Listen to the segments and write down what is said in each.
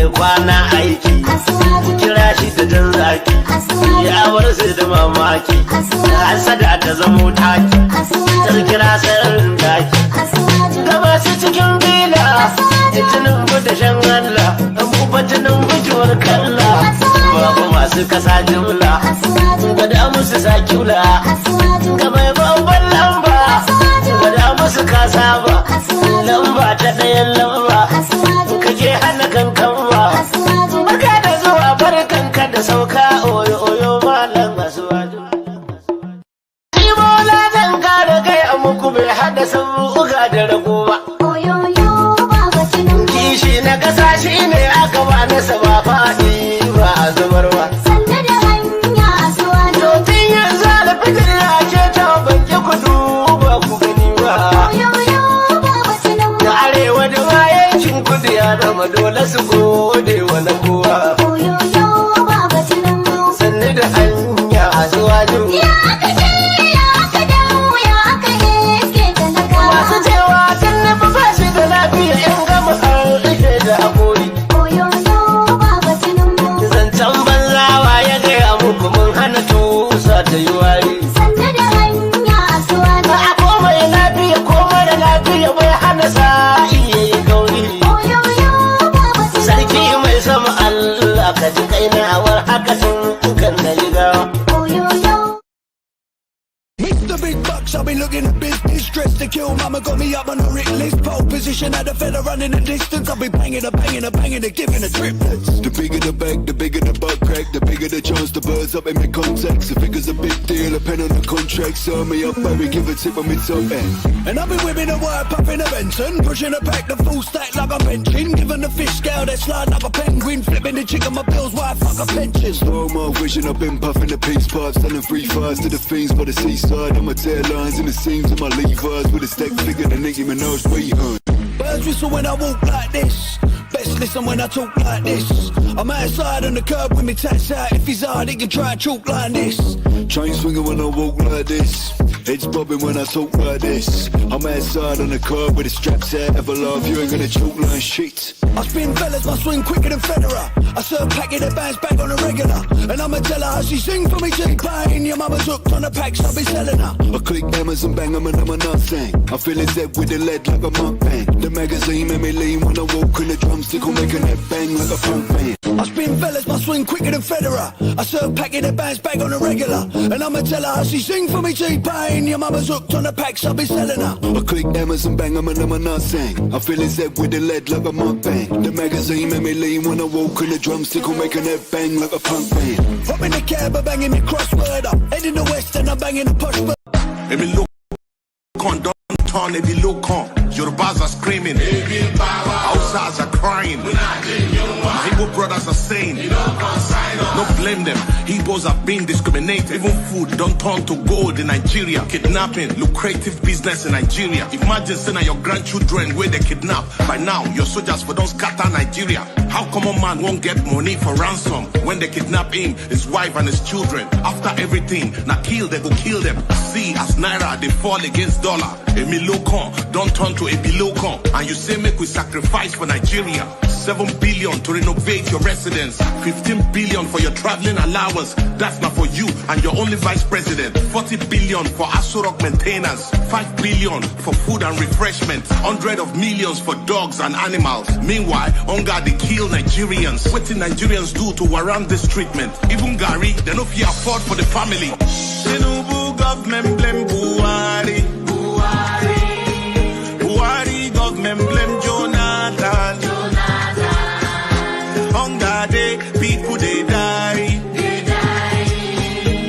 kwana aiki, kira shi da jan zaki, ya bar su da mamaki, hasada ta zamo taki, kira sararin daki, gaba su cikin bila, itinin da shan Allah, abubuwan jinin bujuwar kalla, babu masu kasa jimla, gada musu sakula, gaba babban lamba, gada musu kasa ba, lamba ta ɗayan lamba, kake hana kankan ba, barka da zuwa barkanka da sauka oyo oyo malam asuwaju. Kimola zan kare kai a muku bai haddasa buga da rago ba. Kishi na kasa shi ne aka ba nasa ba faɗi ba a zubar ba. Tun yanzu alfitar ya ce ta banki kudu ba ku gani ba. Da arewa da yankin kudu ya zama dole su gode wa na kowa. Sannu da hanya a zuwa jin. Masu cewa sun nufi ba shi da lafiya in gama harshe da haƙori. Zancen banzawa ya gaya muku mun hana tusa ta yi wari. A komai lafiya ko mara lafiya bai hana sa'i ya yi kauri. Sarki mai sama Allah ka ji kainawar haka tun kan na yi gawa. Mr. Big Bucks, I've been looking at business, stressed to kill. Mama got me up on the Rick list. Pole position, had a fella running the distance. I'll be banging her, giving her triplets. The bigger the bag, the bigger the butt crack, the bigger the chance the birds up in my contacts. The figure's a big deal, a pen on the contract. Sell me up, baby, give a tip on me top end. And I've been whipping a wire, puffing a Benson, pushing a pack, the full stack like I'm benching. Giving the fish scale, that slide like a penguin. Flipping the chick on my bills, why fuck a pension. Slow mo vision, I've been puffing the peace pipes, selling free fires to the fiends by the seaside. On my tail lines and the seams of my levers with a stack figure than Nicki Minaj way hunt. Birds whistle when I walk like this. Best listen when I talk like this. I'm outside on the curb with me tats out. If he's hard, he can try and chalk like this. Chain swinging when I walk like this. Heads bobbing when I talk like this. I'm outside on the curb with the straps out. Ever love you ain't gonna choke like shit. I spin fellas, my swing quicker than Federer. I serve packet that bounce back on a regular. And I'ma tell her how she sing for me T-Pain. Your mama's hooked on the packs, I'll be selling her. I click hammers and bang 'em and I'm a nothing. I feel his head with the lead like a mukbang. The magazine made me lean when I walk in the drumstick will make a net bang like a pump band. I spin fellas, my swing quicker than Federer. I serve packet that bounce back on a regular. And I'ma tell her how she sing for me T-Pain. Your mama's hooked on the packs, I'll be selling her. I click hammers and bang 'em and I'm a nothing. I feel his head with the lead like a mukbang. The magazine made me lean when I walk in the drumstick will make a net bang like a pump band. Hop in the cab, I'm banging the crossword up. Heading the west and I'm banging the push. Let me look on downtown, let me look on. Yorubas are screaming, Hausas are crying, my Igbo brothers are saying, don't blame them, Igbos are being discriminated. Even food don't turn to gold in Nigeria. Kidnapping, lucrative business in Nigeria. Imagine saying your grandchildren where they kidnap. By now, your soldiers for don't scatter Nigeria. How come a man won't get money for ransom when they kidnap him, his wife and his children? After everything, now kill, they go kill them. See, as Naira, they fall against dollar. Emi Lokon, don't turn to Ebi Lokon. And you say make we sacrifice for Nigeria. 7 billion to renovate your residence. 15 billion for your traveling allowance. That's not for you and your only vice president. 40 billion for Asari maintenance. 5 billion for food and refreshment. 100 of millions for dogs and animals. Meanwhile, hunger they kill Nigerians. What did Nigerians do to warrant this treatment? Even Gary, they no fear afford for the family. Tinubu government blame Buhari. Buhari government blame Jonathan. Hunger day, people they die.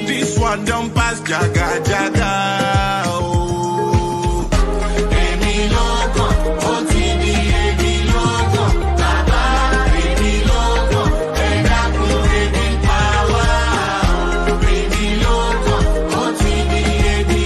This one don't pass jaga jaga. Oh. Emi Loko, OTB, Emi Loko, Baba, Emi Loko, Edaku, Emi Power. Emi Loko, OTB, Emi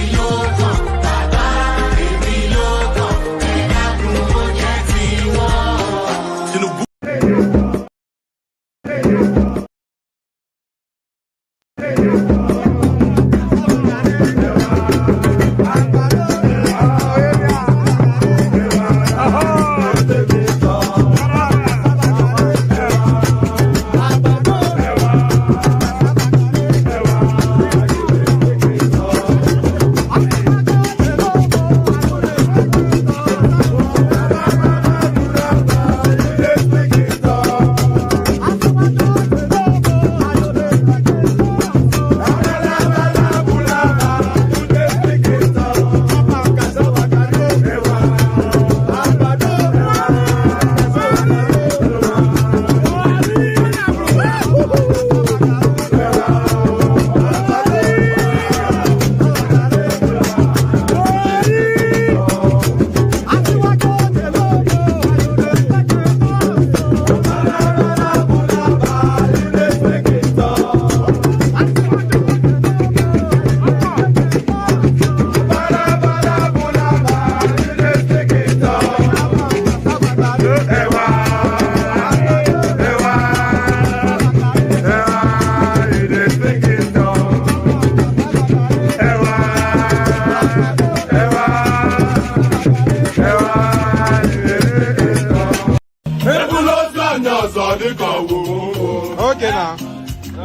Okay now.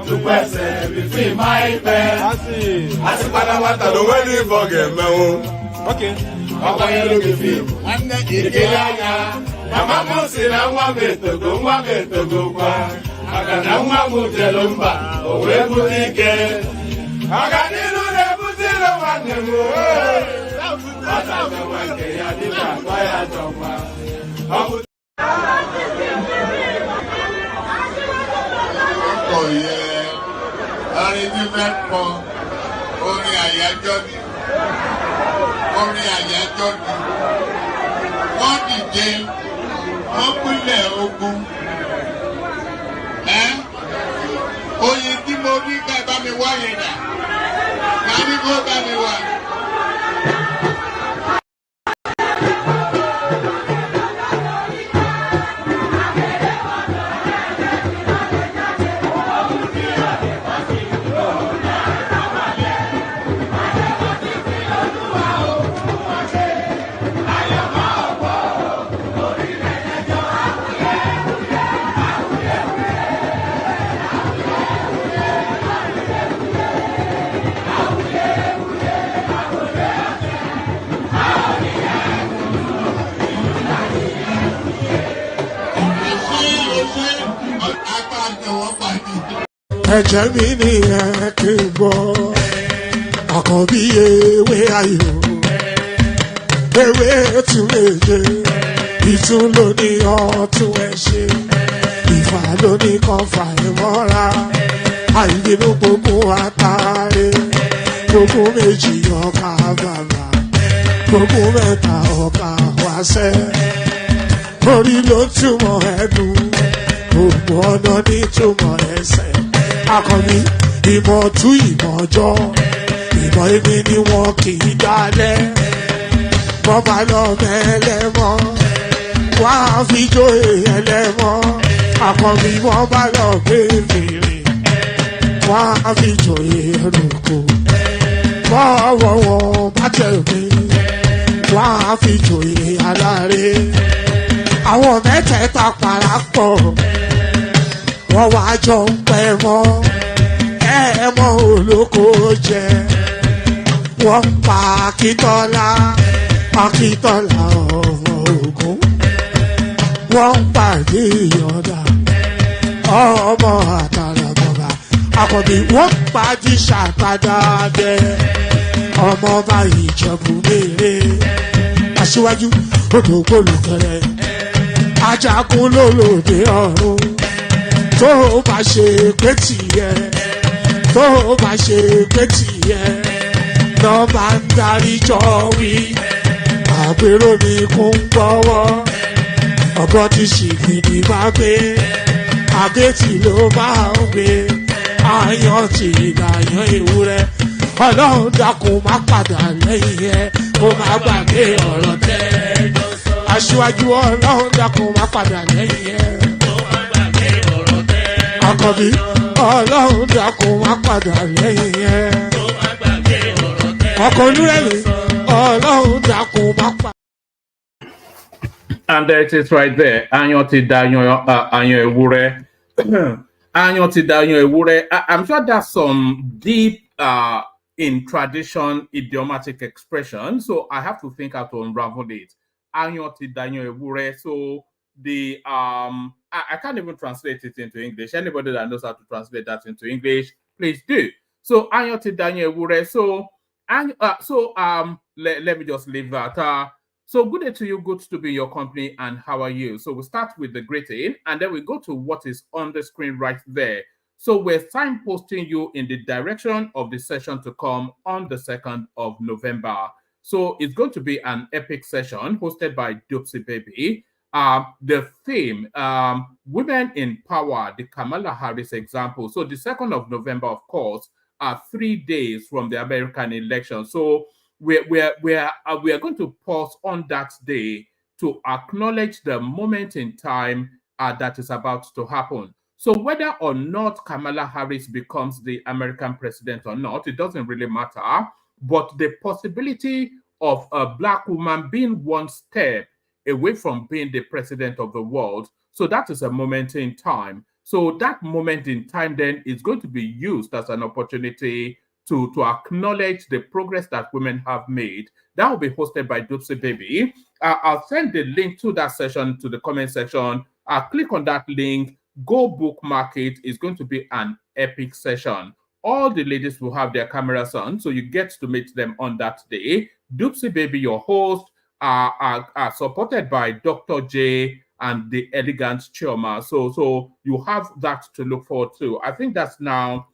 To person between my bed. I see. I see Panamata, the wedding for game. Okay. Papa, you look at him. I'm not Ikea. Mama said, I want me to go. I got no more Telumba. Oh, where would he get? I got no Oh yeah, arrangement for orin àyájọ́ ni wọ́n dìde wọ́n pínlẹ̀ ogun oyin tí mo ní ká bá mi wá yẹn dà ká ní kó bá mi wá. Ẹ̀jẹ̀ mi ni ẹ kí n gbọ́, àkànbí ewé ayò, ewé tún méje, ìtún ló ní ọ̀tún ẹ̀ ṣe, ìfà ló ní kan fà ẹ̀ mọ́ra, àìbínú gbogbo àtàrẹ, gbogbo méjì ọkà bàbà, gbogbo mẹ́ta ọkà wáṣẹ́, orí ló túmọ̀ ẹ̀dùn, gbogbo ọ̀nà ní túmọ̀ ẹsẹ̀. Akọni ìmọ̀ tú ìmọ̀ ọjọ́, ìmọ̀ èmi ni wọn kì í dálẹ̀. Bọ́bá lọ mẹ́lẹ́mọ́, wá fi jóye ẹlẹ́mọ́. Akọni wọ́n bá lọ gbé fèrè, wá fi jóye ẹlòkó. Bọ́wọ́ wọn bá tẹ̀ mí, wá fi jóye aláre. Àwọn mẹ́tẹ̀ẹ̀ta parapọ̀. Wọ́n wá jọ ń pẹ́ mọ́, ẹ̀ẹ́mọ́ olóko jẹ. Wọ́n pa Akíntọ́lá ọmọ Ògún. Wọ́n pàdé Ìyọ̀dà ọmọ Àtàràbọ̀bà. Àkànbí wọ́n pàdé Ṣàtàdàdẹ ọmọ ọba Ìjẹ̀bú Mèrè. Aṣíwájú odò gbólùkẹrẹ, ajagun lólòdì ọ̀run. Tó o bá ṣe pé tìyẹ, tó o bá ṣe pé tìyẹ, lọ bá ń darí jọ wí. Àgbèrò mi kún gbọ́wọ́, ọ̀gọ́ ti ṣìgìdì máa gbé, àgétì ló máa ń gbé, àyàn ti ìlàyàn ewúrẹ́. Ọlọ́run dákun má padà lẹ́yìn ẹ, kó má gbàgbé ọ̀rọ̀ tẹ́. Aṣíwájú Ọlọ́run dákun má padà lẹ́yìn ẹ. Àkànbí Ọlọ́run dákun wá padà lẹ́yìn ẹ̀. Ọkọ̀ olúrẹ̀lẹ̀ Ọlọ́run dákun wá padà. And there it is right there. Ayan ti da ayan ewúrẹ́. Ayan ti da ayan ewúrẹ́. I'm sure that's some deep in tradition idiomatic expression. So I have to think how to unravel it. Ayan ti da ayan ewúrẹ́. So the I can't even translate it into English. Anybody that knows how to translate that into English, please do. So ayan ti da ayan ewúrẹ́. Let me just leave that. So good day to you, good to be in your company, and how are you? So we start with the greeting, and then we go to what is on the screen right there. So we're signposting you in the direction of the session to come on the 2nd of November. So it's going to be an epic session hosted by Dopsy Baby. The theme, Women in Power, the Kamala Harris example. So the 2nd of November, of course, are 3 days from the American election. So we are going to pause on that day to acknowledge the moment in time that is about to happen. So whether or not Kamala Harris becomes the American president or not, it doesn't really matter. But the possibility of a Black woman being one step away from being the president of the world. So that is a moment in time. So that moment in time then is going to be used as an opportunity to acknowledge the progress that women have made. That will be hosted by Dupsy Baby. I'll send the link to that session to the comment section. Click on that link, go bookmark it. It's going to be an epic session. All the ladies will have their cameras on, so you get to meet them on that day. Dupsy Baby, your host, are supported by Dr. J and the elegant Chioma. So you have that to look forward to. I think that's now.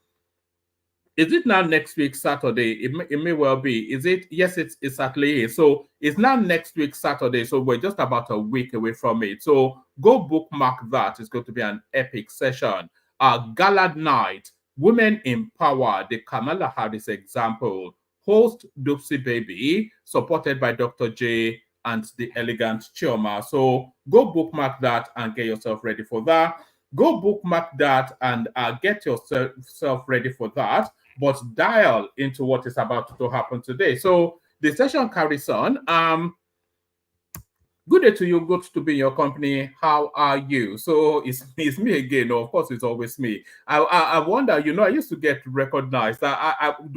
Is it now next week Saturday? It may well be. Is it? Yes, it's Saturday is. So it's now next week Saturday. So we're just about a week away from it. So go bookmark that. It's going to be an epic session. Gala night, women in power, the Kamala Harris example. Host Dupsy Baby, supported by Dr. J and the elegant Chioma. So go bookmark that and get yourself ready for that. Go bookmark that and get yourself ready for that. But dial into what is about to happen today. So the session carries on. Good day to you. Good to be in your company. How are you? So it's me again. No, of course, it's always me. I wonder, you know, I used to get recognized. Do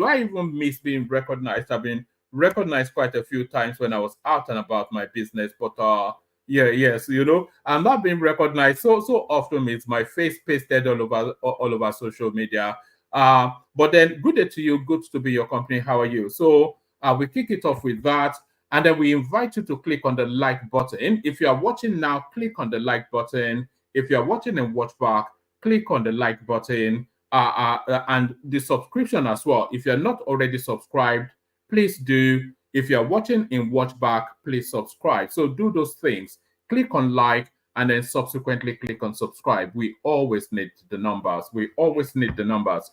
I even miss being recognized? I've been recognized quite a few times when I was out and about my business. But yes, you know, I'm not being recognized so often. It's my face pasted all over social media. But then good day to you. Good to be your company. How are you? So we kick it off with that. And then we invite you to click on the like button. If you are watching now, click on the like button. If you are watching and watch back, click on the like button and the subscription as well. If you're not already subscribed, please do. If you're watching in watch back, please subscribe. So do those things. Click on like and then subsequently click on subscribe. We always need the numbers. We always need the numbers.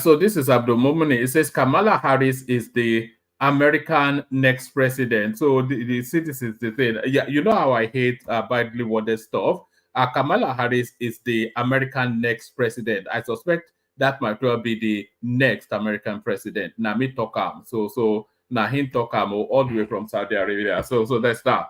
So this is Abdul Momini. It says Kamala Harris is the American next president. So this is the thing. Yeah, you know how I hate badly worded stuff. Kamala Harris is the American next president. I suspect that might well be the next American president. Nami Tokam. So Nahin Tokam all the way from Saudi Arabia. So that's that.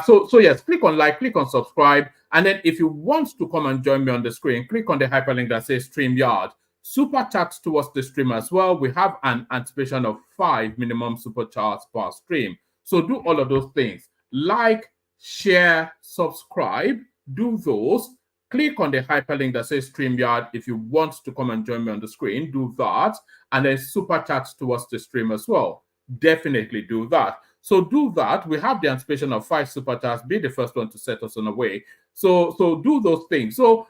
So yes, click on like, click on subscribe, and then if you want to come and join me on the screen, click on the hyperlink that says StreamYard. Super chats towards the stream as well. We have an anticipation of 5 minimum super chats per stream. So do all of those things. Like, share, subscribe. Do those. Click on the hyperlink that says StreamYard. If you want to come and join me on the screen, do that. And then super chats towards the stream as well. Definitely do that. So do that. We have the anticipation of 5 super chats. Be the first one to set us on the way. So do those things. So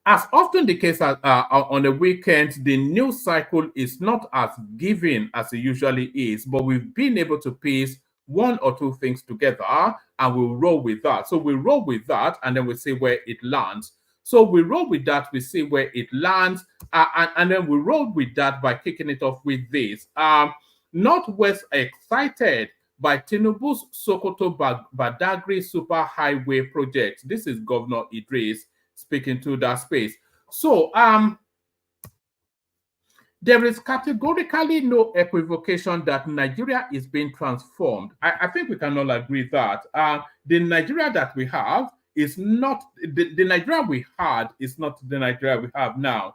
as often the case on the weekend, the news cycle is not as giving as it usually is, but we've been able to piece 1 or 2 things together and we'll roll with that. So we roll with that and then we see where it lands. So we roll with that, we see where it lands, and then we roll with that by kicking it off with this. Northwest excited by Tinubu's Sokoto Badagry Super Highway project. This is Governor Idris speaking to that space. So there is categorically no equivocation that Nigeria is being transformed. I think we can all agree that the Nigeria that we have is not the Nigeria we had is not the Nigeria we have now.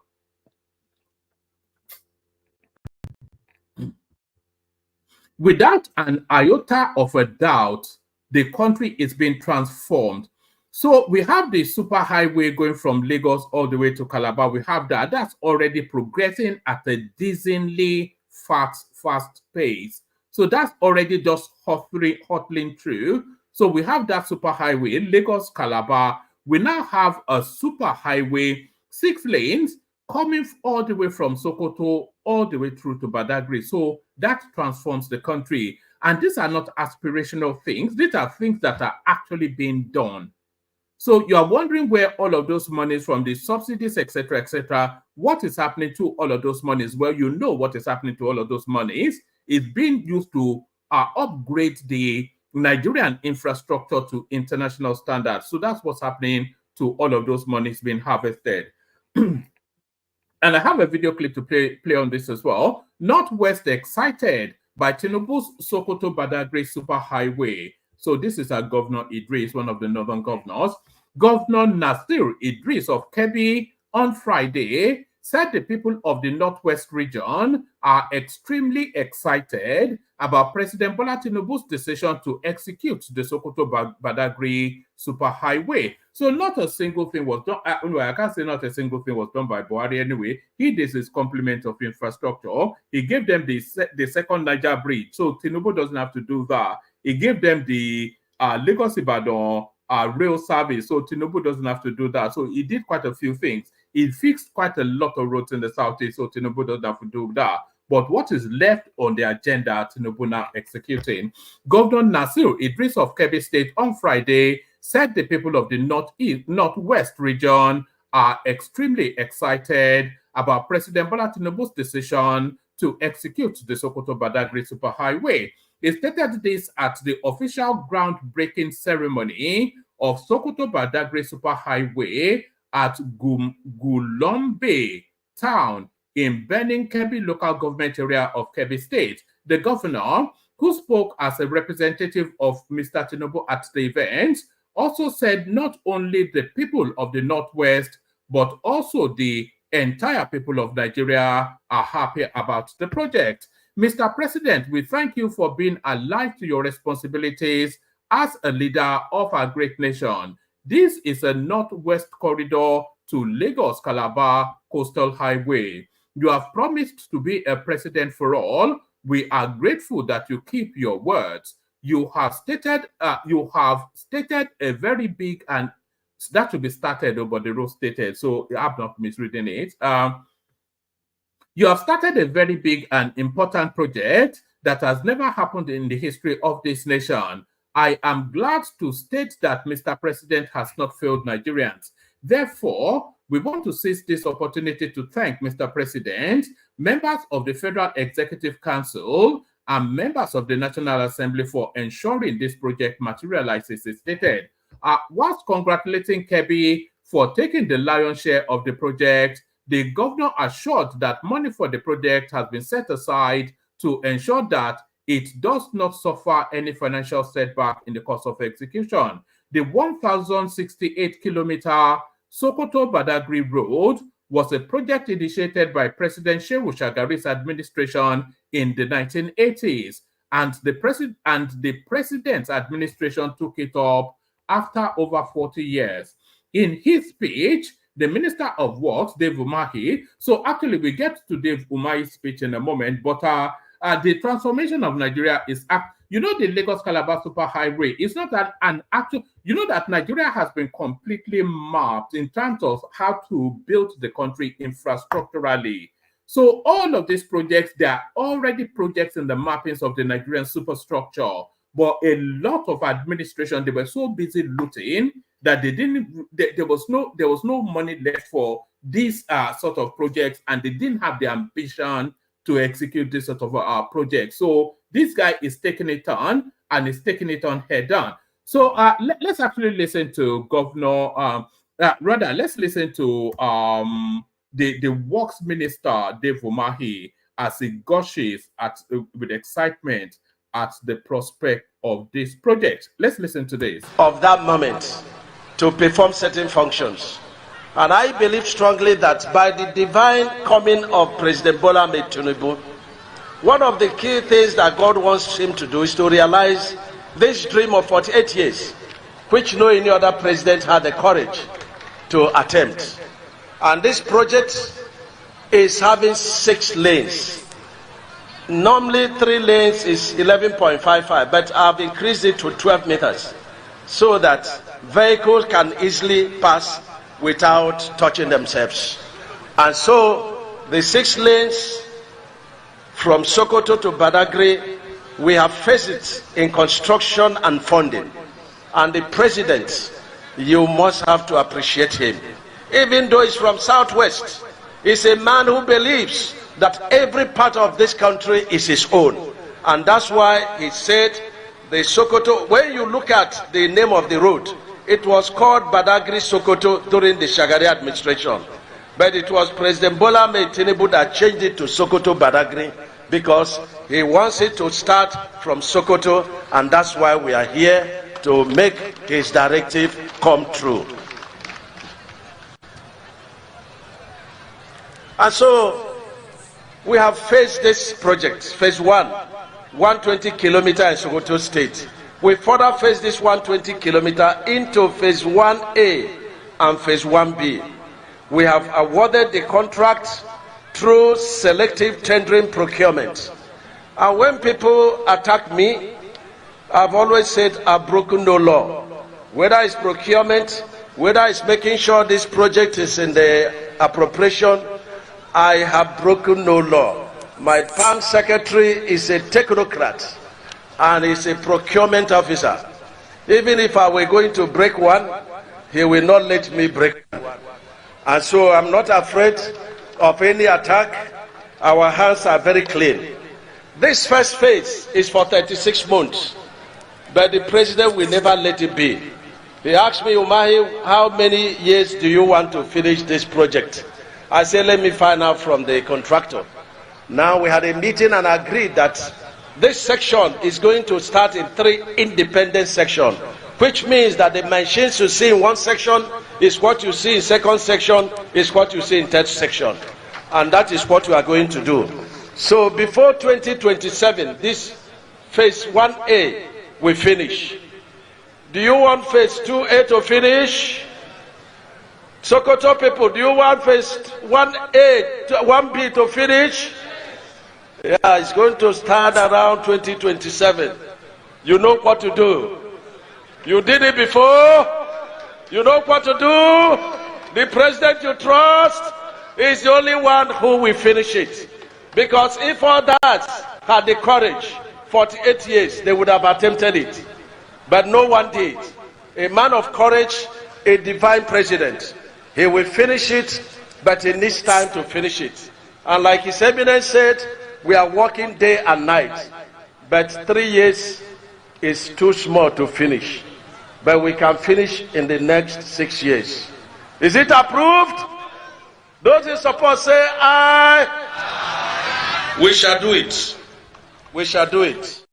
Without an iota of a doubt, the country is being transformed. So we have the super highway going from Lagos all the way to Calabar. We have that. That's already progressing at a dizzyingly fast pace. So that's already just hurtling through. So we have that super highway, Lagos, Calabar. We now have a super highway, 6 lanes, coming all the way from Sokoto all the way through to Badagry. So that transforms the country. And these are not aspirational things. These are things that are actually being done. So you are wondering where all of those monies from the subsidies, etc., what is happening to all of those monies? Well, you know what is happening to all of those monies. It's being used to upgrade the Nigerian infrastructure to international standards. So that's what's happening to all of those monies being harvested. And I have a video clip to play on this as well. Northwest excited by Tinubu's Sokoto Badagry Superhighway. So this is Governor Idris, one of the northern governors. Governor Nasir Idris of Kebbi on Friday said the people of the Northwest region are extremely excited about President Bola Tinubu's decision to execute the Sokoto Badagry Superhighway. So not a single thing was done. I can't say not a single thing was done by Buhari anyway. He did his complement of infrastructure. He gave them the second Niger bridge. So Tinubu doesn't have to do that. He gave them the Lagos-Ibadan rail service. So Tinubu doesn't have to do that. So he did quite a few things. He fixed quite a lot of roads in the southeast. So Tinubu doesn't have to do that. But what is left on the agenda, Tinubu now executing. Governor Nasir Idris of Kebbi State on Friday said the people of the Northwest region are extremely excited about President Bola Tinubu's decision to execute the Sokoto Badagry Superhighway. He stated this at the official groundbreaking ceremony of Sokoto Badagry Superhighway at Gulombe town in Benin Kebbi local government area of Kebbi State. The governor, who spoke as a representative of Mr. Tinubu at the event, also said not only the people of the Northwest, but also the entire people of Nigeria are happy about the project. Mr. President, we thank you for being alive to your responsibilities as a leader of our great nation. This is a Northwest corridor to Lagos-Calabar Coastal Highway. You have promised to be a president for all. We are grateful that you keep your words. You have stated a very big, and that should be started over the road stated, so I'm not misreading it. You have started a very big and important project that has never happened in the history of this nation. I am glad to state that Mr. President has not failed Nigerians. Therefore, we want to seize this opportunity to thank Mr. President, members of the Federal Executive Council, and members of the National Assembly for ensuring this project materializes, as stated. Whilst congratulating Kebbi for taking the lion's share of the project, the governor assured that money for the project has been set aside to ensure that it does not suffer any financial setback in the course of execution. The 1,068-kilometer Sokoto Badagry Road was a project initiated by President Shehu Shagari's administration in the 1980s, and the president's administration took it up after over 40 years. In his speech, the Minister of Works, Dave Umahi, so actually we get to Dave Umahi's speech in a moment, but the transformation of Nigeria is, the Lagos-Calabar Superhighway is not an actual, that Nigeria has been completely mapped in terms of how to build the country infrastructurally. So all of these projects, they are already projects in the mappings of the Nigerian superstructure, but a lot of administration, they were so busy looting that there was no money left for these sort of projects, and they didn't have the ambition to execute this sort of project. So this guy is taking it on, and is taking it on head on. So let's actually listen to Governor, let's listen to the Works Minister, Dave Umahi, as he gushes with excitement at the prospect of this project. Let's listen to this. Of that moment to perform certain functions. And I believe strongly that by the divine coming of President Bola Tinubu, one of the key things that God wants him to do is to realize this dream of 48 years, which no any other president had the courage to attempt. And this project is having 6 lanes. Normally 3 lanes is 11.55, but I've increased it to 12 meters so that vehicles can easily pass without touching themselves. And so the 6 lanes from Sokoto to Badagry, we have faced it in construction and funding. And the president, you must have to appreciate him. Even though he's from Southwest, he's a man who believes that every part of this country is his own. And that's why he said the Sokoto, when you look at the name of the road, it was called Badagry Sokoto during the Shagari administration. But it was President Bola Tinubu that changed it to Sokoto Badagry because he wants it to start from Sokoto, and that's why we are here to make his directive come true. And so we have faced this project, phase 1, 120 kilometer in Sokoto State. We further phase this 120 kilometer into phase 1A and phase 1B. We have awarded the contract through selective tendering procurement. And when people attack me, I've always said I've broken no law. Whether it's procurement, whether it's making sure this project is in the appropriation, I have broken no law. My PAM secretary is a technocrat and is a procurement officer. Even if I were going to break one, he will not let me break one. And so I'm not afraid of any attack. Our hands are very clean. This first phase is for 36 months, but the president will never let it be. He asked me, Umahi, how many years do you want to finish this project? I said, let me find out from the contractor. Now we had a meeting and agreed that this section is going to start in 3 independent sections, which means that the machines you see in one section is what you see in second section, is what you see in third section. And that is what we are going to do. So before 2027, this phase 1A will finish. Do you want phase 2A to finish? Sokoto people, do you want phase 1A, 1B to finish? Yeah, it's going to start around 2027. You know what to do. You did it before. You know what to do. The president you trust is the only one who will finish it. Because if others had the courage, 48 years, they would have attempted it. But no one did. A man of courage, a divine president. He will finish it, but he needs time to finish it. And like His Eminence said, we are working day and night. But 3 years is too small to finish. But we can finish in the next 6 years. Is it approved? Those in support say aye. We shall do it. We shall do it.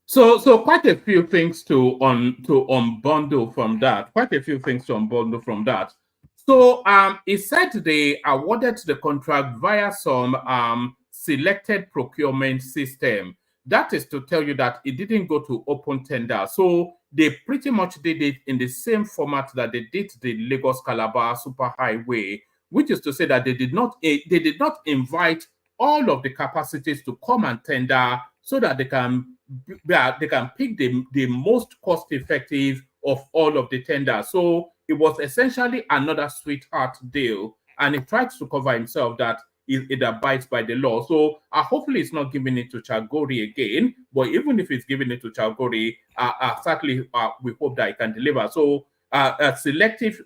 So quite a few things to unbundle from that. Quite a few things to unbundle from that. So it said they awarded the contract via some selected procurement system. That is to tell you that it didn't go to open tender. So they pretty much did it in the same format that they did the Lagos Calabar Superhighway, which is to say that they did not invite all of the capacities to come and tender so that they can pick the most cost-effective of all of the tenders. So it was essentially another sweetheart deal, and he tried to cover himself that it abides by the law. So hopefully it's not giving it to Chagori again, but even if it's giving it to Chagori, certainly we hope that it can deliver. So selective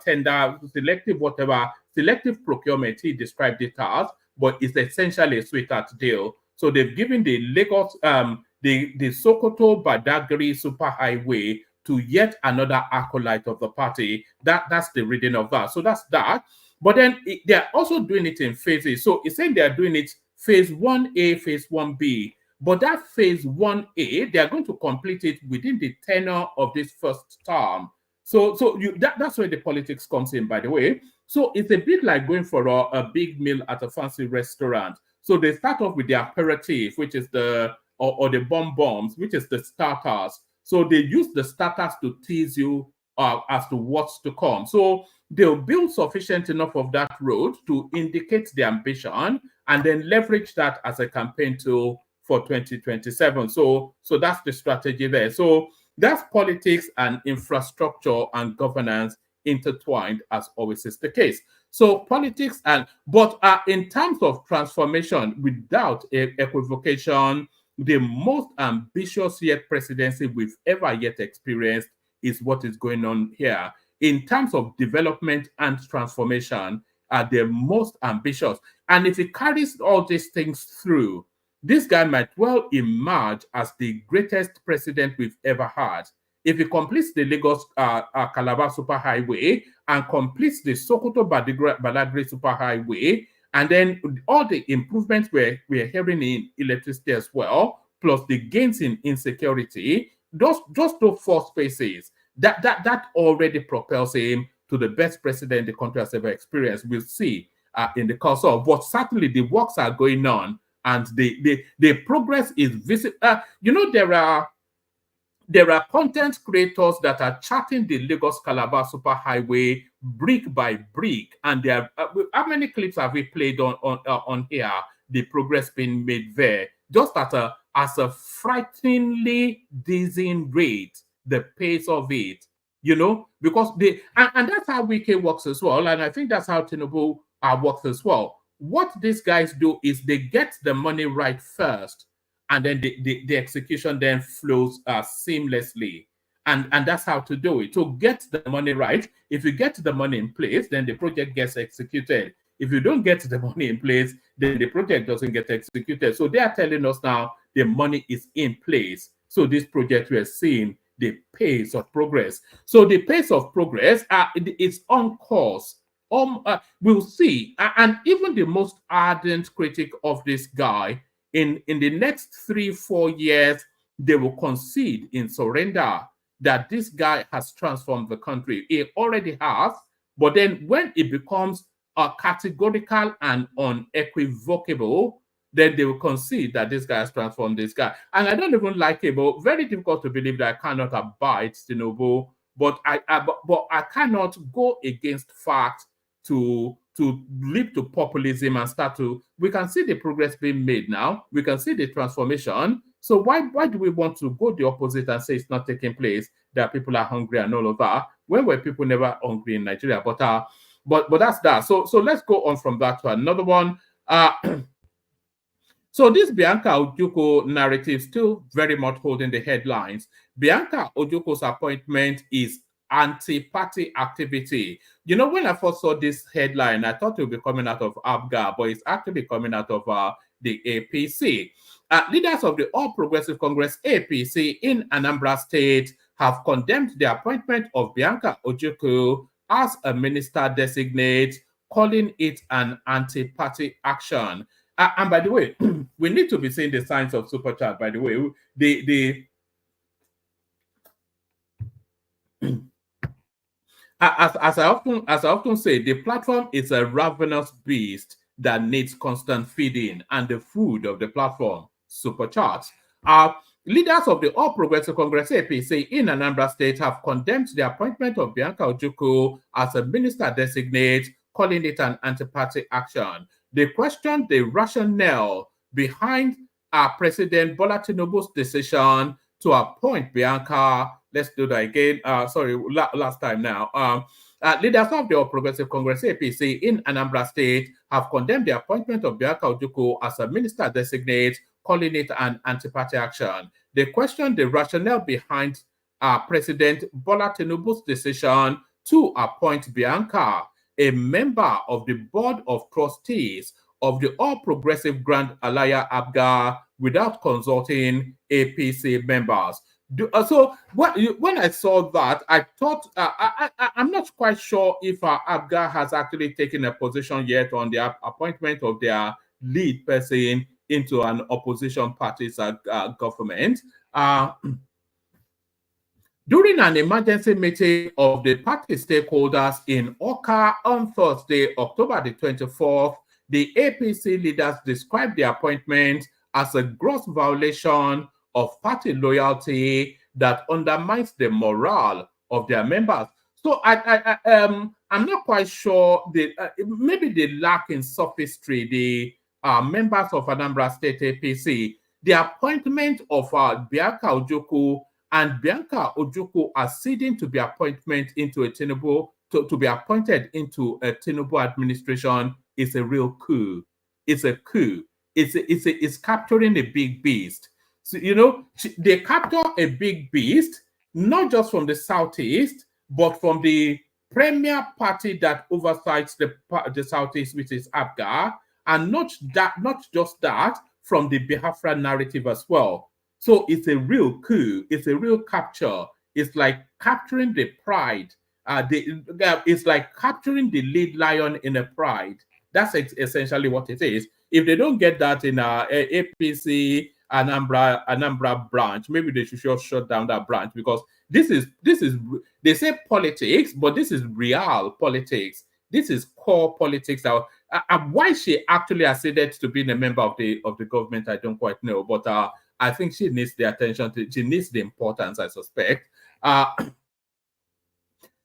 tender, selective procurement, he described it as, but it's essentially a sweetheart deal. So they've given the Lagos, the Sokoto Badagry Superhighway to yet another acolyte of the party. That's the reading of that. So that's that. But then they're also doing it in phases. So it's saying they're doing it phase 1A, phase 1B. But that phase 1A, they're going to complete it within the tenure of this first term. So that's where the politics comes in, by the way. So it's a bit like going for a big meal at a fancy restaurant. So they start off with the aperitif, which is the bonbons, which is the starters. So they use the starters to tease you as to what's to come. So they'll build sufficient enough of that road to indicate the ambition and then leverage that as a campaign tool for 2027. So that's the strategy there. So that's politics and infrastructure and governance intertwined, as always is the case. So politics but in terms of transformation, without equivocation, the most ambitious yet presidency we've ever yet experienced is what is going on here. In terms of development and transformation, are the most ambitious. And if he carries all these things through, this guy might well emerge as the greatest president we've ever had. If he completes the Lagos Calabar Superhighway and completes the Sokoto Badagry Superhighway And then all the improvements we're hearing in electricity as well, plus the gains in insecurity, just those four spaces, that already propels him to the best president the country has ever experienced. We'll see in the course of, but certainly the works are going on, and the progress is visible. There are content creators that are charting the Lagos Calabar Superhighway brick by brick, and there. How many clips have we played on here? The progress being made there, just at a frighteningly dizzying rate. The pace of it, because and that's how Wike works as well, and I think that's how Tinubu works as well. What these guys do is they get the money right first, and then the execution then flows seamlessly. And that's how to do it. To get the money right, if you get the money in place, then the project gets executed. If you don't get the money in place, then the project doesn't get executed. So they are telling us now the money is in place. So this project, we are seeing the pace of progress. So the pace of progress is on course. We'll see. And even the most ardent critic of this guy, in the next 3-4 years, they will concede in surrender that this guy has transformed the country. He already has, but then when it becomes categorical and unequivocal, then they will concede that this guy has transformed this guy. And I don't even like it, but very difficult to believe that I cannot abide Tinubu, but I cannot go against facts to leap to populism and start to. We can see the progress being made now. We can see the transformation. So why do we want to go the opposite and say it's not taking place, that people are hungry and all of that? When were people never hungry in Nigeria? But that's that. So let's go on from that to another one. So this Bianca Ojukwu narrative still very much holding the headlines. Bianca Ojukwu's appointment is anti-party activity. When I first saw this headline, I thought it would be coming out of ABGA, but it's actually coming out of the APC. Leaders of the All Progressive Congress, APC, in Anambra State have condemned the appointment of Bianca Ojukwu as a minister designate, calling it an anti-party action. And by the way, we need to be seeing the signs of super chat. By the way, as I often say, the platform is a ravenous beast that needs constant feeding, and the food of the platform, super chats. Leaders of the All Progressive Congress, APC, in Anambra State have condemned the appointment of Bianca Ojukwu as a minister designate, calling it an anti-party action. They questioned the rationale behind President Bola Tinubu's decision to appoint Bianca. Let's do that again. Sorry, last time now. Leaders of the All Progressive Congress, APC, in Anambra State have condemned the appointment of Bianca Ojukwu as a minister designate, calling it an anti-party action. They questioned the rationale behind President Bola Tinubu's decision to appoint Bianca, a member of the board of trustees of the All Progressive Grand Alliance ABGA, without consulting APC members. So when I saw that, I thought, I'm not quite sure if ABGA has actually taken a position yet on the appointment of their lead person into an opposition party's government. During an emergency meeting of the party stakeholders in Oka on Thursday, October the 24th, the APC leaders described the appointment as a gross violation of party loyalty that undermines the morale of their members. So I'm not quite sure. Maybe they lack in sophistry, the members of Anambra State APC. The appointment of Bianca Ojukwu and Bianca Ojukwu acceding to be appointment into a Tinubu, to be appointed into a Tinubu administration is a real coup. It's a coup. It's capturing a big beast. So, they capture a big beast, not just from the southeast, but from the premier party that oversights the southeast, which is ABGA, and not just that, from the Biafra narrative as well. So it's a real coup. It's a real capture. It's like capturing the pride. It's like capturing the lead lion in a pride. That's essentially what it is. If they don't get that in APC Anambra branch, maybe they should just shut down that branch, because this is they say politics, but this is real politics. This is core politics. Now, why she actually acceded to being a member of the government, I don't quite know, but I think she needs the attention. She needs the importance, I suspect.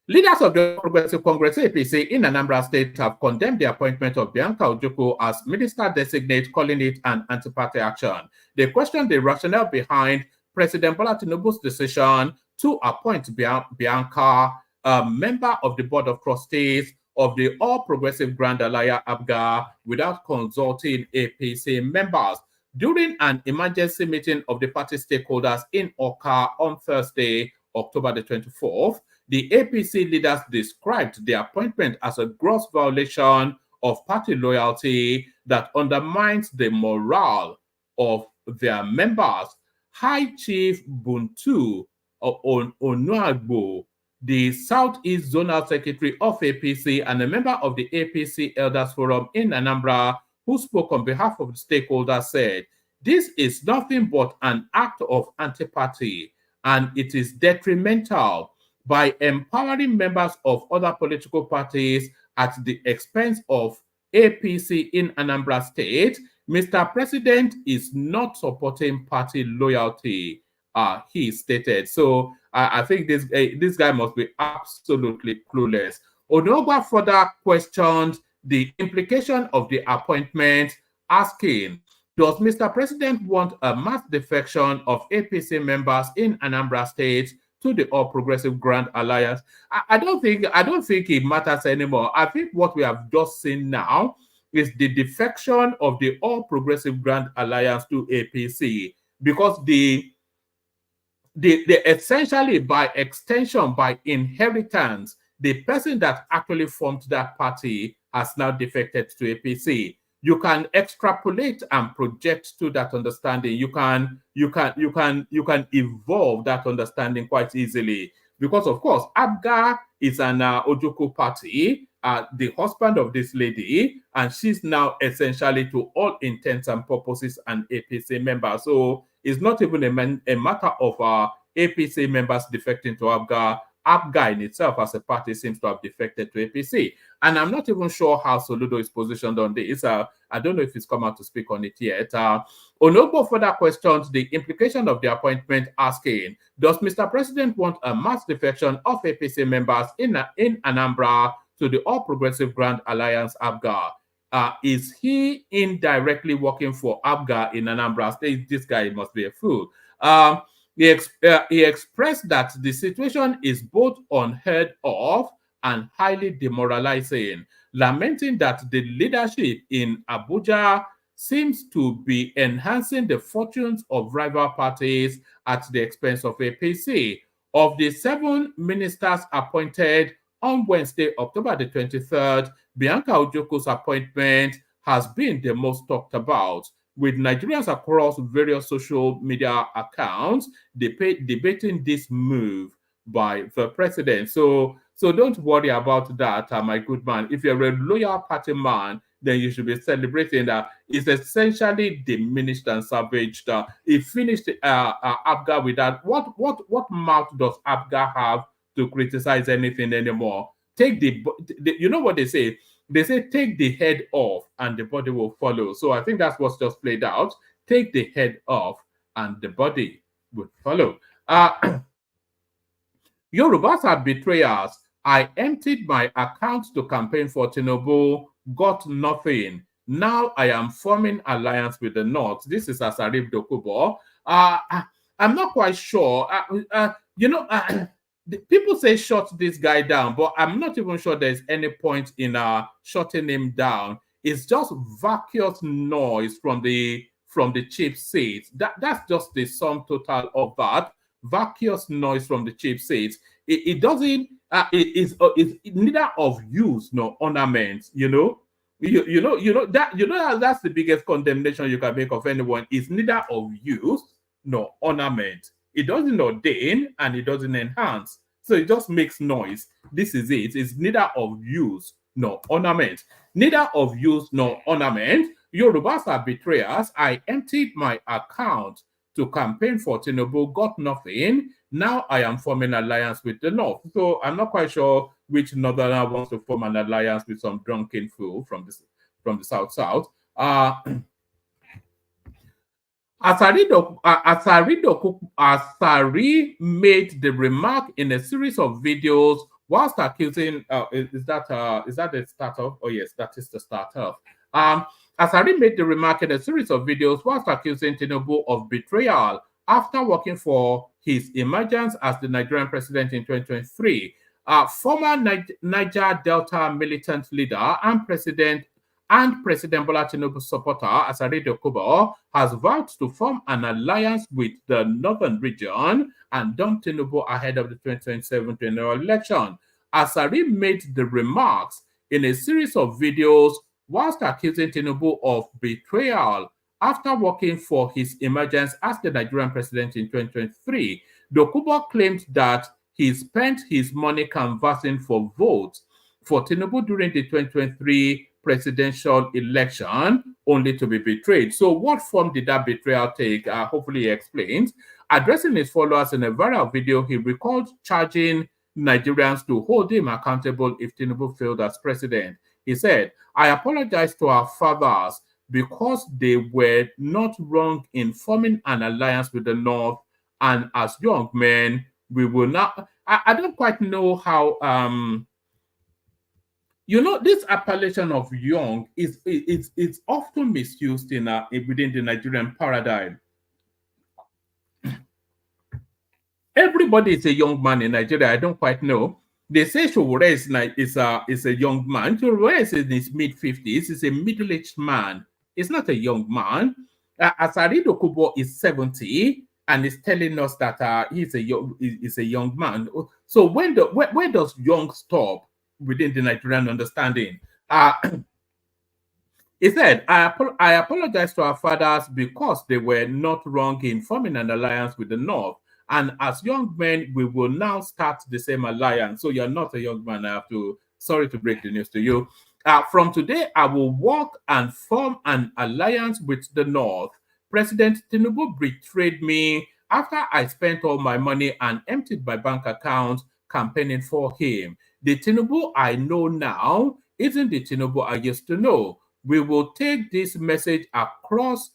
Leaders of the Progressive Congress APC in Anambra State have condemned the appointment of Bianca Ojukwu as minister designate, calling it an anti-party action. They questioned the rationale behind President Bola Tinubu's decision to appoint Bianca, a member of the Board of Trustees of the All Progressive Grand Alliance ABGA, without consulting APC members. During an emergency meeting of the party stakeholders in Oka on Thursday, October the 24th, the APC leaders described the appointment as a gross violation of party loyalty that undermines the morale of their members. High Chief Buntu Onuagbo, the Southeast Zonal Secretary of APC and a member of the APC Elders Forum in Anambra, who spoke on behalf of the stakeholders, said, "This is nothing but an act of anti-party, and it is detrimental. By empowering members of other political parties at the expense of APC in Anambra State, Mr. President is not supporting party loyalty," he stated. So I think this guy must be absolutely clueless. Onogba further questioned the implication of the appointment, asking, "Does Mr. President want a mass defection of APC members in Anambra State to the All Progressive Grand Alliance?" I don't think it matters anymore. I think what we have just seen now is the defection of the All Progressive Grand Alliance to APC, because the essentially, by extension, by inheritance, the person that actually formed that party has now defected to APC. You can extrapolate and project to that understanding. You can evolve that understanding quite easily, because of course ABGA is an Ojukwu party, the husband of this lady, and she's now essentially, to all intents and purposes, an APC member. So it's not even a matter of APC members defecting to ABGA. ABGA in itself as a party seems to have defected to APC. And I'm not even sure how Soludo is positioned on this. I don't know if he's come out to speak on it yet. Onogbo further questioned the implication of the appointment, asking, "Does Mr. President want a mass defection of APC members in Anambra to the All Progressive Grand Alliance ABGA? Is he indirectly working for ABGA in Anambra State?" This guy must be a fool. He expressed that the situation is both unheard of and highly demoralizing, lamenting that the leadership in Abuja seems to be enhancing the fortunes of rival parties at the expense of APC. Of the 7 ministers appointed on Wednesday, October the 23rd, Bianca Ojukwu's appointment has been the most talked about, with Nigerians across various social media accounts debating this move by the president. So don't worry about that, my good man. If you're a loyal party man, then you should be celebrating that. It's essentially diminished and savaged. He finished ABGA with that. What mouth does ABGA have to criticize anything anymore? Take you know what they say? They say, take the head off and the body will follow. So I think that's what's just played out. Take the head off and the body will follow. Yorubas are betrayers. I emptied my account to campaign for Tinubu, got nothing. Now I am forming alliance with the North. This is Asari Dokubo. I'm not quite sure. People say shut this guy down, but I'm not even sure there's any point in shutting him down. It's just vacuous noise from the cheap seats. That's just the sum total of that. Vacuous noise from the cheap seats. It doesn't. It's neither of use nor ornament. That's the biggest condemnation you can make of anyone. It's neither of use nor ornament. It doesn't ordain and it doesn't enhance. So it just makes noise. This is it. It's neither of use nor ornament. Neither of use nor ornament. Yorubas are betrayers. I emptied my account to campaign for Tinubu, got nothing. Now I am forming alliance with the North. So I'm not quite sure which Northerner wants to form an alliance with some drunken fool from the South. Asari made the remark in a series of videos whilst accusing. Is that the startup? Oh yes, that is the startup. Asari made the remark in a series of videos whilst accusing Tinubu of betrayal after working for his emergence as the Nigerian president in 2023. Former Niger Delta militant leader and President Bola Tinubu supporter Asari Dokubo has vowed to form an alliance with the northern region and dump Tinubu ahead of the 2027 general election. Asari made the remarks in a series of videos whilst accusing Tinubu of betrayal after working for his emergence as the Nigerian president in 2023. Dokubo claimed that he spent his money canvassing for votes for Tinubu during the 2023 presidential election, only to be betrayed. So what form did that betrayal take? Hopefully he explains. Addressing his followers in a viral video, he recalled charging Nigerians to hold him accountable if Tinubu failed as president. He said, I apologize to our fathers because they were not wrong in forming an alliance with the North, and as young men, we will not. I don't quite know how this appellation of young it's often misused within the Nigerian paradigm. Everybody is a young man in Nigeria. I don't quite know. They say Showore is a young man. Showore is in his mid-50s. He's a middle-aged man. He's not a young man. Asari Dokubo is 70 and is telling us that he's a young man. So where does young stop within the Nigerian understanding? He said, I apologize to our fathers because they were not wrong in forming an alliance with the North. And as young men, we will now start the same alliance. So you're not a young man. Sorry to break the news to you. From today, I will work and form an alliance with the North. President Tinubu betrayed me after I spent all my money and emptied my bank account campaigning for him. The Tinubu I know now isn't the Tinubu I used to know. We will take this message across.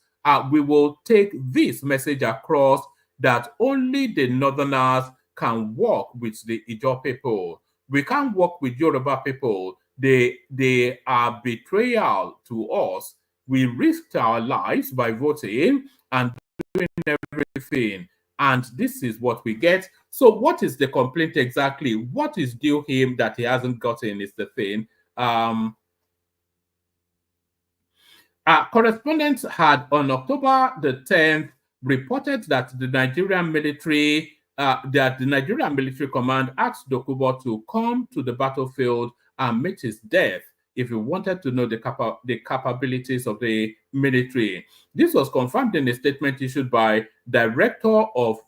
That only the Northerners can work with the Ijaw people. We can't work with Yoruba people. They are betrayal to us. We risked our lives by voting and doing everything. And this is what we get. So what is the complaint exactly? What is due him that he hasn't gotten is the thing. Correspondents had on October the 10th reported that the Nigerian military command asked Dokubo to come to the battlefield and meet his death if he wanted to know the capabilities of the military. This was confirmed in a statement issued by Director of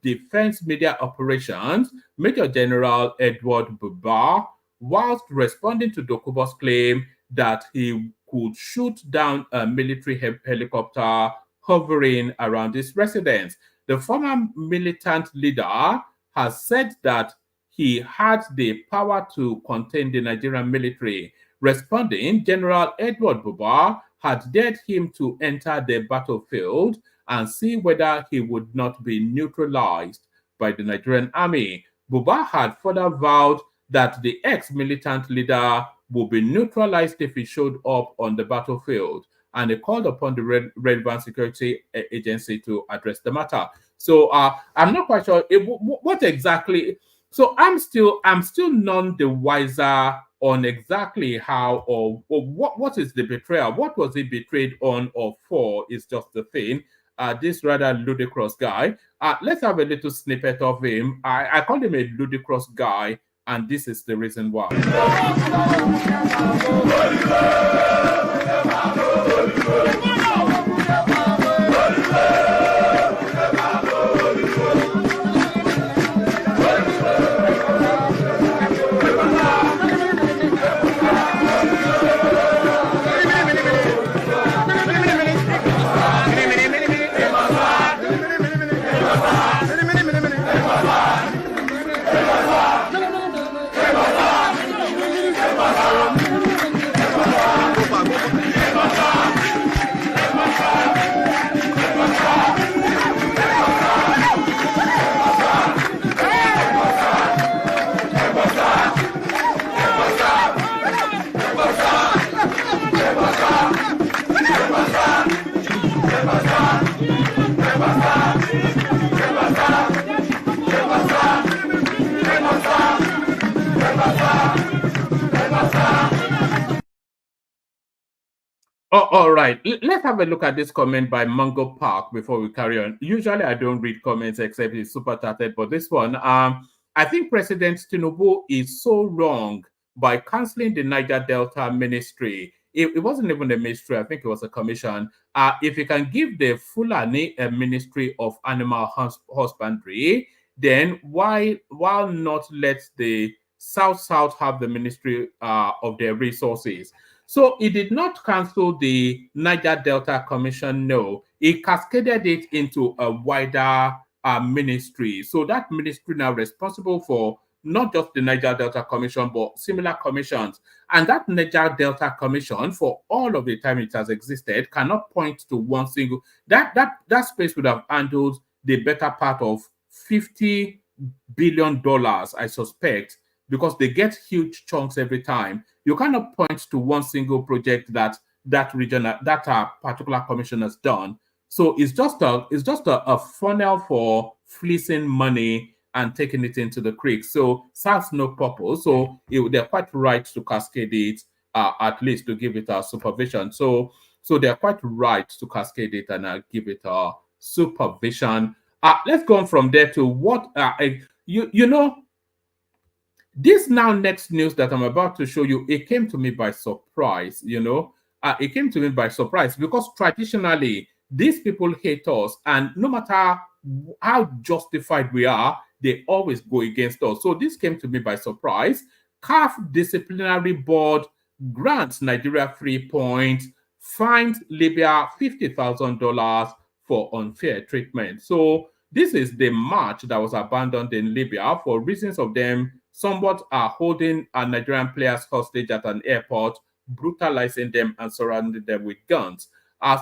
Defense Media Operations, Major General Edward Buba, whilst responding to Dokubo's claim that he could shoot down a military helicopter hovering around his residence. The former militant leader has said that he had the power to contain the Nigerian military. Responding, General Edward Buba had dared him to enter the battlefield and see whether he would not be neutralized by the Nigerian army. Buba had further vowed that the ex-militant leader would be neutralized if he showed up on the battlefield, and he called upon the relevant security agency to address the matter. So I'm not quite sure what exactly. So I'm still none the wiser on exactly how or what is the betrayal. What was he betrayed on or for is just the thing. This rather ludicrous guy. Let's have a little snippet of him. I call him a ludicrous guy, and this is the reason why. Oh, all right. Let's have a look at this comment by Mango Park before we carry on. Usually, I don't read comments except it's super tatted, but this one, I think President Tinubu is so wrong by canceling the Niger Delta Ministry. It wasn't even a ministry; I think it was a commission. If you can give the Fulani a Ministry of Animal Husbandry, then why not let the South have the Ministry of their resources? So it did not cancel the Niger Delta Commission, no. It cascaded it into a wider ministry. So that ministry now responsible for not just the Niger Delta Commission, but similar commissions. And that Niger Delta Commission, for all of the time it has existed, cannot point to one single. That space would have handled the better part of $50 billion, I suspect, because they get huge chunks every time. You cannot point to one single project that region, that particular commission has done. So it's just a funnel for fleecing money and taking it into the creek. So serves no purpose. So they're quite right to cascade it, at least to give it a supervision. So they're quite right to cascade it and give it a supervision. Let's go on from there to what you know. This now next news that I'm about to show you, it came to me by surprise, it came to me by surprise because traditionally these people hate us, and no matter how justified we are, they always go against us. So this came to me by surprise. CAF Disciplinary Board grants Nigeria 3 points, fined Libya $50,000 for unfair treatment. So this is the march that was abandoned in Libya for reasons of them somewhat holding Nigerian players hostage at an airport, brutalizing them and surrounding them with guns. I'm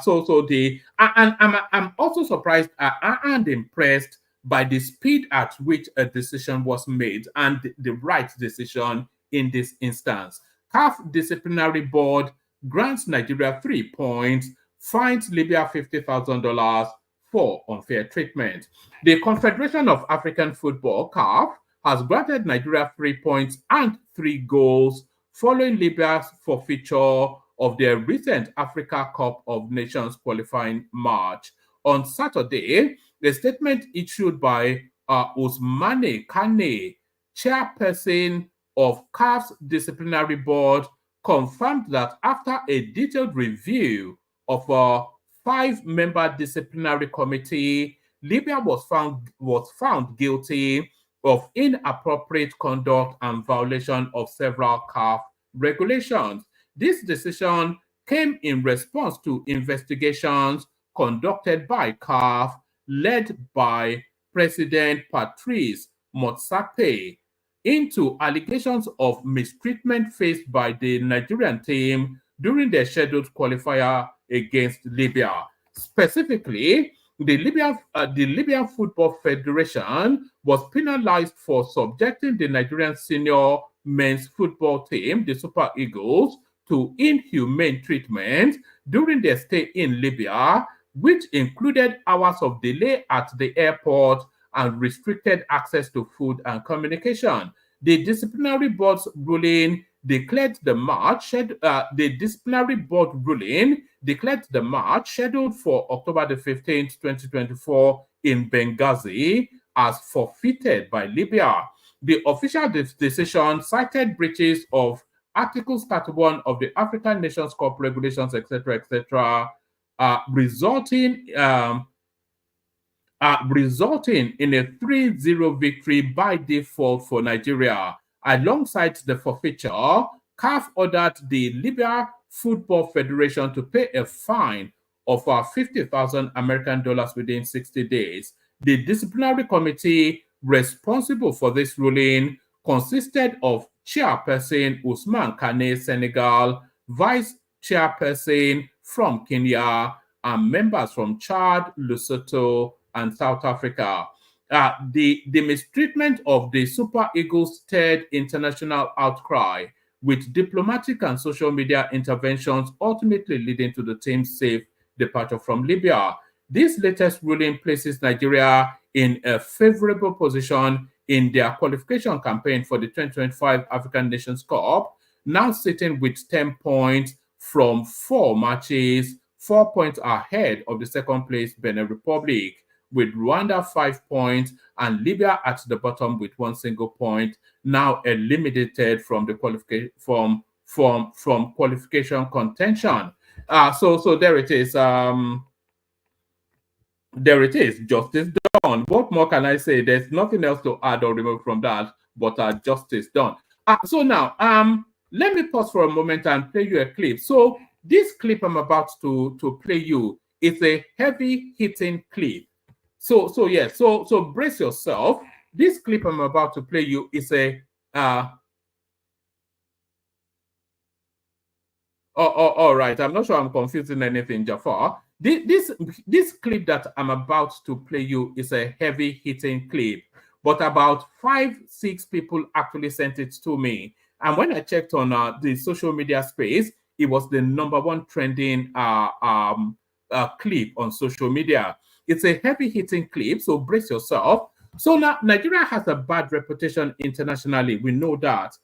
also surprised and impressed by the speed at which a decision was made and the right decision in this instance. CAF Disciplinary Board grants Nigeria 3 points, fines Libya $50,000 for unfair treatment. The Confederation of African Football, CAF, has granted Nigeria 3 points and 3 goals following Libya's forfeiture of their recent Africa Cup of Nations qualifying match. On Saturday, a statement issued by Ousmane Kane, chairperson of CAF's disciplinary board, confirmed that after a detailed review of a 5-member disciplinary committee, Libya was found guilty of inappropriate conduct and violation of several CAF regulations. This decision came in response to investigations conducted by CAF, led by President Patrice Motsepe, into allegations of mistreatment faced by the Nigerian team during their scheduled qualifier against Libya. Specifically, the Libyan Football Federation was penalized for subjecting the Nigerian senior men's football team, the Super Eagles, to inhumane treatment during their stay in Libya, which included hours of delay at the airport and restricted access to food and communication. The disciplinary board's ruling declared the match. The disciplinary board ruling declared the match scheduled for October the 15th, 2024 in Benghazi as forfeited by Libya. The official decision cited breaches of Articles 31 of the African Nations Cup regulations, etc., resulting in a 3-0 victory by default for Nigeria. Alongside the forfeiture, CAF ordered the Libya Football Federation to pay a fine of $50,000 American dollars within 60 days. The disciplinary committee responsible for this ruling consisted of chairperson Ousmane Kane, Senegal, vice chairperson from Kenya, and members from Chad, Lesotho, and South Africa. The mistreatment of the Super Eagles stirred international outcry, with diplomatic and social media interventions ultimately leading to the team's safe departure from Libya. This latest ruling places Nigeria in a favorable position in their qualification campaign for the 2025 African Nations Cup, now sitting with 10 points from 4 matches, 4 points ahead of the second place Benin Republic, with Rwanda 5 points and Libya at the bottom with 1 single point, now eliminated from the qualification contention. So there it is. There it is. Justice done. What more can I say? There's nothing else to add or remove from that, but justice done. So now, let me pause for a moment and play you a clip. So this clip I'm about to play you is a heavy hitting clip. So brace yourself. This clip I'm about to play you is a all right. I'm not sure I'm confusing anything, Jafar. This clip that I'm about to play you is a heavy hitting clip, but about 5-6 people actually sent it to me. And when I checked on the social media space, it was the #1 trending clip on social media. It's a heavy hitting clip, so brace yourself. So now Nigeria has a bad reputation internationally. We know that.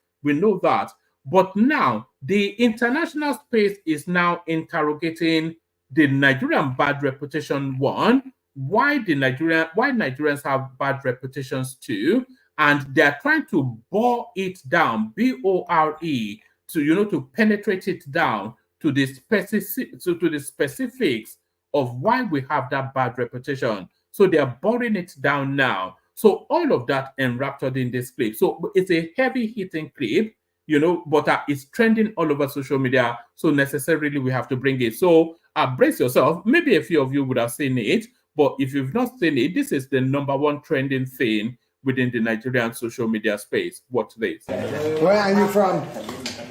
But now the international space is now interrogating the Nigerian bad reputation one, why Nigerians have bad reputations too, and they're trying to bore it down, B-O-R-E, to penetrate it down to the specifics of why we have that bad reputation. So they're boring it down now. So all of that enraptured in this clip. So it's a heavy hitting clip, but it's trending all over social media. So necessarily we have to bring it. So brace yourself. Maybe a few of you would have seen it, but if you've not seen it, this is the #1 trending thing within the Nigerian social media space. Watch this. Where are you from?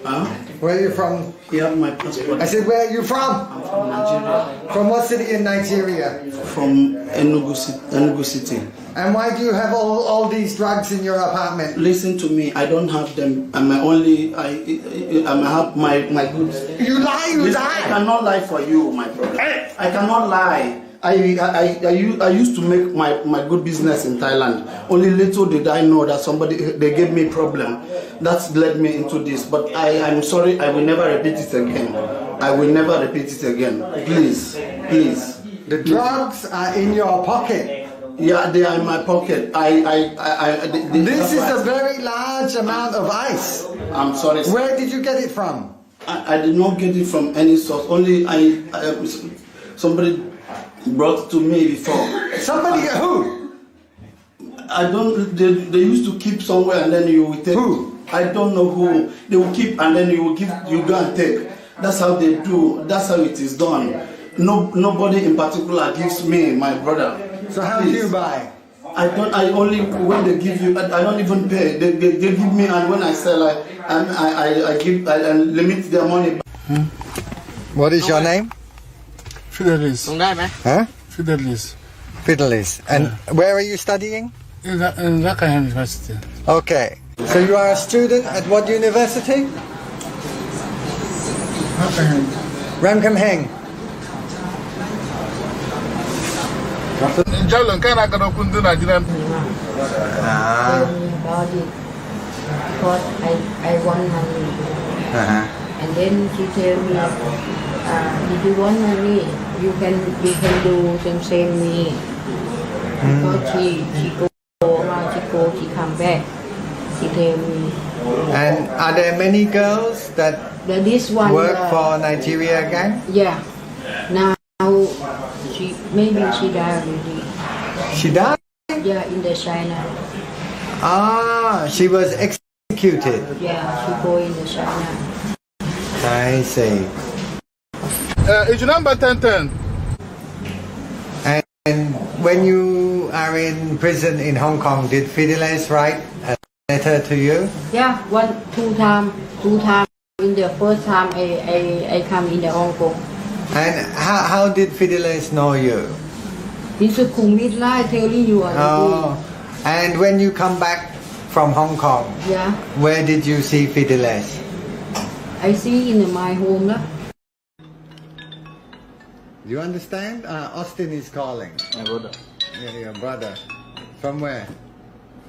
Huh? Where are you from? Here, my passport. I said, where are you from? I'm from Nigeria. From what city in Nigeria? From Enugu City. And why do you have all these drugs in your apartment? Listen to me. I don't have them. I have my goods. You lie. Listen, I cannot lie for you, my brother. I cannot lie. I used to make my good business in Thailand. Only little did I know that they gave me problem. That's led me into this. But I'm sorry, I will never repeat it again. Please. The drugs are in your pocket. Yeah, they are in my pocket. This is a very large amount of ice. I'm sorry. Where did you get it from? I did not get it from any source. Only somebody brought to me before. Somebody who? I don't. They used to keep somewhere and then you will take. Who? I don't know who. They will keep and then you go and take. That's how they do. That's how it is done. Nobody in particular gives me, my brother. So how do you buy? I only when they give you. I don't even pay. They give me, and when I sell, I limit their money. What is your name? Fidelis. Huh? Fidelis. And where are you studying? In Dhaka University. Okay. So you are a student at what university? Ramkhamhaeng. About it because I want money. And then she tell me, if you want money, you can do the same me. Because she come back. She tell me. And are there many girls that this one work for Nigeria again? Yeah. Now maybe she died already. She died? Yeah, in the China. She was executed. Yeah, she go in the China. I see. It's number 1010. And when you are in prison in Hong Kong, did Fidelis write a letter to you? Yeah, two time. In the first time I come in the Hong Kong. And how did Fidelis know you? In Sukhumvit line telling you already. And when you come back from Hong Kong, yeah, where did you see Fidelis? I see in my home. You understand? Austin is calling. My brother. Yeah, your brother. From where?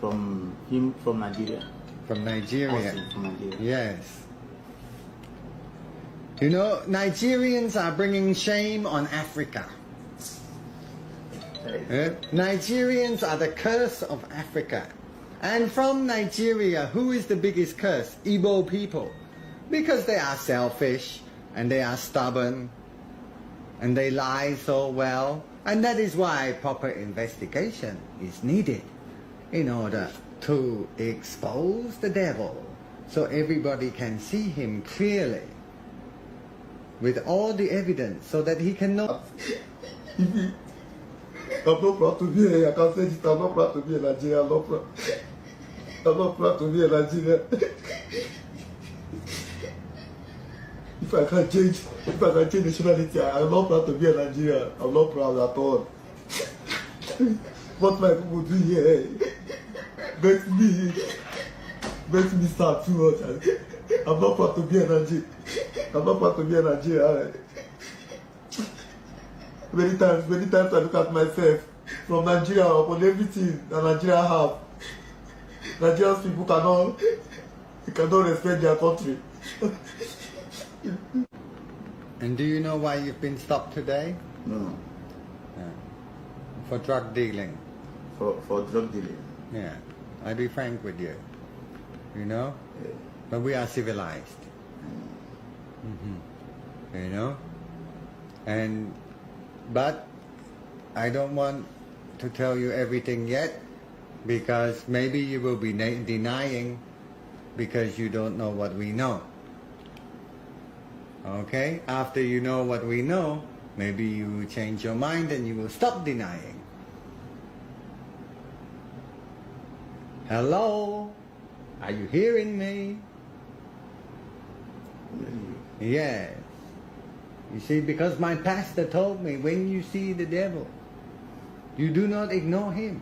From Nigeria. From Nigeria. Austin, from Nigeria. Yes. You know, Nigerians are bringing shame on Africa. Nigerians are the curse of Africa. And from Nigeria, who is the biggest curse? Igbo people. Because they are selfish, and they are stubborn, and they lie so well. And that is why proper investigation is needed in order to expose the devil so everybody can see him clearly with all the evidence so that he can know. I'm not proud to be here. I can say it. I'm not proud to be in Nigeria. I'm not proud to be in Nigeria. If I can change nationality, I'm not proud to be in Nigeria. I'm not proud at all. What my people do here makes me sad too much. I'm not proud to be in Nigeria. I'm not proud to be in Nigeria. Many times I look at myself from Nigeria upon everything that Nigeria have. Nigerian people cannot respect their country. And do you know why you've been stopped today? No. Yeah. For drug dealing. For drug dealing? Yeah. I'll be frank with you. You know? Yeah. But we are civilized. You know? But I don't want to tell you everything yet, because maybe you will be denying because you don't know what we know. Okay? After you know what we know, maybe you will change your mind and you will stop denying. Hello? Are you hearing me? Yes. You see, because my pastor told me, when you see the devil, you do not ignore him.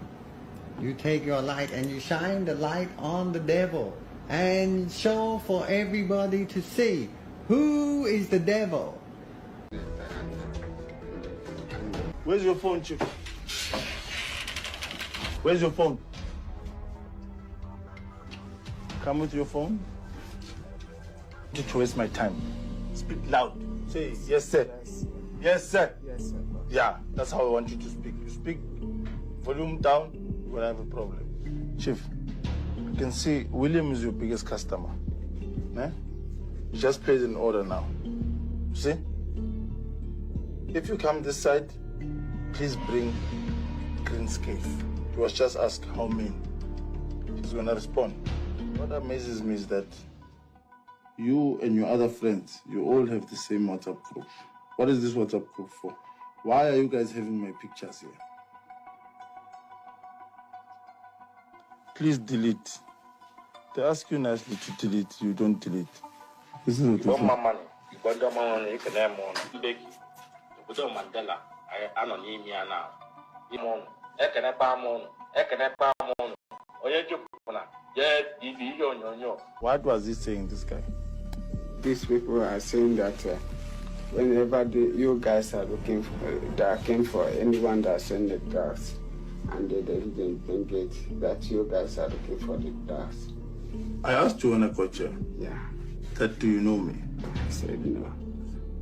You take your light and you shine the light on the devil and show for everybody to see who is the devil. Where's your phone, Chief? Where's your phone? Come with your phone. Don't waste my time. Speak loud. Say yes, sir. Yes, sir. Yes, sir. Yeah, that's how I want you to speak. You speak volume down, you will have a problem. Chief, you can see William is your biggest customer. Eh? He just plays in order now. You see? If you come this side, please bring green scale. He was just asked how many. He's gonna respond. What amazes me is that you and your other friends, you all have the same WhatsApp group. What is this WhatsApp group for? Why are you guys having my pictures here? Please delete. They ask you nicely to delete, you don't delete. This is what you my money. You got the money, you can have money. Big. You put on Mandela. I am on him now. You know, I can have money. I can have money. Oh, yeah, what was he saying, this guy? These people are saying that whenever you guys are looking for anyone that sent the drugs and they didn't bring it, that you guys are looking for the drugs. I asked you when I got you. Yeah. That do you know me? I said no.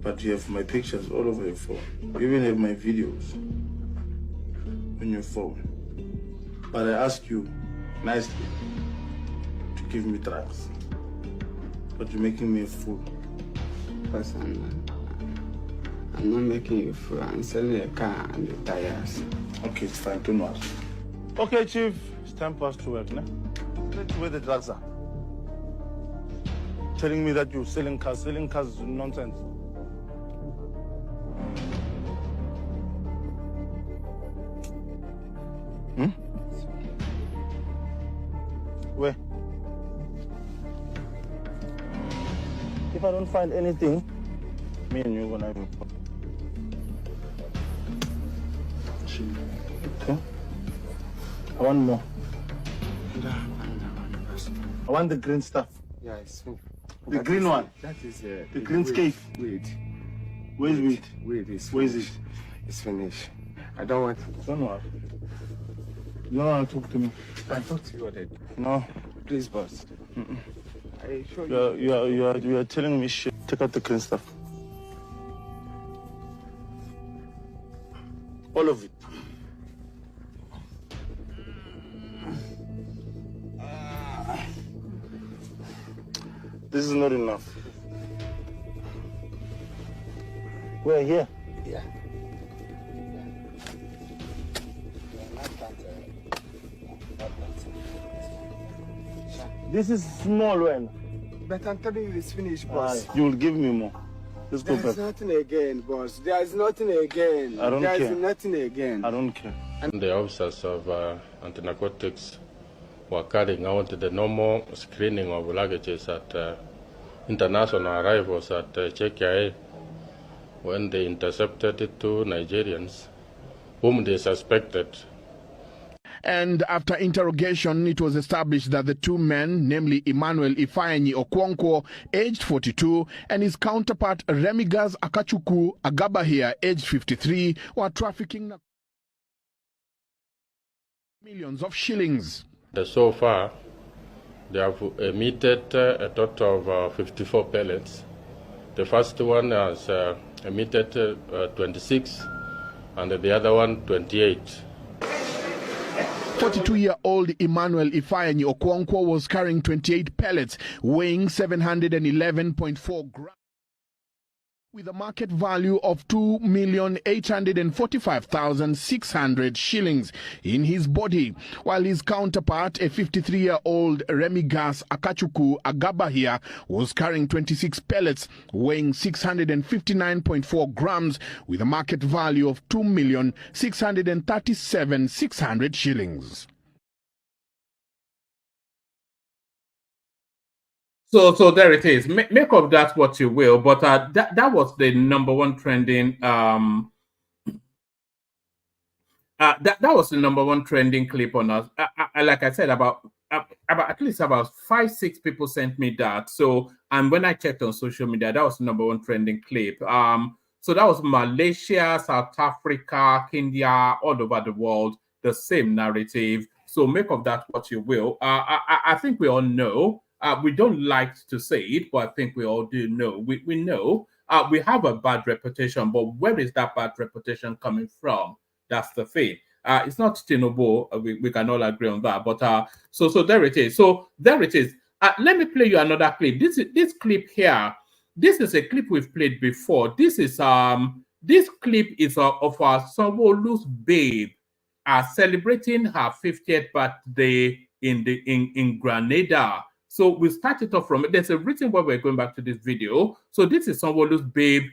But you have my pictures all over your phone. You even have my videos on your phone. But I asked you nicely to give me drugs. But you're making me a fool. Because I'm not making you a fool. I'm selling a car and the tires. Okay, it's fine. Don't worry. Okay, Chief. It's time for us to work, no? Let's where the drugs are. Telling me that you're selling cars. Selling cars is nonsense. Where? If I don't find anything, me and you are gonna have a problem. Okay. I want more. I want the green stuff. Yeah, it's so. The green one. That is the green scale. Wait. Where's it? Wait, it's Where is finished. it? It's finished. I don't want to. Don't worry. You don't want to talk to me. I talk to you already. No. Please, boss. I assure you are telling me shit. Take out the green stuff. All of it. This is not enough. We're here. Yeah. This is small one. But I'm telling you, it's finished, boss. You will give me more. Let's go There's back. nothing again, boss. There's nothing again. I don't care. There's nothing again. I don't care. The officers of anti-narcotics were carrying out the normal screening of luggages at international arrivals at Czechia when they intercepted two Nigerians whom they suspected. And after interrogation, it was established that the two men, namely Emmanuel Ifeanyi Okwonkwo, aged 42, and his counterpart Remigas Akachukwu Agabahia, aged 53, were trafficking millions of shillings. So far, they have emitted a total of 54 pellets. The first one has emitted 26, and the other one 28. 42-year-old Emmanuel Ifeanyi Okwonkwo was carrying 28 pellets weighing 711.4 grams with a market value of 2,845,600 shillings in his body, while his counterpart, a 53-year-old Remigas Akachukwu Agabahia, was carrying 26 pellets weighing 659.4 grams with a market value of 2,637,600 shillings. So there it is. Make of that what you will, but that was the number one trending. That was the number one trending clip on us. Like I said, about at least about 5-6 people sent me that. So, and when I checked on social media, that was the number one trending clip. So that was Malaysia, South Africa, Kenya, all over the world, the same narrative. So make of that what you will. I think we all know. We don't like to say it, but I think we all do know. We know we have a bad reputation, but where is that bad reputation coming from? That's the thing. It's not Tinubu. We can all agree on that. But so there it is. So there it is. Let me play you another clip. This clip here. This is a clip we've played before. This clip is of our Sanwo-Olu's babe celebrating her 50th birthday in Grenada. So we started off from it. There's a reason why we're going back to this video. So this is Sanwo-Olu's babe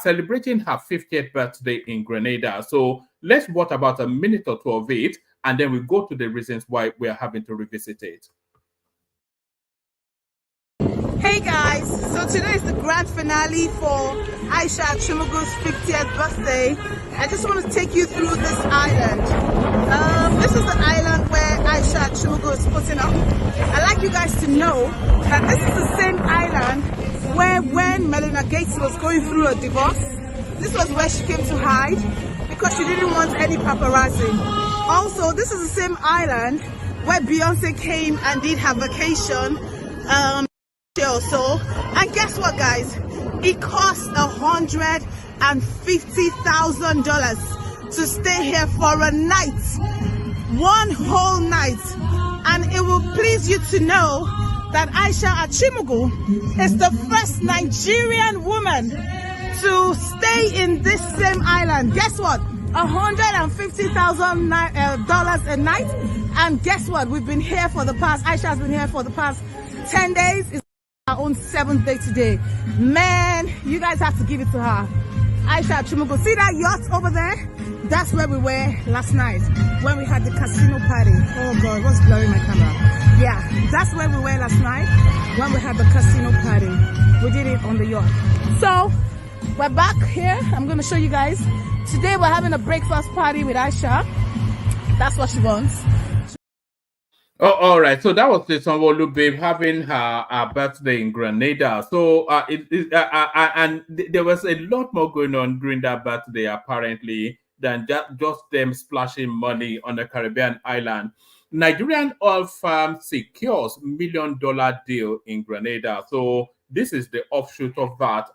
celebrating her 50th birthday in Grenada. So let's watch about a minute or two of it, and then we go to the reasons why we're having to revisit it. Hey guys, so today is the grand finale for Aisha Chimugo's 50th birthday. I just want to take you through this island. This is the island where Aisha Chimugo is putting up. I'd like you guys to know that this is the same island where when Melina Gates was going through a divorce, this was where she came to hide because she didn't want any paparazzi. Also, this is the same island where Beyonce came and did her vacation or so, and guess what guys, it cost $150,000 to stay here for a night, one whole night. And it will please you to know that Aisha Chimugo is the first Nigerian woman to stay in this same island. Guess what? $150,000 a night. And guess what? We've been here for the past, Aisha has been here for the past 10 days. It's our own 7th day today. Man, you guys have to give it to her. Aisha Chimugo. See that yacht over there? That's where we were last night when we had the casino party. Oh God, what's blurring my camera? Yeah, that's where we were last night when we had the casino party. We did it on the yacht. So we're back here. I'm going to show you guys. Today we're having a breakfast party with Aisha. That's what she wants. Oh, all right. So that was the Sanwo-Olu babe having her birthday in Grenada. So and there was a lot more going on during that birthday apparently than just them splashing money on the Caribbean island. Nigerian oil firm secures $1 million deal in Grenada. So this is the offshoot of that.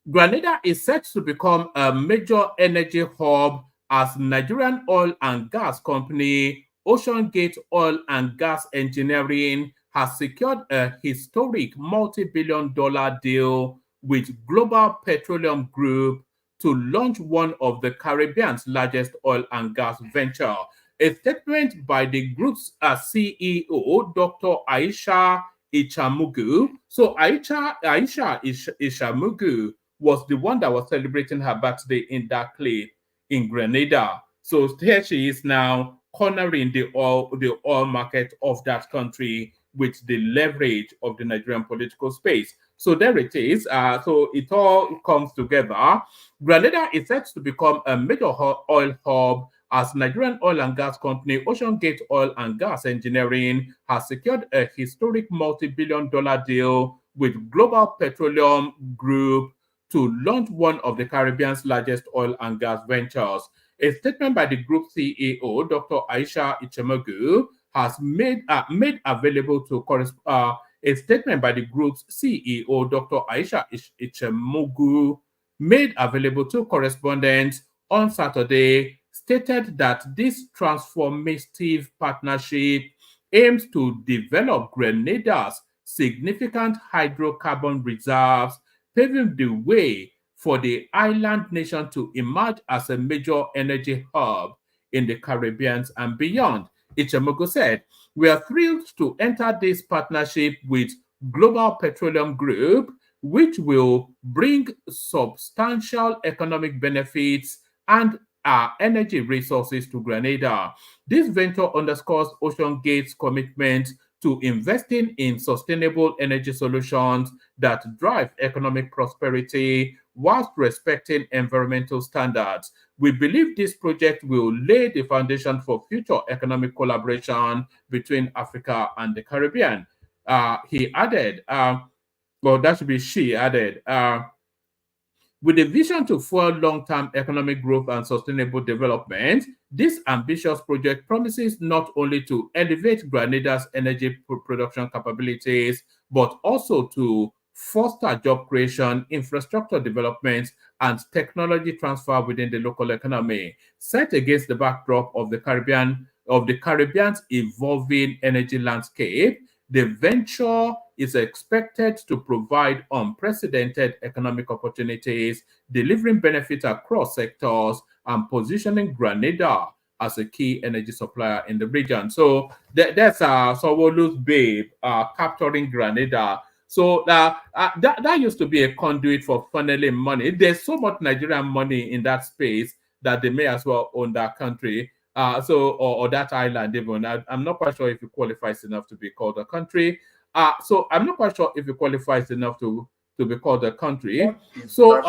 Grenada is set to become a major energy hub as Nigerian oil and gas company Ocean Gate Oil and Gas Engineering has secured a historic multi-billion-dollar deal with Global Petroleum Group to launch one of the Caribbean's largest oil and gas venture. A statement by the group's CEO, Dr. Aisha Ichamugu. So Aisha Ishamugu was the one that was celebrating her birthday in Dakle in Grenada. So here she is now cornering the oil market of that country with the leverage of the Nigerian political space. So there it is. So it all comes together. Grenada is set to become a major oil hub as Nigerian oil and gas company Ocean Gate Oil and Gas Engineering has secured a historic multi-billion-dollar deal with Global Petroleum Group to launch one of the Caribbean's largest oil and gas ventures. A statement by the group CEO, Dr. Aisha Ichimogu, has made available to a statement by the group's CEO, Dr. Aisha Ichimogu, made available to correspondents on Saturday, stated that this transformative partnership aims to develop Grenada's significant hydrocarbon reserves, paving the way for the island nation to emerge as a major energy hub in the Caribbean and beyond. Ichimogo said, "We are thrilled to enter this partnership with Global Petroleum Group, which will bring substantial economic benefits and our energy resources to Grenada. This venture underscores Ocean Gate's commitment to investing in sustainable energy solutions that drive economic prosperity whilst respecting environmental standards. We believe this project will lay the foundation for future economic collaboration between Africa and the Caribbean." He added, well, that should be she added, with a vision to fuel long-term economic growth and sustainable development, this ambitious project promises not only to elevate Grenada's energy production capabilities, but also to foster job creation, infrastructure development, and technology transfer within the local economy. Set against the backdrop of the Caribbean's evolving energy landscape, the venture is expected to provide unprecedented economic opportunities, delivering benefits across sectors, and positioning Grenada as a key energy supplier in the region. So that's Sowolu's babe capturing Grenada. So that used to be a conduit for funneling money. There's so much Nigerian money in that space that they may as well own that country. Or that island even. I'm not quite sure if it qualifies enough to be called a country. So I'm not quite sure if it qualifies enough to be called a country. So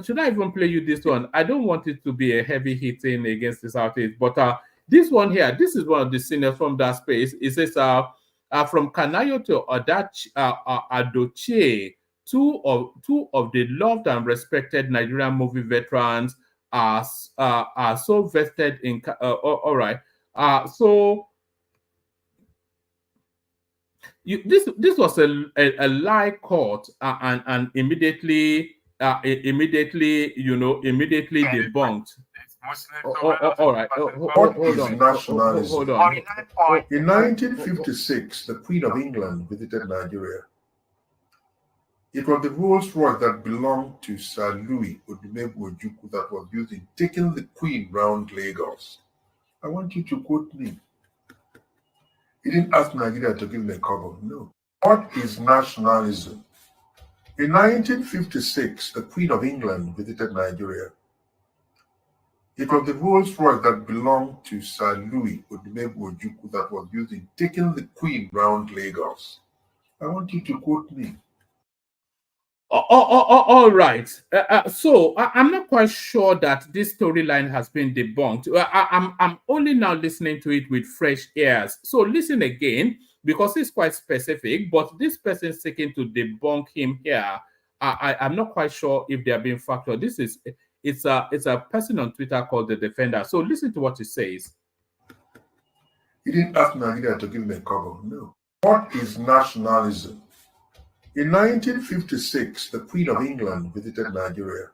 should I even play you this one? I don't want it to be a heavy hitting against the Southeast, but this one here, this is one of the seniors from that space. It says from Kanayo to Adochie, two of the loved and respected Nigerian movie veterans are so vested in all right. So this was a lie court and immediately debunked. All right. Hold on. Hold on. In 1956, the Queen of England visited Nigeria. It was the Rolls Royce that belonged to Sir Louis Odumegwu Ojukwu that was used in taking the Queen round Lagos. I want you to quote me. He didn't ask Nigeria to give him a cover. No. What is nationalism? In 1956, the Queen of England visited Nigeria. It was the Rolls Royce that belonged to Sir Louis Odumegwu Ojukwu that was used in taking the Queen round Lagos. I want you to quote me. All right. So I'm not quite sure that this storyline has been debunked. I'm only now listening to it with fresh ears. So listen again, because it's quite specific, but this person seeking to debunk him here, I'm not quite sure if they are being factual. It's a person on Twitter called The Defender. So listen to what he says. He didn't ask Nigeria to give him a cover. No. What is nationalism? In 1956, the Queen of England visited Nigeria.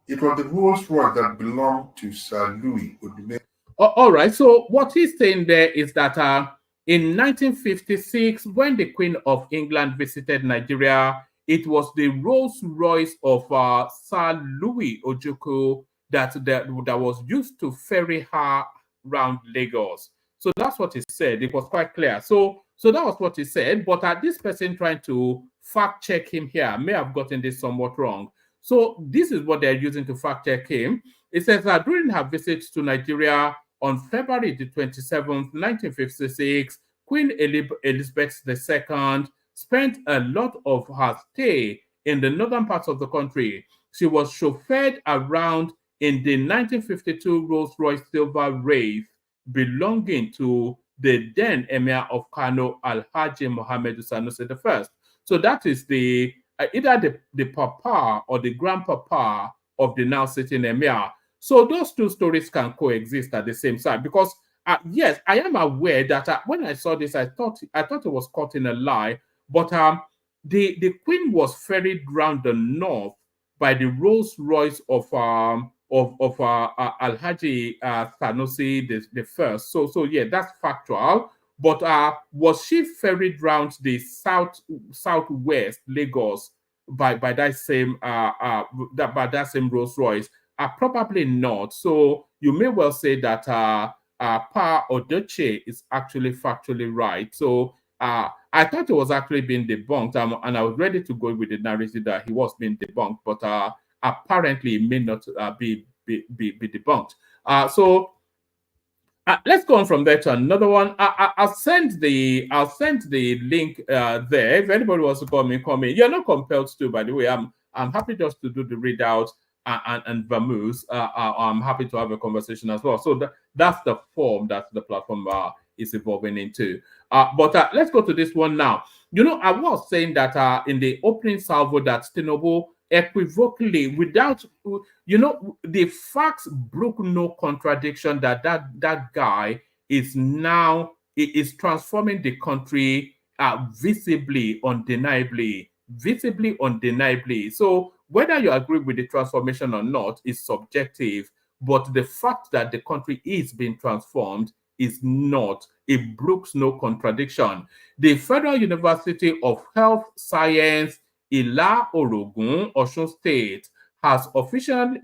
It was the Rolls Royce that belonged to Sir Louis Odumegwu. All right. So what he's saying there is that in 1956, when the Queen of England visited Nigeria, it was the Rolls Royce of Sir Louis Ojukwu that was used to ferry her around Lagos. So that's what he said. It was quite clear. So that was what he said. But this person trying to fact check him here may have gotten this somewhat wrong. So this is what they're using to fact check him. It says that during her visit to Nigeria on February the 27th, 1956, Queen Elizabeth II spent a lot of her stay in the northern parts of the country. She was chauffeured around in the 1952 Rolls-Royce Silver Wraith belonging to the then Emir of Kano, Alhaji Mohammed Sanusi I. So that is the either the papa or the grandpapa of the now sitting Emir. So those two stories can coexist at the same time because yes, I am aware that when I saw this, I thought it was caught in a lie. But the Queen was ferried round the north by the Rolls Royce of Alhaji Sanusi the first. So yeah, that's factual. But was she ferried round the southwest Lagos by that same Rolls Royce? Probably not. So you may well say that Pa Odoche is actually factually right. So I thought it was actually being debunked, and I was ready to go with the narrative that he was being debunked, but apparently it may not be debunked. So let's go on from there to another one. I'll send the link there. If anybody wants to come in. You're not compelled to, by the way. I'm happy just to do the readout and vamoose. I'm happy to have a conversation as well. So that's the form that the platform is evolving into. But let's go to this one now. I was saying that in the opening salvo that Tinubu equivocally, without, the facts broke no contradiction that guy is now is transforming the country visibly, undeniably. So whether you agree with the transformation or not is subjective, but the fact that the country is being transformed is not. It brooks no contradiction. The Federal University of Health Science, Ila Orogun, Osun State, has officially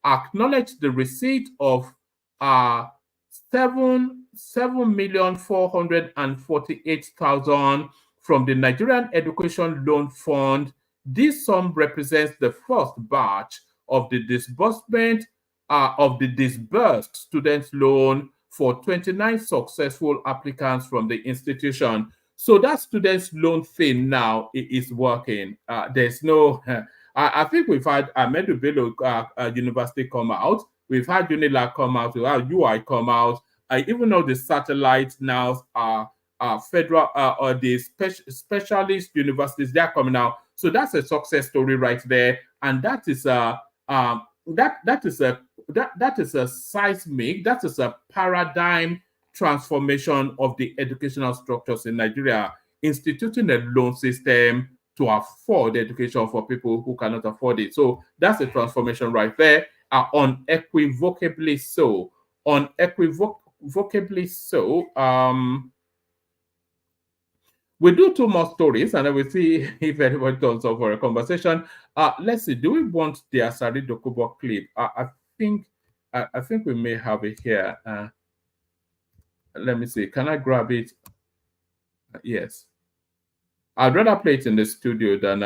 acknowledged the receipt of 7,448,000 from the Nigerian Education Loan Fund. This sum represents the first batch of the disbursement of the disbursed student loan for 29 successful applicants from the institution. So that student's loan thing now is working. There's no, I think we've had Ahmedu Bello University come out. We've had UNILAG come out. We've had UI come out. Even though the satellites now are federal or the specialist universities, they're coming out. So that's a success story right there. And that is that is a seismic, that is a paradigm transformation of the educational structures in Nigeria, instituting a loan system to afford education for people who cannot afford it. So that's a transformation right there, unequivocally so. Unequivocally so. We'll do two more stories and then we'll see if anybody turns up for a conversation. Let's see. Do we want the Asari Dokubo clip? I think we may have it here. Let me see. Can I grab it? Yes. I'd rather play it in the studio than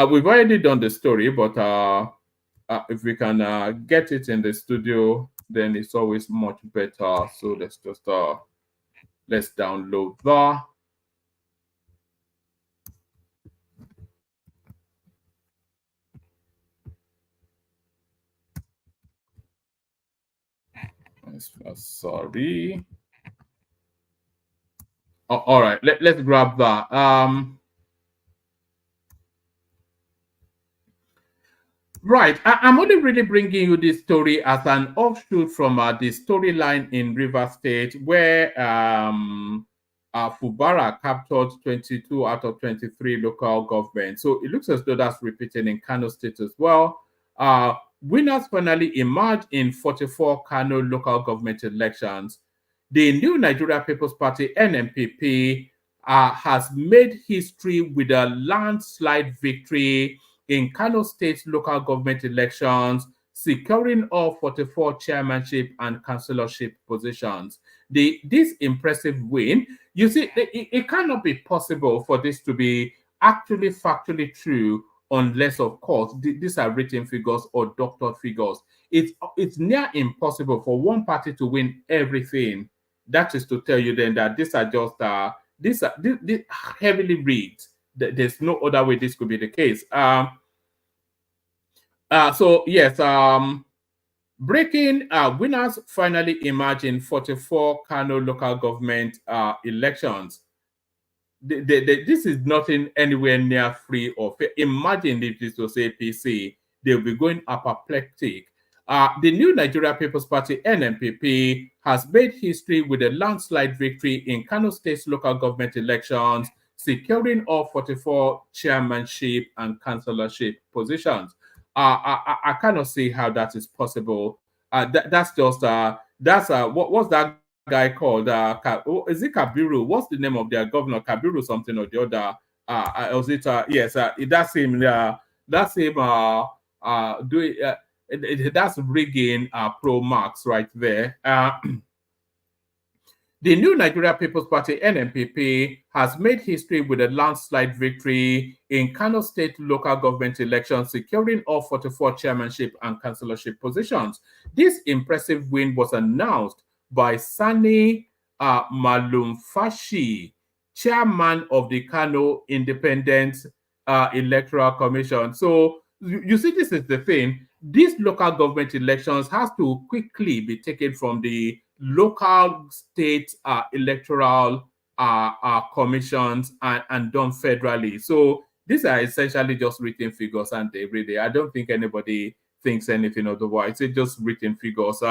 we've already done the story, but if we can get it in the studio, then it's always much better. So let's just let's download that. Sorry. Oh, all right, let's grab that. Right, I'm only really bringing you this story as an offshoot from the storyline in River State, where Fubara captured 22 out of 23 local governments. So it looks as though that's repeating in Kano State as well. Winners finally emerged in 44 Kano local government elections. The New Nigeria People's Party, NNPP, has made history with a landslide victory in Kano State local government elections, securing all 44 chairmanship and councillorship positions. This impressive win, you see, it cannot be possible for this to be actually factually true unless, of course, these are written figures or doctored figures. It's near impossible for one party to win everything. That is to tell you then that these are just these heavily rigged. There's no other way this could be the case. So yes, breaking winners finally emerged in 44 Kano local government elections. This is nothing anywhere near free or fair. Imagine if this was APC, they'll be going apoplectic. The New Nigeria People's Party, NNPP, has made history with a landslide victory in Kano State's local government elections, securing all 44 chairmanship and councillorship positions. I cannot see how that is possible. That's just what's that guy called? Is it Kabiru? What's the name of their governor? Kabiru something or the other? Was it? Yes, that's him. That's him. That's rigging pro Marx right there. The New Nigeria People's Party, NNPP, has made history with a landslide victory in Kano State local government elections, securing all 44 chairmanship and councillorship positions. This impressive win was announced by Sani Malumfashi, chairman of the Kano Independent Electoral Commission. So you see, this is the thing. These local government elections has to quickly be taken from the local state electoral commissions and done federally. So these are essentially just written figures, and really, I don't think anybody thinks anything otherwise. It's just written figures.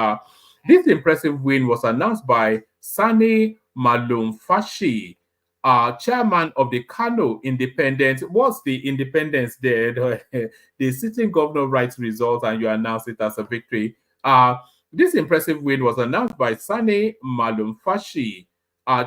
This impressive win was announced by Sani Malumfashi, chairman of the Kano Independent. What's the independence there? The sitting governor writes results and you announce it as a victory. This impressive win was announced by Sani Malumfashi,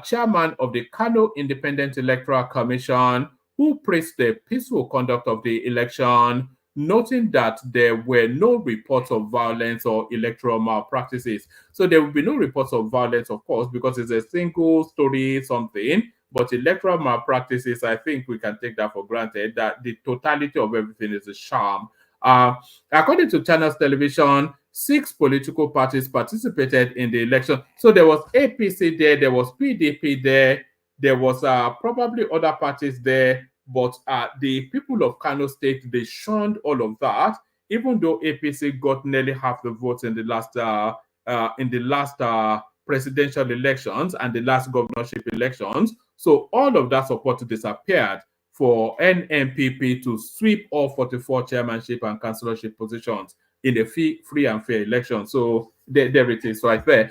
chairman of the Kano Independent Electoral Commission, who praised the peaceful conduct of the election, noting that there were no reports of violence or electoral malpractices. So there will be no reports of violence, of course, because it's a single story something. But electoral malpractices, I think we can take that for granted, that the totality of everything is a sham. According to Channels Television, 6 political parties participated in the election. So there was APC there, there was PDP there, there was probably other parties there, but the people of Kano State, they shunned all of that, even though APC got nearly half the votes in the last presidential elections and the last governorship elections. So all of that support disappeared for NNPP to sweep all 44 chairmanship and councillorship positions in a free and fair election. So there it is right there.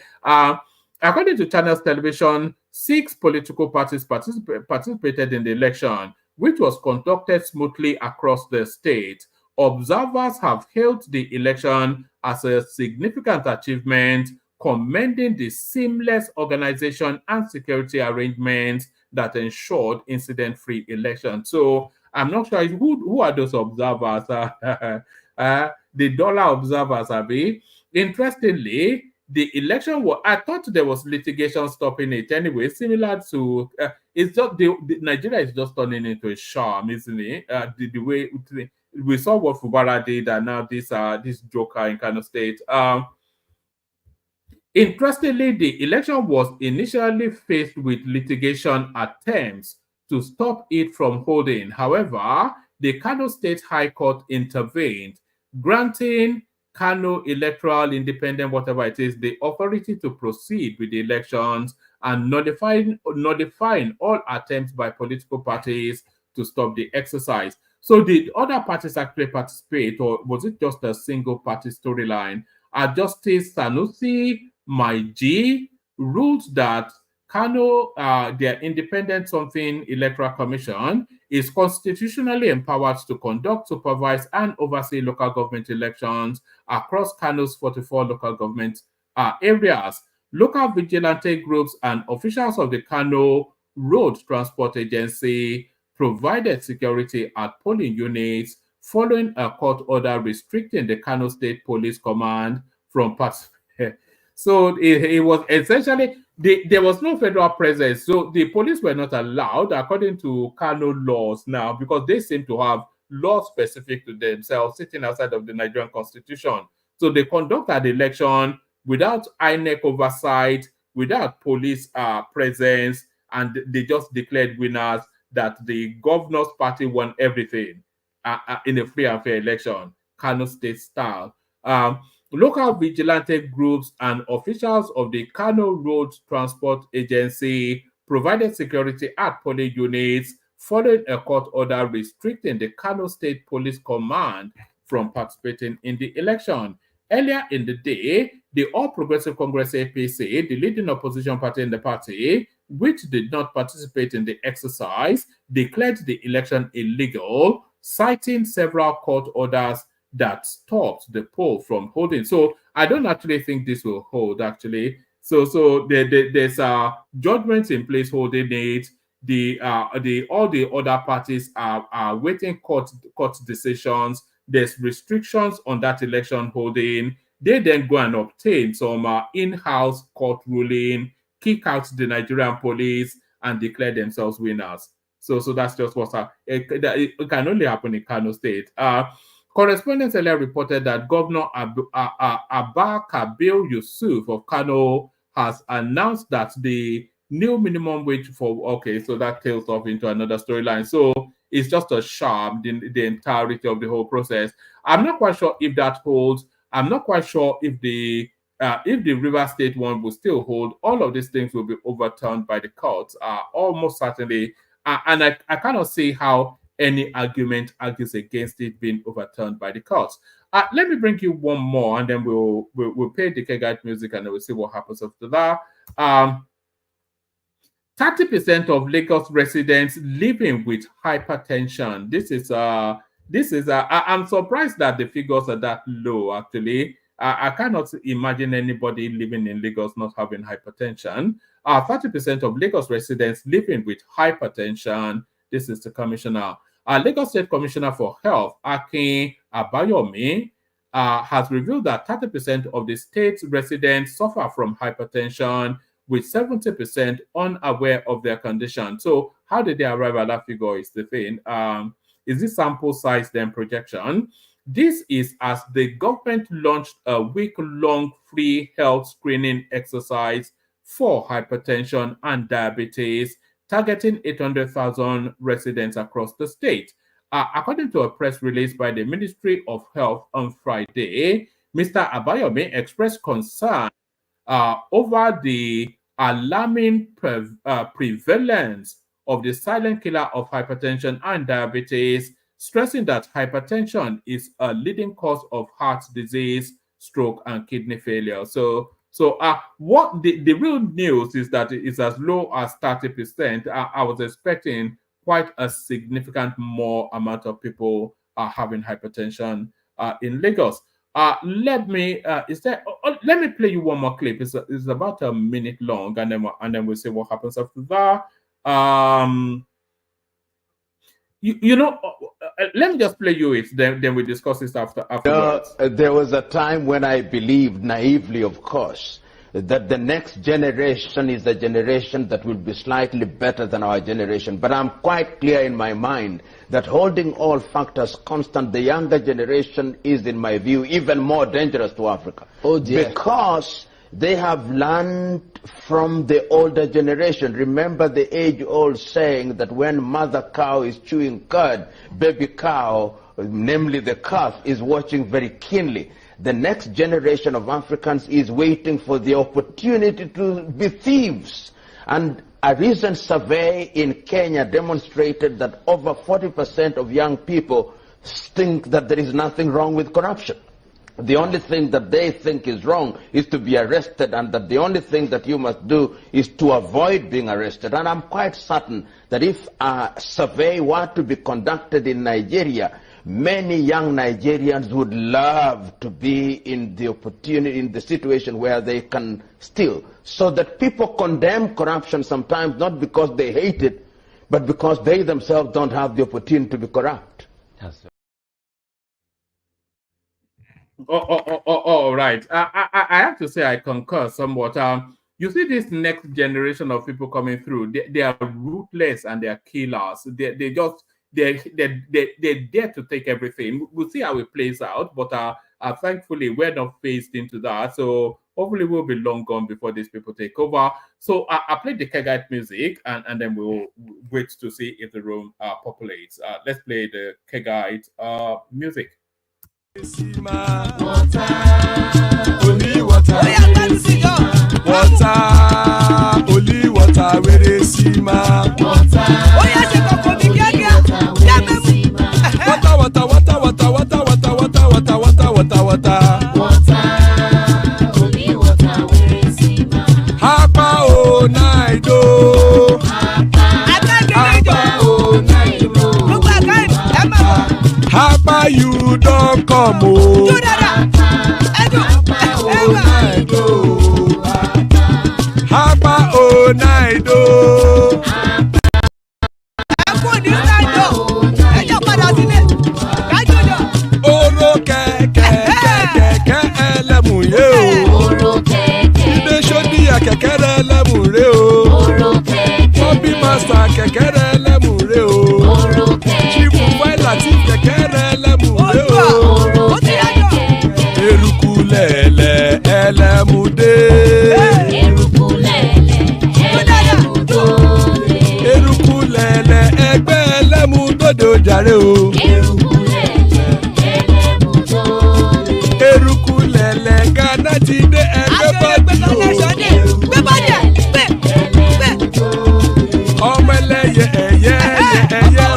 According to Channels Television, 6 political parties participated in the election, which was conducted smoothly across the state. Observers have hailed the election as a significant achievement, commending the seamless organization and security arrangements that ensured incident-free election. So I'm not sure who are those observers. The dollar observers, Abi. Interestingly, the election was, I thought there was litigation stopping it anyway, similar to, it's just, Nigeria is just turning into a sham, isn't it? The way we saw what Fubara did, and now this joker in Kano State. Interestingly, the election was initially faced with litigation attempts to stop it from holding. However, the Kano State High Court intervened, granting Kano Electoral Independent, whatever it is, the authority to proceed with the elections and notifying all attempts by political parties to stop the exercise. So did other parties actually participate, or was it just a single party storyline? Justice Sanusi Maiji ruled that Kano, their independent something electoral commission is constitutionally empowered to conduct, supervise, and oversee local government elections across Kano's 44 local government areas. Local vigilante groups and officials of the Kano Road Transport Agency provided security at polling units following a court order restricting the Kano State Police Command from participating. So it was essentially, there was no federal presence. So the police were not allowed, according to Kano laws now, because they seem to have laws specific to themselves sitting outside of the Nigerian constitution. So they conducted the election without INEC oversight, without police presence, and they just declared winners, that the governor's party won everything in a free and fair election, Kano State style. Local vigilante groups and officials of the Kano Road Transport Agency provided security at polling units following a court order restricting the Kano State Police Command from participating in the election. Earlier in the day, the All Progressive Congress APC, the leading opposition party in the party, which did not participate in the exercise, declared the election illegal, citing several court orders that stopped the poll from holding. So I don't actually think this will hold, actually. So there's judgments in place holding it. All the other parties are waiting court decisions. There's restrictions on that election holding. They then go and obtain some in-house court ruling, kick out the Nigerian police, and declare themselves winners. So that's just what's it can only happen in Kano State. Correspondents earlier reported that Governor Abba Kabir Yusuf of Kano has announced that the new minimum wage so that tails off into another storyline. So it's just a sham, the entirety of the whole process. I'm not quite sure if that holds. I'm not quite sure if the River State one will still hold. All of these things will be overturned by the courts, almost certainly. And I cannot see how any argument argues against it being overturned by the courts. Let me bring you one more, and then we'll play the Kegite music, and then we'll see what happens after that. 30% of Lagos residents living with hypertension. I'm surprised that the figures are that low, actually. I cannot imagine anybody living in Lagos not having hypertension. 30% of Lagos residents living with hypertension. This is the commissioner. Lagos State Commissioner for Health, Akin Abayomi, has revealed that 30% of the state's residents suffer from hypertension, with 70% unaware of their condition. So how did they arrive at that figure is the thing. Is this sample size then projection? This is as the government launched a week-long free health screening exercise for hypertension and diabetes, targeting 800,000 residents across the state. According to a press release by the Ministry of Health on Friday, Mr. Abayomi expressed concern over the alarming prevalence of the silent killer of hypertension and diabetes, stressing that hypertension is a leading cause of heart disease, stroke, and kidney failure. So what the real news is that it's as low as 30%. I was expecting quite a significant more amount of people having hypertension in Lagos. Let me play you one more clip. It's about a minute long, and then we'll see what happens after that. Let me just play you it. Then we discuss this afterwards. There was a time when I believed naively, of course, that the next generation is a generation that will be slightly better than our generation. But I'm quite clear in my mind that holding all factors constant, the younger generation is, in my view, even more dangerous to Africa. Oh dear. Because they have learned from the older generation. Remember the age-old saying that when mother cow is chewing cud, baby cow, namely the calf, is watching very keenly. The next generation of Africans is waiting for the opportunity to be thieves. And a recent survey in Kenya demonstrated that over 40% of young people think that there is nothing wrong with corruption. the only thing that they think is wrong is to be arrested, and that the only thing that you must do is to avoid being arrested. And I'm quite certain that if a survey were to be conducted in Nigeria, many young Nigerians would love to be in the opportunity, in the situation where they can steal. So that people condemn corruption sometimes not because they hate it, but because they themselves don't have the opportunity to be corrupt. All right. I have to say I concur somewhat. You see this next generation of people coming through, they are ruthless and they are killers. They dare to take everything. We'll see how it plays out, but thankfully we're not phased into that. So hopefully we'll be long gone before these people take over. So I played the Kegite music, and then we'll wait to see if the room populates. Let's play the Kegite music. Water, only water, only water, where they see ma. Water, only water, where they see ma. Hapa o naido, hapa o naido. Hapa you don't come o. Hapa o naido. Oro kẹ̀kẹ́ ẹlẹ́mù yé o. Ilé sọ́dí kẹ̀kẹ́ ẹlẹ́mù rẹ o. Bobby master kẹ̀kẹ́ ẹlẹ́mù rẹ o. Chief Faila ti kẹ̀kẹ́ ẹlẹ́mù rẹ o. Eruku lẹ̀lẹ̀ ẹlẹ́mù dé. Eruku lẹ̀lẹ̀ ẹgbẹ́ ẹlẹ́mù dòdò jàre o. Eruku lẹ̀lẹ̀ Ghana ti dé ẹgbẹ́ bọ́dì o. Ọmọ ẹlẹ́yẹ ẹyẹ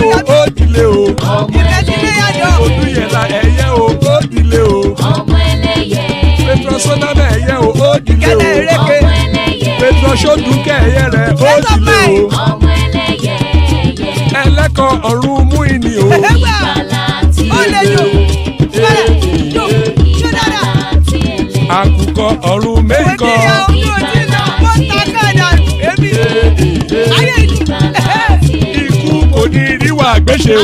o ó dìlé o. Olúyẹ̀lá ẹyẹ o ó dìlé o. Petrosoname ẹyẹ o ó dìlé o. Petrosodunke ẹyẹ rẹ̀ ó dìlé o. Ẹlẹ́kọ̀ ọ̀run mú ìní o. Àkùkọ ọ̀run mẹ́kọ̀. Ikú kò ní ríwà gbéṣe o.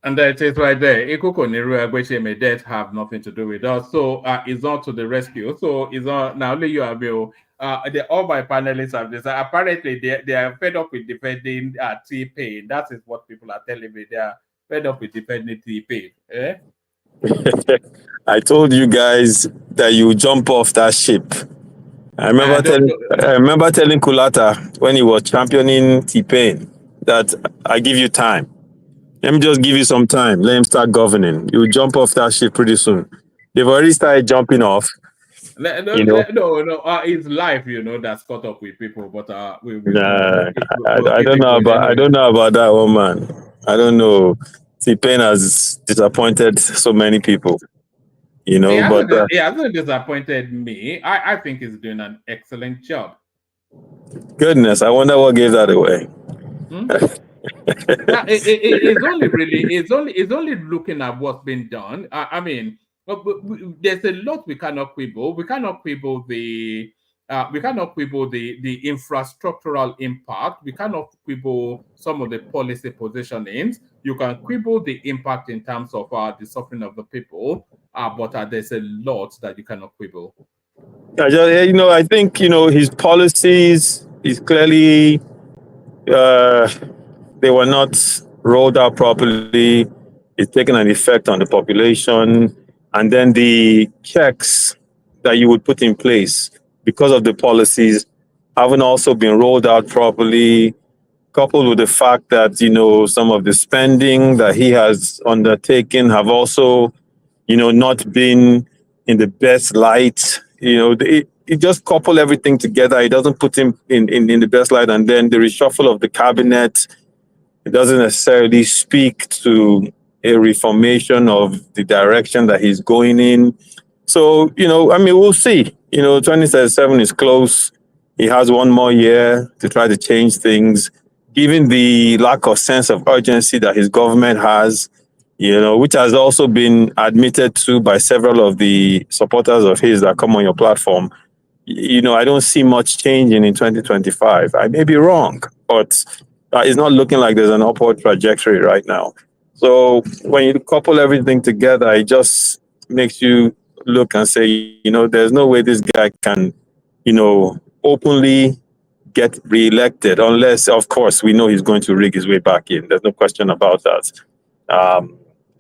And it is right there. Ikuko Niru Agbeche may death have nothing to do with us. So it's on to the rescue. So it's on now. Only you have all my panelists have this. Apparently, they are fed up with defending T-Pain. That is what people are telling me. They are fed up with defending T-Pain. Eh? I told you guys that you jump off that ship. I remember telling Kulata when he was championing T-Pain that I give you time. Let me just give you some time. Let him start governing. You jump off that ship pretty soon. They've already started jumping off. No. It's life, that's caught up with people. But I don't know about that one, man. I don't know. T-Pain has disappointed so many people. He hasn't disappointed me. I think he's doing an excellent job. Goodness, I wonder what gave that away. It's only looking at what's been done. I mean, there's a lot we cannot quibble. We cannot quibble the infrastructural impact. We cannot quibble some of the policy positionings. You can quibble the impact in terms of the suffering of the people, but there's a lot that you cannot quibble. I think his policies is clearly they were not rolled out properly. It's taken an effect on the population, and then the checks that you would put in place because of the policies haven't also been rolled out properly, coupled with the fact that, some of the spending that he has undertaken have also, not been in the best light. It just couple everything together. It doesn't put him in the best light. And then the reshuffle of the cabinet, It doesn't necessarily speak to a reformation of the direction that he's going in. So, I mean, we'll see. 2037 is close. He has one more year to try to change things. Given the lack of sense of urgency that his government has, which has also been admitted to by several of the supporters of his that come on your platform, I don't see much changing in 2025. I may be wrong, but it's not looking like there's an upward trajectory right now. So when you couple everything together, it just makes you look and say, there's no way this guy can, openly get reelected unless, of course, we know he's going to rig his way back in. There's no question about that.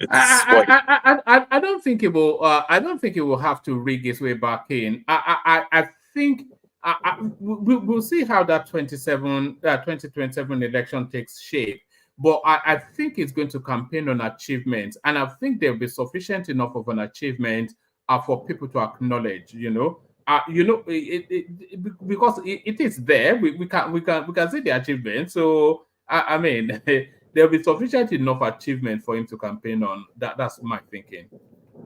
I don't think it will. I don't think it will have to rig its way back in. I think we'll see how that 2027 election takes shape. But I think it's going to campaign on achievements, and I think there'll be sufficient enough of an achievement for people to acknowledge. Because it is there. We can see the achievement. So I mean, there'll be sufficient enough achievement for him to campaign on. That's my thinking.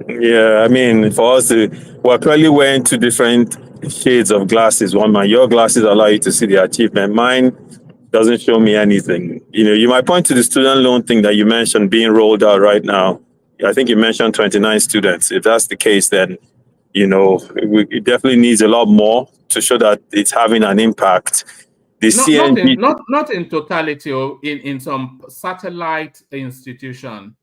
Yeah, I mean, for us, we're clearly wearing two different shades of glasses. One, your glasses allow you to see the achievement. Mine doesn't show me anything. You might point to the student loan thing that you mentioned being rolled out right now. I think you mentioned 29 students. If that's the case, then, it definitely needs a lot more to show that it's having an impact. Not in totality, or in some satellite institution.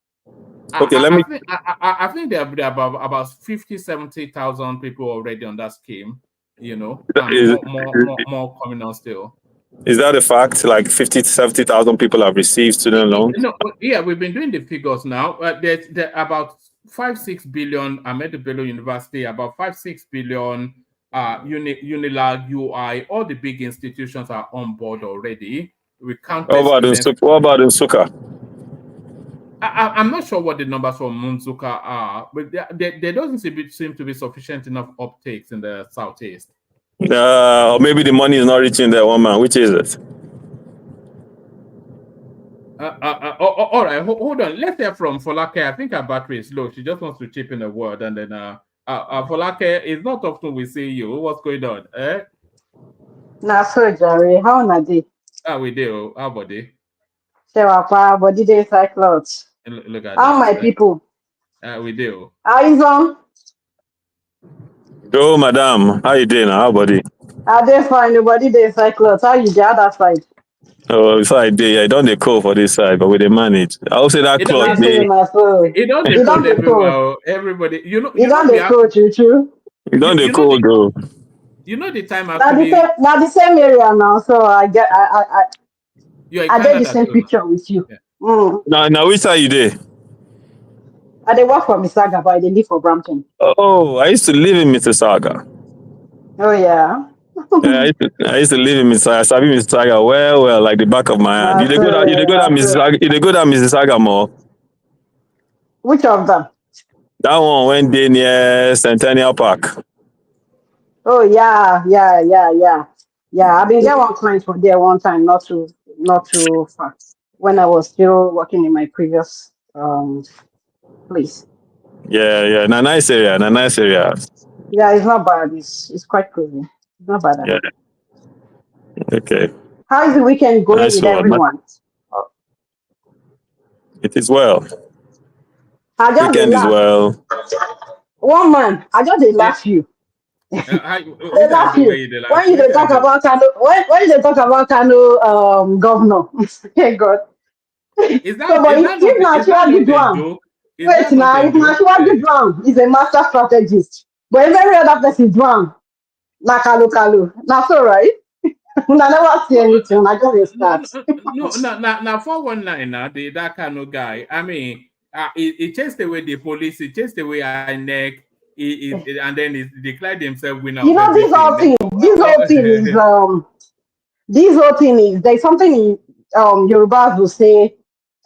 Okay, I think there are about 50,000-70,000 people already on that scheme. More coming on still. Is that a fact? Like 50,000-70,000 people have received student loans? No, yeah, we've been doing the figures now. There's about 5-6 billion. Ahmed Bello University, about 5-6 billion. Unilag, UI, all the big institutions are on board already. We count. What about Nsukka? I'm not sure what the numbers for Munzuka are, but there doesn't seem to be sufficient enough uptakes in the southeast. Or maybe the money is not reaching there, one man. Which is it? All right, hold on. Let's hear from Folake. I think her battery is low. She just wants to chip in a word, and then Folake, it's not often we see you. What's going on? Nah, so Jerry, how na dey? We do. How about it? Body dey cyclones. Look at how that. My people? We do. How is on? Go, madam. How you doing? How body? I dey fine. The body dey cyclones. How you the other side? Oh, side day. I don't dey call for this side, but we dey manage. I will say that cloth. It don't dey cold everywhere. Everybody, you don't dey cold, true. You don't dey cold, though. You know the time now the same area now, so I get I did the same picture with you. Yeah. Now which side you there? I dey work for Mississauga, but I dey live for Brampton. Oh, I used to live in Mississauga. Oh yeah. Yeah, I used to live in Mississauga. I sabi Mississauga well, like the back of my hand. You dey go that Mississauga more. Which of them? That one went there near Centennial Park. Oh yeah. I've been there one client for there one time, not too far. When I was still working in my previous place. Yeah. Nice area. Yeah, it's not bad. It's quite cozy. It's not bad. Yeah. Okay. How is the weekend going with everyone? It is well. Weekend is well. One man, I just dey laugh you. They laugh you when you talk about Kano. When you talk about Kano governor. Hey God. Is that Wait now, if Nashwaji drown, he's a master strategist. But if every other person drown, na Kalu. That's all right. I never see anything. I just start. No, 419 now, that Kano guy. I mean, he chased away the police, he chased away INEC, and then he declared himself winner. You know, this whole thing is there's something in Yorubas will say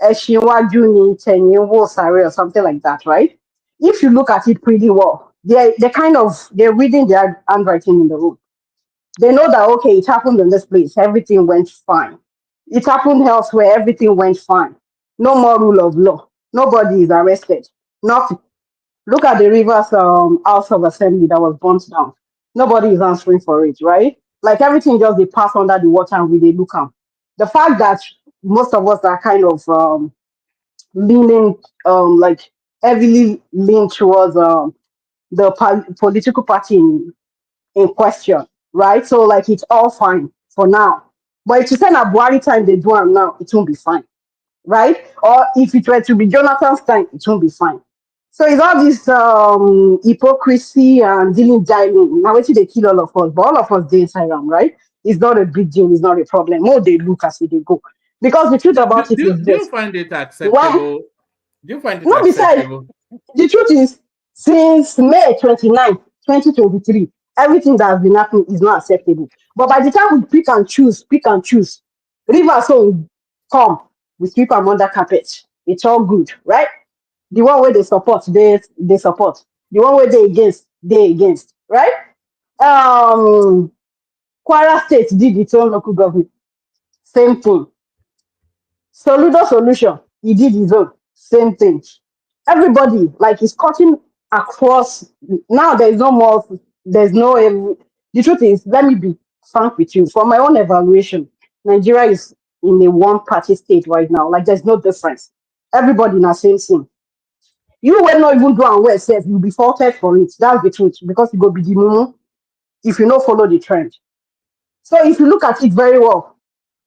Eshiwaju ni Tenyewo Sare or something like that, right? If you look at it pretty well, they're reading their handwriting in the room. They know that okay, it happened in this place, everything went fine. It happened elsewhere. Everything went fine. No more rule of law. Nobody is arrested. Nothing. Look at the Rivers House of Assembly that was burnt down. Nobody is answering for it, right? Like everything just they pass under the water and we they look at. The fact that most of us are kind of leaning like heavily lean towards the political party in question, right? So like it's all fine for now. But if you send a Buhari time they do am now, it won't be fine, right? Or if it were to be Jonathan's time, it won't be fine. So it's all this hypocrisy and dealing dialing. Now what they kill all of us, but all of us dey inside am, right? It's not a big deal, it's not a problem. More they look as they go. Because the truth about it is Do you this. find it One, acceptable? Do you find it no, besides, acceptable? the truth is, since May 29, 2023, everything that has been happening is not acceptable. But by the time we pick and choose, Rivers will come, we sweep them under carpet. It's all good, right? The one where they support, they support. The one where they against, right? Um, Kwara State did its own local government, same thing. Soludo solution, he did his own, same thing. Everybody like is cutting across. Now there's no more, there's no the truth is, let me be frank with you. For my own evaluation, Nigeria is in a one-party state right now. Like there's no difference. Everybody in the same thing. You will not even do and well says you'll be faulted for it. That's the truth, because you go be the mumu if you don't follow the trend. So if you look at it very well,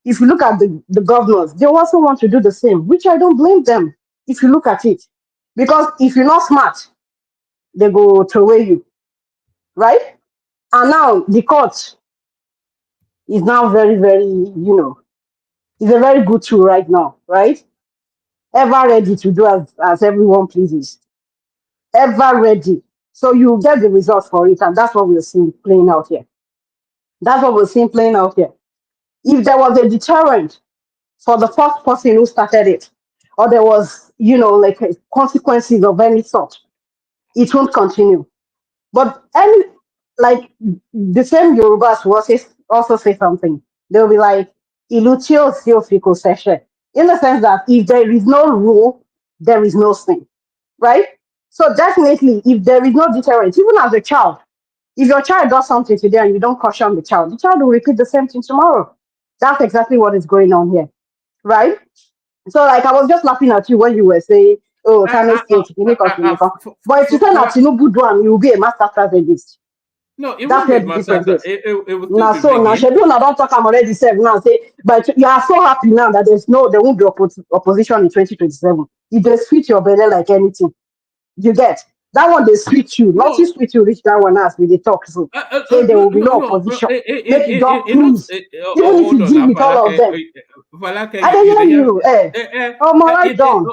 if you look at the governors, they also want to do the same, which I don't blame them if you look at it. Because if you're not smart, they go throw away you, right? And now the court is now very, very, it's a very good tool right now, right? Ever ready to do as everyone pleases. Ever ready. So you get the results for it, and that's what we're seeing playing out here. That's what we're seeing playing out here. If there was a deterrent for the first person who started it, or there was, like consequences of any sort, it won't continue. But any like the same Yorubas will also say something. They'll be like, "Ìlú tí ò sí òfin kò ṣẹ̀ṣẹ̀," in the sense that if there is no rule, there is no sin, right? So definitely, if there is no deterrent, even as a child, if your child does something today and you don't caution the child will repeat the same thing tomorrow. That's exactly what is going on here, right? So like I was just laughing at you when you were saying, "Oh, Kano State, but if you say that Tinubu do am, you will be a master strategist." No, it That's won't be where a the master. difference is. It will still Now, be so now bringing. schedule now don't talk. I'm already said now. Say, but you are so happy now that there won't be opposition in 2027. You just switch your belly like anything. You get that one. They switch you, not you switch you. Reach that one as with the talk. So say there will be no opposition. Make it just cruise. Even if Hold you on, deal with all of them. Falake, I you don't hear hear you. Oh my right done.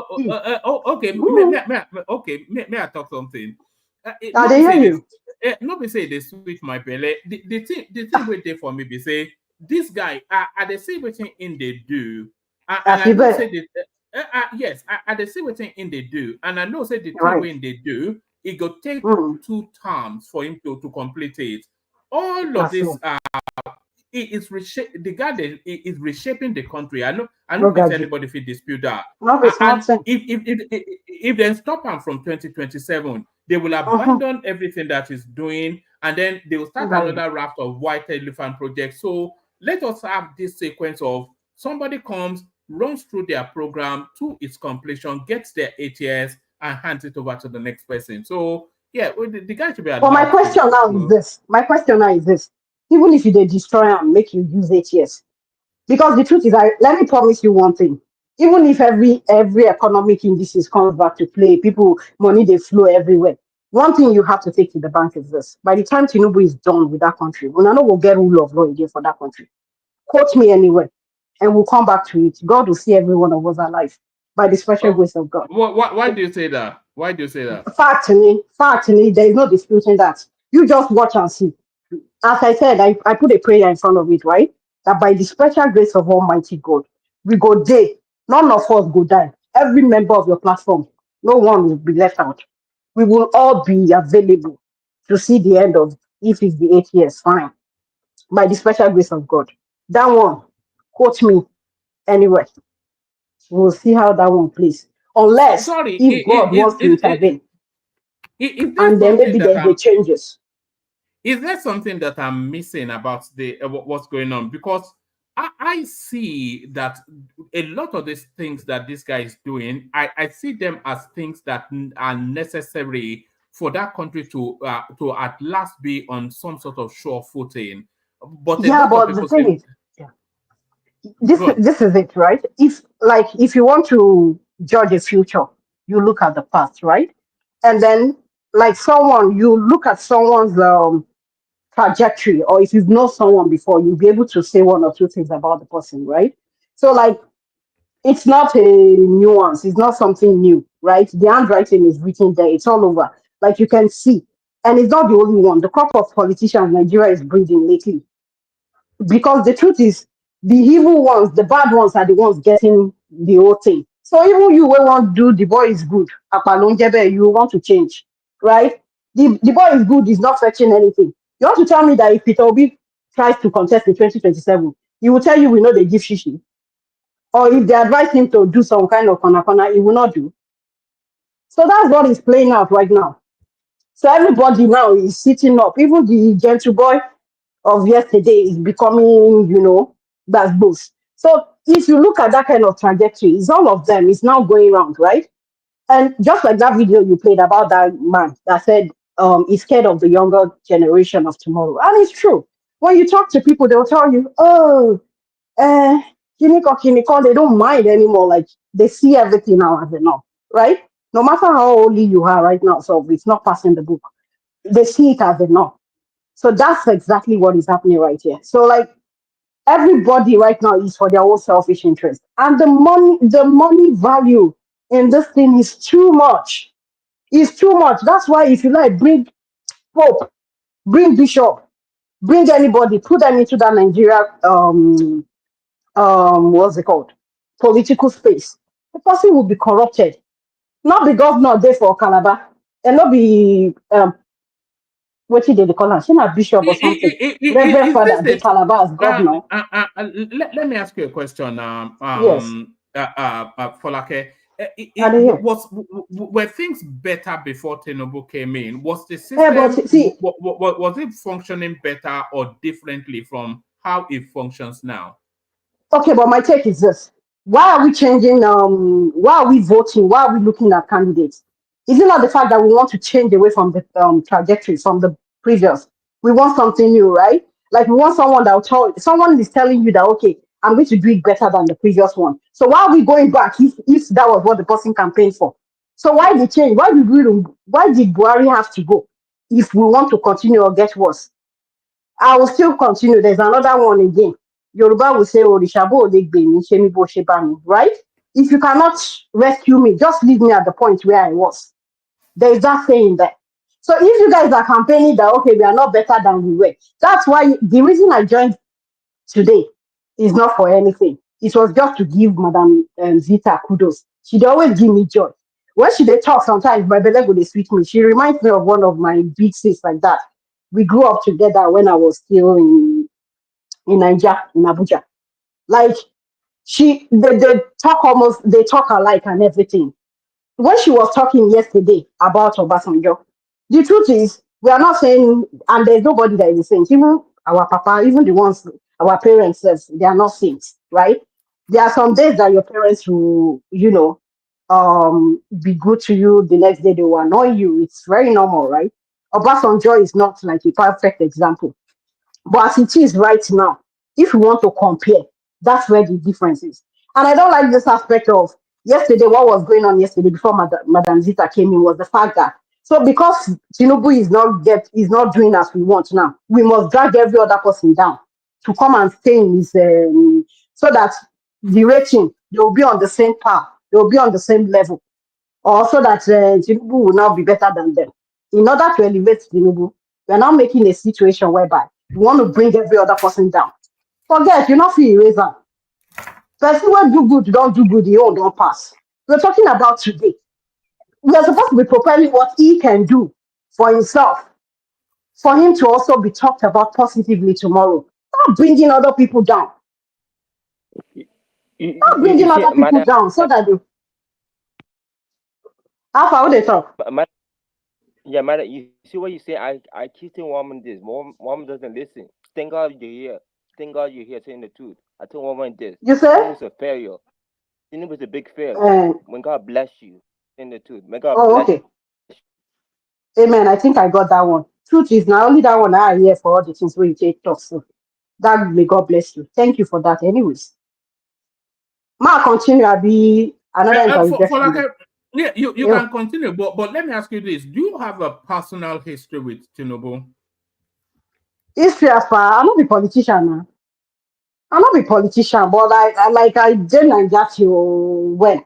okay, may I talk something? I No dey be hear say this. you. No be say they switch my belly. The thing wait there for me be say this guy. I dey see wetin in they do, and I As you know say bet. the yes, I dey see wetin in they do, and I know say the thing Right. when they do, it go take Mm. 2 terms for him to complete it. All of That's this so. the guy that is reshaping the country. I know No fit gadget. anybody fit dispute that. Not a And smart thing. if they stop him from 2027, they will abandon everything that is doing, and then they will start Right. another raft of white elephant projects. So let us have this sequence of somebody comes, runs through their program to its completion, gets their 8 years, and hands it over to the next person. So yeah, the guy should be But my allowed to. question now is this. My question now is this. Even if you dey destroy and make you use 8 years, because the truth is, let me promise you one thing. Even if every economic indices comes back to play, people money they flow everywhere. One thing you have to take to the bank is this: by the time Tinubu is done with that country, we know we'll get rule of law again for that country. Quote me anywhere, and we'll come back to it. God will see every one of us alive by the special grace of God. Why do you say that? Why do you say that? Fact to me, there is no disputing that. You just watch and see. As I said, I put a prayer in front of it, right? That by the special grace of Almighty God, we go day. None of us go die. Every member of your platform, no one will be left out. We will all be available to see the end of, if it's the 8 years, fine. By the special grace of God. That one, quote me. Anyway, we'll see how that one plays. Unless Sorry, if God wants to intervene, is there and then something maybe that there's the changes. is there something that I'm missing about the what's going on? Because I see that a lot of these things that this guy is doing, I see them as things that are necessary for that country to at last be on some sort of sure footing. But a Yeah, lot of but the people thing say, is, this go on. this is it, right? If you want to judge a future, you look at the past, right? And then like someone, you look at someone's trajectory, or if you've known someone before, you'll be able to say one or two things about the person, right? So like it's not a nuance, it's not something new, right? The handwriting is written there, it's all over. Like you can see. And it's not the only one. The crop of politicians Nigeria is breeding lately. Because the truth is, the evil ones, the bad ones are the ones getting the whole thing. So even you will want to do the boy is good, Apalonjebe, you want to change, right? The boy is good is not fetching anything. You want to tell me that if Peter Obi tries to contest in 2027, he will tell you we know they give shishi. Or if they advise him to do some kind of corner, he will not do. So that's what is playing out right now. So everybody now is sitting up. Even the gentle boy of yesterday is becoming, that's both. So if you look at that kind of trajectory, it's all of them. It's now going around, right? And just like that video you played about that man that said he's scared of the younger generation of tomorrow. And it's true. When you talk to people, they'll tell you, oh, Kiniko, they don't mind anymore. Like they see everything now as enough, right? No matter how old you are right now, so it's not passing the book. They see it as enough. So that's exactly what is happening right here. So like everybody right now is for their own selfish interest. And the money value in this thing is too much. It's too much. That's why if you like, bring Pope, bring Bishop, bring anybody, put them into that Nigeria what's it called? Political space. The person will be corrupted. Not the governor there for Calabar. And not be what did they call her? She's not bishop or something. Reverend Is this Father, the the Calabar as governor. let me ask you a question, Yes. Folake. And here. Were things better before Tinubu came in? Was the But system see, was it functioning better or differently from how it functions now? okay, but my take is this. Why are we changing? Why are we voting? Why are we looking at candidates? Is it not the fact that we want to change away from the trajectory from the previous? We want something new, right? Like we want someone that will someone is telling you that okay, I'm going to do it better than the previous one. So why are we going back if that was what the person campaigned for? So why the change? Why did Buhari have to go if we want to continue or get worse? I will still continue. There's another one again. Yoruba will say, Orishabo Olegbe, Shemi Bo Shebami, right? If you cannot rescue me, just leave me at the point where I was. There is that saying there. So if you guys are campaigning that, okay, we are not better than we were, that's why the reason I joined today is not for anything. It was just to give Madam Zita kudos. She'd always give me joy. When she dey talk, sometimes my belly go dey sweet me. She reminds me of one of my big sis like that. We grew up together when I was still in Nigeria, in Abuja. Like they talk alike and everything. When she was talking yesterday about Obasanjo, the truth is we are not saying, and there's nobody that is saying, even our papa, even the ones our parents says they are not saints, right? There are some days that your parents will, be good to you. The next day they will annoy you. It's very normal, right? Obasanjo is not like a perfect example. But as it is right now, if you want to compare, that's where the difference is. And I don't like this aspect of yesterday, what was going on yesterday before Madam Zita came in was the fact that so because Tinubu is not doing as we want now, we must drag every other person down to come and stay in his so that the rating they will be on the same par, they will be on the same level, or so that Tinubu will now be better than them. In order to elevate Tinubu, we are now making a situation whereby we want to bring every other person down. Forget, you not feel eraser. Person will do good, don't do good, you don't pass. We're talking about today. We are supposed to be preparing what he can do for himself, for him to also be talked about positively tomorrow. Not bringing other people down. Stop bringing other people Madam, down so that they. How they talk? yeah, madam, you see what you say? I keep telling woman this. Woman doesn't listen. Thank God you're here. Thank God you're here saying the truth. I told woman this. You say? Tinubu was a failure. Tinubu was a big failure. When God bless you, saying the truth. May God Oh, bless okay. Amen. I think I got that one. Truth is now only that one I hear for all the things where you take talk. So that may God bless you. Thank you for that. Anyways. Ma continue. I'll be another For interjection. like yeah, you can continue, but let me ask you this: do you have a personal history with Tinubu? History as far I'm not a politician now. I'm not a politician, but I did Nigeria till when?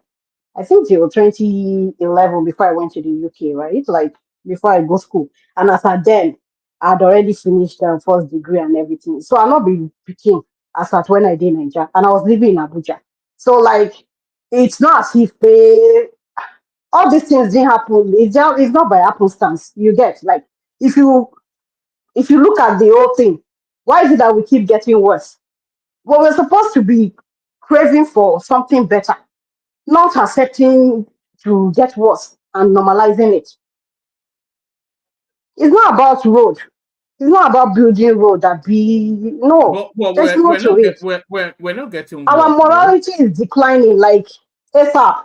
I think till 2011 before I went to the UK, right? Like before I go school. And as at then, I'd already finished first degree and everything. So I'm not been picking as at when I did Nigeria. And I was living in Abuja. So like it's not as if all these things didn't happen. It's not by happenstance. You get like if you look at the whole thing, why is it that we keep getting worse? Well, we're supposed to be craving for something better, not accepting to get worse and normalizing it. It's not about road. It's not about building road that be no. But There's more to it. we're not getting Our worse, though. morality is declining. Like ASAP.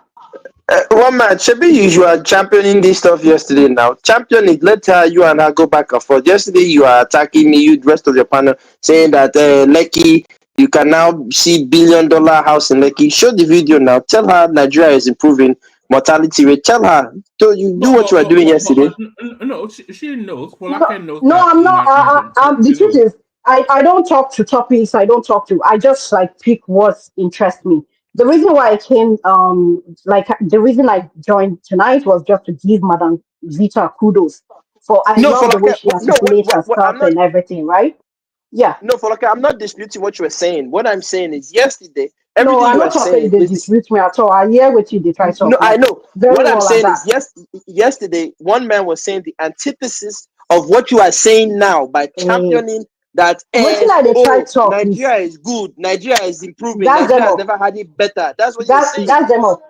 One man, Shebi, you were championing this stuff yesterday now. Champion it. Let her, you and her go back and forth. Yesterday, you are attacking me, you, the rest of your panel, saying that Lekki, you can now see $1 billion house in Lekki. Show the video now. Tell her Nigeria is improving mortality rate. Tell her. So you do what you were doing yesterday. No, she knows. No, Folake knows no, that. I'm not. The truth is, I don't talk to topics. I don't talk to. I just like pick what interests me. The reason why I came, like the reason I joined tonight was just to give Madam Vita kudos for. I No, love the way Folake, she articulates her I'm stuff not. and everything. Right? Yeah. No, Folake, I'm not disputing what you were saying. What I'm saying is yesterday, No, everything I'm you not are talking. saying They is dispute me at all. I hear what you they try to no, talk I like know. very What I'm well at saying that. is, yesterday, one man was saying the antithesis of what you are saying now by championing that, What thing I they try talk is Nigeria is good, Nigeria is improving, that's them Nigeria has up. never had it better. That's what you're saying. That's them up.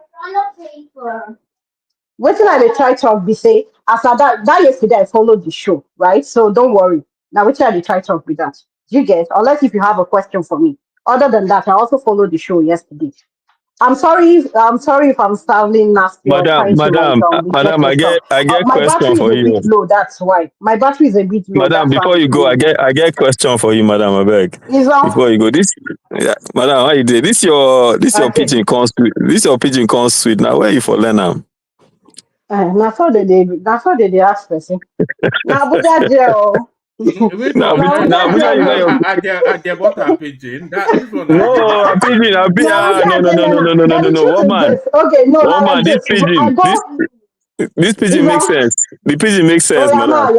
What thing I they try talk be say after that yesterday I followed the show, right? So don't worry. Now which I they try talk with that. You get unless if you have a question for me. Other than that, I also followed the show yesterday. I'm sorry if I'm sounding nasty or trying to like reject Madam, I yourself. get My question battery is for a bit you. low, that's why. My battery is a bit low, Madam, that's why before I'm you go, saying like that. I get question for you, Madam. I beg. Is all Before you go, Madam, how you did? This your okay. pigeon comes sweet. This your pigeon comes sweet. Now where you for learn am? That's how they ask person. Now Abuja jail. Which Now, one? Now Abuja, Abuja you get jail. your I get what a pigeon. This one I get no what a pigeon. pigeon. Now Abuja jail. But the No. truth is this. Okay, no, One now man. like This this. I pigeon. go This is pigeon makes that sense. The pigeon makes oh sense, yeah, Madam.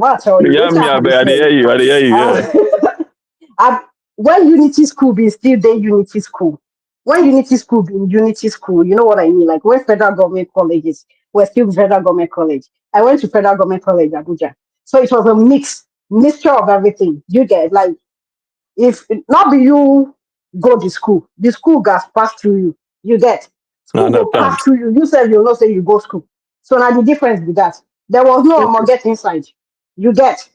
ma tell you. Which Yeah, I me, I have dey said. hear you. I dey hear you. Yeah. When Unity School be still there, Unity School. When Unity School be Unity School, you know what I mean? Like when federal government colleges were still federal government college. I went to federal government college, Abuja. So it was a mixture of everything. You get like if not be you go to school, the school gas pass through you. You get I school go understand. pass through you. You said you know say you go school. So now the difference be that there was no more get inside. You get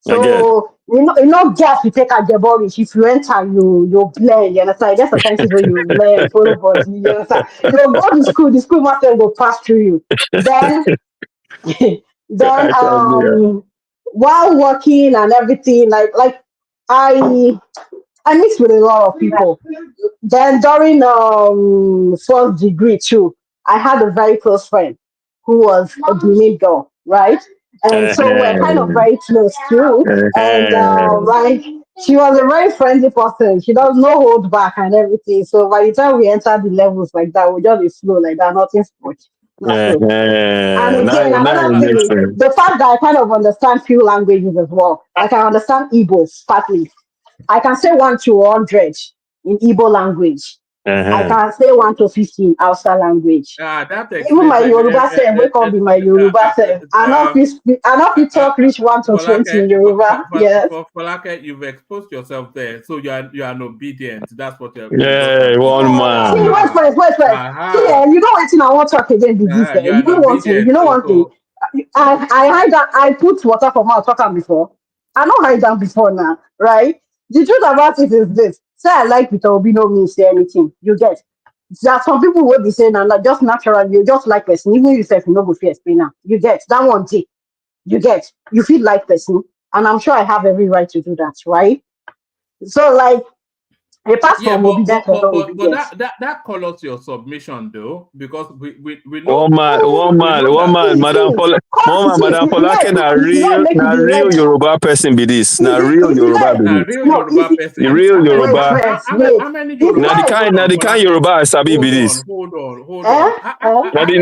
I get. so you know gas you take at the body. If you enter, you blend. You understand? There's certain things where you learn, follow body. You understand? You go to school. The school master go pass through you. Then then I can hear. while working and everything like I I mixed with a lot of people. Then during first degree too, I had a very close friend who was a Benin girl, right? And so we're kind of very close too. And like she was a very friendly person. She does no hold back and everything. So by the time we entered the levels like that, we just be slow like that, nothing much. Not so. And again, Now it another makes thing, sense. the fact that I kind of understand few languages as well. Like I understand Igbo partly. I can say 1 to 100 in Igbo language. I can say 1 to 50 in Hausa language. That Even explains my Yoruba self, we can't be my Yoruba self. I not fit talk reach 1 to 20 in Yoruba. Yes. For like you've exposed yourself there, so you are an obedient. That's what you're. Yeah, one See, man. wait first. See, you know what thing I want to talk again be this. You are You an know one thing. obedient. You know one thing. I hide that. I put water for mouth. Talk am before. I don't hide them before now, right? The truth about it is this. Say I like Peter Obi no mean say anything. You get. There are some people will be saying and like just naturally you just like person. Even yourself you know go fear explain now. You get that one day. You get. You feel like person, and I'm sure I have every right to do that, right? So like a pass Yeah, from obedient or not but obedient. that colors your submission though, because we know One we man, know that. Madam Polake na real Yoruba person be this. Na real Yoruba be Now, this. real Yoruba The person. real Yoruba. How many Na Yoruba the people kind, can na the kind Folake? Yoruba I sabi be this. Hold on.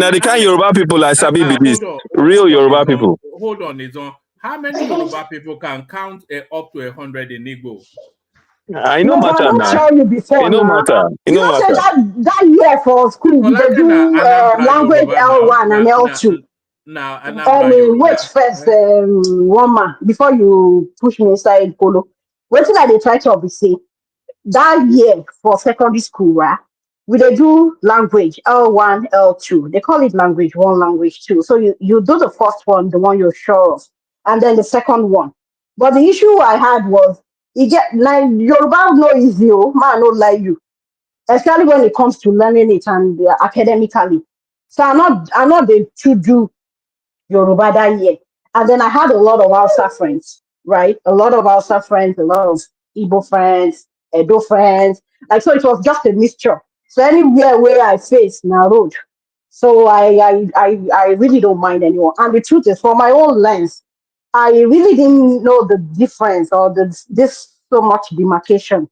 Na the kind Yoruba people I sabi be this. Real Hold on, Yoruba his own. people. Hold on, his own. How many Yoruba people can count up to 100 in Igbo? It no No, but I matter don't now. tell you before It no now. matter. It You no know, say matter. that year for school, we dey Folake na do Anambra language Yoruba L1 and L2. now Anambra Wait Yoruba. first, one man, before you push me inside polo. What thing I dey try to be say that year for secondary school, right? We dey do language L1, L2. They call it language one, language two. So you do the first one, the one you're sure of, and then the second one. But the issue I had was you get like Yoruba no easy, oh man, no lie you. Especially when it comes to learning it and academically. So I'm not the to do Yoruba that year. And then I had a lot of Hausa friends, right? A lot of Hausa friends, a lot of Igbo friends, Edo friends. Like, so it was just a mixture. So anywhere where I face na road. So I really don't mind anyone. And the truth is, for my own lens, I really didn't know the difference or this so much demarcation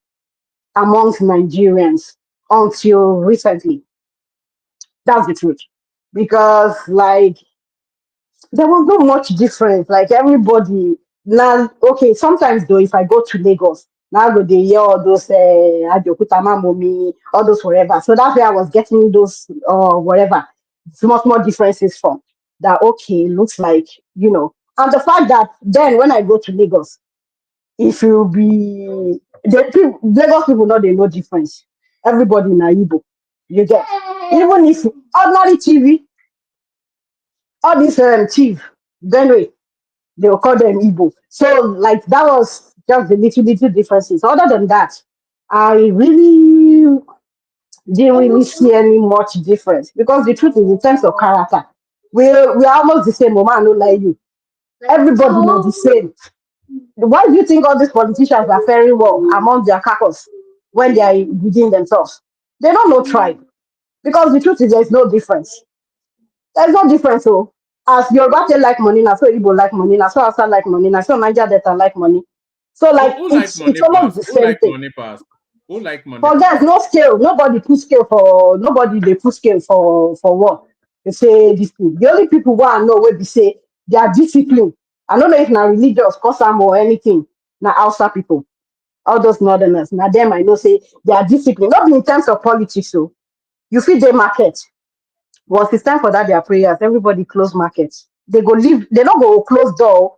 amongst Nigerians until recently. That's the truth. Because like there was not much difference. Like everybody now, okay. Sometimes though, if I go to Lagos, now go they hear all those Ajokuta Momi, all those whatever. So that's where I was getting those whatever small differences from. That okay, looks like and the fact that then when I go to Lagos, if you be Lagos people know they know difference. Everybody na Igbo. You get even if ordinary TV, all this chief, Benue, they will call them Igbo. So like that was just the little differences. Other than that, I really didn't really see any much difference because the truth is in terms of character, we're almost the same. Mama, I don't like you. Everybody knows the same. Why do you think all these politicians are faring well among their caucus when they are within themselves? They don't know tribe because the truth is there's no difference. There's no difference. So as Yoruba they like money, now so Igbo like money, now so Hausa like money, now so Niger Delta like money. So like Who like it's money almost pass? the Who same like thing. money pass? Who like money For pass? there's no scale. Nobody they put scale for what? They say this thing. The only people who I know where they say they are disciplined. I don't know if now religious, custom or anything. Now Hausa people, all those northerners. Now them I know say they are disciplined. Not in terms of politics. So you feed the market. Once it's time for that, their prayers, everybody close markets. They go leave, they don't go close door.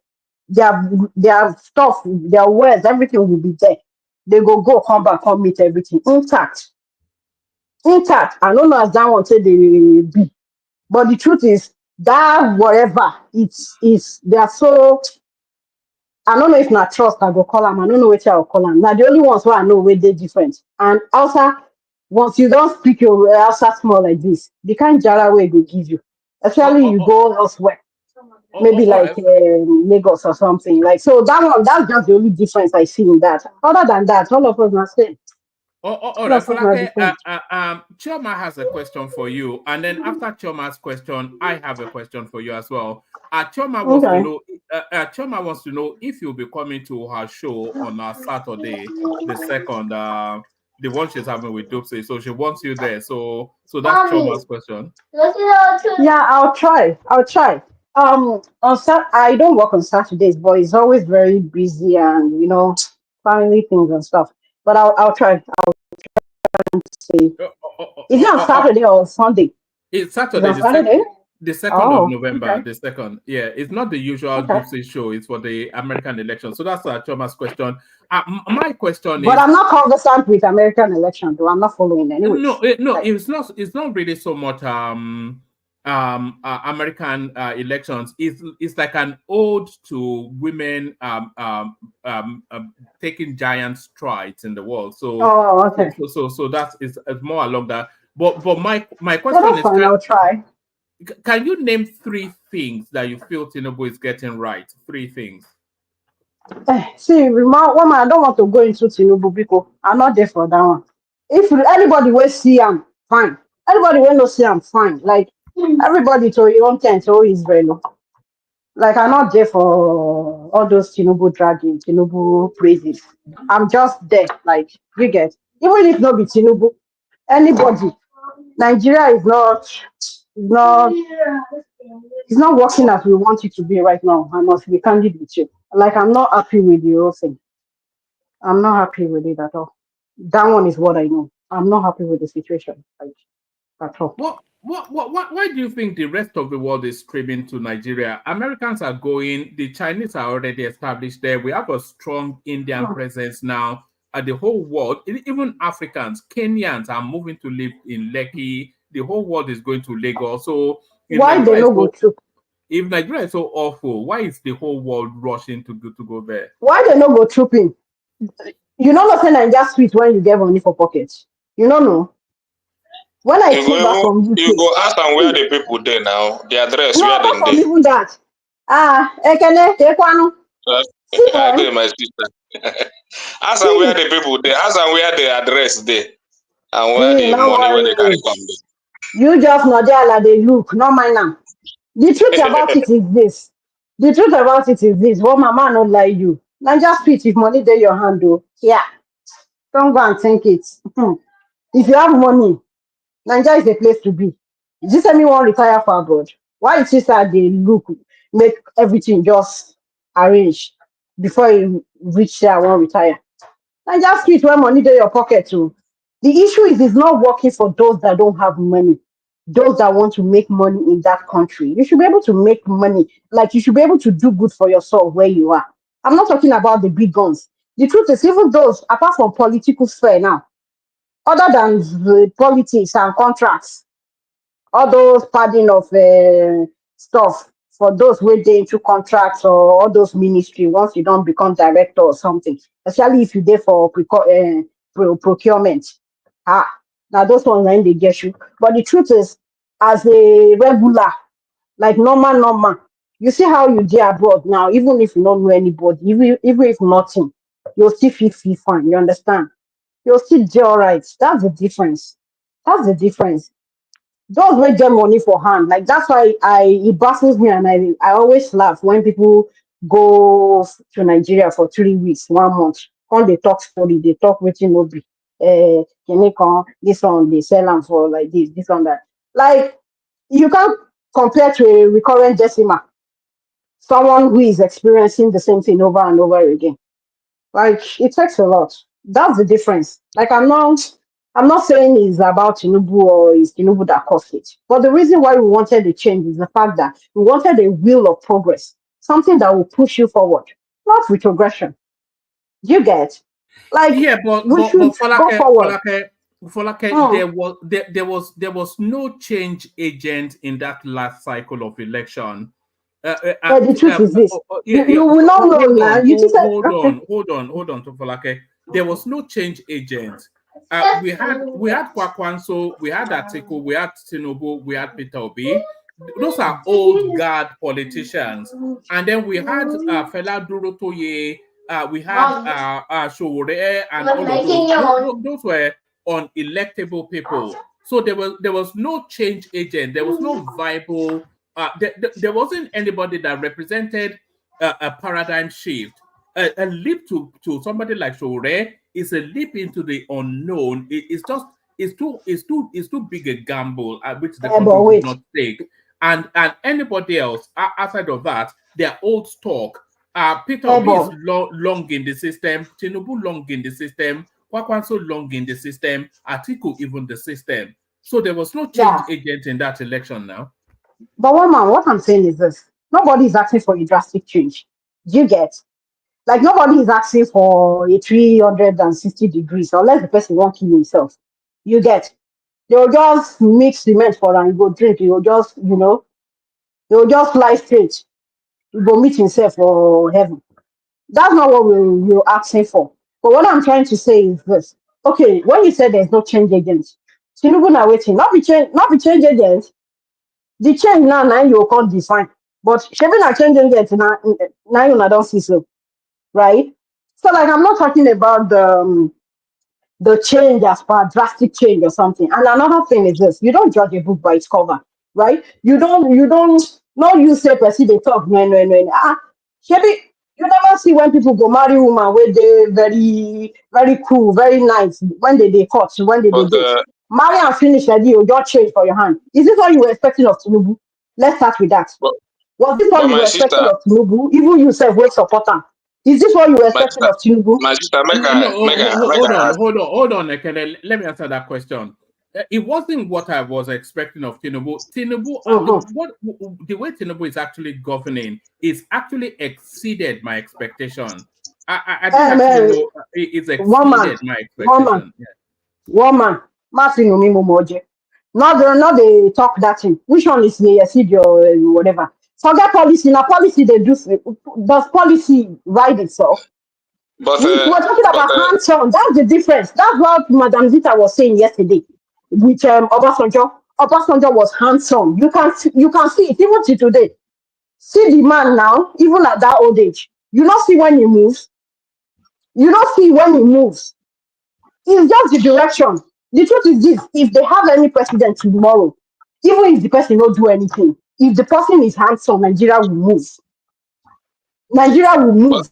Their stuff, their wares, everything will be there. They go come back, come meet everything intact. Intact. I don't know as that one say they be. But the truth is that whatever it's is they are so I don't know if not trust I go call them. I don't know which I will call them. Now the only ones who I know where they different. And also once you don't speak your Elsa small like this, the kind Jara way go give you. Especially you go elsewhere, maybe All like right. Lagos or something. Like so that one, that's just the only difference I see in that. Other than that, all of us are same. All All right, of us are the Falake, same. Chioma has a question for you, and then after Chioma's question, I have a question for you as well. Chioma wants to Okay. know. Chioma wants to know if you'll be coming to her show on Saturday, the second, the one she's having with Dopsy. So she wants you there. So that's Chioma's question. Yeah, I'll try. I'll try. I don't work on Saturdays, but it's always very busy and family things and stuff. But I'll try. say? Is it on Saturday or Sunday? It's Saturday, It's on Saturday? the 2nd Oh, of November, okay. the 2nd. Yeah, it's not the usual Okay. Deep Sea show. It's for the American election. So that's Choma's question. My question But is, I'm not conversant with American election, though. I'm not following anyways. no, it's not. It's not really so much American elections. It's like an ode to women taking giant strides in the world. So Oh, okay. so that is more along that. But my Well, question that's is, fine. I'll try. can you name 3 things that you feel Tinubu is getting right? 3 things. See, woman, I don't want to go into Tinubu because I'm not there for that one. If anybody will see him, fine. Anybody will not see him, fine. Like everybody to your own tent, to Israel. Like I'm not there for all those Tinubu dragging, Tinubu praises. I'm just there, like you get. Even if not be Tinubu, anybody, Nigeria is not working as we want it to be right now. I must be candid with you. Like I'm not happy with the whole thing. I'm not happy with it at all. That one is what I know. I'm not happy with the situation, like at all. Why do you think the rest of the world is streaming to Nigeria? Americans are going, the Chinese are already established there. We have a strong Indian presence now. The whole world, even Africans, Kenyans are moving to live in Lekki. The whole world is going to Lagos. So Why they no go to? If Nigeria is so awful, why is the whole world rushing to go there? Why they no go trooping? You know say Nigeria sweet when you get money for pockets. You don't know. When I came back from UK, you go ask them where the people there now, the address no, where apart they from dey. even that. Ekene, Tekwanu. I agree, my sister. Ask them where the people there. Ask them where the address there and where See, the no money where they carry worry. from there. You just know there like they look, no mind now. The truth about it is this. The truth about it is this. What mama not lie you. Now just speak if money there your hand though. Yeah. Don't go and think it. If you have money, Nigeria is the place to be. This anyone retire for abroad. Why it is that they look make everything just arrange before you reach there and want retire? And just fit when money in your pocket too. The issue is it's not working for those that don't have money, those that want to make money in that country. You should be able to make money. Like you should be able to do good for yourself where you are. I'm not talking about the big guns. The truth is, even those apart from political sphere now, other than the politics and contracts, all those padding of stuff for those wey dey into contracts or all those ministry once you don't become director or something, especially if you dey for procurement. Now those ones na they get you. But the truth is, as a regular, like normal, you see how you dey abroad now, even if you don't know anybody, even if nothing, you'll still feel fine. You understand? You'll still dey alright. That's the difference. That's the difference. Those wey get money for hand, like that's why it baffles me, and I always laugh when people go to Nigeria for 3 weeks, 1 month, when they talk story, they talk wetin no be. This one they sell them for like this one that. Like you can't compare to a recurrent decimal, someone who is experiencing the same thing over and over again. Like it takes a lot. That's the difference. Like I'm not saying it's about Tinubu or it's Tinubu that caused it. But the reason why we wanted the change is the fact that we wanted a will of progress, something that will push you forward, not retrogression. You get? Like yeah, but we should go forward. There was no change agent in that last cycle of election. But the truth is this: you will not know now. You just said, hold on, Tofalake. There was no change agent. We had Kwakwanso, we had Atiku, we had Tinubu, we had Peter Obi. Those are old guard politicians. And then we had Fela Durotoye, we had Showore, and all of those were unelectable people. So there was no change agent. There was no viable. There wasn't anybody that represented a paradigm shift. A leap to somebody like Showore is a leap into the unknown. It's too big a gamble at which the country would not take. And anybody else outside of that, they're old stock. Peter Obi is long in the system. Tinubu long in the system. Kwakwan so long in the system, Atiku even the system. So there was no change agent in that election now. But what I'm saying is this. Nobody is asking for a drastic change. Do you get? Like nobody is asking for a 360 degrees unless the person won't kill himself. You get? They'll just mix cement for and go drink. You'll just, they'll just fly straight. You go meet himself for heaven. That's not what we're asking for. But what I'm trying to say is this. Okay, when you said there's no change agent, Tinubu na waiting. Not be change agent. The change now you can't define. But Shebi na change agent now you don't see so. Right? So like I'm not talking about the change as per drastic change or something. And another thing is this: you don't judge a book by its cover, right? You don't not you say person they talk no. Shebi, you never see when people go marry woman where they very very cool, very nice when they cut, when they date. Marry and finish the deal, just change for your hand. Is this what you were expecting of Tinubu? Let's start with that. Was this what you were expecting of Tinubu? Even you self will support him. Is this what you were expecting of Tinubu? My sister, hold on, Ekene. Let me answer that question. It wasn't what I was expecting of Tinubu. The way Tinubu is actually governing is actually exceeded my expectation. I didn't actually know it's exceeded my expectation. Woman, not they talk that thing. Which one is the exceed your whatever? Forget policy. Now policy they do. Does policy ride itself? But we're talking about hands-on. That's the difference. That's what Madam Zita was saying yesterday with Obasanjo. Obasanjo was hands-on. You can see it even till today. See the man now, even at that old age. You don't see when he moves. You don't see when he moves. It's just the direction. The truth is this: if they have any president tomorrow, even if the person don't do anything, if the person is hands-on, Nigeria will move. Nigeria will move.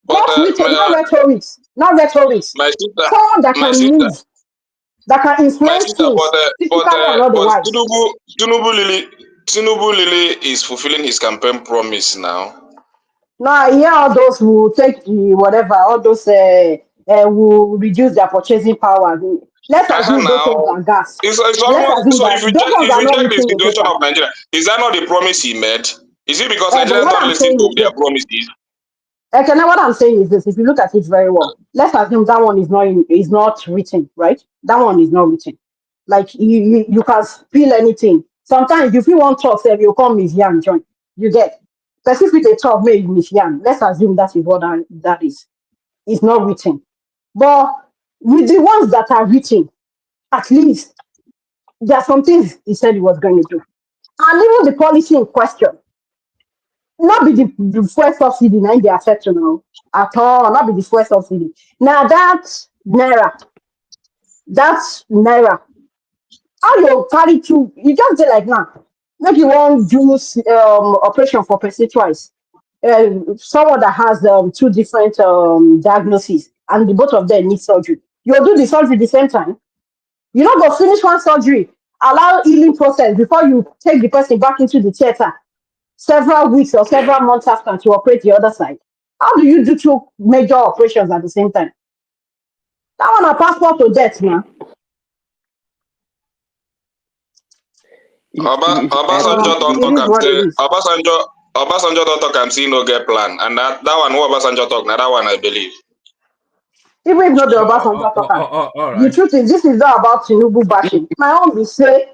Not rhetorics. Not rhetorics. Someone that can move, that can influence things, physically and otherwise. Tinubu Lily is fulfilling his campaign promise now. Now, here all those who take the whatever, all those who reduce their purchasing power. Let's assume those ones are gas. It's almost, so if you check the situation of Nigeria, is that not the promise he made? Is it because Nigerians don't listen to their promises? Okay, now what I'm saying is this: if you look at it very well, let's assume that one is not written, right? That one is not written. Like you can feel anything. Sometimes if you want talk, say you come Miss Yan join. You get specific a talk made Miss Yan. Let's assume that is what that is. It's not written, but with the ones that are written, at least there are some things he said he was going to do, and even the policy in question. Not be the fuel subsidy now they affect you now at all. Not be the fuel subsidy. Now that's naira. How you carry to? You just say like now. Maybe you want do operation for person twice. Someone that has two different diagnoses and the both of them need surgery. You'll do the surgery the same time. You don't go finish one surgery, allow healing process before you take the person back into the theater. Several weeks or several months after to operate the other side. How do you do two major operations at the same time? That one a passport to death, man. Obasanjo don't talk and see no get plan, and that one what Obasanjo talk now that one I believe. Even if not the Obasanjo talk, the truth is this is not about Tinubu bashing. My own be say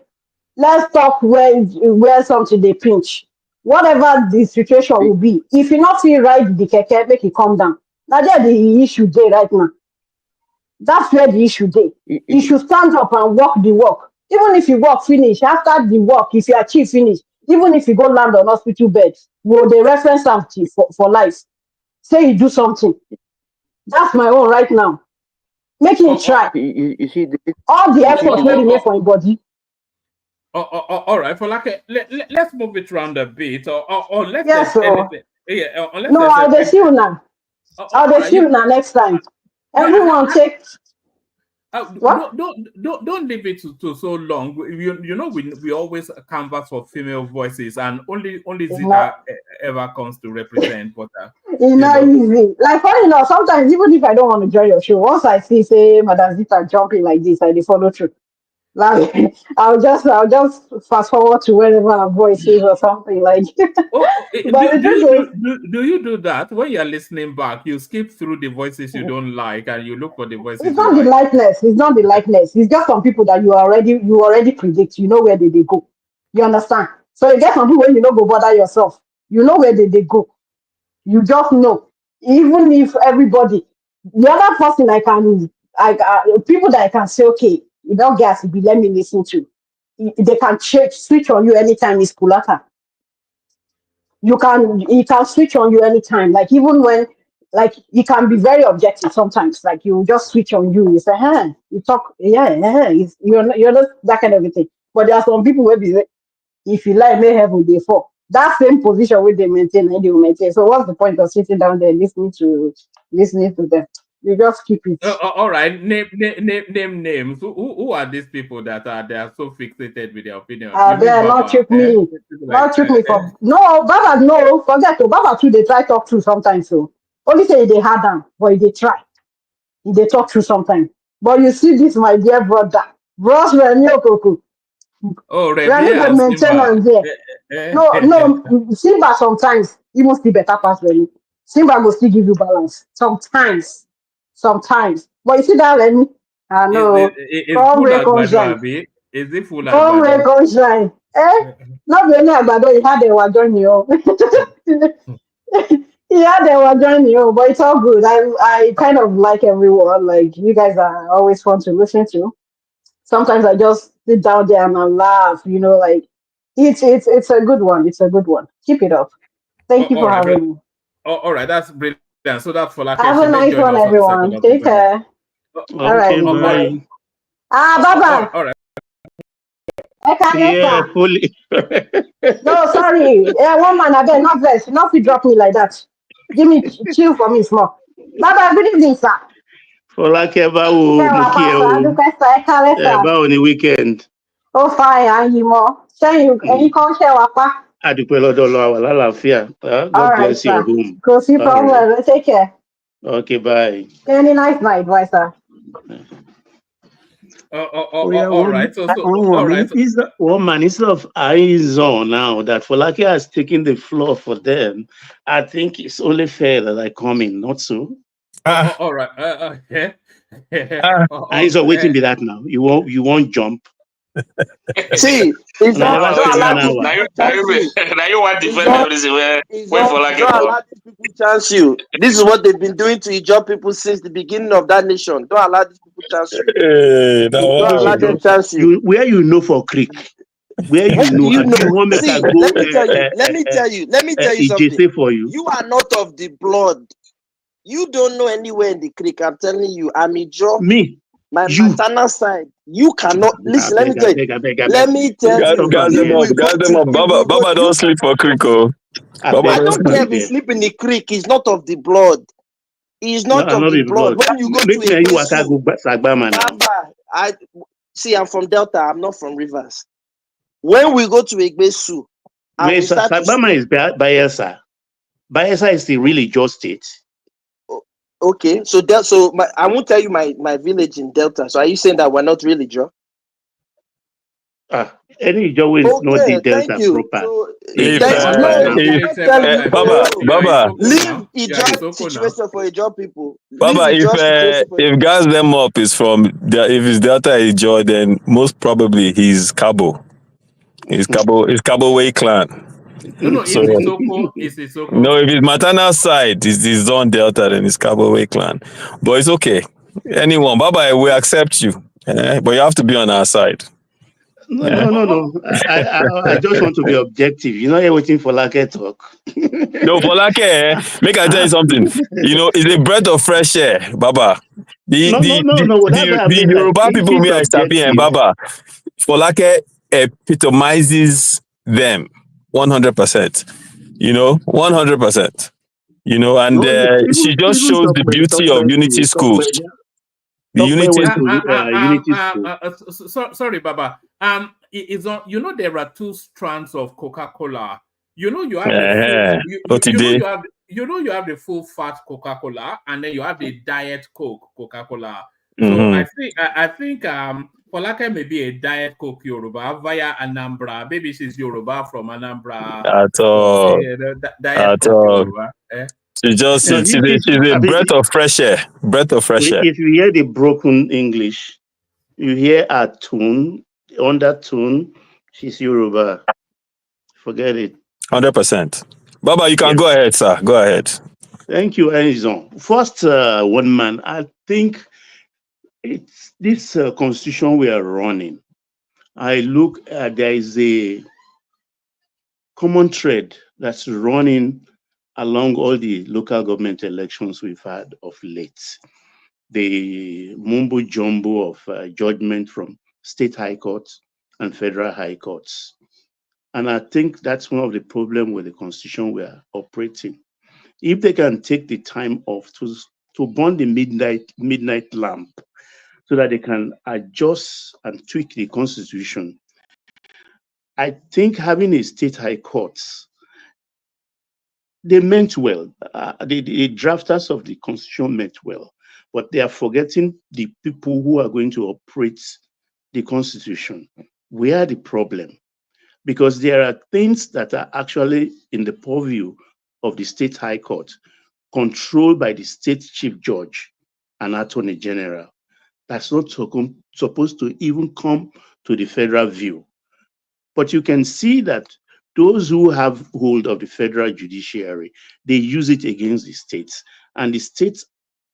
let's talk where something they pinch. Whatever the situation will be, if you not see ride the keke, make it calm down. Now there the issue there right now. That's where the issue there. You should stand up and walk the walk. Even if you walk finish, after the walk, if you achieve finish, even if you go land on hospital bed, will they reference something for life? Say you do something. That's my own right now. Make him try. You see, all the efforts made remain for your body. All right, for like let's move it around a bit, or let's anything. Yeah, no, I'll see you now. I'll see you now next time. Everyone take. What? Don't leave it to so long. You know we always canvass for female voices, and only Zita ever comes to represent. But It's not easy. Like funny enough, sometimes even if I don't want to join your show, once I see say Madam Zita jumping like this, I dey follow through. Like I'll just fast forward to whenever her voice is or something like. But the truth is, do you do that when you're listening back? You skip through the voices you don't like and you look for the voices it's you not the like. likeness. It's not the likeness. It's just some people that you already predict. You know where they go. You understand? So you get some people when you don't go bother yourself. You know where they go. You just know. Even if everybody, the other person people that I can say, okay, you don't gas, be let me listen to. They can switch on you anytime it's Kulaka. He can switch on you anytime. Like even when he can be very objective sometimes. Like you just switch on you. You say, hey, you talk, you're not that kind of a thing. But there are some people where be say, if you like, may heaven they fall. That same position where they maintain and they will maintain. So what's the point of sitting down there listening to them? You just keep it. All right, name names. Who are these people they are so fixated with their opinion? They are not trick me. Not trick me for no, Baba, no, forget to Baba too, they try talk through sometimes. So only say they had them, but they try. They talk through sometimes. But you see this, my dear brother. Bros Remy Okoku. Oh, Remy go maintain on there. No, Simba sometimes even still better pass Remy. Simba go still give you balance. Sometimes. But you see that Remy? I know. Come full shine. Is it full Come shine. Not the only Agbado he had they were joining you. Yeah, they were joining you, but it's all good. I kind of like everyone. Like you guys are always fun to listen to. Sometimes I just sit down there and I laugh. Like it's a good one. It's a good one. Keep it up. Thank you for having me. All right, that's brilliant. So that's for like have a nice one, everyone. Take care. All right, bye. Baba. All right. Yeah, fully. No, sorry. One man, I beg, not vex. Not fit drop me like that. Give me chill for me small. Baba, good evening, sir. Fọlákẹ́ báwo mo kí ẹ o báwo ni weekend. Ó fine, àyìnbó sẹ́yìn ẹ̀yin kan ṣe wá pa. Adúpẹ́ lọ́dọ̀ Ọlọ́run wà lálàáfíà. God bless your home. Kò sí problem. Take care. Okay, bye. Any nice night, bye, sir. All right. One man, instead of eyes on now that Fọlákẹ́ has taken the floor for them, I think it's only fair that I come in, not so. All right. Eyes are waiting be that now. You won't jump. See, it's not allowed now you want to defend everything where Fọlákẹ́ don't allow these people chance you. This is what they've been doing to Ijaw people since the beginning of that nation. Don't allow these people chance you. Don't allow them chance you. Where you know for creek. Where you know. See, let me tell you something. For you. You are not of the blood. You don't know anywhere in the creek. I'm telling you, I'm Ijaw. Me. My maternal side, you cannot listen. Let me tell you. Let me tell you. Baba don't sleep for creek. I don't care if he sleep in the creek. He's not of the blood. He's not of the blood. When you go to I'm from Delta. I'm not from Rivers. When we go to Egbesu, Sagbama is Bayelsa. Bayelsa is the really just state. Okay, so I won't tell you my village in Delta. So are you saying that we're not really Joe? Any Joe is not the Delta proper. Baba, leave Ijaw situation for Ijaw people. Baba, if gas them up is from if it's Delta Ijaw, then most probably he's Cabo. It's Cabo Way clan. No, it's Isoko. No, if it's maternal side, it's his own Delta, then it's Cabo Way clan. But it's okay. Anyone, Baba, we accept you. But you have to be on our side. No. I just want to be objective. You know, you're waiting for Fọlákẹ́ talk. No, Fọlákẹ́, make I tell you something. It's a breath of fresh air, Baba. The Yoruba people me are happy, Baba. Fọlákẹ́ epitomizes them 100%. 100%. And she just shows the beauty of Unity schools. Sorry, Baba. There are two strands of Coca-Cola. You have you know, you have the full fat Coca-Cola, and then you have the diet Coke Coca-Cola. So Mm-hmm. I think Folake may be a diet Coke Yoruba via Anambra. Maybe she's Yoruba from Anambra. At So, all. diet At Coke all. Yoruba. She's a breath of fresh air. Breath of fresh air. If you hear the broken English, you hear her tone, undertone, she's Yoruba. Forget it. 100%. Baba, you can go ahead, sir. Go ahead. Thank you, Enzon. First, one man, I think it's this constitution we are running. I look at there is a common thread that's running along all the local government elections we've had of late. The mumbo jumbo of judgment from state high courts and federal high courts. And I think that's one of the problems with the constitution we are operating. If they can take the time off to burn the midnight lamp so that they can adjust and tweak the constitution, I think having a state high courts, they meant well. The drafters of the constitution meant well, but they are forgetting the people who are going to operate the constitution. We are the problem, because there are things that are actually in the purview of the state high court, controlled by the state chief judge and attorney general. That's not supposed to even come to the federal view. But you can see that those who have hold of the federal judiciary, they use it against the states. And the states,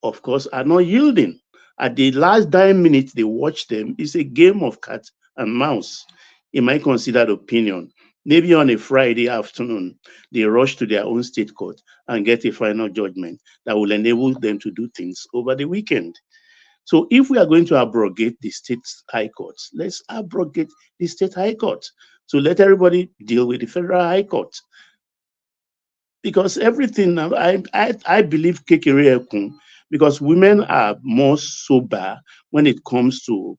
of course, are not yielding. At the last 9 minutes, they watch them. It's a game of cat and mouse, in my considered opinion. Maybe on a Friday afternoon, they rush to their own state court and get a final judgment that will enable them to do things over the weekend. So if we are going to abrogate the state high courts, let's abrogate the state high court. So let everybody deal with the federal high court. Because everything, I believe Kekere Ekun, because women are more sober when it comes to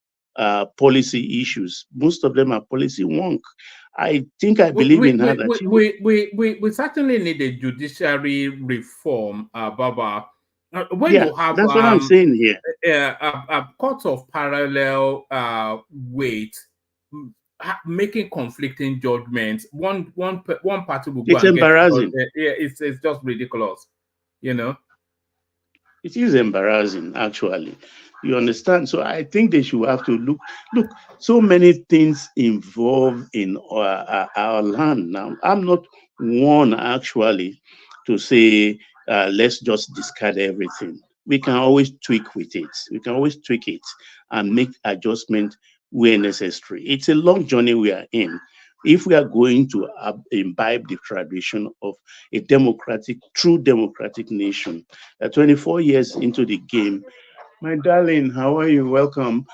policy issues. Most of them are policy wonk. I think I believe in her. We certainly need a judiciary reform, Baba. When you have that's what I'm saying here. A court of parallel weight, making conflicting judgments. One party will go it's and embarrassing. Get it. It's just ridiculous, you know. It is embarrassing, actually. You understand? So I think they should have to look. So many things involved in our land now. I'm not one actually to say let's just discard everything. We can always tweak with it. We can always tweak it and make adjustment where necessary. It's a long journey we are in. If we are going to imbibe the tradition of a true democratic nation, 24 years into the game, my darling, how are you? Welcome.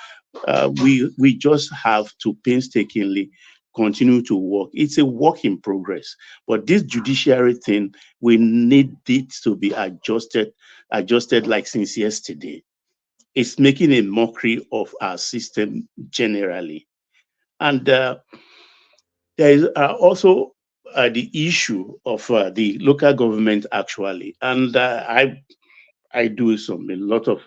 We just have to painstakingly continue to work. It's a work in progress, but this judiciary thing, we need it to be adjusted like since yesterday. It's making a mockery of our system generally. And there is also the issue of the local government actually. And I do a lot of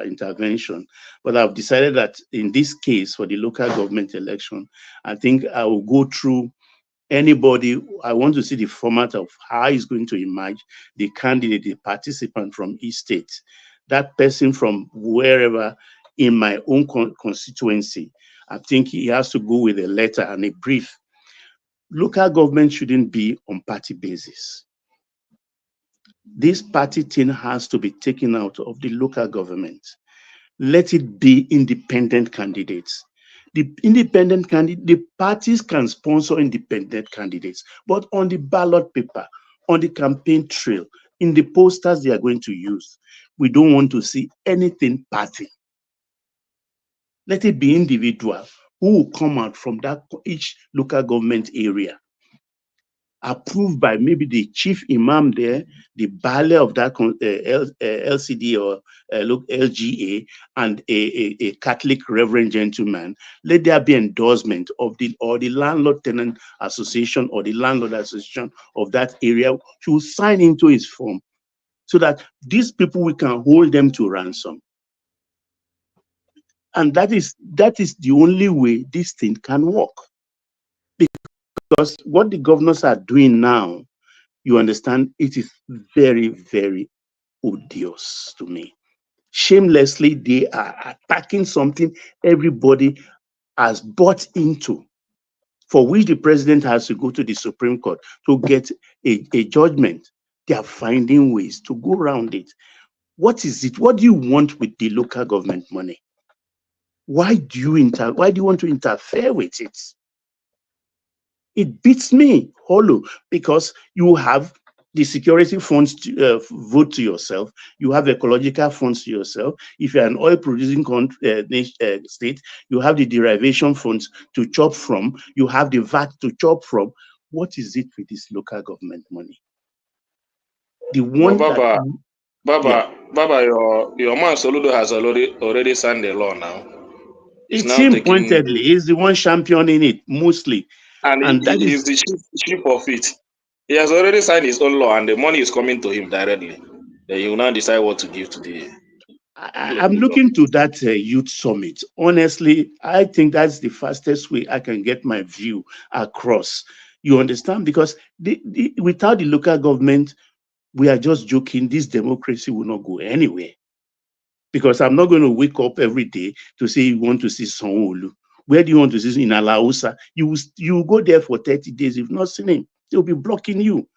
intervention, but I've decided that in this case for the local government election, I think I will go through anybody. I want to see the format of how is going to emerge the candidate, the participant from each state, that person from wherever in my own constituency. I think he has to go with a letter and a brief. Local government shouldn't be on party basis. This party thing has to be taken out of the local government. Let it be independent candidates. The parties can sponsor independent candidates, but on the ballot paper, on the campaign trail, in the posters they are going to use, we don't want to see anything party. Let it be individual who will come out from each local government area. approved by maybe the chief imam there, the baale of that LCD or LGA, and a Catholic reverend gentleman. Let there be endorsement of the landlord tenant association or the landlord association of that area to sign into his form, so that these people, we can hold them to ransom. And that is the only way this thing can work. Because what the governors are doing now, you understand, it is very, very odious to me. Shamelessly, they are attacking something everybody has bought into, for which the president has to go to the Supreme Court to get a judgment. They are finding ways to go around it. What is it? What do you want with the local government money? Why do you want to interfere with it? It beats me hollow, because you have the security funds to vote to yourself. You have ecological funds to yourself. If you're an oil producing state, you have the derivation funds to chop from. You have the VAT to chop from. What is it with this local government money? The one Baba, your man Soludo has already signed the law now. It's him pointedly. He's the one championing it mostly. And he's the chief of it. He has already signed his own law, and the money is coming to him directly. Then he will now decide what to give to the... I'm looking to that youth summit. Honestly, I think that's the fastest way I can get my view across. You understand? Because without the local government, we are just joking. This democracy will not go anywhere. Because I'm not going to wake up every day to say you want to see Sanwo-Olu. Where do you want to see in Alausa? You go there for 30 days. If not seen him, they'll be blocking you.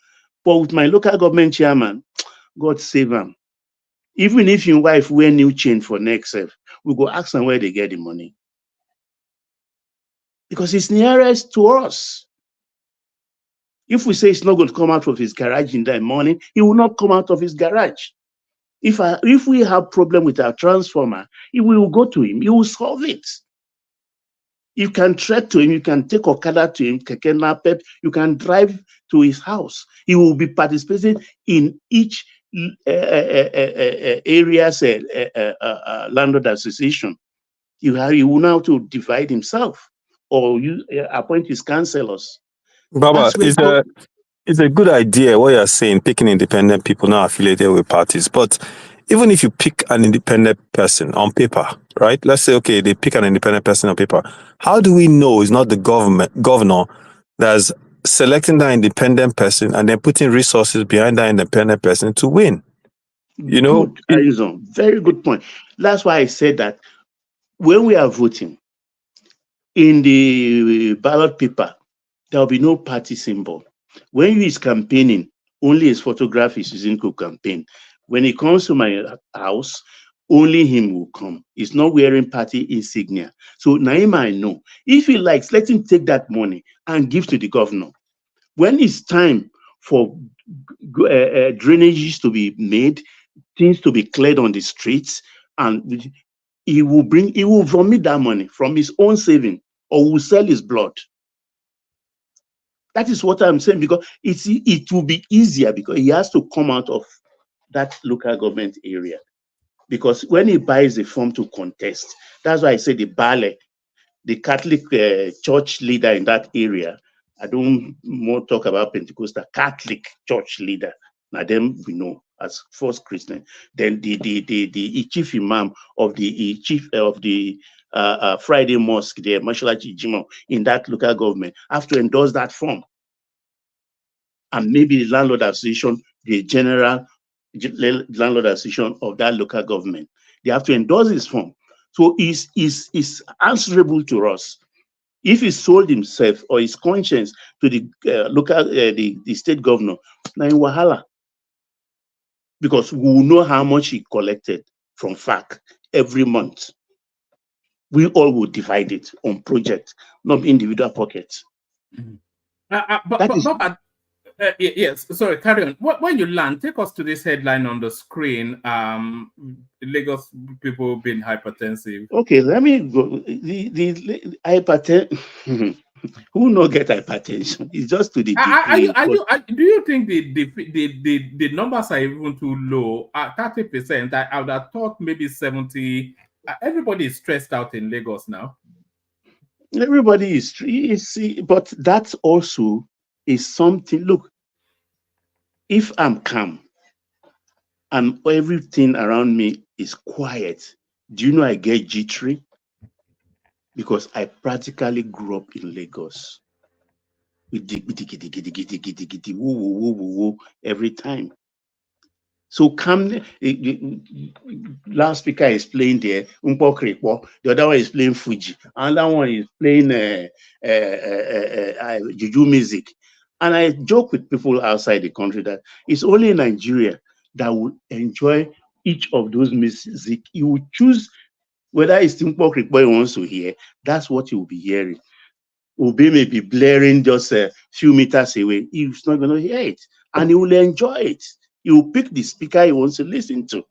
But with my local government chairman, God save him. Even if your wife wear new chain for next self, we go ask them where they get the money. Because it's nearest to us. If we say it's not going to come out of his garage in the morning, he will not come out of his garage. If we have problem with our transformer, we will go to him. He will solve it. You can trek to him. You can take Okada to him, Keke Napep. You can drive to his house. He will be participating in each area's landlord association. He will now to divide himself, or you appoint his councillors. Baba, it's a good idea what you're saying, picking independent people not affiliated with parties. But even if you pick an independent person on paper, right? Let's say, okay, they pick an independent person on paper. How do we know it's not the governor that's selecting that independent person and then putting resources behind that independent person to win? You know, good, Arizona. Very good point. That's why I said that when we are voting in the ballot paper, there will be no party symbol. When he is campaigning, only his photograph is using to campaign. When he comes to my house, only him will come. He's not wearing party insignia. So Naima, I know. If he likes, let him take that money and give to the governor. When it's time for drainages to be made, things to be cleared on the streets, and he will vomit that money from his own saving, or will sell his blood. That is what I'm saying, because it will be easier, because he has to come out of that local government area. Because when he buys a form to contest, that's why I say the baale, the Catholic church leader in that area. I don't more talk about Pentecostal, Catholic church leader. Now them we know as first Christian. Then the chief imam of the Friday mosque, the Mashalachi Jimo in that local government, have to endorse that form. And maybe the landlord association, the general landlord association of that local government, they have to endorse this form. So he's answerable to us. If he sold himself or his conscience to the local, the state governor, now in Wahala, because we will know how much he collected from FAC every month. We all will divide it on project, not individual pockets. Yes, sorry, carry on. When you land, take us to this headline on the screen. Lagos people being hypertensive. Okay, let me go. The hypertension. Who not get hypertension? It's just to the Are you, degree. do you think the numbers are even too low? 30%, I would have thought maybe 70. Everybody is stressed out in Lagos now. Everybody is, but that also is something. Look, if I'm calm and everything around me is quiet, do you know I get jittery? Because I practically grew up in Lagos with the woo, woo, woo, woo, woo, every time. So come, last speaker is playing there, the other one is playing Fuji, another one is playing juju music. And I joke with people outside the country that it's only in Nigeria that would enjoy each of those music. You would choose whether it's Nkpokri he wants to hear, that's what you will be hearing. Obi may be blaring just a few meters away. He's not going to hear it, and he will enjoy it. He will pick the speaker he wants to listen to.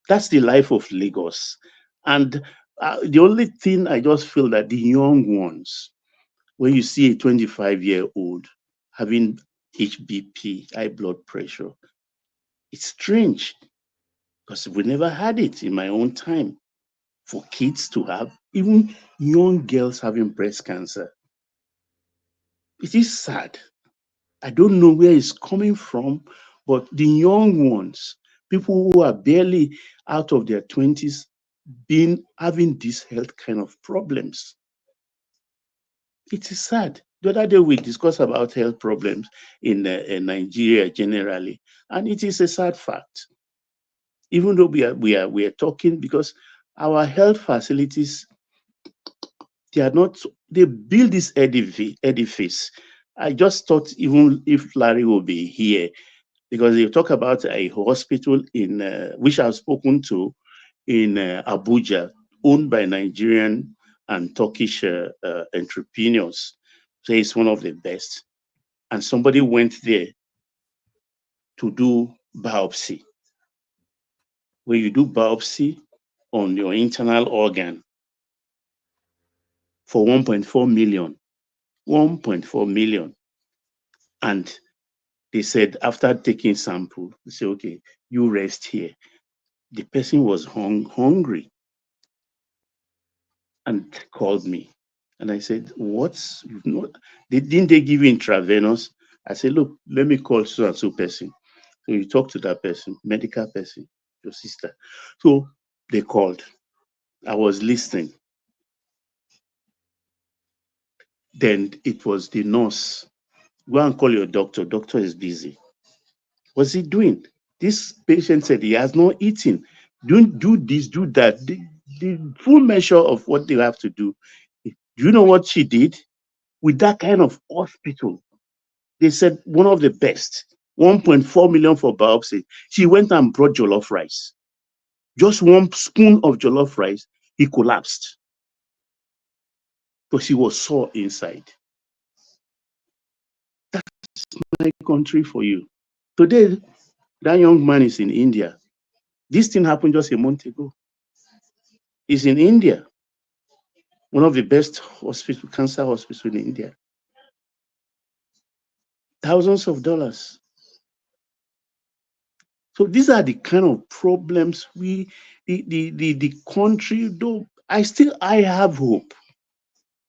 That's the life of Lagos. And the only thing I just feel that the young ones, when you see a 25-year-old having HBP, high blood pressure, it's strange because we never had it in my own time. For kids to have, even young girls having breast cancer. It is sad. I don't know where it's coming from, but the young ones, people who are barely out of their 20s, having these health kind of problems. It is sad. The other day we discussed about health problems in Nigeria generally, and it is a sad fact. Even though we are talking, because our health facilities, they build this edifice. I just thought even if Larry will be here, because they talk about a hospital in which I've spoken to in Abuja, owned by Nigerian and Turkish entrepreneurs. So it's one of the best. And somebody went there to do biopsy. Where you do biopsy on your internal organ for 1.4 million. 1.4 million. And they said, after taking sample, they say, okay, you rest here. The person was hungry and called me. And I said, what's, didn't they give you intravenous? I said, look, let me call so and so person. So you talk to that person, medical person, your sister. So they called. I was listening. Then it was the nurse. Go and call your doctor. Doctor is busy. What's he doing? This patient said he has not eaten. Don't do this, do that. The full measure of what they have to do. Do you know what she did? With that kind of hospital, they said one of the best, 1.4 million for biopsy. She went and brought jollof rice. Just one spoon of jollof rice, he collapsed. Because he was sore inside. That's my country for you. Today, that young man is in India. This thing happened just a month ago. He's in India. One of the best hospital, cancer hospitals in India. Thousands of dollars. So these are the kind of problems the country do. I have hope,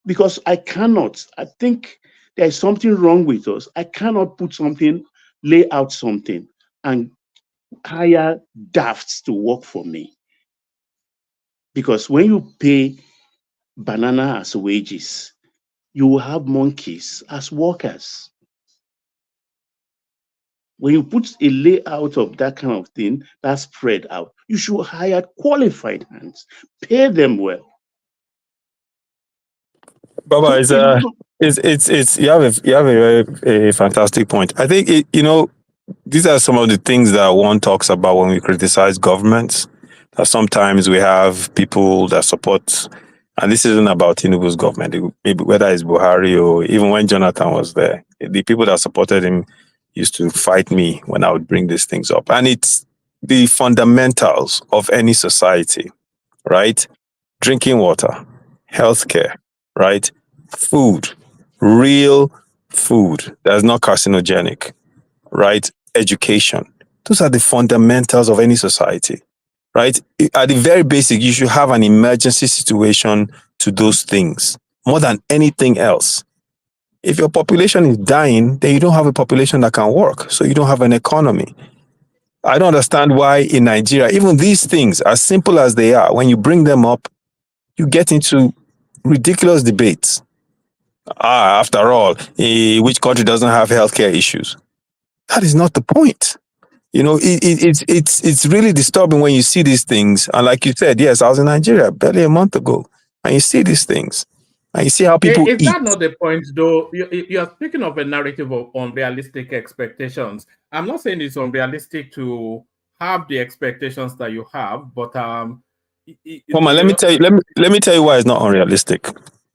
because I think there's something wrong with us. I cannot lay out something and hire dafts to work for me. Because when you pay banana as wages, you will have monkeys as workers. When you put a layout of that kind of thing, that's spread out, you should hire qualified hands, pay them well. Baba, it's you have a very fantastic point. I think these are some of the things that one talks about when we criticize governments. That sometimes we have people that support, and this isn't about Tinubu's government, maybe whether it's Buhari or even when Jonathan was there, the people that supported him used to fight me when I would bring these things up. And it's the fundamentals of any society, right? Drinking water, healthcare, right? Food, real food that's not carcinogenic, right? Education. Those are the fundamentals of any society, right? At the very basic, you should have an emergency situation to those things more than anything else. If your population is dying, then you don't have a population that can work. So you don't have an economy. I don't understand why in Nigeria, even these things, as simple as they are, when you bring them up, you get into ridiculous debates. After all, which country doesn't have healthcare issues? That is not the point. You know, it's really disturbing when you see these things. And like you said, yes, I was in Nigeria barely a month ago, and you see these things, and you see how people Is eat. that not the point, though? You are speaking of a narrative of unrealistic expectations. I'm not saying it's unrealistic to have the expectations that you have, but Come on, let me tell you. Let me tell you why it's not unrealistic.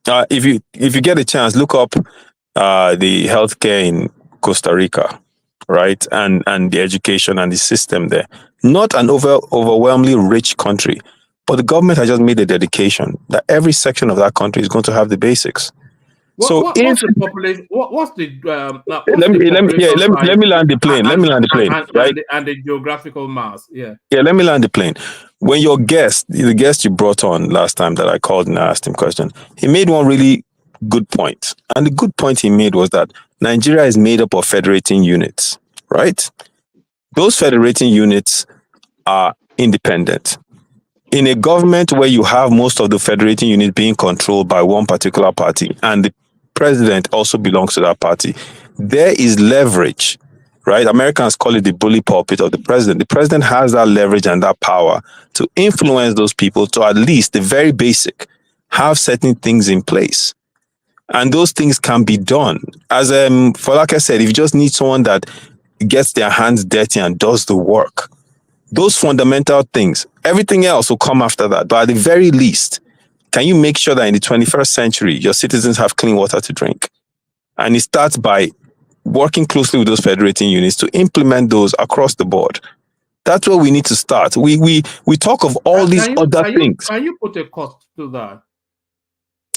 If you get a chance, look up the healthcare in Costa Rica, right, and the education and the system there. Not an overwhelmingly rich country, but the government has just made a dedication that every section of that country is going to have the basics. What's the population? What's the let me land the plane. Let me land the plane, right? And the geographical mass, yeah. Yeah, let me land the plane. When your the guest you brought on last time that I called and I asked him question, he made one really good point. And the good point he made was that Nigeria is made up of federating units, right? Those federating units are independent. In a government where you have most of the federating unit being controlled by one particular party and the president also belongs to that party, there is leverage, right? Americans call it the bully pulpit of the president. The president has that leverage and that power to influence those people to at least the very basic, have certain things in place. And those things can be done. As Folake said, if you just need someone that gets their hands dirty and does the work, those fundamental things, everything else will come after that. But at the very least, can you make sure that in the 21st century, your citizens have clean water to drink? And it starts by working closely with those federating units to implement those across the board. That's where we need to start. We talk of all these other things. Can you put a cost to that?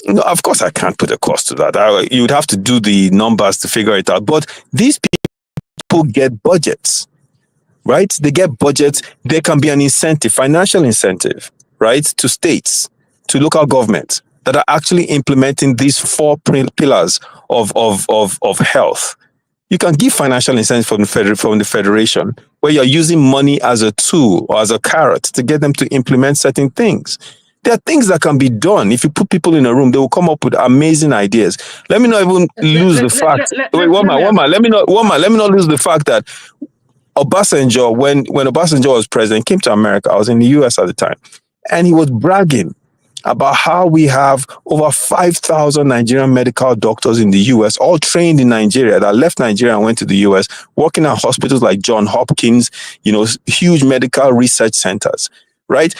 No, of course I can't put a cost to that. You would have to do the numbers to figure it out. But these people get budgets. Right? They get budgets. There can be an incentive, financial incentive, right, to states, to local governments that are actually implementing these four pillars of health. You can give financial incentives from the federation, where you're using money as a tool or as a carrot to get them to implement certain things. There are things that can be done. If you put people in a room, they will come up with amazing ideas. Let me not even lose the fact. Wait, one man. Let me not lose the fact that Obasanjo, when Obasanjo was president, came to America. I was in the US at the time, and he was bragging about how we have over 5,000 Nigerian medical doctors in the US, all trained in Nigeria, that left Nigeria and went to the US, working at hospitals like Johns Hopkins, huge medical research centers, right?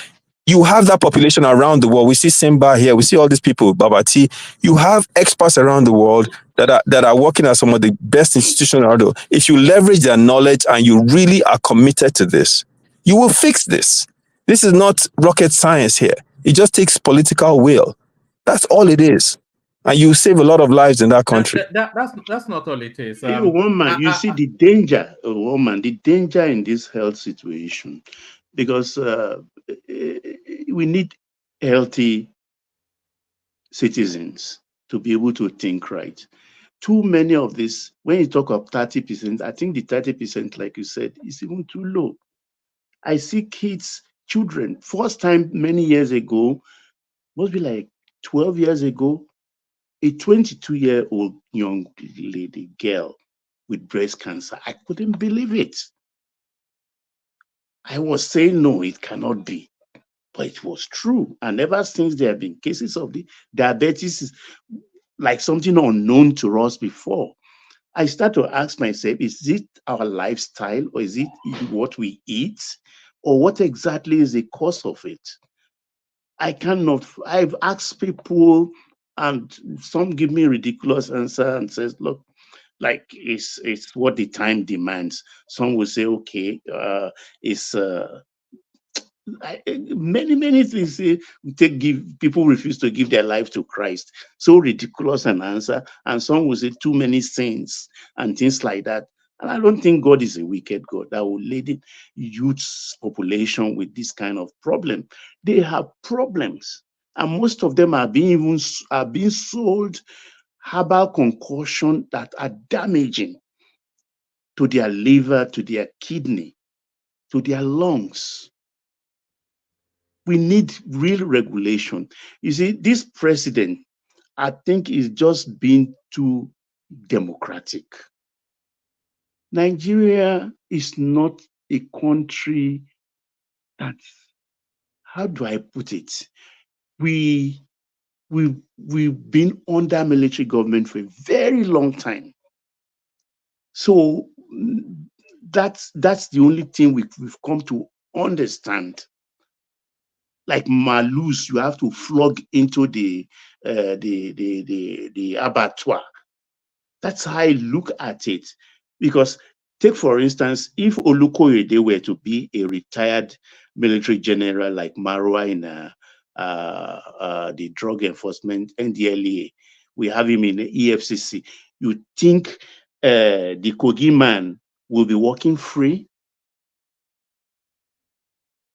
You have that population around the world. We see Simba here. We see all these people, Babati. You have experts around the world that are working at some of the best institutions around the world. If you leverage their knowledge and you really are committed to this, you will fix this. This is not rocket science here. It just takes political will. That's all it is. And you save a lot of lives in that country. That's not all it is. Woman, you see the danger, woman, the danger in this health situation, because we need healthy citizens to be able to think right. Too many of this, when you talk of 30%, I think the 30%, like you said, is even too low. I see kids, children, first time many years ago, must be like 12 years ago, a 22-year-old young lady, girl with breast cancer. I couldn't believe it. I was saying, no, it cannot be. But it was true. And ever since there have been cases of the diabetes, like something unknown to us before. I start to ask myself, is it our lifestyle, or is it what we eat, or what exactly is the cause of it? I've asked people, and some give me ridiculous answer and says, look, like it's what the time demands. Some will say, okay, it's Many things people refuse to give their life to Christ. So ridiculous an answer. And some will say too many sins and things like that. And I don't think God is a wicked God that will lead youth population with this kind of problem. They have problems, and most of them are being sold herbal concoction that are damaging to their liver, to their kidney, to their lungs. We need real regulation. You see, this president, I think, is just being too democratic. Nigeria is not a country that, how do I put it? We've been under military government for a very long time. So that's the only thing we've come to understand. Like malus, you have to flog into the abattoir. That's how I look at it. Because take, for instance, if Olukoyede were to be a retired military general like Marwa in the drug enforcement, NDLEA, we have him in the EFCC, you think the Kogi man will be working free?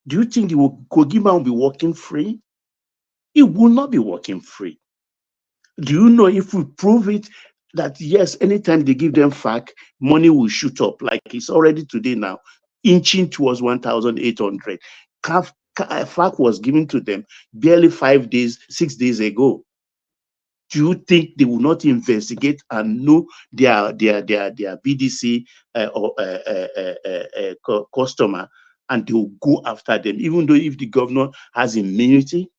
Do you think the Kogi man will be working free? He will not be working free. Do you know, if we prove it, that yes, anytime they give them FAC, money will shoot up, like it's already today now, inching towards 1,800. FAC was given to them barely 6 days ago. Do you think they will not investigate and know their BDC customer, and they will go after them, even though if the governor has immunity?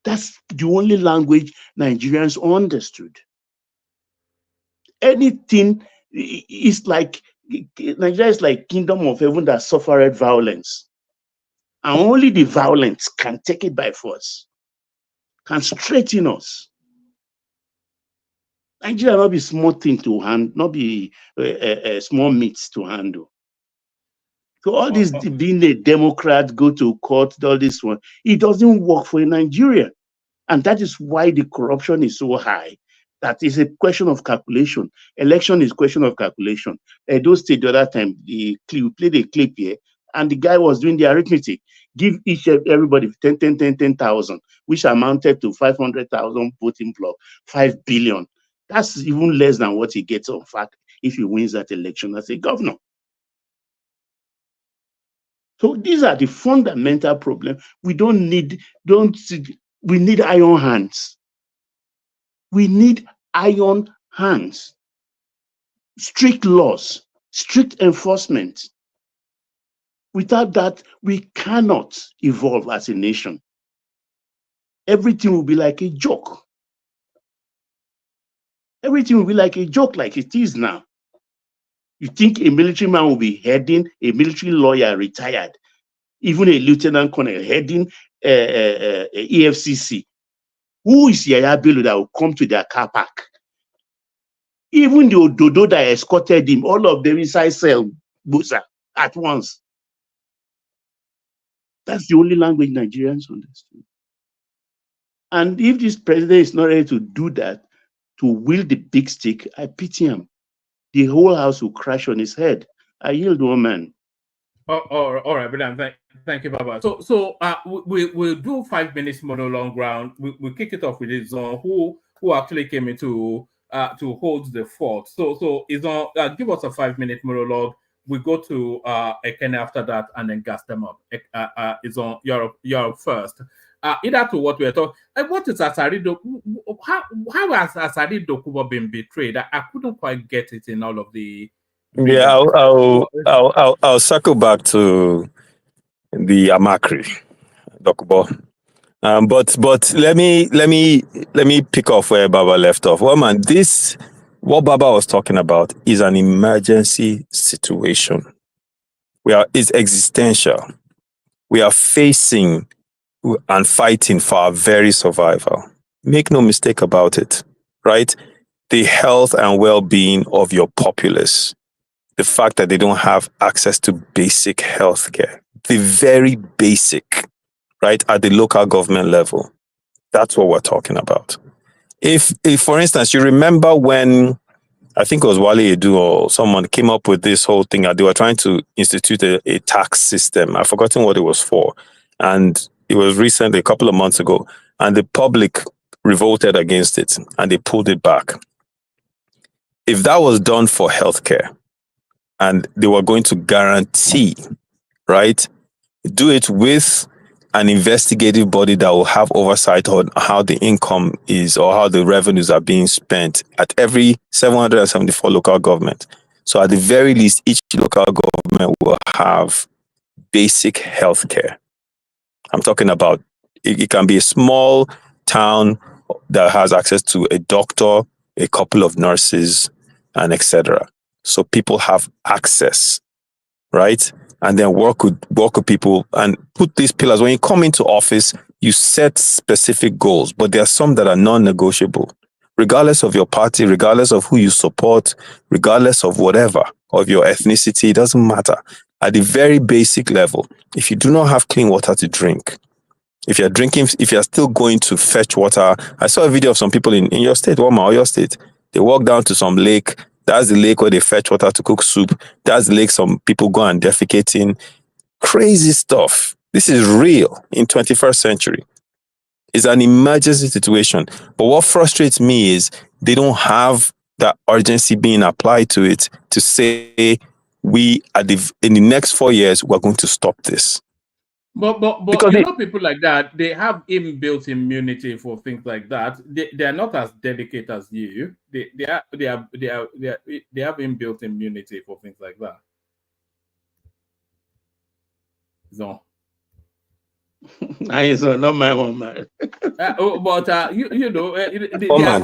That's the only language Nigerians understood. Anything is like, Nigeria is like kingdom of heaven that suffered violence. And only the violence can take it by force, can straighten us. Nigeria not be small thing to handle, not be small meats to handle. So all this being a Democrat, go to court, all this one, it doesn't work for Nigeria. And that is why the corruption is so high. That is a question of calculation. Election is a question of calculation. Those State the other time, we played a clip here, and the guy was doing the arithmetic. Give everybody 10,000, which amounted to 500,000 voting block, 5 billion. That's even less than what he gets, in fact, if he wins that election as a governor. So these are the fundamental problems. We we need iron hands. We need iron hands, strict laws, strict enforcement. Without that, we cannot evolve as a nation. Everything will be like a joke. Everything will be like a joke, like it is now. You think a military man will be heading, a military lawyer retired, even a lieutenant colonel heading EFCC? Who is Yaya Bello that will come to their car park? Even the Ododo that escorted him, all of them inside cell, Busa, at once. That's the only language Nigerians understand. And if this president is not ready to do that, to wield the big stick, I pity him. The whole house will crash on his head. I yield, woman. All right, but thank you, Baba. So we'll do 5 minutes monologue round. We'll kick it off with Izon, who actually came in to hold the fort. So Izon, give us a 5-minute monologue. We go to Ekene after that, and then gas them up. Izon, Europe first. Either to what we're talking. What is Asari Dokubo? How has Asari Dokubo been betrayed? I couldn't quite get it in all of the. Yeah, I'll circle back to the Amakri Dokubo. But let me pick off where Baba left off. Well, man, what Baba was talking about is an emergency situation. It's existential. We are facing and fighting for our very survival. Make no mistake about it, right? The health and well-being of your populace. The fact that they don't have access to basic health care, the very basic, right, at the local government level. That's what we're talking about. If for instance, you remember when I think it was Wale Edu or someone came up with this whole thing that they were trying to institute a tax system. I've forgotten what it was for. And it was recently, a couple of months ago, and the public revolted against it and they pulled it back. If that was done for healthcare and they were going to guarantee, right, do it with an investigative body that will have oversight on how the income is or how the revenues are being spent at every 774 local government. So at the very least, each local government will have basic healthcare. I'm talking about, it can be a small town that has access to a doctor, a couple of nurses, and etc. So people have access, right? And then work with people and put these pillars. When you come into office, you set specific goals, but there are some that are non-negotiable, regardless of your party, regardless of who you support, regardless of whatever, of your ethnicity, it doesn't matter. At the very basic level, if you do not have clean water to drink, if you're still going to fetch water, I saw a video of some people in your state, Wama, or your state, they walk down to some lake. That's the lake where they fetch water to cook soup. That's the lake some people go and defecate in. Crazy stuff. This is real in 21st century. It's an emergency situation. But what frustrates me is they don't have that urgency being applied to it to say in the next 4 years, we're going to stop this. But because you know, people like that, they have inbuilt immunity for things like that. They are not as delicate as you. They have inbuilt immunity for things like that. So I saw not my one, man. But you know, their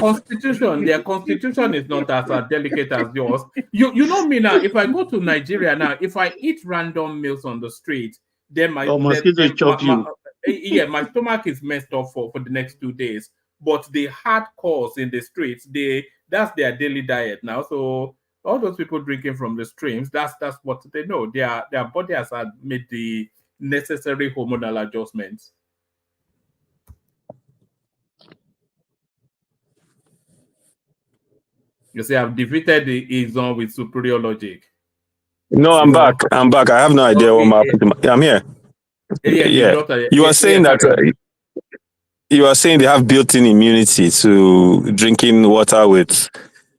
constitution is not as delicate as yours. You know me now. If I go to Nigeria now, if I eat random meals on the street, then my stomach is messed up for the next 2 days. But the hardcores in the streets, that's their daily diet now. So all those people drinking from the streams, that's what they know. Their body has made the necessary hormonal adjustments. You see, I've defeated the Izon with superior logic. No, I'm back. I have no idea what happened. I'm here. You are saying that you are saying they have built-in immunity to drinking water with.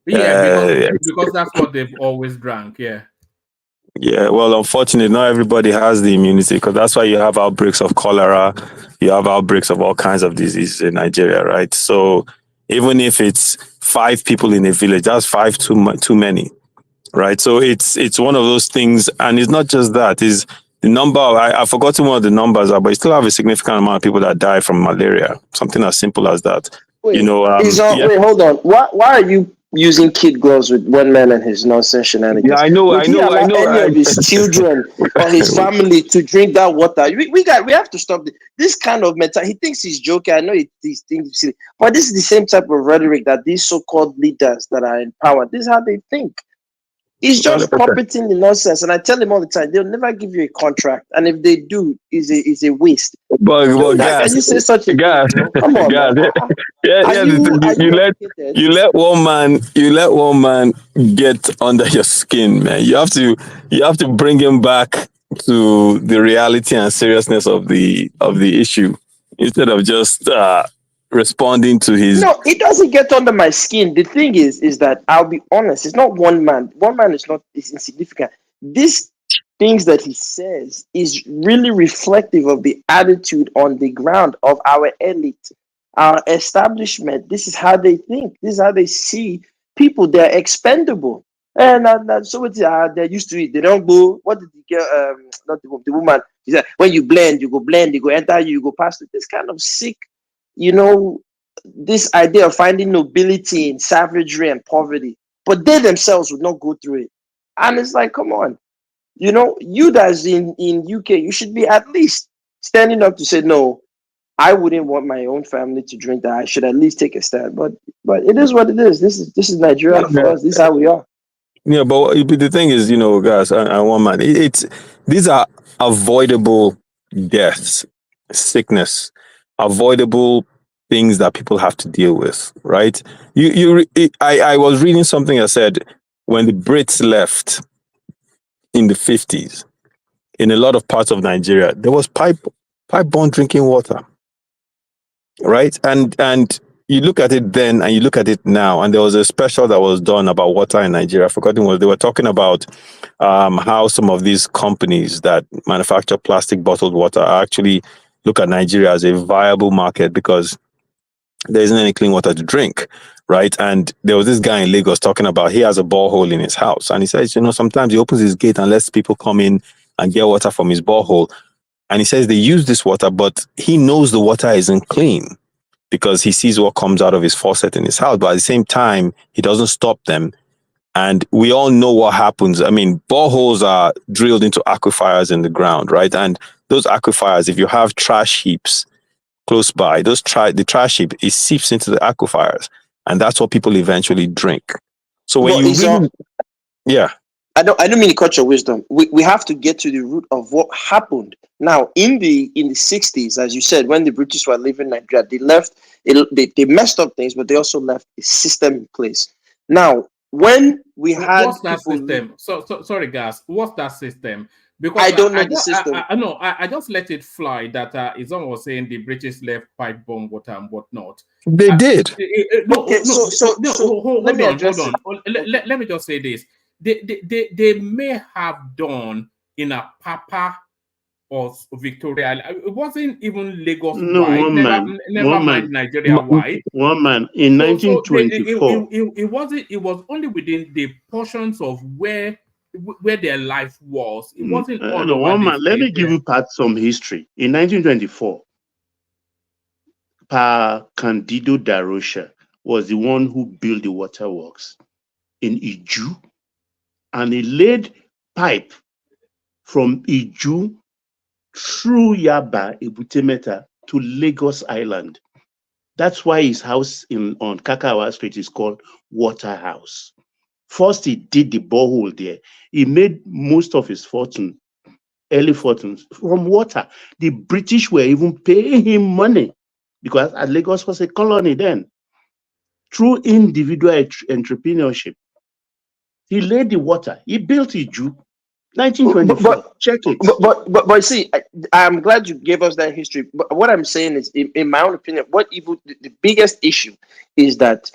Because that's what they've always drank. Yeah. Yeah, well, unfortunately, not everybody has the immunity because that's why you have outbreaks of cholera, you have outbreaks of all kinds of diseases in Nigeria, right? So even if it's 5 people in a village, that's 5 too many, right? So it's one of those things, and it's not just that. Is the number? I've forgotten what the numbers are, but you still have a significant amount of people that die from malaria. Something as simple as that. Wait, wait, hold on. Why are you using kid gloves with one man and his nonsense shenanigans? Yeah, I know. Any of his children or his family to drink that water? We have to stop this kind of mentality. He thinks he's joking. I know he thinks silly, but this is the same type of rhetoric that these so-called leaders that are in power. This is how they think. He's just puppeting the nonsense, and I tell him all the time, they'll never give you a contract, and if they do, is a waste. But can you say such a thing? Come on, you let one man get under your skin, man. You have to bring him back to the reality and seriousness of the issue instead of just responding to his. No, it doesn't get under my skin. The thing is that I'll be honest. It's not one man. One man is insignificant. These things that he says is really reflective of the attitude on the ground of our elite, our establishment. This is how they think. This is how they see people. They're expendable. And so they're used to it. They don't go. What did the girl? Not the woman. She said, when you blend, you go enter you go past it. This kind of sick. You know, this idea of finding nobility in savagery and poverty, but they themselves would not go through it. And it's like, come on, you know, you guys in UK, you should be at least standing up to say, no, I wouldn't want my own family to drink that. I should at least take a stand. But it is what it is. This is Nigeria for us. This is how we are. Yeah, but the thing is, guys, I one man, these are avoidable deaths, sickness, avoidable things that people have to deal with, right? I was reading something that said when the Brits left in the 50s, in a lot of parts of Nigeria, there was pipe-borne drinking water, right? And you look at it then and you look at it now, and there was a special that was done about water in Nigeria. I forgot what they were talking about, how some of these companies that manufacture plastic bottled water actually look at Nigeria as a viable market because there isn't any clean water to drink, right? And there was this guy in Lagos talking about he has a borehole in his house, and he says, sometimes he opens his gate and lets people come in and get water from his borehole. And he says they use this water, but he knows the water isn't clean because he sees what comes out of his faucet in his house. But at the same time, he doesn't stop them. And we all know what happens. I mean, boreholes are drilled into aquifers in the ground, right? And those aquifers, if you have trash heaps close by, the trash heap, it seeps into the aquifers. And that's what people eventually drink. So when yeah. I don't mean to cut your wisdom. We have to get to the root of what happened. Now, in the 60s, as you said, when the British were leaving Nigeria, they left. They messed up things, but they also left a system in place. Now, when we had what's that system? Sorry, guys. What's that system? Because I don't know the system. I just let it fly that Izon was saying the British left pipe bomb water and whatnot. They did. Hold on. Let me just say this. They may have done in a Papa or Victoria. It wasn't even Lagos wide. Never mind Nigeria wide. One man in 1924. It was only within the portions of where their life was. It wasn't all over. One man. Let me give you some history. In 1924, Pa Candido da Rocha was the one who built the waterworks in Iju, and he laid pipe from Iju through Yaba, Ebutemeta to Lagos Island. That's why his house on Kakawa Street is called Water House. First, he did the borehole there. He made most of his fortune, early fortunes, from water. The British were even paying him money because Lagos was a colony then. Through individual entrepreneurship, he laid the water. He built Iju. 1924. Check it. But see, I'm glad you gave us that history. But what I'm saying is, in my own opinion, the biggest issue is that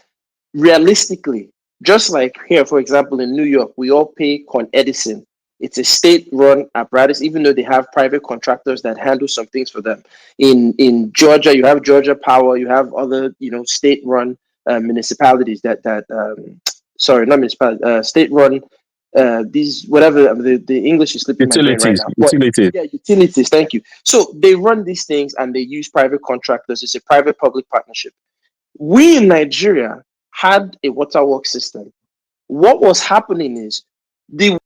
realistically, just like here, for example, in New York, we all pay Con Edison. It's a state-run apparatus, even though they have private contractors that handle some things for them. In Georgia, you have Georgia Power. You have other, state-run municipalities sorry, not municipalities, state-run. These whatever the English is slipping my brain right now. Utilities. Thank you. So they run these things and they use private contractors. It's a private-public partnership. We in Nigeria had a waterworks system. What was happening is they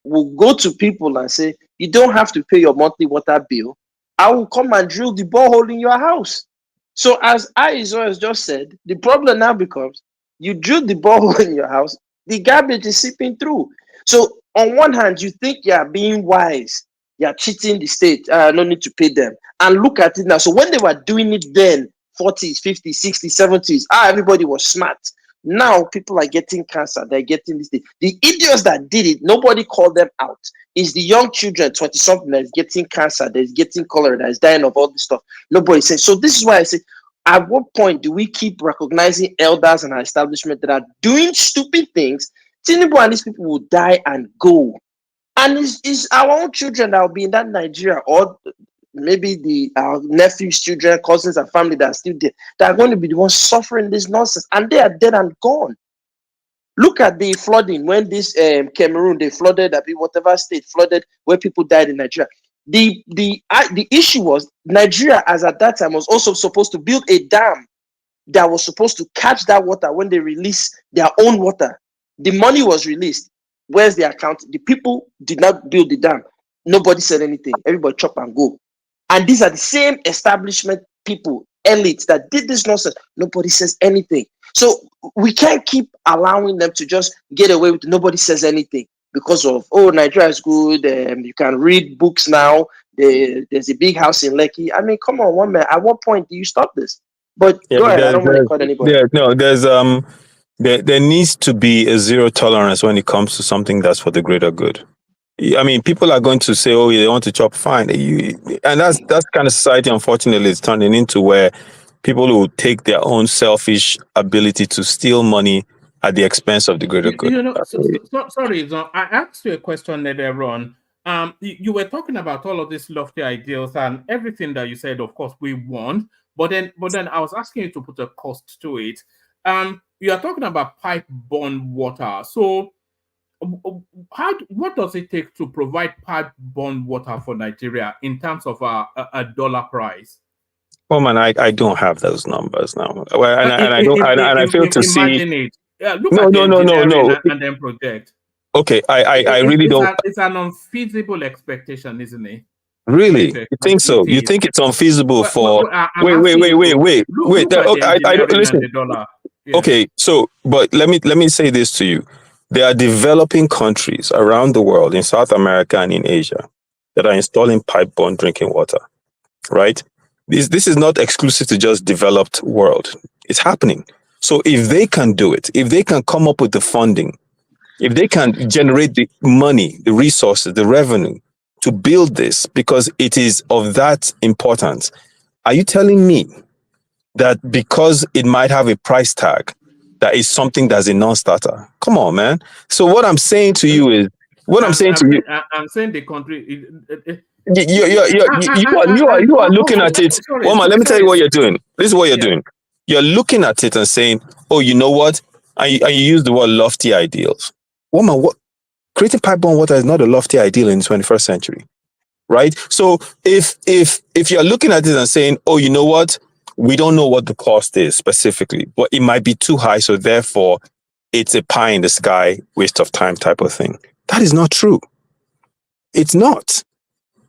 will go to people and say, "You don't have to pay your monthly water bill. I will come and drill the borehole in your house." So as Aizo has just said, the problem now becomes you drill the borehole in your house, the garbage is seeping through. So on one hand, you think you are being wise, you are cheating the state, no need to pay them. And look at it now. So when they were doing it then, 40s, 50s, 60s, 70s, everybody was smart. Now people are getting cancer, they're getting this thing. The idiots that did it, nobody called them out. It's the young children, 20-something, that is getting cancer, that is getting cholera, that is dying of all this stuff. Nobody says. So this is why I say, at what point do we keep recognizing elders and our establishment that are doing stupid things? Tinubu and these people will die and go. And it's our own children that will be in that Nigeria, or maybe our nephews, children, cousins, and family that are still there, that are going to be the ones suffering this nonsense. And they are dead and gone. Look at the flooding when this Cameroon, they flooded, whatever state flooded, where people died in Nigeria. The issue was Nigeria, as at that time, was also supposed to build a dam that was supposed to catch that water when they release their own water. The money was released. Where's the account? The people did not build the dam. Nobody said anything. Everybody chop and go. And these are the same establishment people, elites that did this nonsense. Nobody says anything. So we can't keep allowing them to just get away with it. Nobody says anything because of, oh, Nigeria is good. You can read books now. There's a big house in Lekki. I mean, come on, one man. At what point do you stop this? But Yeah, go but ahead. I don't want to cut anybody. There needs to be a zero tolerance when it comes to something that's for the greater good. I mean, people are going to say, "Oh, they want to chop fine," and that's kind of society. Unfortunately, it's turning into where people will take their own selfish ability to steal money at the expense of the greater good. Sorry, Zon, I asked you a question earlier on. You were talking about all of these lofty ideals and everything that you said. Of course, we want, but then I was asking you to put a cost to it. You are talking about pipe-borne water. So, what does it take to provide pipe-borne water for Nigeria in terms of a dollar price? Oh man, I don't have those numbers now. Well, and I fail to see. Imagine it. Look at the engineering and then project. Okay, I really don't. It's an unfeasible expectation, isn't it? Really? You think so? You think it's unfeasible for? Wait. I don't listen. Okay, so but let me say this to you: there are developing countries around the world, in South America and in Asia, that are installing pipe-borne drinking water. Right? This is not exclusive to just developed world. It's happening. So if they can do it, if they can come up with the funding, if they can generate the money, the resources, the revenue to build this, because it is of that importance, are you telling me that because it might have a price tag, that is something that's a non-starter? Come on, man. So what I'm saying to you is, I'm saying the country. You are looking at it. Woman, let me tell you what you're doing. This is what you're doing. You're looking at it and saying, "Oh, you know what?" And you use the word lofty ideals. Woman, what? Creating pipe-borne water is not a lofty ideal in the 21st century, right? So if you're looking at it and saying, "Oh, you know what? We don't know what the cost is specifically, but it might be too high, so therefore it's a pie in the sky, waste of time type of thing," that is not true. It's not.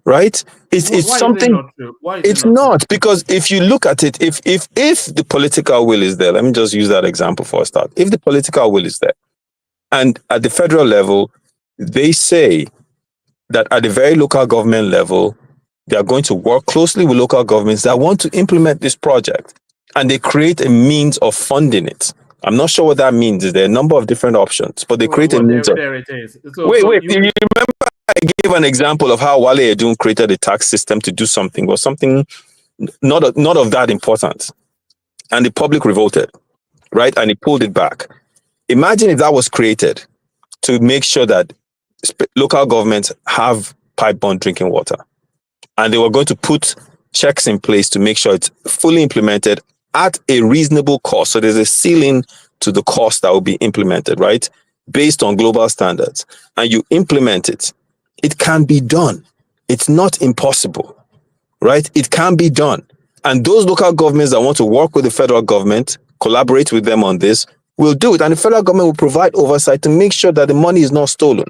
Right? It's something. It's not, because if you look at it, if the political will is there, let me just use that example for a start. If the political will is there, and at the federal level, they say that at the very local government level, they are going to work closely with local governments that want to implement this project, and they create a means of funding it. I'm not sure what that means. There are a number of different options, but they create a means of. There it is. Wait. You remember I gave an example of how Wale Edun created a tax system to do something, or something not of that importance, and the public revolted, right? And he pulled it back. Imagine if that was created to make sure that local governments have pipe-borne drinking water, and they were going to put checks in place to make sure it's fully implemented at a reasonable cost. So there's a ceiling to the cost that will be implemented, right? Based on global standards, and you implement it. It can be done. It's not impossible, right? It can be done. And those local governments that want to work with the federal government, collaborate with them on this, will do it. And the federal government will provide oversight to make sure that the money is not stolen,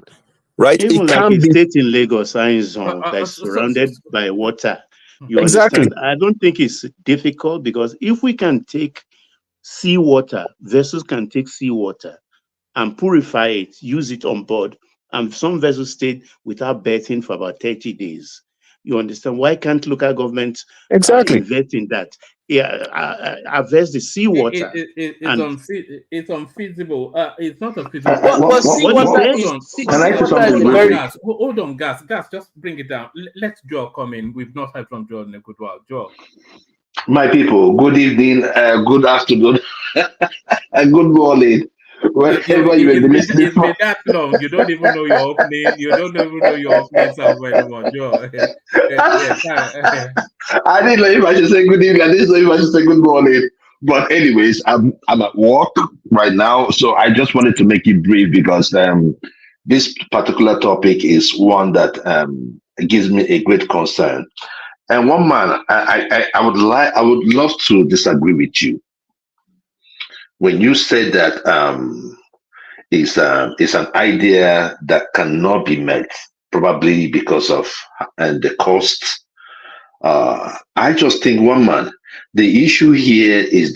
right? Even like a state in Lagos, zone that's surrounded by water. You understand? I don't think it's difficult, because if we can take seawater, vessels can take seawater and purify it, use it on board. And some vessels stayed without berthing for about 30 days. You understand? Why can't local governments invest in that? Yeah, harvest the seawater. It's unfeasible. It's not unfeasible. Can I say something? Hold on, Gas. Just bring it down. Let Joe come in. We've not heard from Joe in a good while. Joe. My people, good evening, good afternoon, and good morning. Whenever you are listening, it's been that long. You don't even know your opening. You don't even know your opening somewhere anymore, Joe. I didn't know if I should say good evening. I didn't know if I should say good morning. But anyways, I'm at work right now, so I just wanted to make it brief, because this particular topic is one that gives me a great concern. And one man, I would love to disagree with you when you said that it's an idea that cannot be met, probably because of the cost. I just think, one man, the issue here is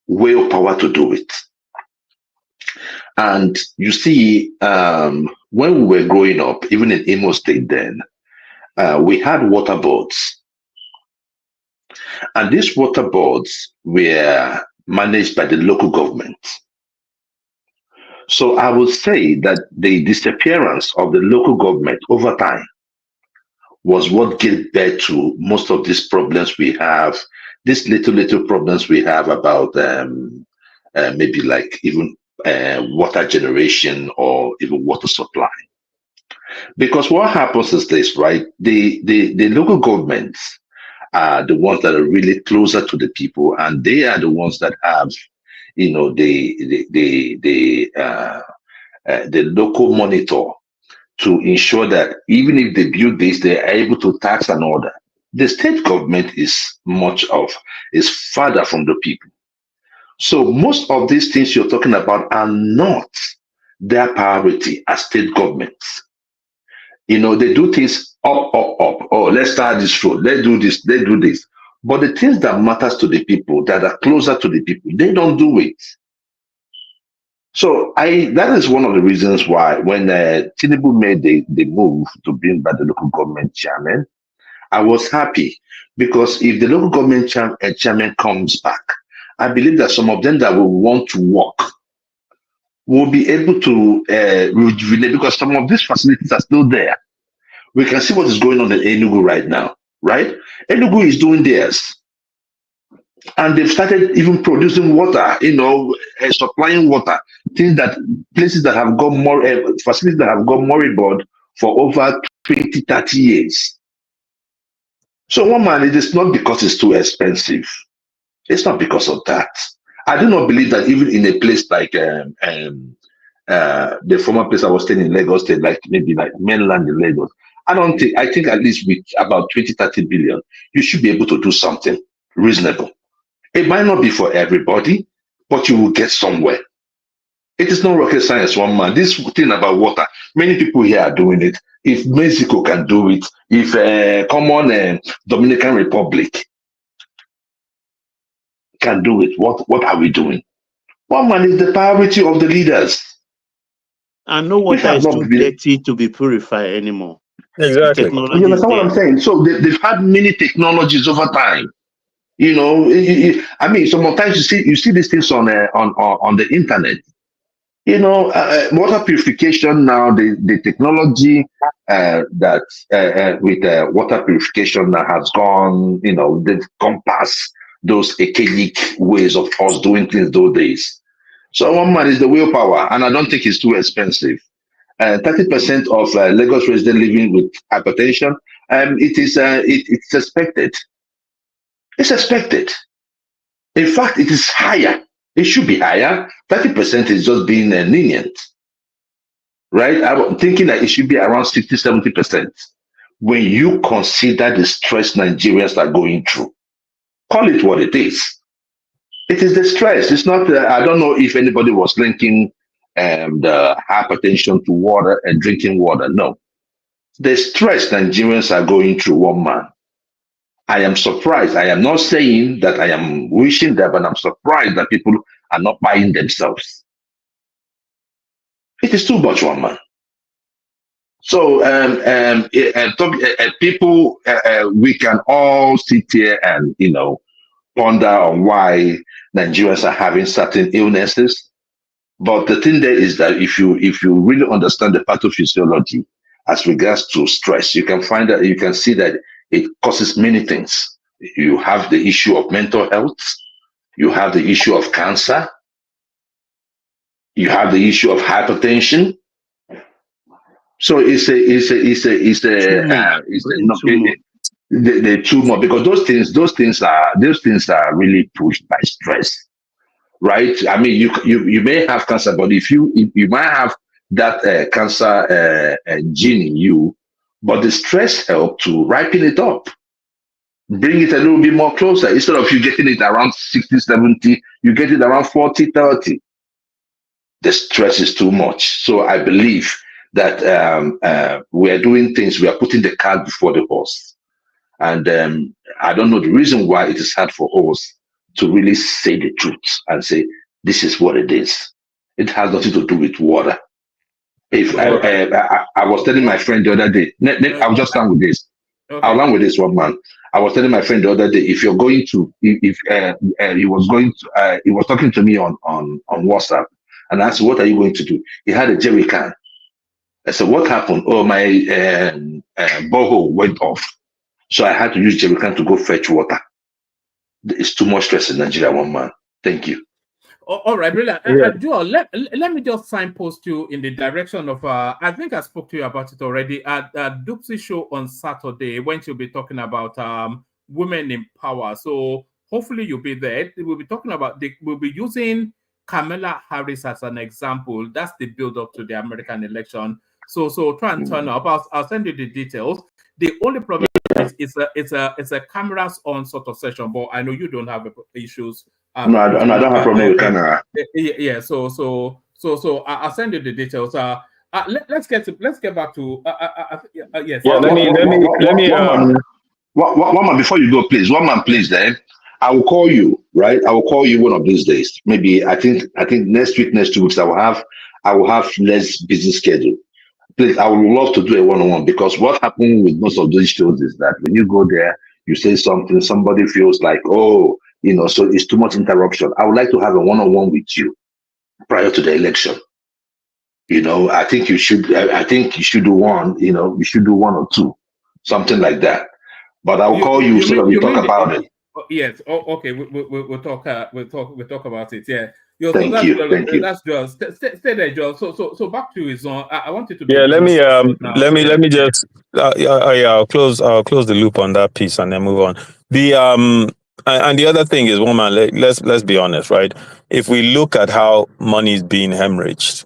willpower to do it. And you see, when we were growing up, even in Imo State then, we had water boards. And these water boards were managed by the local government. So I would say that the disappearance of the local government over time was what gave birth to most of these problems we have, these little problems we have about maybe like even water generation or even water supply. Because what happens is this, right? The local governments are the ones that are really closer to the people, and they are the ones that have, you know, the local monitor to ensure that even if they build this, they are able to tax and order. The state government is farther from the people. So most of these things you're talking about are not their priority as state governments. You know, they do things up. Oh, let's start this road. Let's do this. Let's do this. But the things that matters to the people, that are closer to the people, they don't do it. So that is one of the reasons why when Tinubu made the move to bring back the local government chairman, I was happy, because if the local government chairman comes back, I believe that some of them that will want to work will be able to rejuvenate, because some of these facilities are still there. We can see what is going on in Enugu right now, right? Enugu is doing theirs. And they've started even producing water, you know, supplying water, places that have got more, facilities that have got moribund for over 20, 30 years. So one man, it is not because it's too expensive. It's not because of that. I do not believe that even in a place like the former place I was staying in Lagos State, like maybe like mainland in Lagos, I think at least with about 20, 30 billion, you should be able to do something reasonable. It might not be for everybody, but you will get somewhere. It is not rocket science, one man. This thing about water, many people here are doing it. If Mexico can do it, if common Dominican Republic can do it, what are we doing? One man is the priority of the leaders. And no water is too dirty to be purified anymore. Exactly. You understand what I'm saying? So they've had many technologies over time. You know, I mean, sometimes you see these things on the internet. You know, water purification now, the technology that with water purification that has gone, you know, they've gone past those archaic ways of us doing things those days. So one man is the willpower, and I don't think it's too expensive. 30% of Lagos residents living with hypertension, it's expected. It's expected. In fact, it is higher. It should be higher. 30% is just being lenient, right? I'm thinking that it should be around 60, 70%. When you consider the stress Nigerians are going through, call it what it is. It is the stress. It's not, I don't know if anybody was linking the hypertension to water and drinking water. No. The stress Nigerians are going through, one man. I am surprised. I am not saying that I am wishing that, but I'm surprised that people are not buying themselves. It is too much, one man. So, people, we can all sit here and, you know, ponder on why Nigerians are having certain illnesses. But the thing there is that if you really understand the pathophysiology as regards to stress, you can find that, you can see that it causes many things. You have the issue of mental health. You have the issue of cancer. You have the issue of hypertension. So it's the tumor, because those things are really pushed by stress, right? I mean, you may have cancer, but if you might have that cancer gene in you, but the stress helps to ripen it up, bring it a little bit more closer. Instead of you getting it around 60, 70, you get it around 40, 30. The stress is too much. So I believe that we are doing things, we are putting the cart before the horse. And I don't know the reason why it is hard for us to really say the truth and say, this is what it is. It has nothing to do with water. If I was telling my friend the other day, I'll just start with this. Okay. I'll land with this one, man. I was telling my friend the other day, if you're going to, if he was going to, he was talking to me on WhatsApp, and I asked, what are you going to do? He had a jerry can. I said, what happened? Oh, my borehole went off, so I had to use jerry can to go fetch water. It's too much stress in Nigeria, one man. Thank you. All right, brilliant. Yeah. Joel, let me just signpost you in the direction of, I think I spoke to you about it already, at Dupsy show on Saturday, when she'll be talking about women in power. So hopefully you'll be there. We'll be talking about, we'll be using Kamala Harris as an example. That's the build-up to the American election. So try and turn up. I'll send you the details. The only problem is it's a cameras on sort of session, but I know you don't have issues. No, I don't have problem with camera. Yeah, so I'll send you the details. Let's get back to yes. Yeah, let me one man before you go, please. One man, please. Then I will call you. Right, I will call you one of these days. Maybe I think next week, next 2 weeks, I will have less busy schedule. Please, I would love to do a one-on-one, because what happened with most of these shows is that when you go there, you say something, somebody feels like, oh, so it's too much interruption. I would like to have a one-on-one with you prior to the election. I think you should. I think you should do one. We should do one or two, something like that. But I'll call you so that we talk about it. Yes. Oh, okay. We'll talk. We'll talk about it. Yeah. Thank you. That's just stay there, Joel. So back to his own. I wanted to. Yeah. Let me just. I'll close the loop on that piece and then move on. And the other thing is, woman, let's be honest, right? If we look at how money is being hemorrhaged,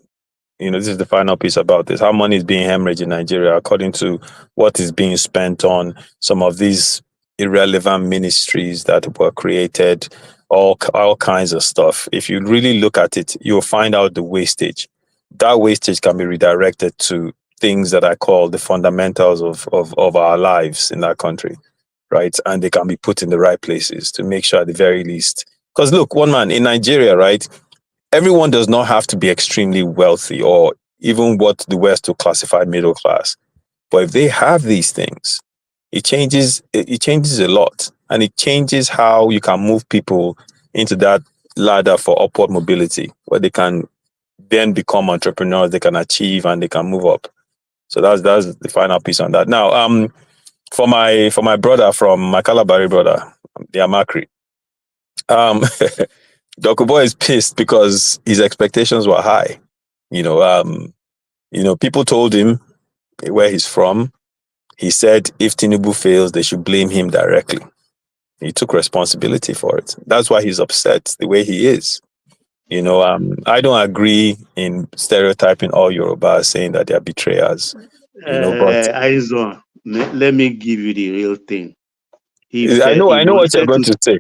this is the final piece about this, how money is being hemorrhaged in Nigeria, according to what is being spent on some of these irrelevant ministries that were created, all kinds of stuff. If you really look at it, you'll find out the wastage. That wastage can be redirected to things that I call the fundamentals of our lives in that country. Right, and they can be put in the right places to make sure, at the very least. Because look, one man in Nigeria, right? Everyone does not have to be extremely wealthy or even what the West will classify middle class. But if they have these things, it changes a lot, and it changes how you can move people into that ladder for upward mobility, where they can then become entrepreneurs, they can achieve, and they can move up. So that's the final piece on that. Now, for my brother, from my Kalabari brother, the Amakri, Dokubo is pissed because his expectations were high. People told him where he's from. He said if Tinubu fails, they should blame him directly. He took responsibility for it. That's why he's upset the way he is. I don't agree in stereotyping all Yorubas, saying that they are betrayers. But Aizon, let me give you the real thing. I know what you're going to say.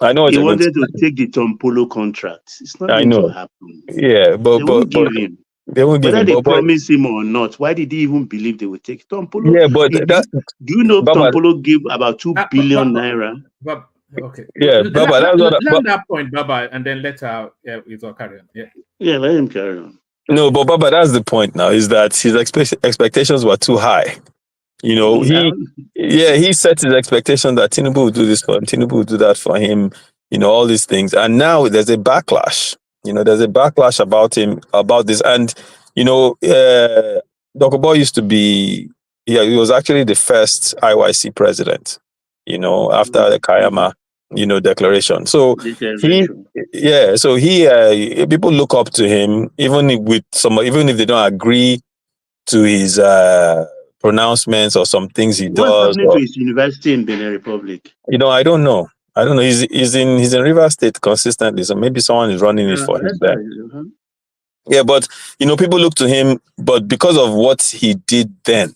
I know what he wanted to take the Tompolo contract. It's not going to happen. Yeah, but they won't give him. They won't give Whether him. they promise him or not, why did he even believe they would take Tompolo? Yeah, but do you know Tompolo gave about 2 billion naira? Okay. Yeah, Baba, that's what. Land that point, Baba, and then let her carry on. Yeah. Yeah, let him carry on. No, but Baba, that's the point now. Is that his expectations were too high. He set his expectation that Tinubu will do this for him, Tinubu will do that for him. All these things, and now there's a backlash. There's a backlash about him, about this, and Dokubo used to be. Yeah, he was actually the first IYC president. After the Kayama. Declaration. So people look up to him, even if they don't agree to his pronouncements or some things he does. What's happening to his university in Benin Republic? I don't know. He's in Rivers State consistently, so maybe someone is running it for him there. Yeah, but people look to him, but because of what he did then,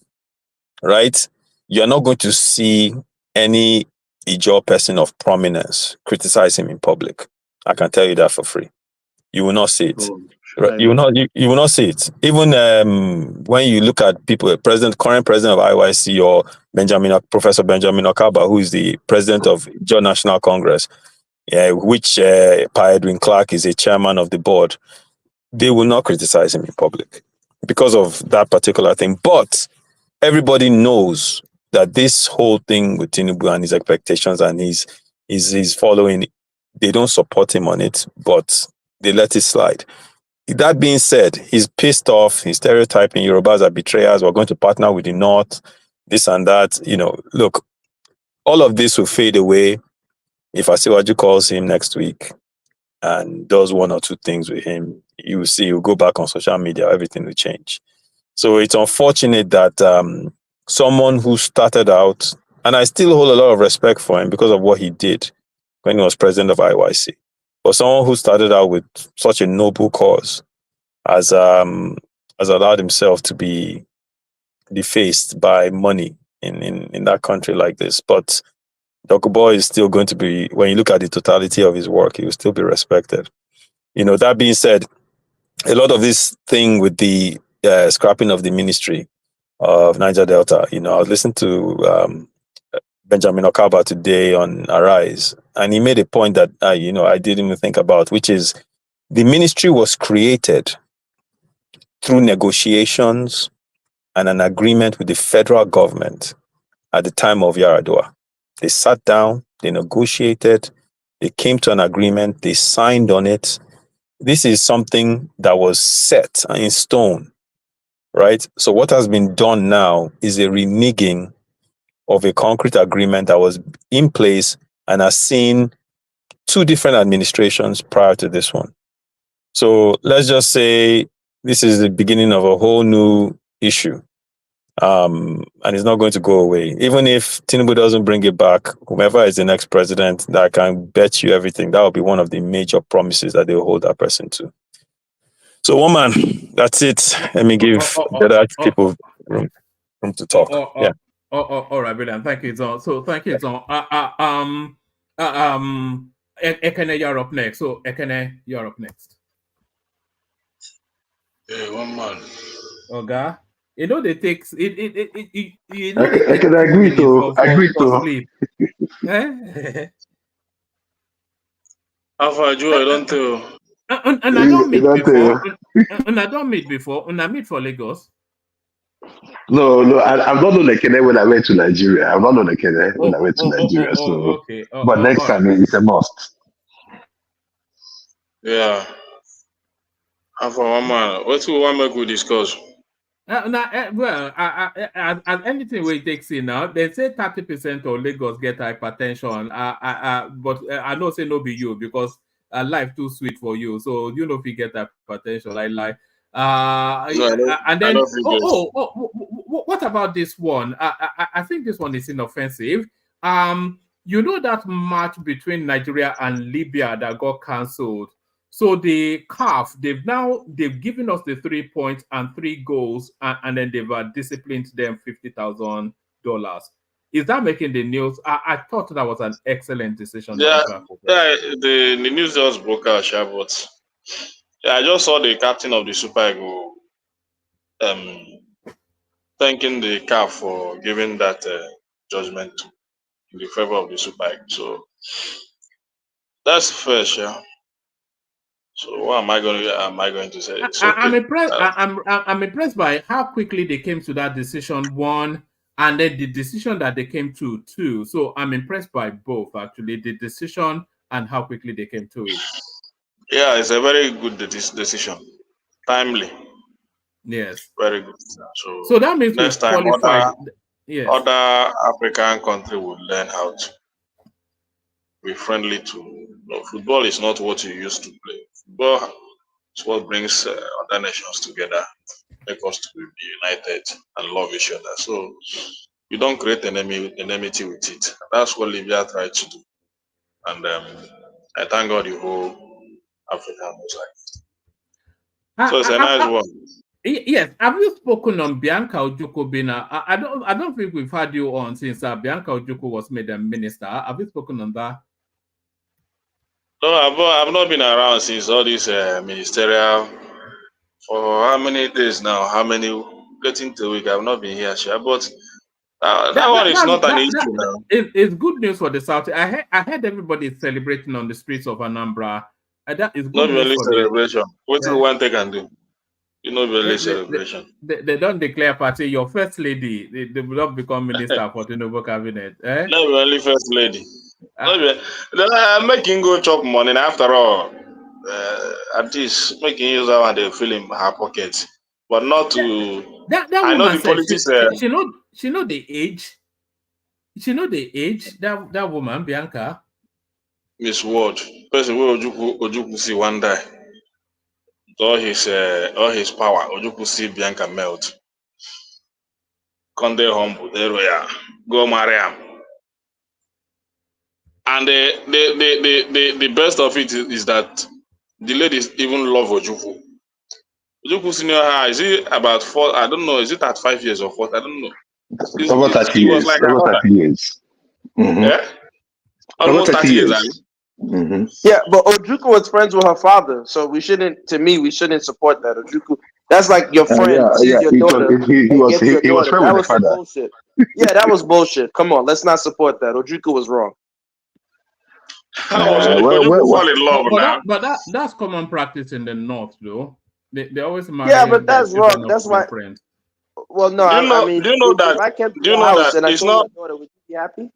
right? You're not going to see any Ijaw person of prominence criticize him in public. I can tell you that for free. You will not see it. You will not see it. Even when you look at people, current president of IYC, or Professor Benjamin Okaba, who is the president of Ijaw National Congress, which Pa Edwin Clark is a chairman of the board, they will not criticize him in public because of that particular thing. But everybody knows that this whole thing with Tinubu and his expectations and his following, they don't support him on it, but they let it slide. That being said, he's pissed off. He's stereotyping Yorubas as betrayers. We're going to partner with the North, this and that. Look, all of this will fade away if Asiwaju calls him next week and does one or two things with him. You will see, he'll go back on social media, everything will change. So it's unfortunate that someone who started out, and I still hold a lot of respect for him because of what he did when he was president of IYC, but someone who started out with such a noble cause has allowed himself to be defaced by money in that country like this. But Dokubo is still going to be, when you look at the totality of his work, he will still be respected. That being said, a lot of this thing with the scrapping of the ministry of Niger Delta, I was listening to Benjamin Okaba today on Arise, and he made a point that I didn't even think about, which is the ministry was created through negotiations and an agreement with the federal government at the time of Yaradua. They sat down, they negotiated, they came to an agreement, they signed on it. This is something that was set in stone, right? So what has been done now is a reneging of a concrete agreement that was in place and has seen two different administrations prior to this one. So let's just say this is the beginning of a whole new issue. And it's not going to go away. Even if Tinubu doesn't bring it back, whomever is the next president, that I can bet you everything, that will be one of the major promises that they'll hold that person to. So, woman, that's it. Let me give the other people room to talk. Yeah. All right, brilliant. Thank you, John. So, thank you, John. Ekene, you're up next. So, Ekene, you're up next. Hey, one man. Okay. They take it. I can agree to sleep. Alpha Joe, I don't tell. And I don't meet before. And I don't meet before. And I meet for Lagos. No, I've not known Ekene when I went to Nigeria. I've not known Ekene when I went to Nigeria. Okay. But next time it's a must. Yeah. Alpha, one man. What do we want to discuss? As anything we takes in now, they say 30% of Lagos get hypertension. But I know say no be you because life too sweet for you. So if you get hypertension, and then what about this one? I think this one is inoffensive. That match between Nigeria and Libya that got cancelled. So the CAF, they've given us the 3 points and 3 goals, and then they've disciplined them $50,000. Is that making the news? I thought that was an excellent decision. Yeah, the news just broke out, but I just saw the captain of the Super Eagles thanking the CAF for giving that judgment in the favor of the Super Eagles. So that's fair, yeah. So what am I going to say? It's okay. I'm impressed. I'm impressed by how quickly they came to that decision. One, and then the decision that they came to two. So I'm impressed by both, actually, the decision and how quickly they came to it. Yeah, it's a very good decision. Timely. Yes. Very good. So that means next time qualified. Other African countries will learn how to be friendly to. Football is not what you used to play. Football is what brings other nations together, make us to be united and love each other. So you don't create enmity with it. That's what Libya tried to do. And I thank God the whole Africa was like. So it's a nice one. Yes, have you spoken on Bianca Ojukwu Bina? I don't think we've had you on since Bianca Ojukwu was made a minister. Have you spoken on that? No, I've not been around since all this ministerial for how many days now? How many getting to a week? I've not been here, but That one is not an issue now. It's good news for the South. I heard everybody celebrating on the streets of Anambra. And that is good Not news really for celebration. What do you want they can do? You know, really celebration. They don't declare party. Your first lady, they will not become minister for the Novo cabinet. Eh? Not really first lady. Making go chop money after all. At least making use of they fill in her pockets, but not to. That I know woman the said politics. she know the age. She know the age. That woman Bianca. Miss Ward, person where Ojuku see one day. All his power, Ojuku see Bianca melt. Conde humble, there we are. Go marry him. And the best of it is that the ladies even love Ojuku. Ojuku senior high, is it about 4? I don't know. Is it at 5 years or 4? I don't know. Over 30 years. Was like over 30 years. Mm-hmm. Yeah? Almost 30 years. Mm-hmm. Yeah, but Ojuku was friends with her father, so we shouldn't support that. Ojuku, that's like your friend sees your daughter. He was friends with the father. Bullshit. Yeah, that was bullshit. Come on, let's not support that. Ojuku was wrong. Fall in love now. But that's common practice in the north, though. They always marry. Yeah, but that's wrong. That's why. Friends. Well, no, I mean, do you know that? If I came to Do you your know house that and I it's told not? your daughter, would you be happy?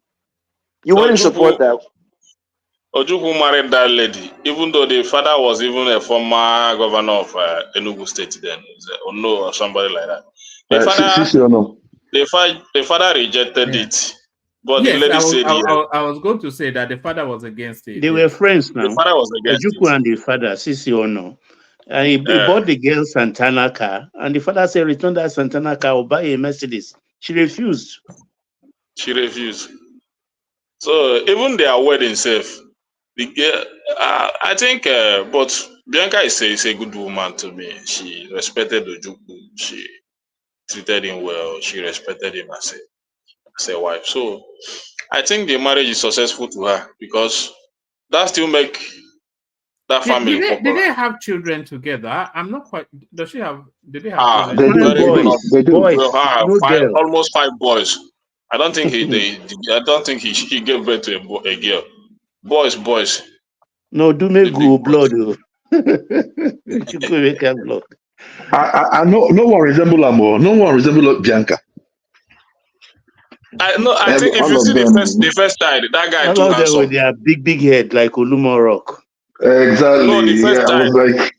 You wouldn't support that. Ojuku married that lady, even though the father was even a former governor of Enugu State then, or somebody like that. The father rejected it, but yes, the lady said yes. I was going to say that the father was against it. They were friends now. The father was against Ojuku it. and the father, Sisi Ono. And he bought the girl Santana car, and the father said, return that Santana car or buy a Mercedes. She refused. So even their wedding safe, I think, but Bianca is a good woman to me. She respected Ojuku. She treated him well. She respected him as a wife. So I think the marriage is successful to her because that still make that family did they have children together? I'm not quite. Did they have children? They do. Boys. Almost 5 boys. I don't think he gave birth to a girl. Boys. No, do make go blood. Blood. I no one resemble Amo. No one resemble Bianca. I think if you see the first child, that guy too handsome. With their big head like Olumo Rock. Exactly. No, the first child. I was like...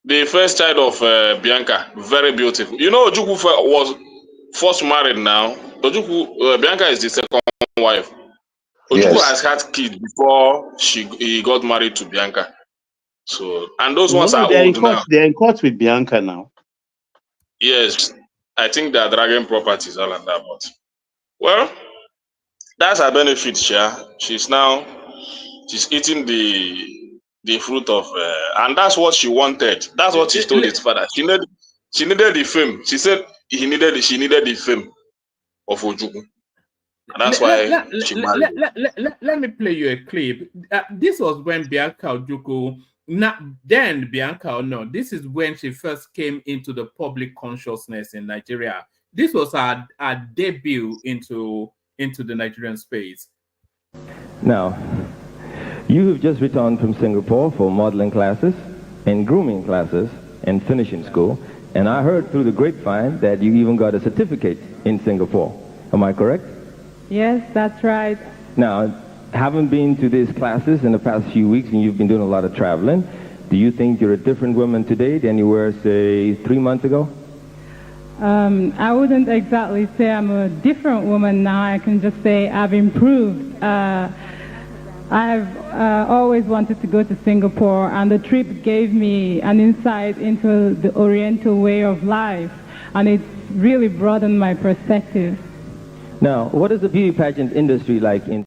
The first child of Bianca, very beautiful. You know, Ojuku was first married now. Bianca is the second wife. Ojuku has had kids before he got married to Bianca. So, and those ones are old now. They're in court with Bianca now. Yes, I think they're dragging properties all and that. But well, that's her benefit, She's eating the fruit of, and that's what she wanted. That's what she told his father. She needed the fame. She said she needed the fame of Ojuku. And that's why she married. Let me play you a clip. This was when Bianca Ojuku, then Bianca, no, this is when she first came into the public consciousness in Nigeria. This was her debut into the Nigerian space. Now, you have just returned from Singapore for modeling classes and grooming classes and finishing school. And I heard through the grapevine that you even got a certificate in Singapore. Am I correct? Yes, that's right. Now, having been to these classes in the past few weeks and you've been doing a lot of traveling, do you think you're a different woman today than you were, say, 3 months ago? I wouldn't exactly say I'm a different woman now. I can just say I've improved. I've always wanted to go to Singapore, and the trip gave me an insight into the Oriental way of life, and it really broadened my perspective. Now, what is the beauty pageant industry like in...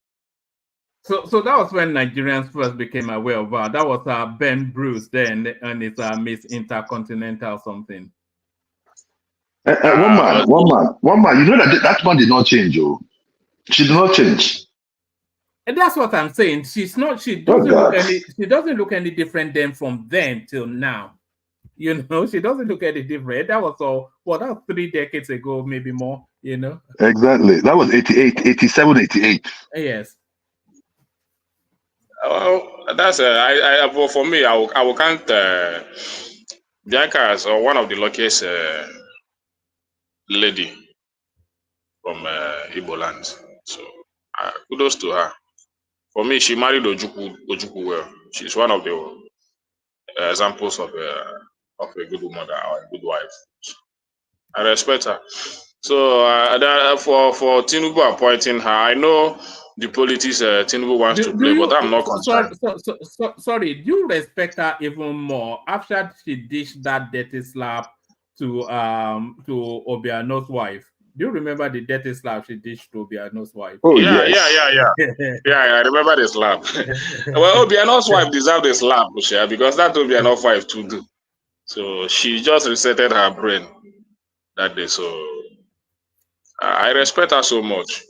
So that was when Nigerians first became aware of her. That was Ben Bruce then, and it's Miss Intercontinental something. One man. You know that one did not change, oh. She did not change. And that's what I'm saying. She doesn't look any different than from then till now. You know, she doesn't look any different. That was that was 3 decades ago, maybe more. You know. Exactly. That was 88, 87, 88. Yes. Well, that's for me. I will count Bianca as one of the luckiest lady from Igbo land. So kudos to her. For me, she married Ojukwu well. She's one of the examples of a good woman or a good wife. I respect her. So for Tinubu appointing her, I know the politics Tinubu wants to play, but I'm not concerned. Sorry, do you respect her even more after she dished that dirty slap to Obiano's wife? Do you remember the dirty slap she dished to Obiano's wife? Oh, yeah. yes. Yeah, I remember the slap. Well, Obiano's wife deserved a slap, because that Obiano's wife too do. So she just resetted her brain that day. So I respect her so much.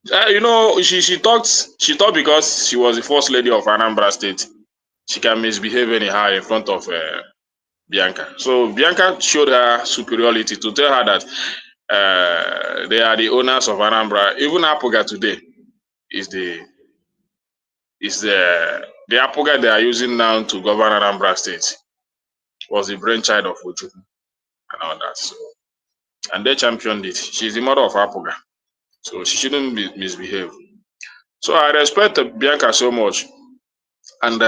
She thought because she was the first lady of Anambra State, she can misbehave anyhow in front of Bianca. So Bianca showed her superiority to tell her that they are the owners of Anambra. Even Apoga today is the Apoga they are using now to govern Anambra State was the brainchild of Ojukwu and all that. So, and they championed it. She's the mother of Apoga, so she shouldn't misbehave. So I respect Bianca so much, and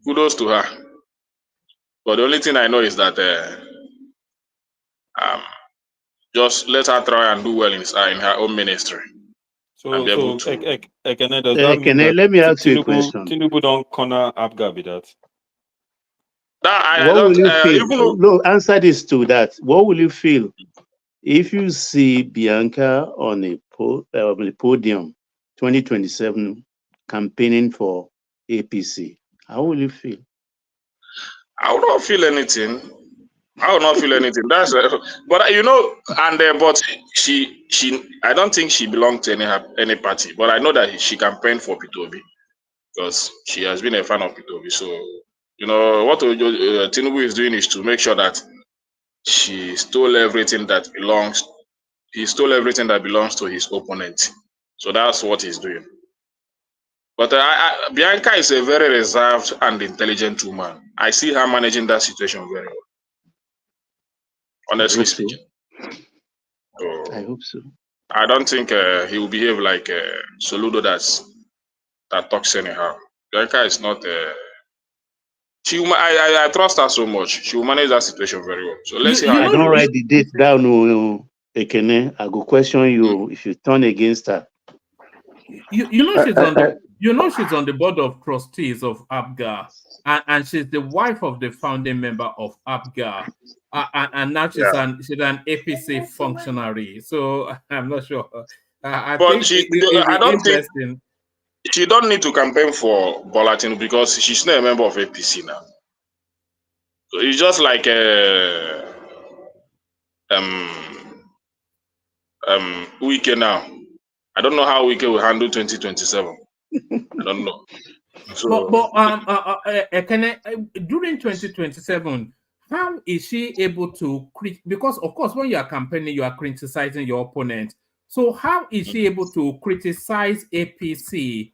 kudos to her. But the only thing I know is that just let her try and do well in her own ministry. So, and be able to. Ekene, does that mean that let me ask you a question. Tinubu don't corner Abga with that? What will you feel? No, answer this to that. What will you feel if you see Bianca on the podium 2027 campaigning for APC? How will you feel? I would not feel anything. That's but but she I don't think she belongs to any party. But I know that she campaigned for P2B because she has been a fan of P2B. So what Tinubu is doing is to make sure that he stole everything that belongs to his opponent. So that's what he's doing. But Bianca is a very reserved and intelligent woman. I see her managing that situation very well. Honestly speaking. So, I hope so. I don't think he will behave like Soludo that talks anyhow. Bianca is not. I trust her so much. She will manage that situation very well. So let's see how. I don't write the date down, Ekene. I go question you if you turn against her. You know she's on the she's on the board of trustees of APGA, and she's the wife of the founding member of APGA, and now she's an APC functionary. So I'm not sure. I think interesting. She don't need to campaign for Bola Tinubu because she's not a member of APC now. So it's just like Wike now. I don't know how Wike will handle 2027. I don't know. So, during 2027, how is she able to because of course when you are campaigning you are criticizing your opponent. So how is she able to criticize APC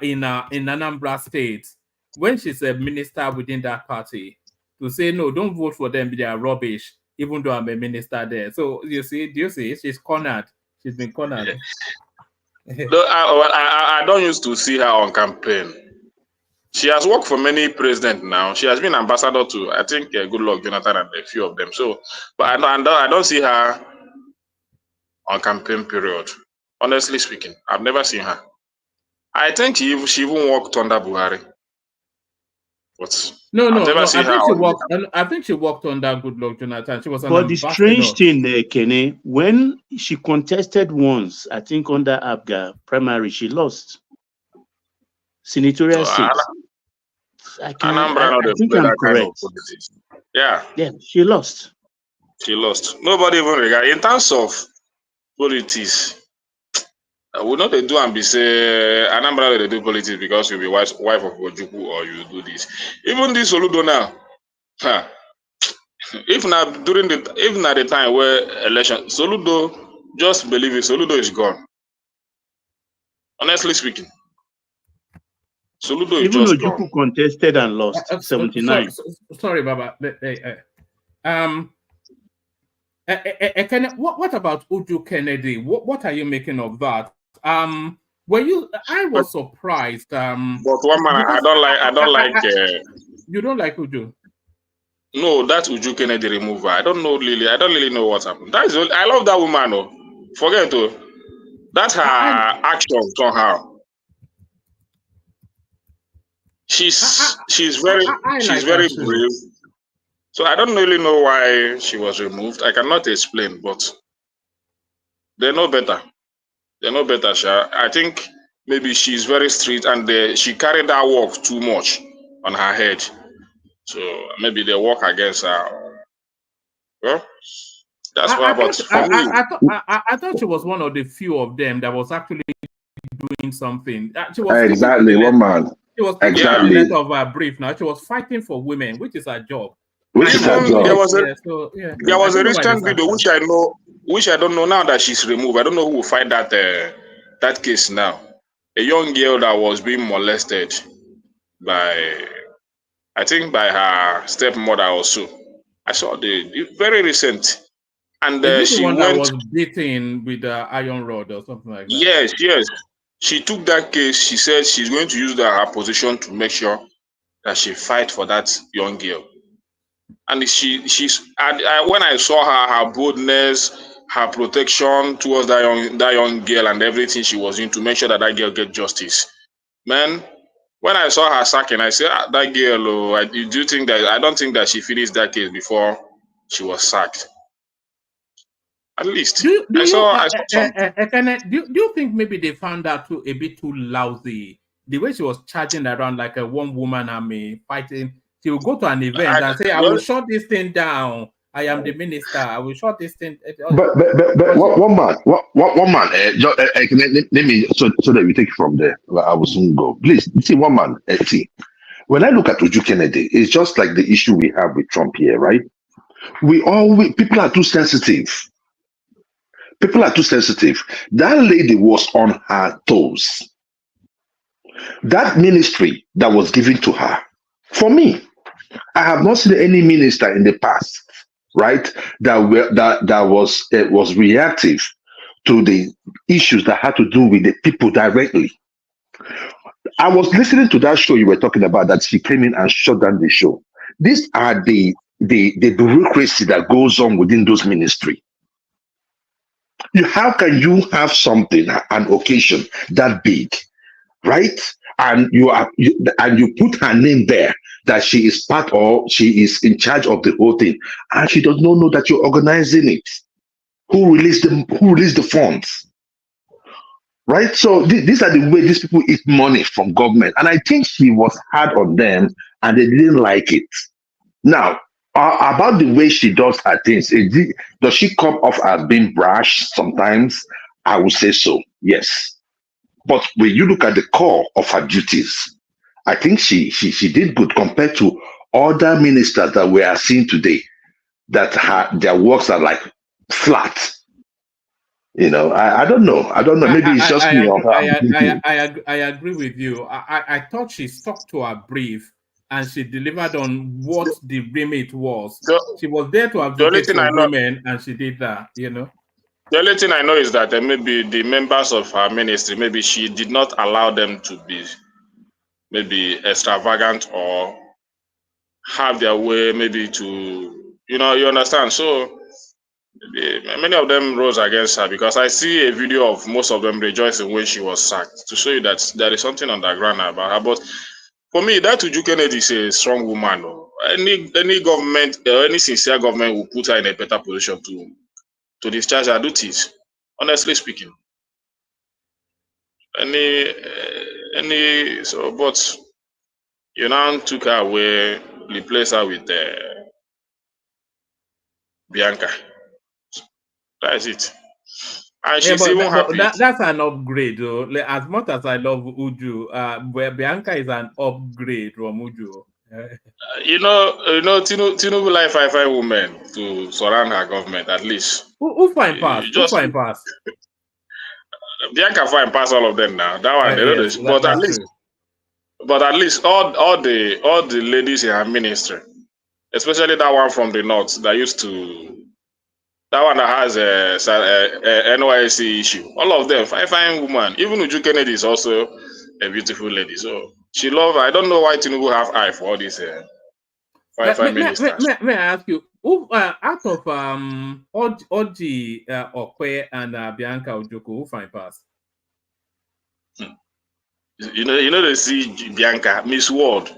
in Anambra State when she's a minister within that party to say no, don't vote for them, they are rubbish, even though I'm a minister there? So do you see she's cornered. She's been cornered. No, I don't used to see her on campaign. She has worked for many presidents now. She has been ambassador to, I think, Goodluck Jonathan and a few of them. So, but I don't see her on campaign period. Honestly speaking, I've never seen her. I think she even worked under Buhari. But I think she worked under Goodluck Jonathan. She was an But ambassador. the strange thing, Kenny, when she contested once, I think under APGA primary, she lost senatorial seat. I think I'm correct. Yeah, she lost. Nobody even regard in terms of politics. We not do and be say Anambra they do politics because you be wife of Ojukwu or you do this. Even this Soludo now, if not during the time where election, Soludo, just believe it, Soludo is gone. Honestly speaking, Soludo is Even just gone. Ojukwu contested and lost 79. Sorry, Baba. What about Uju Kennedy? What are you making of that? I was surprised. But one man, I don't like. You don't like Uju? No, that's Uju Kennedy remover. I don't really know what happened. I love that woman. Oh, forget it. That's her action somehow. She's very brave. So I don't really know why she was removed. I cannot explain, but they know better. They know better, Sha. I think maybe she's very strict and she carried that work too much on her head. So maybe they work against her. Well, that's what about for me. I thought she was one of the few of them that was actually doing something. She was exactly one man. She was exactly the length of her brief. Now she was fighting for women, which is her job. Which is her job. There was a recent video which I don't know now that she's removed. I don't know who will fight that case now. A young girl that was being molested by, I think, by her stepmother also. I saw the very recent, and she one went. That was beaten with the iron rod or something like that. Yes. She took that case. She said she's going to use her position to make sure that she fight for that young girl. And when I saw her boldness, her protection towards that young girl, and everything she was doing to make sure that girl get justice, man. When I saw her sacking, I said, that girl. I don't think that she finished that case before she was sacked. At least I saw something. Do you think maybe they found her a bit too lousy? The way she was charging around like a one-woman army fighting. She will go to an event and say, "I will shut this thing down. I am the minister. I will shut this thing." But one man. Let me so that we take it from there. I will soon go. Please see one man. See, when I look at Uju Kennedy, it's just like the issue we have with Trump here, right? People are too sensitive. People are too sensitive. That lady was on her toes. That ministry that was given to her, for me, I have not seen any minister in the past, right, that was reactive to the issues that had to do with the people directly. I was listening to that show you were talking about that she came in and shut down the show. These are the bureaucracy that goes on within those ministries. How can you have something, an occasion that big, right? And you put her name there that she is part or she is in charge of the whole thing, and she does not know that you're organizing it. Who released the funds? Right? So these are the way these people eat money from government. And I think she was hard on them and they didn't like it. Now, about the way she does her things, does she come off as being brash sometimes? I would say so, yes. But when you look at the core of her duties, I think she did good compared to other ministers that we are seeing today, that their works are like flat. You know, I don't know. Maybe it's just me. I agree with you. I thought she stuck to her brief and she delivered on what the remit was. She was there to advocate for women, and she did that. You know. The only thing I know is that maybe the members of her ministry, maybe she did not allow them to be maybe extravagant or have their way, maybe to you understand. So many of them rose against her because I see a video of most of them rejoicing when she was sacked to show you that there is something underground about her. But for me, that Uju Kennedy is a strong woman. Any government, any sincere government will put her in a better position to discharge her duties. Honestly speaking, but you now took her away, replaced her with Bianca. That's it. And she's even happy. That's an upgrade, though. As much as I love Uju, Bianca is an upgrade from Uju. You know, Tinubu like five women to surround her government at least. Who find pass? You Who just find pass? Bianca fine pass all of them now. That one they know Yes, this, but at that's least, true. all the ladies in her ministry, especially that one from the north that used to that one that has a NYC issue. All of them fine woman. Even Uju Kennedy is also a beautiful lady. So she love. I don't know why Tinubu have eye for all these fine ministers. May I ask you, who out of Oji Okwe and Bianca Ojoko, who find pass? You know they see Bianca, Miss World.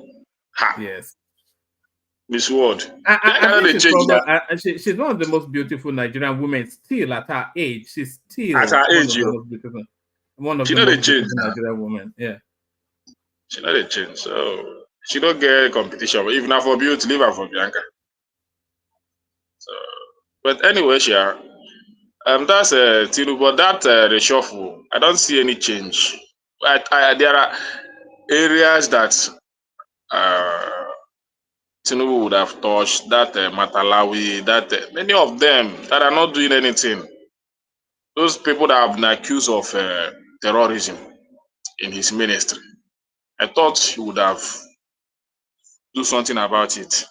Ha. Yes. Miss World. I think she's one of the most beautiful Nigerian women still at her age. She's still at her one age, of the most beautiful. One of she the most beautiful now. Nigerian women. Yeah. She know they change. So she don't get competition. But if not for beauty, leave her for Bianca. So but anyway, that's Tinubu, but that reshuffle, I don't see any change. There are areas that Tinubu would have touched, that Matalawi, that many of them that are not doing anything. Those people that have been accused of terrorism in his ministry, I thought he would have do something about it.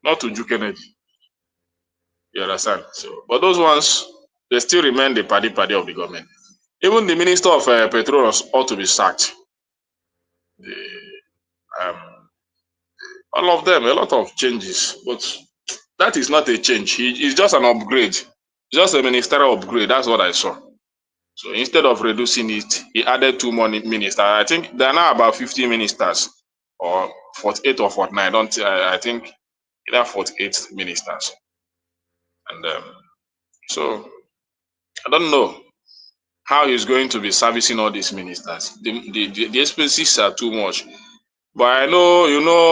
Not to Uju Kennedy. You understand? So, but those ones, they still remain the party of the government. Even the minister of petrol ought to be sacked. All of them, a lot of changes, but that is not a change. It's just an upgrade, just a ministerial upgrade. That's what I saw. So instead of reducing it, he added 2 more ministers. I think there are now about 50 ministers, or 48 or 49. I think either 48 ministers, and so I don't know how he's going to be servicing all these ministers. The expenses are too much. But I know,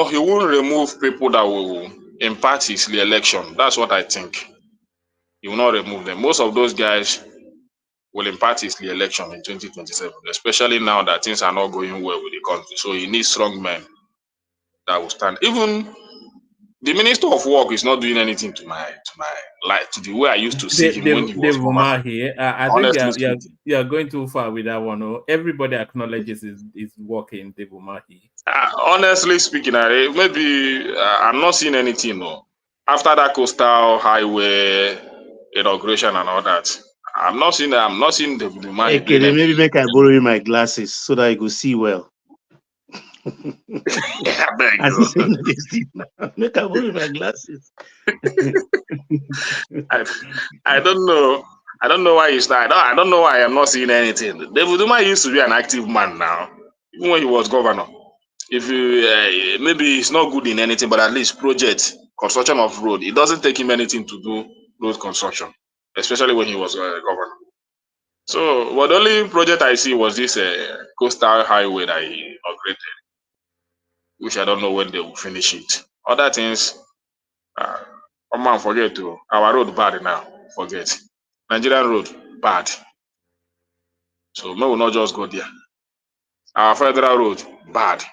he won't remove people that will impact his re-election. That's what I think. He will not remove them. Most of those guys will impact his re-election in 2027, especially now that things are not going well with the country. So he needs strong men that will stand. Even the Minister of Work is not doing anything to my life, to the way I used to see him when he was governor. Here. I think you're going too far with that one. Oh. Everybody acknowledges his work in Dave Umahi. Honestly speaking, maybe I'm not seeing anything. No. After that coastal highway inauguration and all that, I'm not seeing Dave Umahi. Hey, Kede, maybe make I borrow you my glasses so that I could see well. Make I borrow my glasses. I don't know. I don't know why he's not. I don't know why I'm not seeing anything. David Umahi used to be an active man now, even when he was governor. If you maybe he's not good in anything, but at least project construction of road, it doesn't take him anything to do road construction, especially when he was governor. So, but the only project I see was this coastal highway that he inaugurated, which I don't know when they will finish it. Other things, oh man, forget to our road bad now. Forget Nigerian road bad. So we will not just go there. Our federal road bad.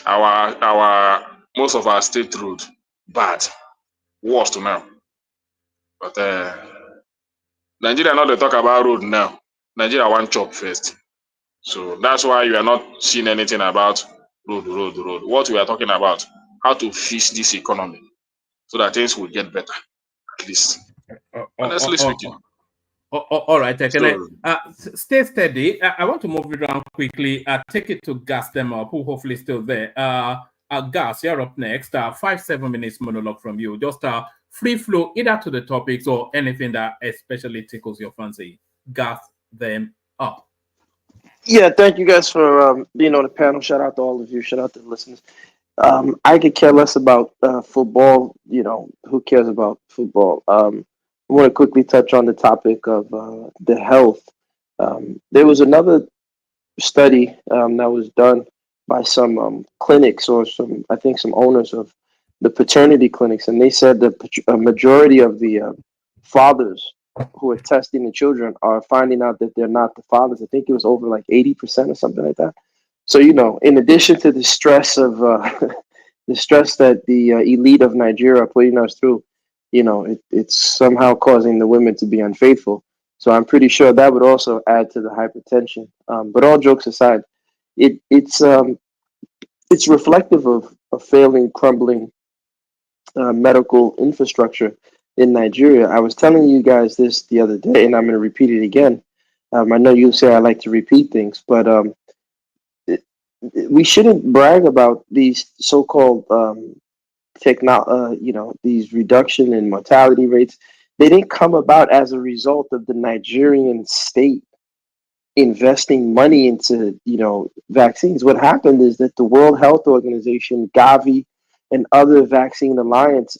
Our most of our state road bad, worst now. But Nigeria not they talk about road now. Nigeria want chop first. So that's why you are not seeing anything about road. What we are talking about, how to fix this economy so that things will get better, at least. Honestly speaking. All right, can stay steady. I want to move it around quickly. Take it to Gas them up, who hopefully is still there. Gas, you're up next. 5-7 minutes monologue from you. Just free flow, either to the topics or anything that especially tickles your fancy. Gas them up. Yeah, thank you guys for being on the panel. Shout out to all of you. Shout out to the listeners. I could care less about football. You know, who cares about football? I want to quickly touch on the topic of the health. There was another study that was done by some clinics or some owners of the paternity clinics, and they said that a majority of the fathers who are testing the children are finding out that they're not the fathers. I think it was over like 80% or something like that. So, you know, in addition to the stress of the stress that the elite of Nigeria are putting us through, it's somehow causing the women to be unfaithful. So I'm pretty sure that would also add to the hypertension. But all jokes aside, it's reflective of a failing, crumbling medical infrastructure in Nigeria. I was telling you guys this the other day, and I'm going to repeat it again. I know you say I like to repeat things, but we shouldn't brag about these so-called these reduction in mortality rates. They didn't come about as a result of the Nigerian state investing money into vaccines. What happened is that the World Health Organization, Gavi, and other vaccine alliance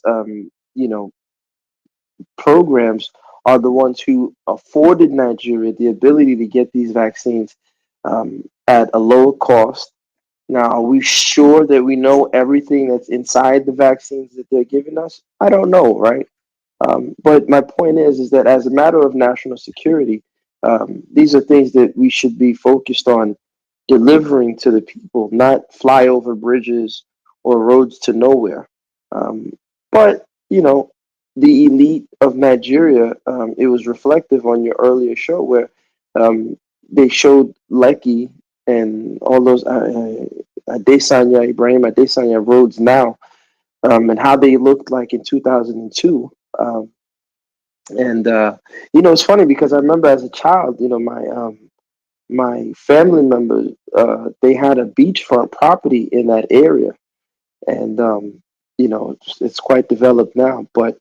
programs are the ones who afforded Nigeria the ability to get these vaccines at a lower cost. Now, are we sure that we know everything that's inside the vaccines that they're giving us? I don't know, right? But my point is that as a matter of national security, these are things that we should be focused on delivering to the people, not fly over bridges or roads to nowhere. But the elite of Nigeria, it was reflective on your earlier show where they showed Lekki and all those Adesanya, Ibrahim Adesanya roads now, and how they looked like in 2002. It's funny because I remember as a child, my family members, they had a beachfront property in that area, and it's quite developed now. But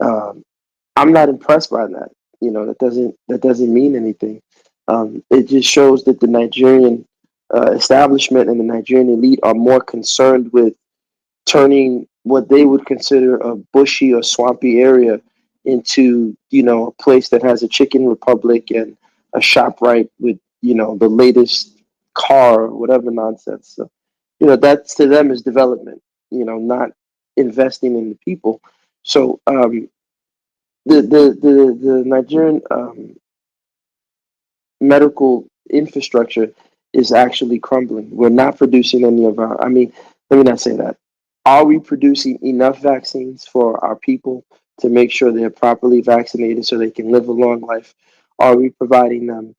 I'm not impressed by that. That doesn't mean anything. It just shows that the Nigerian establishment and the Nigerian elite are more concerned with turning what they would consider a bushy or swampy area into a place that has a chicken republic and a ShopRite with the latest car or whatever nonsense. So that's to them is development, not investing in the people. So the Nigerian medical infrastructure is actually crumbling. We're not producing any of our, let me not say that. Are we producing enough vaccines for our people to make sure they're properly vaccinated so they can live a long life? Are we providing them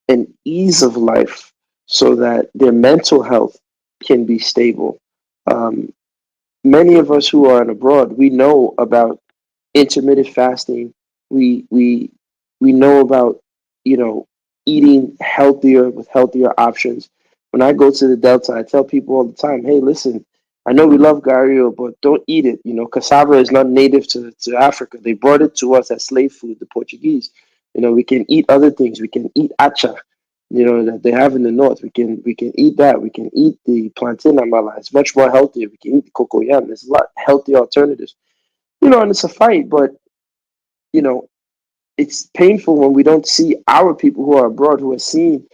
an ease of life so that their mental health can be stable? Many of us who are abroad, we know about intermittent fasting. We know about eating healthier with healthier options. When I go to the Delta, I tell people all the time, hey, listen, I know we love gario, but don't eat it. Cassava is not native to Africa. They brought it to us as slave food, the Portuguese. We can eat other things. We can eat acha, that they have in the north. We can eat that. We can eat the plantain amala. It's much more healthier. We can eat the cocoyam. There's a lot healthier alternatives. And it's a fight, but it's painful when we don't see our people who are abroad who are seeing,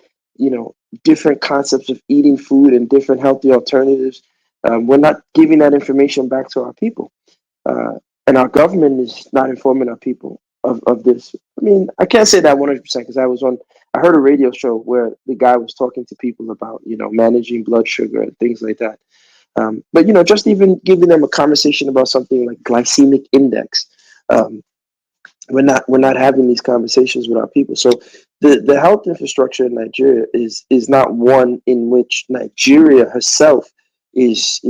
different concepts of eating food and different healthy alternatives. We're not giving that information back to our people. And our government is not informing our people of this. I can't say that 100% because I heard a radio show where the guy was talking to people about, managing blood sugar and things like that. But just even giving them a conversation about something like glycemic index. We're not having these conversations with our people. So the health infrastructure in Nigeria is not one in which Nigeria herself is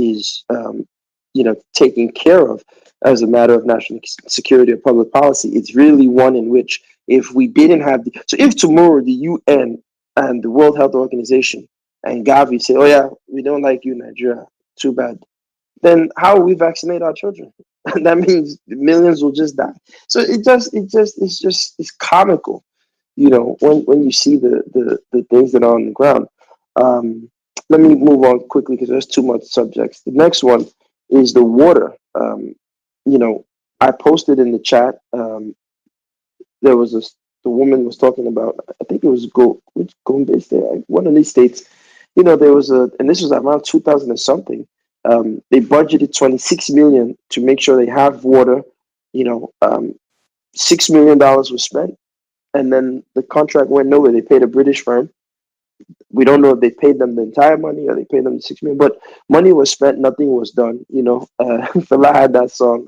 taken care of as a matter of national security or public policy. It's really one in which if we didn't have if tomorrow the UN and the World Health Organization and Gavi say, oh yeah, we don't like you, Nigeria, too bad, then how will we vaccinate our children? That means millions will just die. So it's comical, when you see the things that are on the ground. Let me move on quickly because there's too much subjects. The next one is the water. I posted in the chat. There was the woman was talking about. I think it was Gombe State, one of these states. There was and this was around 2000 and something. They budgeted 26 million to make sure they have water. $6 million was spent, and then the contract went nowhere. They paid a British firm. We don't know if they paid them the entire money or they paid them the 6 million, but money was spent, nothing was done. Fela had that song.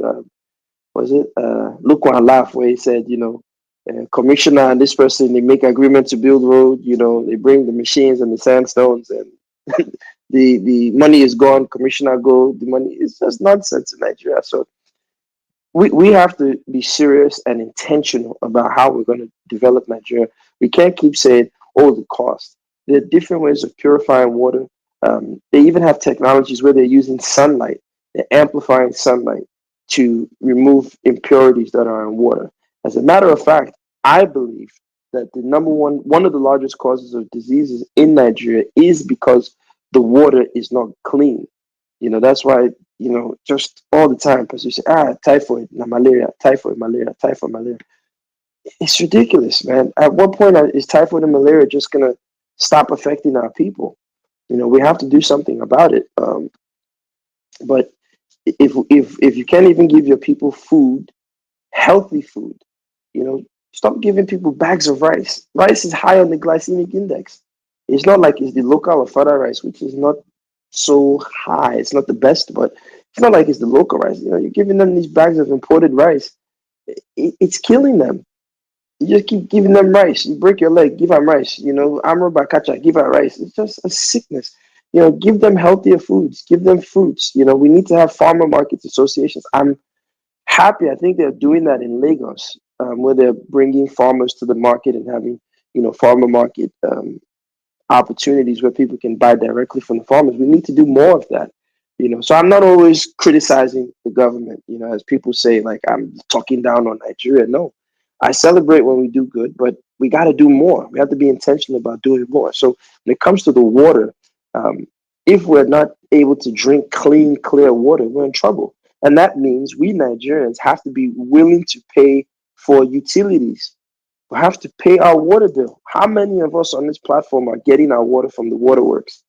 Was it Look One Laugh, where he said, commissioner and this person, they make agreement to build road. They bring the machines and the sandstones, and the money is gone. Commissioner go, the money is just nonsense in Nigeria. So we have to be serious and intentional about how we're going to develop Nigeria. We can't keep saying, oh, the cost. There are different ways of purifying water. They even have technologies where they're using sunlight, they're amplifying sunlight to remove impurities that are in water. As a matter of fact, I believe that the one of the largest causes of diseases in Nigeria is because the water is not clean. That's why, just all the time, because you say, typhoid, malaria, typhoid, malaria, typhoid, malaria. It's ridiculous, man. At what point is typhoid and malaria just going to stop affecting our people? We have to do something about it. But if you can't even give your people food, healthy food, stop giving people bags of rice. Rice is high on the glycemic index. It's not like it's the local or fada rice, which is not so high. It's not the best, but it's not like it's the local rice. You're giving them these bags of imported rice. It's killing them. You just keep giving them rice. You break your leg, give them rice. Amro Bakacha, give her rice. It's just a sickness. Give them healthier foods. Give them fruits. We need to have farmer markets associations. I'm happy. I think they're doing that in Lagos, where they're bringing farmers to the market and having, farmer market opportunities where people can buy directly from the farmers. We need to do more of that. So I'm not always criticizing the government, as people say, like I'm talking down on Nigeria. No, I celebrate when we do good, but we got to do more. We have to be intentional about doing more. So when it comes to the water, if we're not able to drink clean, clear water, we're in trouble. And that means we Nigerians have to be willing to pay for utilities. We have to pay our water bill. How many of us on this platform are getting our water from the waterworks?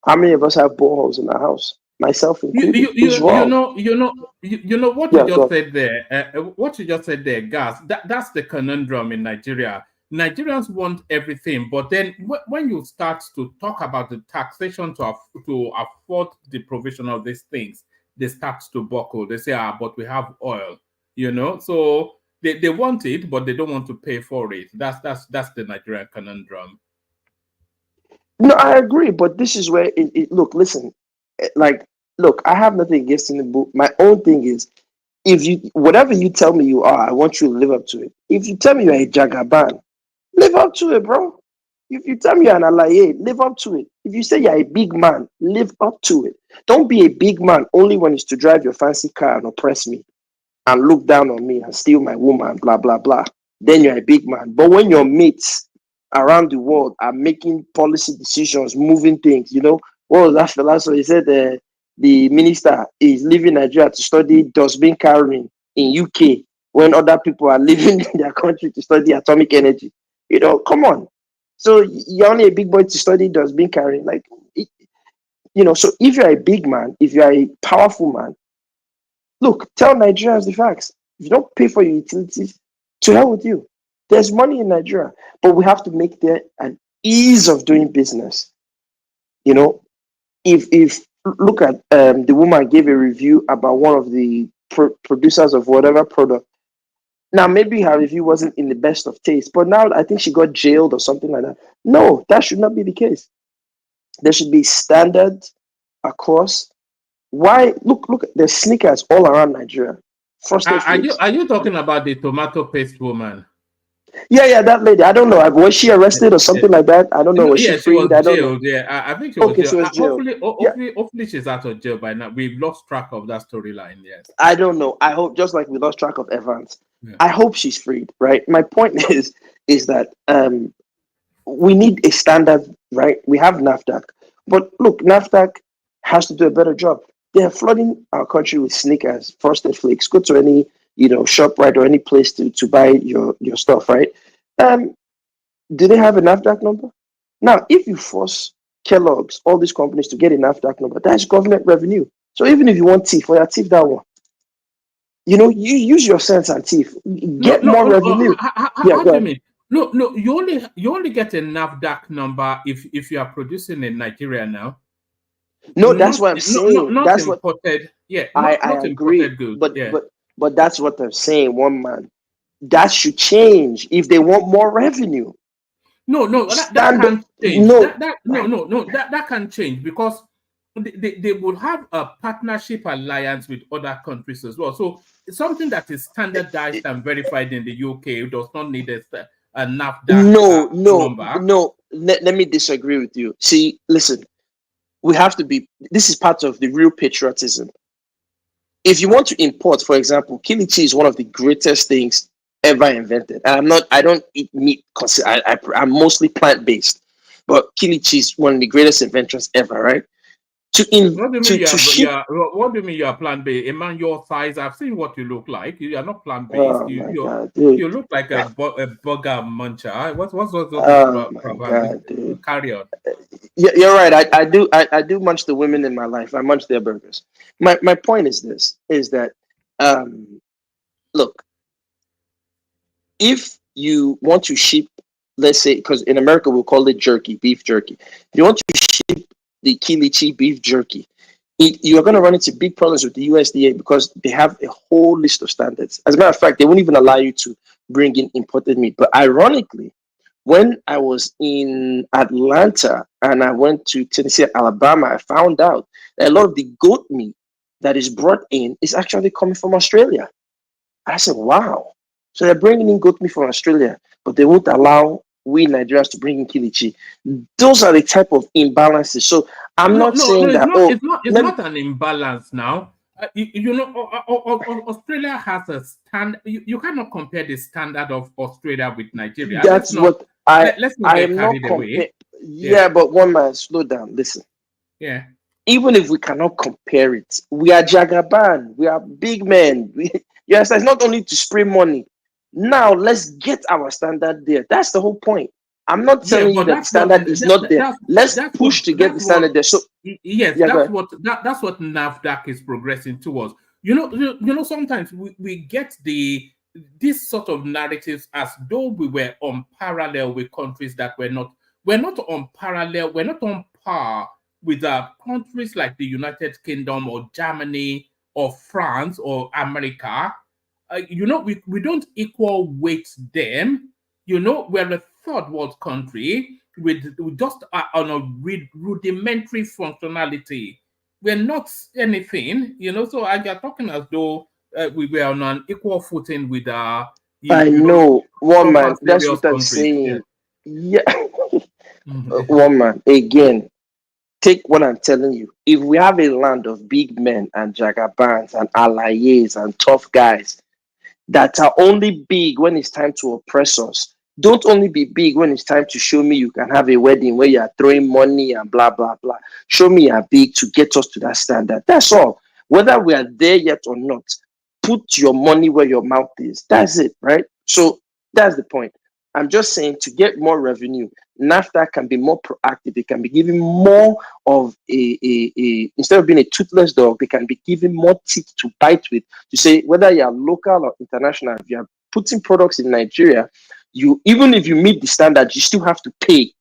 How many of us have boreholes in our house? Myself included. It's wrong. What you just said there. What you just said there, gas. That's the conundrum in Nigeria. Nigerians want everything, but then when you start to talk about the taxation to afford the provision of these things, they start to buckle. They say, but we have oil, So they want it, but they don't want to pay for it. That's the Nigerian conundrum. No, I agree, but this is where look, listen, look, I have nothing against in the book. My own thing is, whatever you tell me you are, I want you to live up to it. If you tell me you're a Jagaban, live up to it, bro. If you tell me you're an alaye, live up to it. If you say you're a big man, live up to it. Don't be a big man only when it's to drive your fancy car and oppress me and look down on me and steal my woman, blah, blah, blah. Then you're a big man. But when your mates around the world are making policy decisions, moving things, what was that philosopher? He said the minister is leaving Nigeria to study dustbin carrying in UK when other people are leaving their country to study atomic energy. Come on. So you're only a big boy to study dustbin carrying. So if you're a big man, if you're a powerful man, look, tell Nigerians the facts. If you don't pay for your utilities, to hell with you. There's money in Nigeria, but we have to make there an ease of doing business. If look at the woman gave a review about one of the producers of whatever product. Now, maybe her review wasn't in the best of taste, but now I think she got jailed or something like that. No, that should not be the case. There should be standards across. Why? Look, there's sneakers all around Nigeria. Are you talking about the tomato paste woman? Yeah, that lady. I don't know. Was she arrested or something like that? I don't know. Was she freed? I don't know. Yeah, I think she was jailed. She was jailed. Hopefully she's out of jail by now. We've lost track of that storyline. Yes. I don't know. I hope, just like we lost track of Evans, I hope she's freed. Right. My point is that we need a standard. Right. We have NAFDAC, but look, NAFDAC has to do a better job. They are flooding our country with sneakers, Frosted Flakes. Go to any ShopRite or any place to buy your stuff, right? Do they have a NAFDAC number? Now, if you force Kellogg's, all these companies to get a NAFDAC number, that's government revenue. So even if you want teeth, for your teeth that one. You use your sense and teeth. Get more revenue. How do you mean? No, you only get a NAFDAC number if you are producing in Nigeria now. No, that's what I'm saying. Not That's what imported. Yeah, I not agree. imported goods. But Yeah. but that's what I'm saying. One man, that should change if they want more revenue. No, that Stand can't change. no. That can change because they will have a partnership alliance with other countries as well. So it's something that is standardized and verified in the UK. It does not need a NAFDAC number. No. Let me disagree with you. See, listen, we have to be. This is part of the real patriotism. If you want to import, for example, kilichi is one of the greatest things ever invented. And I don't eat meat. I'm mostly plant based, but kilichi is one of the greatest inventions ever, right? What do you mean to ship. what do you mean you are plant based? A man your size, I've seen what you look like. You are not plant based. Oh my God, dude. You look like a burger muncher. What's Oh my God, dude. Carry on. You're right. I do munch the women in my life. I munch their burgers. My point is this: is that look, if you want to ship, let's say, because in America we'll call it jerky, beef jerky. If you want to ship the kilichi beef jerky, you're going to run into big problems with the USDA because they have a whole list of standards. As a matter of fact, they won't even allow you to bring in imported meat. But ironically, when I was in Atlanta and I went to Tennessee and Alabama, I found out that a lot of the goat meat that is brought in is actually coming from Australia. I said, wow. So they're bringing in goat meat from Australia, but they won't allow we Nigerians to bring in kilichi. Those are the type of imbalances. So I'm not saying that. It's not an imbalance now. Australia has a stand. You cannot compare the standard of Australia with Nigeria. That's what let's not I get am carried not away. Yeah, but one man, slow down. Listen. Yeah. Even if we cannot compare it, we are Jagaban. We are big men. Yes, it's not only to spray money. Now let's get our standard there. That's the whole point. I'm not telling you that the standard is not there. Let's push to get the standard there. So yes, that's what NAFDAC is progressing towards. You know, sometimes we get this sort of narratives as though we were on parallel with countries that we're not on parallel, we're not on par with countries like the United Kingdom or Germany or France or America. We don't equal weight them. We're a third world country with just on a rudimentary functionality. We're not anything, so I are talking as though we were on an equal footing with I know, one man. That's what I'm countries. saying. Yeah. One man, again, take what I'm telling you. If we have a land of big men and jagabans and allies and tough guys that are only big when it's time to oppress us, don't only be big when it's time to show me you can have a wedding where you are throwing money and blah, blah, blah. Show me you're big to get us to that standard. That's all. Whether we are there yet or not, put your money where your mouth is. That's it, right? So that's the point. I'm just saying to get more revenue, NAFTA can be more proactive. It can be giving more of a instead of being a toothless dog, they can be giving more teeth to bite with to say whether you're local or international. If you're putting products in Nigeria, even if you meet the standards, you still have to pay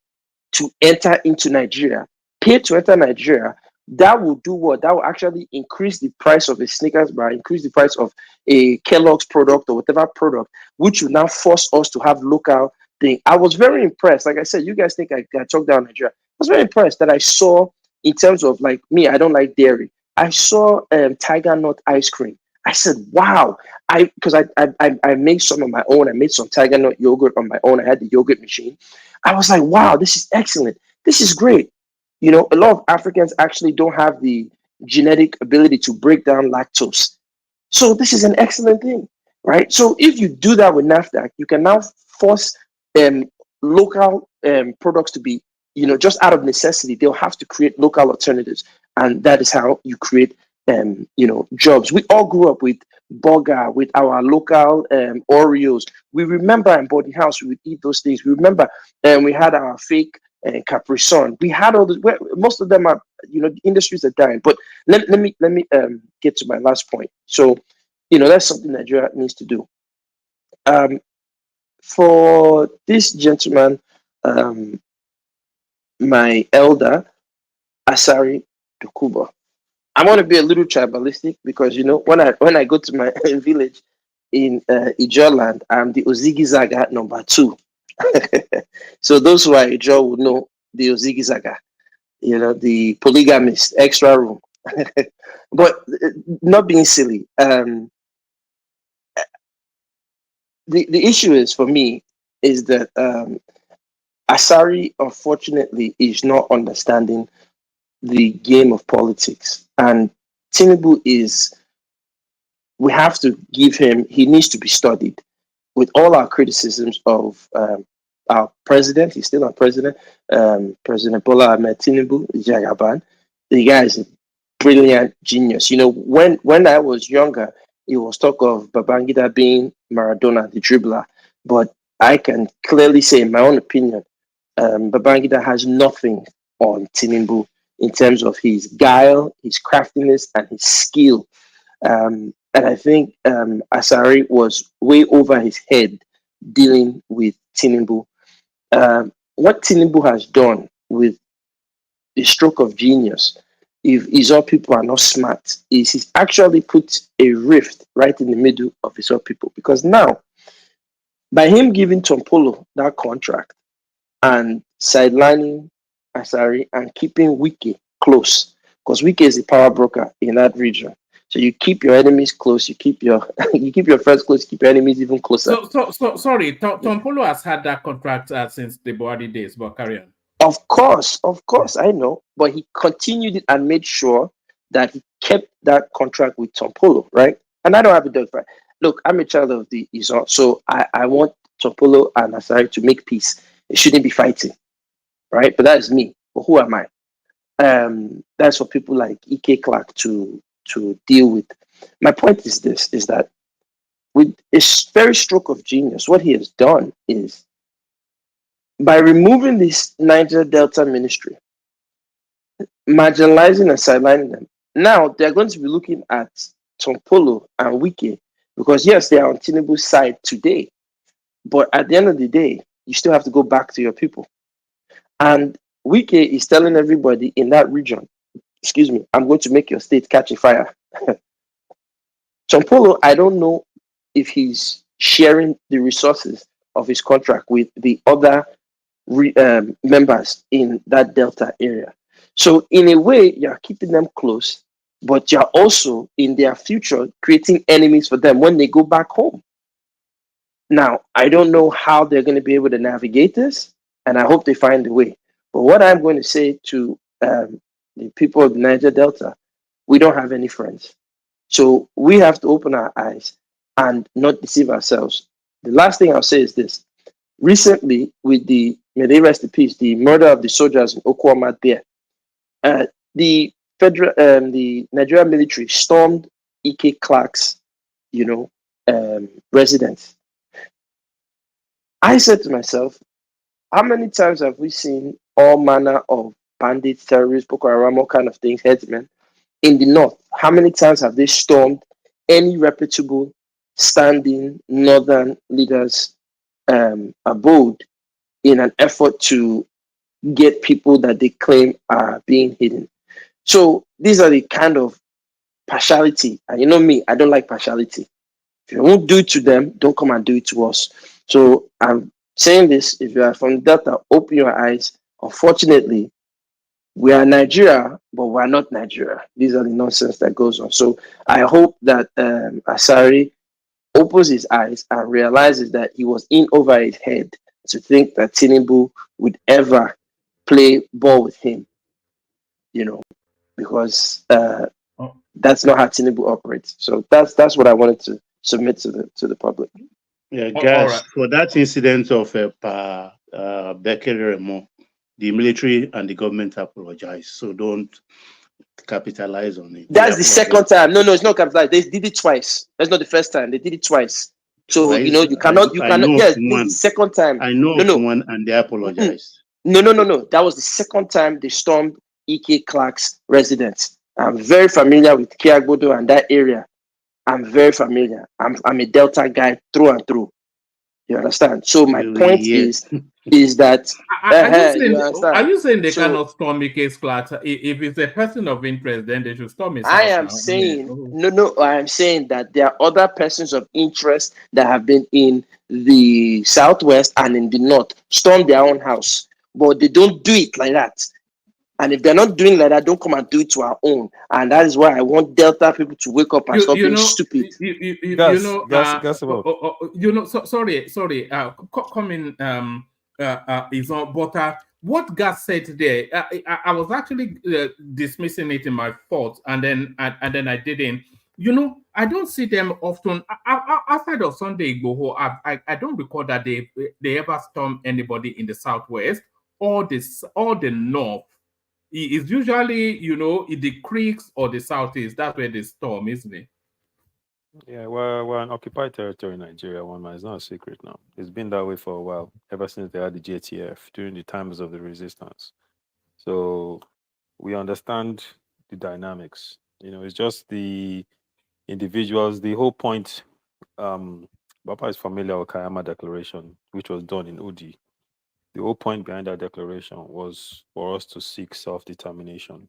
to enter into Nigeria. Pay to enter Nigeria. That will do what? That will actually increase the price of a Snickers bar, increase the price of a Kellogg's product or whatever product, which will now force us to have local thing. I was very impressed. Like I said, you guys think I talked down Nigeria. I was very impressed that I saw, in terms of like me, I don't like dairy. I saw Tiger Nut ice cream. I said, wow. Because I made some of my own. I made some Tiger Nut yogurt on my own. I had the yogurt machine. I was like, wow, this is excellent. This is great. A lot of Africans actually don't have the genetic ability to break down lactose. So this is an excellent thing, right? So if you do that with NAFDAC, you can now force local products to be, just out of necessity, they'll have to create local alternatives. And that is how you create, jobs. We all grew up with burger, with our local Oreos. We remember in Body House, we would eat those things. We remember we had our fake Capri Sun. We had all this. Most of them are, the industries are dying. But let me get to my last point. So, that's something Nigeria needs to do. for this gentleman, my elder, Asari Dokubo, I want to be a little tribalistic because when I go to my village in Ijoland, I'm the Ozigizaga number 2. So those who are Ijo would know the Ozigizaga, the polygamist, extra room. But not being silly, the issue is for me is that Asari unfortunately is not understanding the game of politics, and Tinubu we have to give him, he needs to be studied. With all our criticisms of our president, he's still our president, President Bola Ahmed Tinubu, Jagaban, the guy is a brilliant genius. When I was younger, it was talk of Babangida being Maradona, the dribbler, but I can clearly say, in my own opinion, Babangida has nothing on Tinubu in terms of his guile, his craftiness, and his skill. And I think Asari was way over his head dealing with Tinubu. What Tinubu has done with the stroke of genius, if Izor people are not smart, is he's actually put a rift right in the middle of Izor people. Because now, by him giving Tompolo that contract and sidelining Asari and keeping Wiki close, because Wiki is a power broker in that region. So you keep your enemies close, you keep your friends close, you keep your enemies even closer. So sorry, Tompolo has had that contract since the Buhari days, but carry on. Of course, I know, but he continued it and made sure that he kept that contract with Tompolo, right? And I don't have a dog fight. Look, I'm a child of the Izor, so I want Tompolo and Asari to make peace. They shouldn't be fighting, right? But that is me. But who am I? That's for people like Ike Clark to deal with. My point is this, is that with a very stroke of genius, what he has done is, by removing this Niger Delta ministry, marginalizing and sidelining them, now they're going to be looking at Tompolo and Wike, because yes, they are on Tinubu's side today, but at the end of the day, you still have to go back to your people. And Wike is telling everybody in that region, excuse me, I'm going to make your state catch a fire. Tompolo, I don't know if he's sharing the resources of his contract with the other members in that Delta area. So in a way, you're keeping them close, but you're also in their future creating enemies for them when they go back home. Now, I don't know how they're going to be able to navigate this, and I hope they find a way. But what I'm going to say to the people of the Niger Delta, we don't have any friends. So we have to open our eyes and not deceive ourselves. The last thing I'll say is this. Recently, with may they rest in peace, the murder of the soldiers in Okwama there, the Nigerian military stormed Ike Clark's, residence. I said to myself, how many times have we seen all manner of bandits, terrorists, Boko Haram, all kind of things, headsmen in the north? How many times have they stormed any reputable, standing northern leaders' abode in an effort to get people that they claim are being hidden? So these are the kind of partiality. And you know me, I don't like partiality. If you won't do it to them, don't come and do it to us. So I'm saying this, if you are from Delta, open your eyes. Unfortunately, we are Nigeria, but we're not Nigeria. These are the nonsense that goes on. So I hope that Asari opens his eyes and realizes that he was in over his head to think that Tinubu would ever play ball with him, because that's not how Tinubu operates. So that's what I wanted to submit to the public. Yeah, guys, right. For that incident of Bekele Remo, the military and the government apologized. So don't capitalize on it. That's the second time. No, it's not capitalized. They did it twice. That's not the first time. They did it twice. So you cannot. Yes, this is the second time. I know one, and they apologized. No. That was the second time they stormed Ike Clark's residence. I'm very familiar with Kiagbodo and that area. I'm very familiar. I'm a Delta guy through and through. You understand? So my point Yes. is that are you saying they cannot storm a case flat? If it's a person of interest, then they should storm his house. I am saying that there are other persons of interest that have been in the southwest and in the north, storm their own house, but they don't do it like that. And if they're not doing like that, don't come and do it to our own. And that is why I want Delta people to wake up and stop being stupid. Sorry. Coming is on, but what God said there, I was actually dismissing it in my thoughts, and then I didn't. I don't see them often outside of Sunday Igboho. I don't recall that they ever storm anybody in the southwest or the north. It's usually, in the creeks or the southeast. That's where they storm, isn't it? Yeah, we're an occupied territory in Nigeria, one man. It's not a secret now. It's been that way for a while, ever since they had the JTF during the times of the resistance. So we understand the dynamics. It's just the individuals. The whole point, Baba is familiar with Kayama Declaration, which was done in Udi. The whole point behind that declaration was for us to seek self-determination.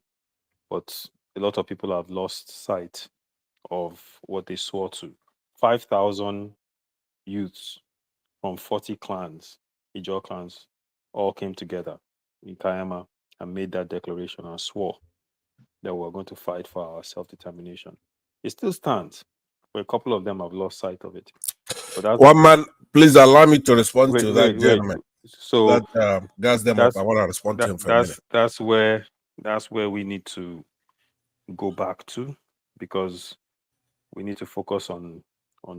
But a lot of people have lost sight of what they swore to. 5,000 youths from 40 clans, Ijaw clans, all came together in Kayama and made that declaration and swore that we're going to fight for our self-determination. It still stands, but a couple of them have lost sight of it. One man, please allow me to respond to that gentleman. So that gas them up. I want to respond to him for a minute. That's where we need to go back to, because we need to focus on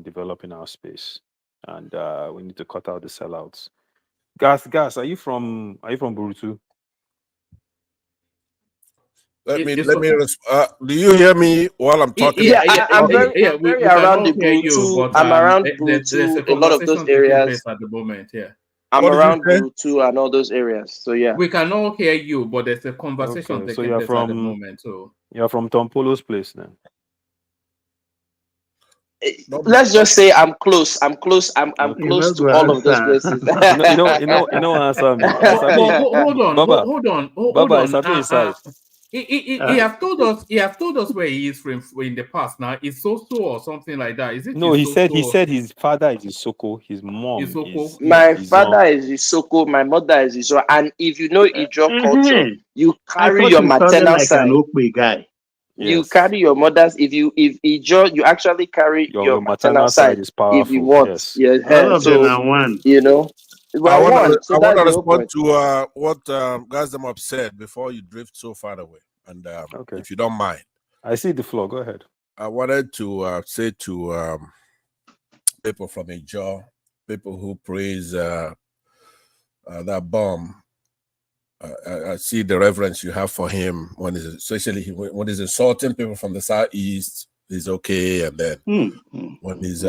developing our space, and we need to cut out the sellouts. Gas, are you from Burutu? Let me do you hear me while I'm talking? I'm very around the Burutu. I'm around Burutu, a lot of those areas at the moment. Yeah, I'm around Burutu and all those areas. So yeah, we can all hear you, but there's a conversation taking place at the moment. So you're from Tompolo's place then. Let's just say I'm close. I'm close to all of those places. Answer me. Hold on. Baba, he has told us where he is from in the past. Now it's Soso or something like that. Is it? No, he said his father is Isoko, his mom is my father is Isoko, my mother is Ijo. And if you know Ijo culture, you carry your maternal side. Guy. You carry your mother's. If Ijo, you actually carry your maternal side. Is powerful, if you want, all of them are one. I want to respond to what Gazdemop said before you drift so far away, and if you don't mind, I see the floor. Go ahead. I wanted to say to people from Ijaw, people who praise that bomb. I see the reverence you have for him especially when he's insulting people from the southeast. He's okay, and then when he's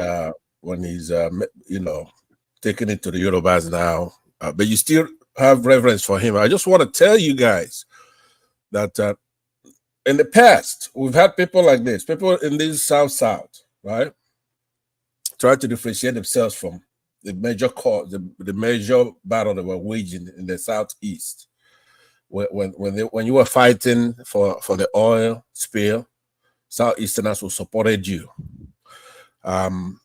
taking it to the Yorubas now, but you still have reverence for him. I just want to tell you guys that in the past we've had people like this, people in this South, right, try to differentiate themselves from the major cause, the major battle they were waging in the southeast. When you were fighting for the oil spill, Southeasterners who supported you. And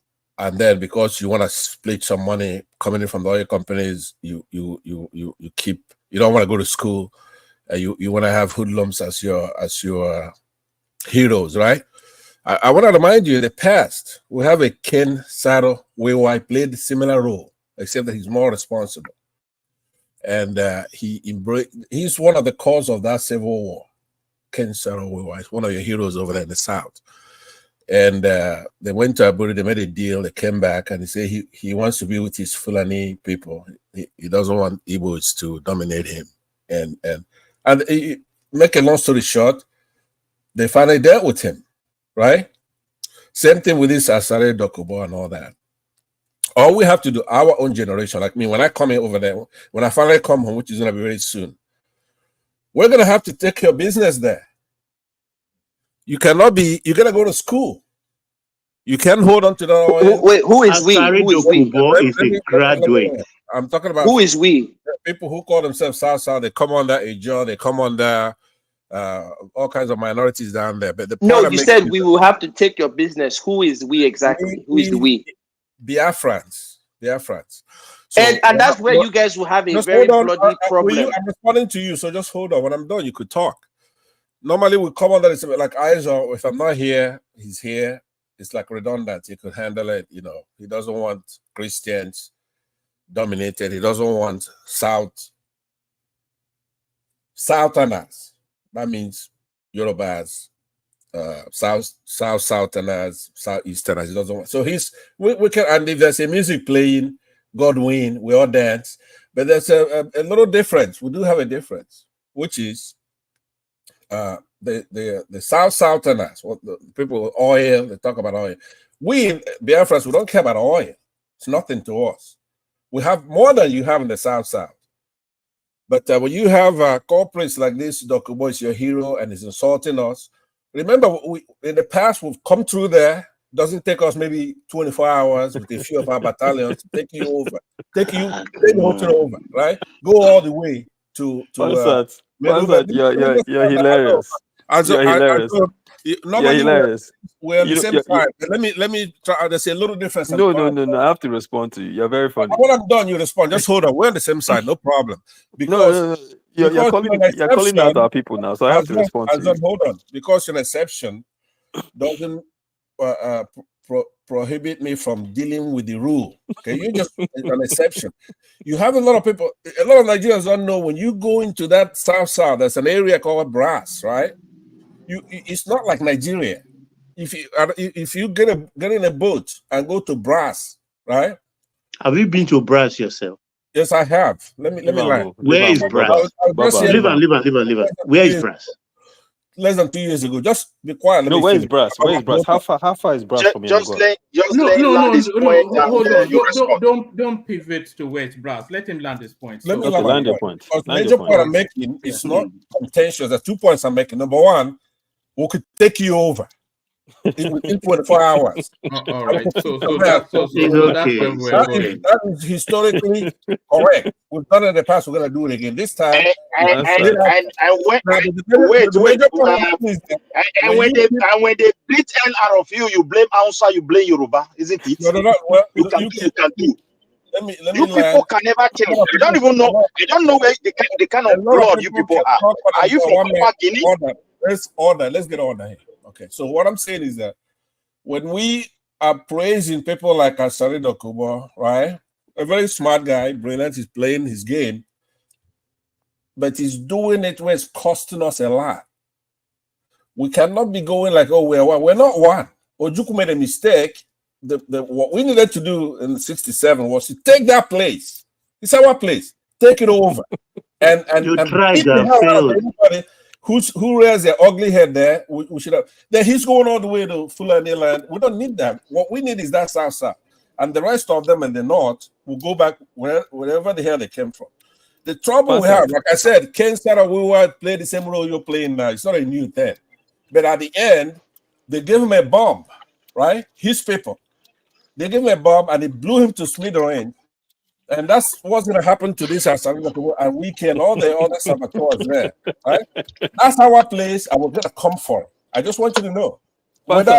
then because you want to split some money coming in from the oil companies, you don't want to go to school. You want to have hoodlums as your heroes, right? I want to remind you, in the past, we have a Ken Sato Wewa played a similar role, except that he's more responsible. And he's one of the cause of that civil war. Ken Sato Wewa is one of your heroes over there in the South. And they went to Abuja, they made a deal, they came back, and he said he wants to be with his Fulani people. He doesn't want Igbos to dominate him. And make a long story short, they finally dealt with him, right? Same thing with this Asari Dokubo and all that. All we have to do, our own generation, like me, when I come in over there, when I finally come home, which is going to be very soon, we're going to have to take care of business there. You cannot be, you're going to go to school. You can hold on to that oil. Wait, who is we? Asari Who is we? Dokubo is a graduate. I'm talking about who is we? People who call themselves South. They come under a John. They come under all kinds of minorities down there. But the point No, I'm you making said is we will have to take your business. Who is we exactly? Who is the we? Biafrans. So and that's where you guys will have a very bloody problem. I'm responding to you, so just hold on. When I'm done, you could talk. Normally, we come under this like Aizo. If I'm not here, he's here. It's like redundant. He could handle it. You know, he doesn't want Christians dominated. He doesn't want Southerners. That means Yorubas, Southerners, Southeasterners. He doesn't want. So we can. And if there's a music playing, God win, we all dance. But there's a little difference. We do have a difference, which is the Southerners, what the people with oil, they talk about oil. We in Biafrans, we don't care about oil. It's nothing to us. We have more than you have in the South. But when you have corporates like this, Dokubo is your hero and is insulting us. Remember, in the past, we've come through there. Doesn't take us maybe 24 hours with a few of our battalions to take you over, take the hotel over, right? Go all the way to you're hilarious. You're hilarious. Normally, we're on the same side. Let me try. There's a little difference. No. I have to respond to you. You're very funny. When I'm done, you respond. Just hold on. We're on the same side. No problem. Because You're calling out our people now, so I have to respond to you. Hold on. Because an exception doesn't prohibit me from dealing with the rule. Okay, you just an exception. You have a lot of people. A lot of Nigerians don't know when you go into that south, there's an area called Brass, right? It's not like Nigeria. If you get in a boat and go to Brass, right? Have you been to Brass yourself? Yes, I have. Let me line. Where is Brass? Leave on. Where is Brass? Less than 2 years ago. Just be quiet. Where is Brass? How far is Brass from here? Don't pivot to where it's Brass. Let him land his point. Let me land your point. The major point I'm making is not contentious. There's 2 points I'm making. Number one, we could take you over within 24 hours. All right. So that's okay. That is historically correct. We've done it in the past. We're going to do it again. This time. And when they beat hell out of you, you blame Hausa, you blame Yoruba, isn't it? No. Well, you can do. Let me you people can never tell. You don't even know. You don't know where the kind of blood you people are. Are you from Guinea? Let's get order here. Okay, so what I'm saying is that when we are praising people like Asari Dokubo, right? A very smart guy, brilliant, he's playing his game, but he's doing it where it's costing us a lot. We cannot be going like, oh, we're one. We're not one. Ojukwu made a mistake. What we needed to do in 67 was to take that place. It's our place. Take it over. And tried that failed. Who rears their ugly head there? We should have. Then he's going all the way to Fulani land. We don't need that. What we need is that south, and the rest of them in the north will go back wherever the hell they came from. The trouble we have, like I said, Ken Sara-Wiwa played the same role you're playing now. It's not a new thing, but at the end, they gave him a bomb, right? His people. They gave him a bomb and it blew him to smithereens. And that's what's going to happen to this Asari Dokubo and Weekend, all the other saboteurs there, right? That's our place, and we're going to come for it. I just want you to know. Aizon,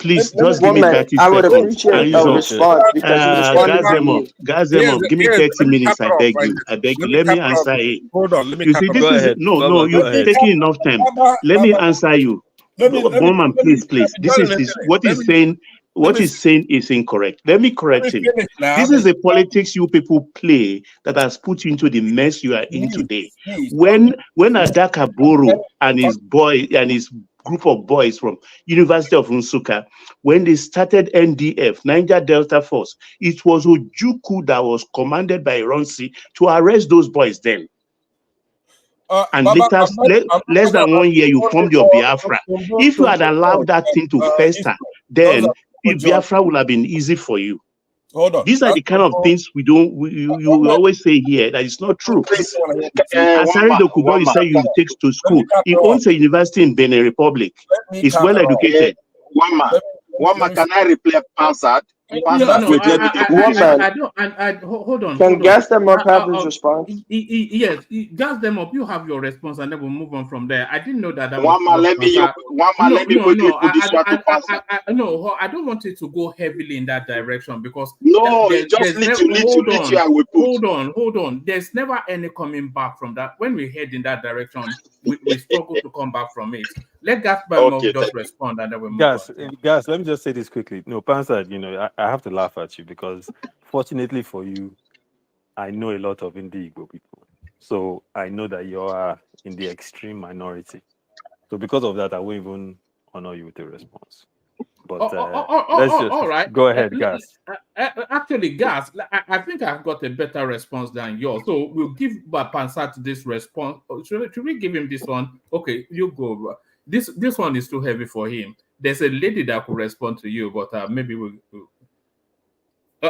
please just give me 30 seconds. I would appreciate a response because Gazemo, give me 30 minutes. I beg you. Let me answer it. Hold on. Let me. You see, this is you're taking enough time. Let me answer you. Bowman, please. This is what he's saying. What he's saying is incorrect. Let me correct him. This is the politics you people play that has put you into the mess you are in today. When Adaka Boro and his group of boys from University of Nsukka, when they started NDF, Niger Delta Force, it was Ojukwu that was commanded by Ronsi to arrest those boys then. And later, less than 1 year, you formed your Biafra. If you had allowed that thing to fester, then Biafra would have been easy for you. hold on. These are the kind of things you always say here that it's not true. Asari Dokubo is saying he takes to school. He owns a university in Benin Republic. He's well educated. One man, can I replay Pansat? Hold on. Can gas them up have his response? Yes, gas them up. You have your response, and then we'll move on from there. I didn't know that. One man, let me No, I don't want it to go heavily in that direction because hold on. There's never any coming back from that. When we head in that direction, we struggle to come back from it. Let Gaspar just respond, and then we'll move on. Guys, let me just say this quickly. No, Pansad, I have to laugh at you because fortunately for you, I know a lot of Indie Igbo people. So I know that you are in the extreme minority. So because of that, I won't even honor you with a response. But let's just all right. Go ahead, Gas. Actually, Gas, I think I've got a better response than yours. So we'll give Pansat this response. Should we give him this one? Okay, you go. This one is too heavy for him. There's a lady that could respond to you, but maybe we'll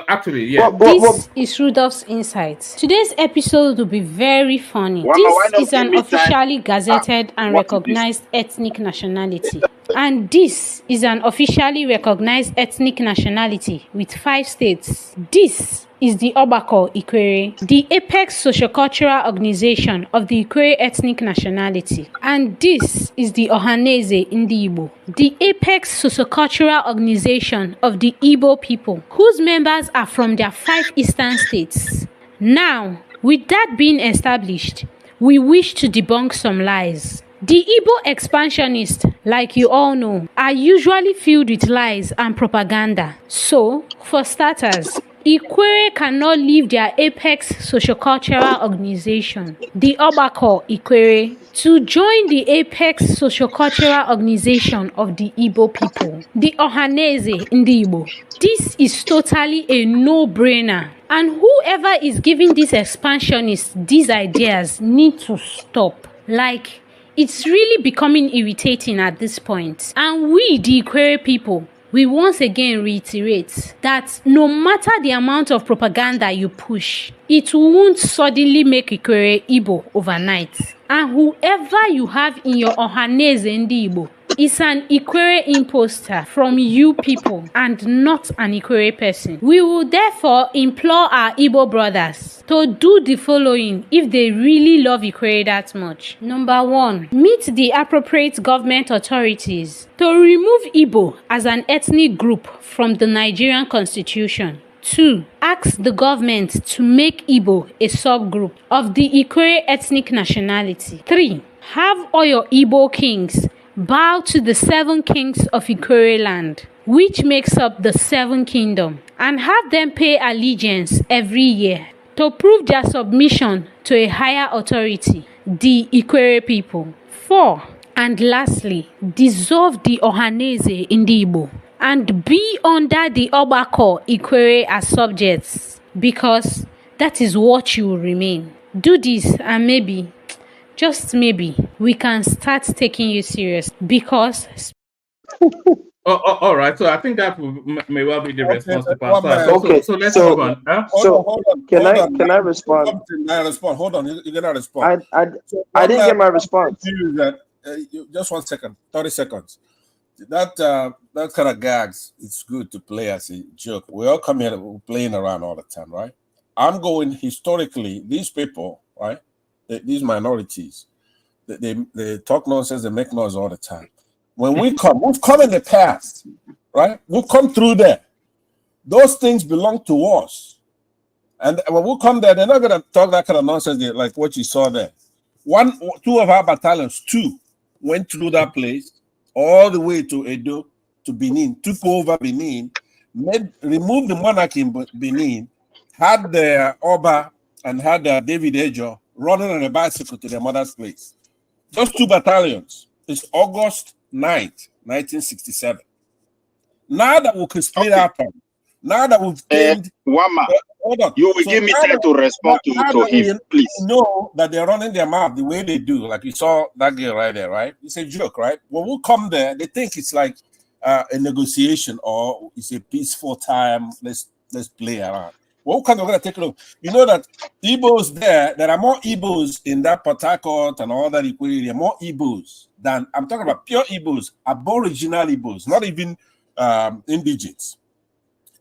actually, yeah. This is Rudolph's Insights. Today's episode will be very funny. This is an officially gazetted and recognized ethnic nationality. And this is an officially recognized ethnic nationality with 5 states. This is the Obako Ikwere, the apex sociocultural organization of the Ikwere ethnic nationality. And this is the Ohaneze Ndi-Igbo, the apex sociocultural organization of the Igbo people, whose members are from their 5 eastern states. Now, with that being established, we wish to debunk some lies. The Igbo expansionists, like you all know, are usually filled with lies and propaganda. So, for starters, Ikwere cannot leave their apex sociocultural organization, the Obako Ikwere, to join the apex sociocultural organization of the Igbo people, the Ohaneze Ndi-Igbo. This is totally a no-brainer. And whoever is giving these expansionists these ideas need to stop. It's really becoming irritating at this point. And we, the Ikwere people, we once again reiterate that no matter the amount of propaganda you push, it won't suddenly make Ikwere Igbo overnight. And whoever you have in your Ohaneze Ndi-Igbo is an Ikwere imposter from you people and not an Ikwere person. We will therefore implore our Igbo brothers to do the following if they really love Ikwere that much. Number 1, meet the appropriate government authorities to remove Igbo as an ethnic group from the Nigerian constitution. 2, ask the government to make Igbo a subgroup of the Ikwere ethnic nationality. 3, have all your Igbo kings bow to the 7 kings of Ikwere land, which makes up the 7 kingdom, and have them pay allegiance every year to prove their submission to a higher authority, the Ikwere people. 4, and lastly, dissolve the Ohaneze Ndi-Igbo and be under the Obako Ikwere as subjects, because that is what you will remain. Do this and maybe, just maybe, we can start taking you serious, because... all right, so I think that may well be the response to Pastor. Okay, so let's move on. Hold on. Can I respond? Hold on, you're gonna respond. I didn't get my response. Just 1 second, 30 seconds. That kind of gags, it's good to play as a joke. We all come here playing around all the time, right? I'm going historically, these people, right? These minorities, they talk nonsense, they make noise all the time. When we've come in the past, right? We've come through there. Those things belong to us. And when we come there, they're not going to talk that kind of nonsense like what you saw there. 2 of our battalions, 2, went through that place all the way to Edo, to Benin, took over Benin, removed the monarchy in Benin, had their Oba and had their David Ejo running on a bicycle to their mother's place. Those 2 battalions. It's August 9th, 1967. Now that we can split up, now that we've gained... hold on. You will give me time to respond to him, please. Know that they're running their mouth the way they do. Like you saw that girl right there, right? It's a joke, right? When we come there, they think it's like a negotiation or it's a peaceful time. Let's Let's play around. What kind of going to take a look? You know that Igbos there are more Igbos in that Port Harcourt and all that area, more Igbos than, I'm talking about pure Igbos, aboriginal Igbos, not even indigenous.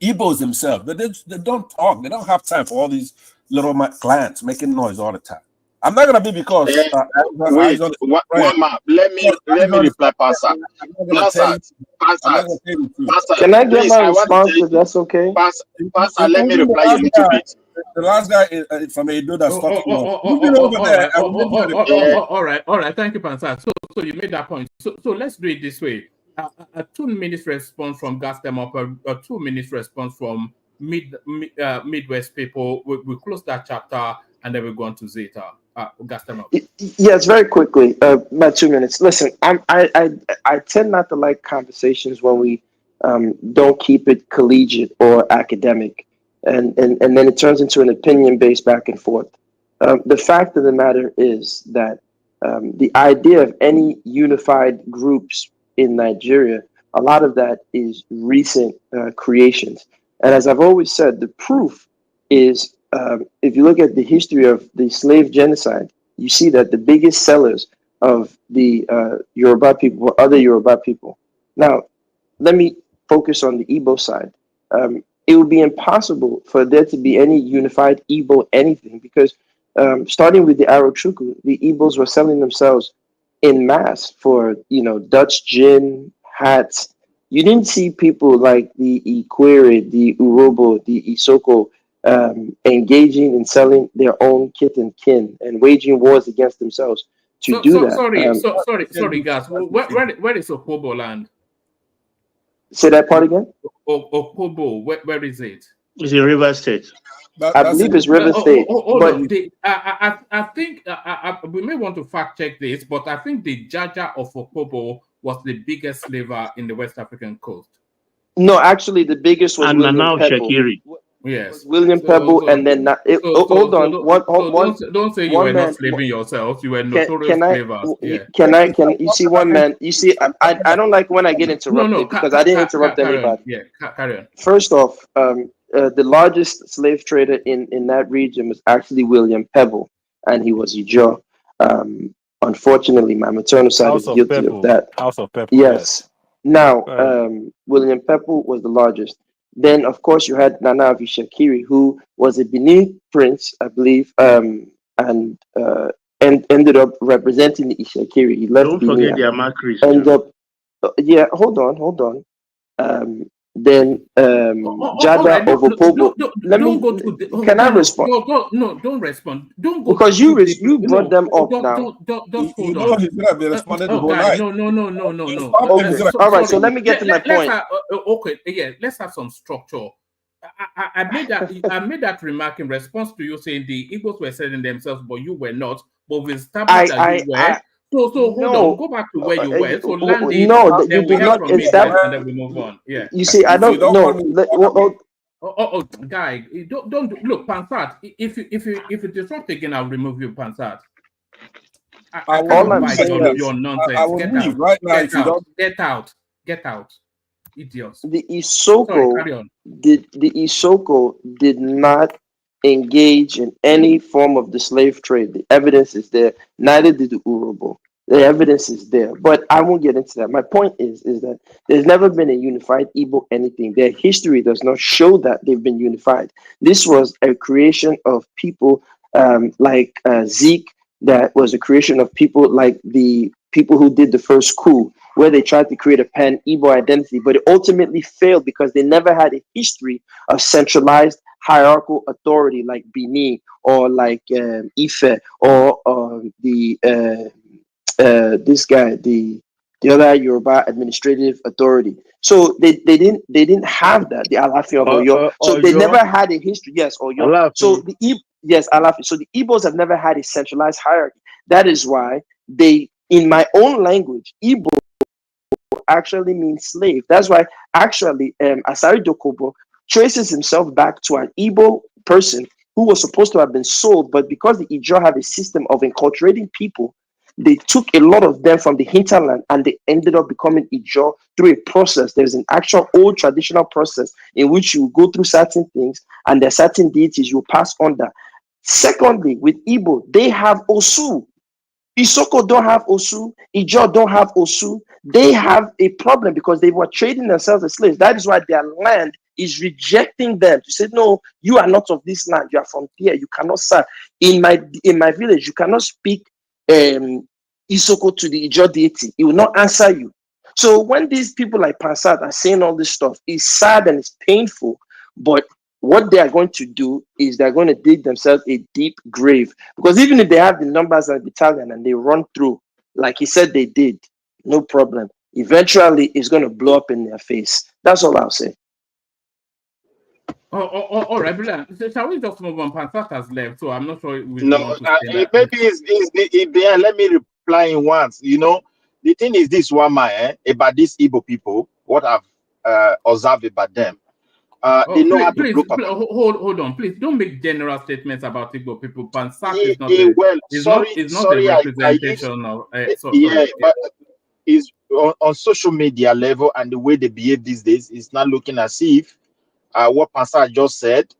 Igbos themselves, they don't talk. They don't have time for all these little clans making noise all the time. I'm not gonna be because wait, one man. Let me reply, Pastor. Pastor, can I get please, my I want response to if that's okay? Pastor, let me reply you a little bit. The last guy is from Edo that's talking all right. Thank you, Pansat. So you made that point. So let's do it this way. A 2 minutes response from Gastem, a 2 minutes response from Midwest people. We close that chapter and then we go on to Zeta. Gastem. Yes, very quickly. About 2 minutes. Listen, I tend not to like conversations when we don't keep it collegiate or academic, and then it turns into an opinion-based back and forth. The fact of the matter is that the idea of any unified groups in Nigeria, a lot of that is recent creations. And as I've always said, the proof is if you look at the history of the slave genocide, you see that the biggest sellers of the Yoruba people were other Yoruba people. Now, let me focus on the Igbo side. It would be impossible for there to be any unified Igbo anything because starting with the Arochukwu, the Igbos were selling themselves in mass for, Dutch gin, hats. You didn't see people like the Ikwere, the Urobo, the Isoko engaging in selling their own kit and kin and waging wars against themselves to do that. Sorry, guys. Where is Okobo land? Say that part again. Okobo, where is it? It's in River State. I believe it's River State. I think we may want to fact check this, but I think the Jaja of Okobo was the biggest slaver in the West African coast. No, actually, the biggest was William Pebble. Shakiri. Yes, William Pebble, and then hold on. Don't say you were not slaving yourself. You were notorious slavers. Can you see one man? You see, I don't like when I get interrupted because I didn't interrupt anybody. Yeah, carry on. First off, the largest slave trader in that region was actually William Pebble, and he was Ijaw. Unfortunately, my maternal side is guilty of that. House of Pebble. Yes. Now, William Pebble was the largest. Then, of course, you had Nana Shakiri, who was a Benin prince, I believe, and ended up representing the Ishakiri. He left Don't Benin. forget the Amakris. Hold on. Then Jada of Opobo. Can I respond? No, don't respond. Don't go because you brought them up now. Just hold on. He's gonna be responding to No. Okay. All right. So let me get to my point. Let's have some structure. I made that remark in response to you saying the Igbos were selling themselves, but you were not. But we established that you were. So hold on, go back to where you were. So land it. No, you did not establish. And then we move on. Yeah. You see, I don't know. Guy, don't look, Pansat. If you disrupt again, I'll remove you, Pansat. I all I'm saying is your nonsense. I will leave right now if you don't. Get out, idiots. The Isoko did not engage in any form of the slave trade. The evidence is there. Neither did the Urobo. The evidence is there. But I won't get into that. My point is that there's never been a unified Igbo anything. Their history does not show that they've been unified. This was a creation of people like Zeke, that was a creation of people like the people who did the first coup, where they tried to create a pan-Igbo identity, but it ultimately failed because they never had a history of centralized hierarchical authority like Bini or like Ife or this guy, the other Yoruba administrative authority. So they didn't have that, the Alafi of Oyo. So they never had a history. Yes, Oyo. Alafi. So Alafi. So the Igbos have never had a centralized hierarchy. That is why they, in my own language, Igbo actually means slave. That's why actually Asari Dokubo traces himself back to an Igbo person who was supposed to have been sold, but because the Ijaw have a system of enculturating people, They took a lot of them from the hinterland and they ended up becoming Ijaw through a process. There's an actual old traditional process in which you go through certain things and there are certain deities you pass under. Secondly, with Igbo, they have Osu. Isoko don't have Osu. Ijaw don't have Osu. They have a problem because they were trading themselves as slaves. That is why their land is rejecting them to say, no, you are not of this land. You are from here. You cannot serve. In my village, you cannot speak Isoko to the Ijaw deity. He will not answer you. So when these people like Pansat are saying all this stuff, it's sad and it's painful, but what they are going to do is they're going to dig themselves a deep grave. Because even if they have the numbers and battalion and they run through, like he said they did, no problem. Eventually, it's going to blow up in their face. That's all I'll say. All right, brilliant. So shall we just move on? Pansat has left, so I'm not sure we No, want to say that. maybe it's let me reply in once. You know, the thing is this one, about these Igbo people, what I've observed about them. They know how to please, hold on, please. Don't make general statements about Igbo people. Pansat is not a representation of. But is on social media level and the way they behave these days is not looking as if what Pansat just said.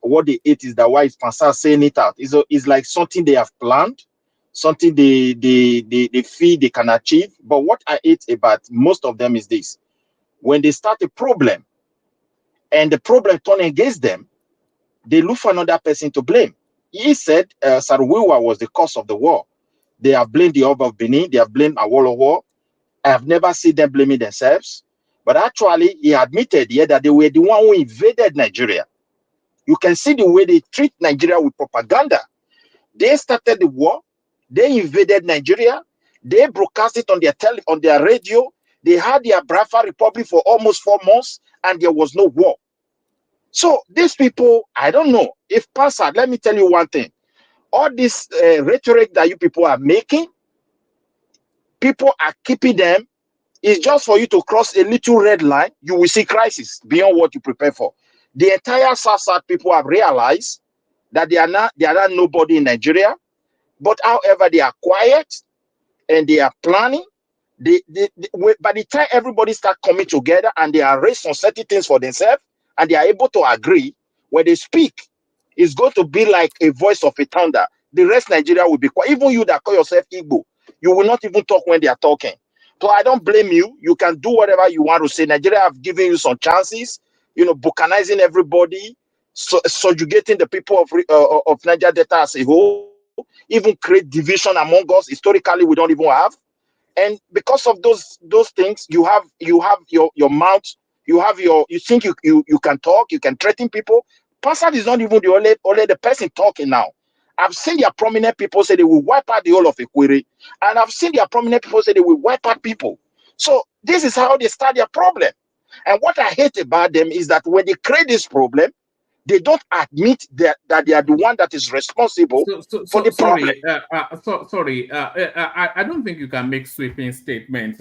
What they ate is that why is Pansat saying it out? It's like something they have planned, something they feel they can achieve. But what I hate about most of them is this: when they start a problem and the problem turn against them, they look for another person to blame. He said Saruwiwa was the cause of the war. They have blamed the Oba of Benin. They have blamed Awolowo. I have never seen them blaming themselves. But actually, he admitted here that they were the one who invaded Nigeria. You can see the way they treat Nigeria with propaganda. They started the war. They invaded Nigeria. They broadcast it on their radio. They had their Biafra Republic for almost 4 months, and there was no war. So these people, I don't know. If Pansat, let me tell you one thing. All this rhetoric that you people are making, people are keeping them. It's just for you to cross a little red line. You will see crisis beyond what you prepare for. The entire South people have realized that they are not nobody in Nigeria. But however, they are quiet and they are planning. By the time everybody start coming together and they are raising certain things for themselves and they are able to agree, when they speak, it's going to be like a voice of a thunder. The rest Nigeria will be quiet. Even you that call yourself Igbo, you will not even talk when they are talking. So I don't blame you. You can do whatever you want to say. Nigeria have given you some chances, balkanizing everybody, subjugating the people of Niger Delta as a whole, even create division among us. Historically, we don't even have. And because of those things, you have your mouth, you think you can talk, you can threaten people. Pansat is not even the only the person talking now. I've seen their prominent people say they will wipe out the whole of Equiri, and I've seen their prominent people say they will wipe out people. So this is how they start their problem. And what I hate about them is that when they create this problem, they don't admit that they are the one that is responsible for the problem. I don't think you can make sweeping statements.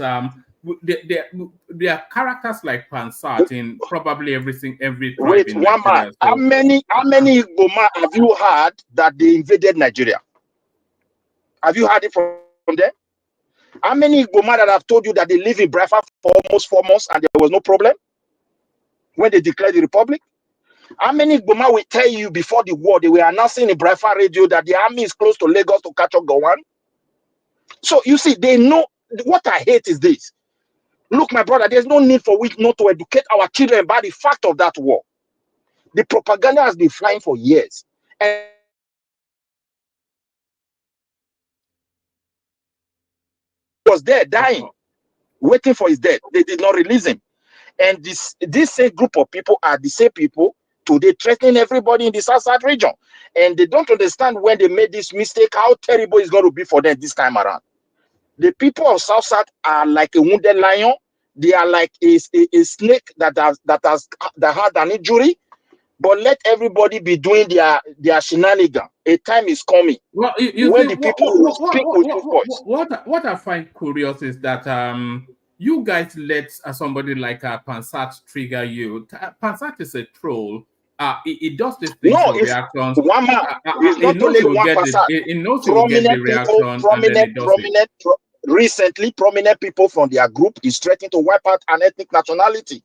There are characters like Pansat in probably every tribe. Wait, in one Nigeria. man. How many Igbo man have you heard that they invaded Nigeria? Have you heard it from them? How many Igbo man that have told you that they live in Biafra for almost 4 months and there was no problem when they declared the republic? How many Igbo man will tell you before the war they were announcing in Biafra radio that the army is close to Lagos to catch up Gowon? So you see, they know. What I hate is this. Look, my brother, there's no need for we not to educate our children about the fact of that war. The propaganda has been flying for years. And he was there dying, waiting for his death. They did not release him. And this same group of people are the same people today threatening everybody in the South region. And they don't understand when they made this mistake, how terrible it's going to be for them this time around. The people of South are like a wounded lion. They are like a snake that had an injury. But let everybody be doing their shenanigans. A time is coming when the people will speak with full voice. What I find curious is that you guys let somebody like Pansat trigger you. Pansat is a troll. it does these things No, for it's reactions. one man. It's It not knows only it will one get person. it knows it will get the reaction, and then it does it. Recently, prominent people from their group is threatening to wipe out an ethnic nationality.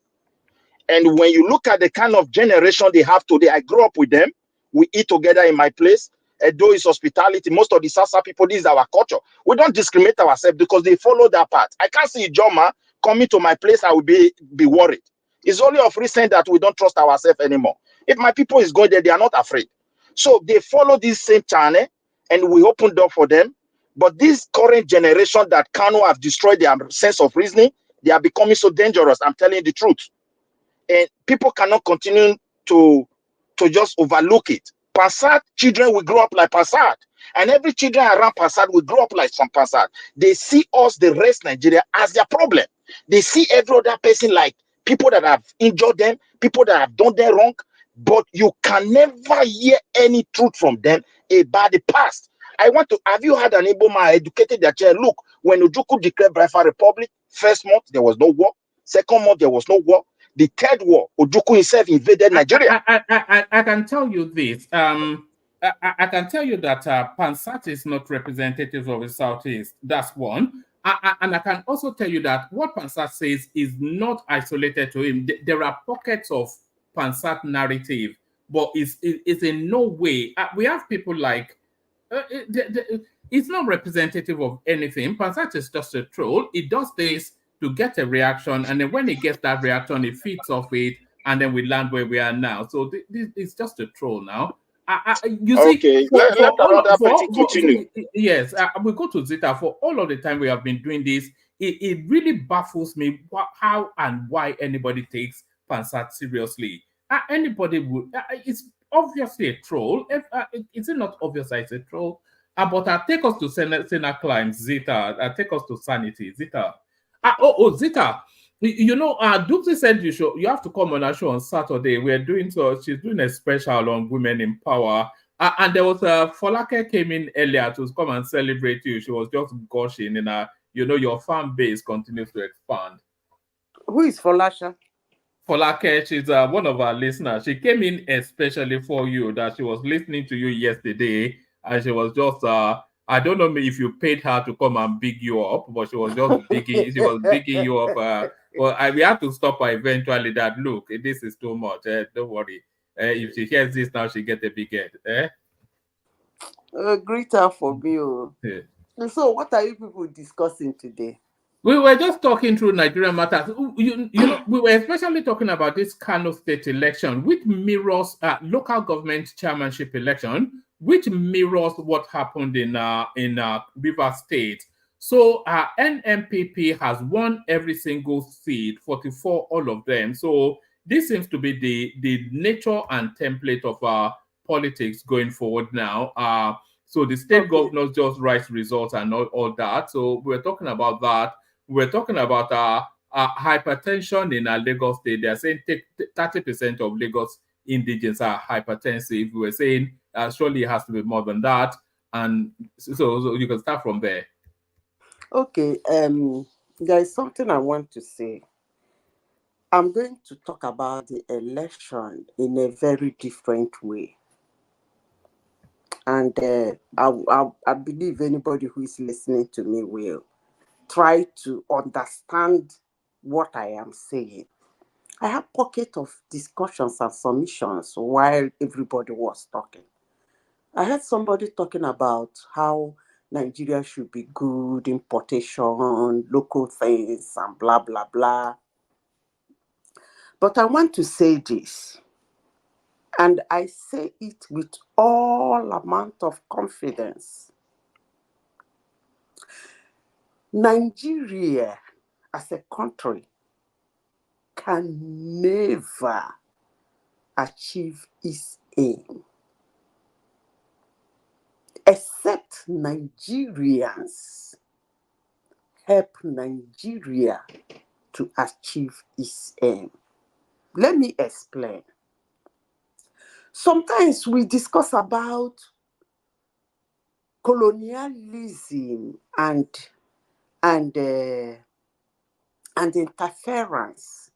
And when you look at the kind of generation they have today, I grew up with them. We eat together in my place. Though it's hospitality, most of the Sasa people, this is our culture. We don't discriminate ourselves because they follow that path. I can't see Joma coming to my place, I will be worried. It's only of recent that we don't trust ourselves anymore. If my people is going there, they are not afraid. So they follow this same channel, and we open door for them. But this current generation that Kanu have destroyed their sense of reasoning, they are becoming so dangerous. I'm telling you the truth. And people cannot continue to just overlook it. Passat children will grow up like Passat, and every children around Passat will grow up like some Passat. They see us, the rest Nigeria, as their problem. They see every other person like people that have injured them, people that have done them wrong, but you can never hear any truth from them about the past. Have you had an Igbo man educated their child? Look, when Ojukwu declared Biafra Republic, first month there was no war, second month there was no war. The third war, Ojukwu himself invaded Nigeria. I can tell you this. I can tell you that Pansat is not representative of the Southeast. That's one. And I can also tell you that what Pansat says is not isolated to him. There are pockets of Pansat narrative, but it's in no way. We have people like, it's not representative of anything. Pansat is just a troll. It does this to get a reaction, and then when it gets that reaction, it feeds off it, and then we land where we are now. So this is just a troll now. You see, okay, let another person continue. Yes, we go to Zita. For all of the time we have been doing this, it really baffles me how and why anybody takes Pansat seriously. Anybody would. It's obviously a troll. Is it not obvious that it's a troll? But take us to Senna Climbs, Zita. Take us to Sanity, Zita. Zita. You know, Dupsy said you have to come on our show on Saturday. She's doing a special on women in power. And there was Folake came in earlier to come and celebrate you. She was just gushing, and your fan base continues to expand. Who is Folasha? Folake, she's one of our listeners. She came in especially for you, that she was listening to you yesterday, and she was just I don't know if you paid her to come and big you up, but she was just bigging you up. Well, we have to stop her eventually. That look, this is too much. Don't worry. If she hears this now, she get a big head. Greet her for me. Yeah. So, what are you people discussing today? We were just talking through Nigerian matters. You know, we were especially talking about this Kano state election, which mirrors local government chairmanship election, which mirrors what happened in Rivers State. So NMPP has won every single seat, 44, all of them. So this seems to be the nature and template of politics going forward now. So the state governors just write results and all that. So we're talking about that. We're talking about hypertension in Lagos State. They're saying 30% of Lagos indigents are hypertensive. We're saying surely it has to be more than that. And so you can start from there. Okay. There is something I want to say. I'm going to talk about the election in a very different way. And I believe anybody who is listening to me will try to understand what I am saying. I had pockets of discussions and submissions while everybody was talking. I heard somebody talking about how Nigeria should be good, importation, local things, and blah, blah, blah. But I want to say this, and I say it with all amount of confidence. Nigeria as a country can never achieve its aim except Nigerians help Nigeria to achieve its aim. Let me explain. Sometimes we discuss about colonialism and interference.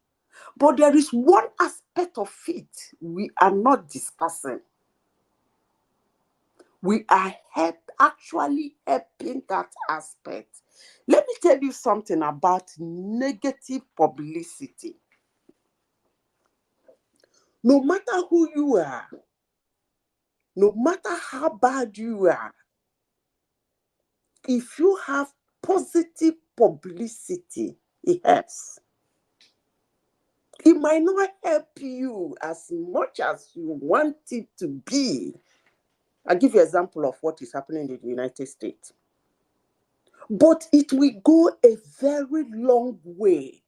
But there is one aspect of it we are not discussing. We are actually helping that aspect. Let me tell you something about negative publicity. No matter who you are, no matter how bad you are, if you have positive publicity, it helps. It might not help you as much as you want it to be. I'll give you an example of what is happening in the United States. But it will go a very long way.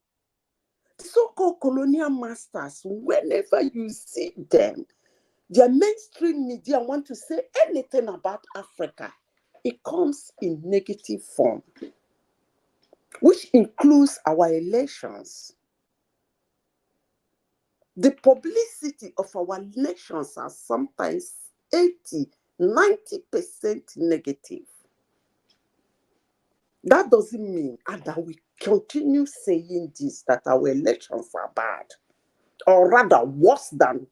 So-called colonial masters, whenever you see them, their mainstream media want to say anything about Africa, it comes in negative form, which includes our elections. The publicity of our nations are sometimes 80, 90% negative. That doesn't mean that we continue saying this, that our elections are bad, or rather worse than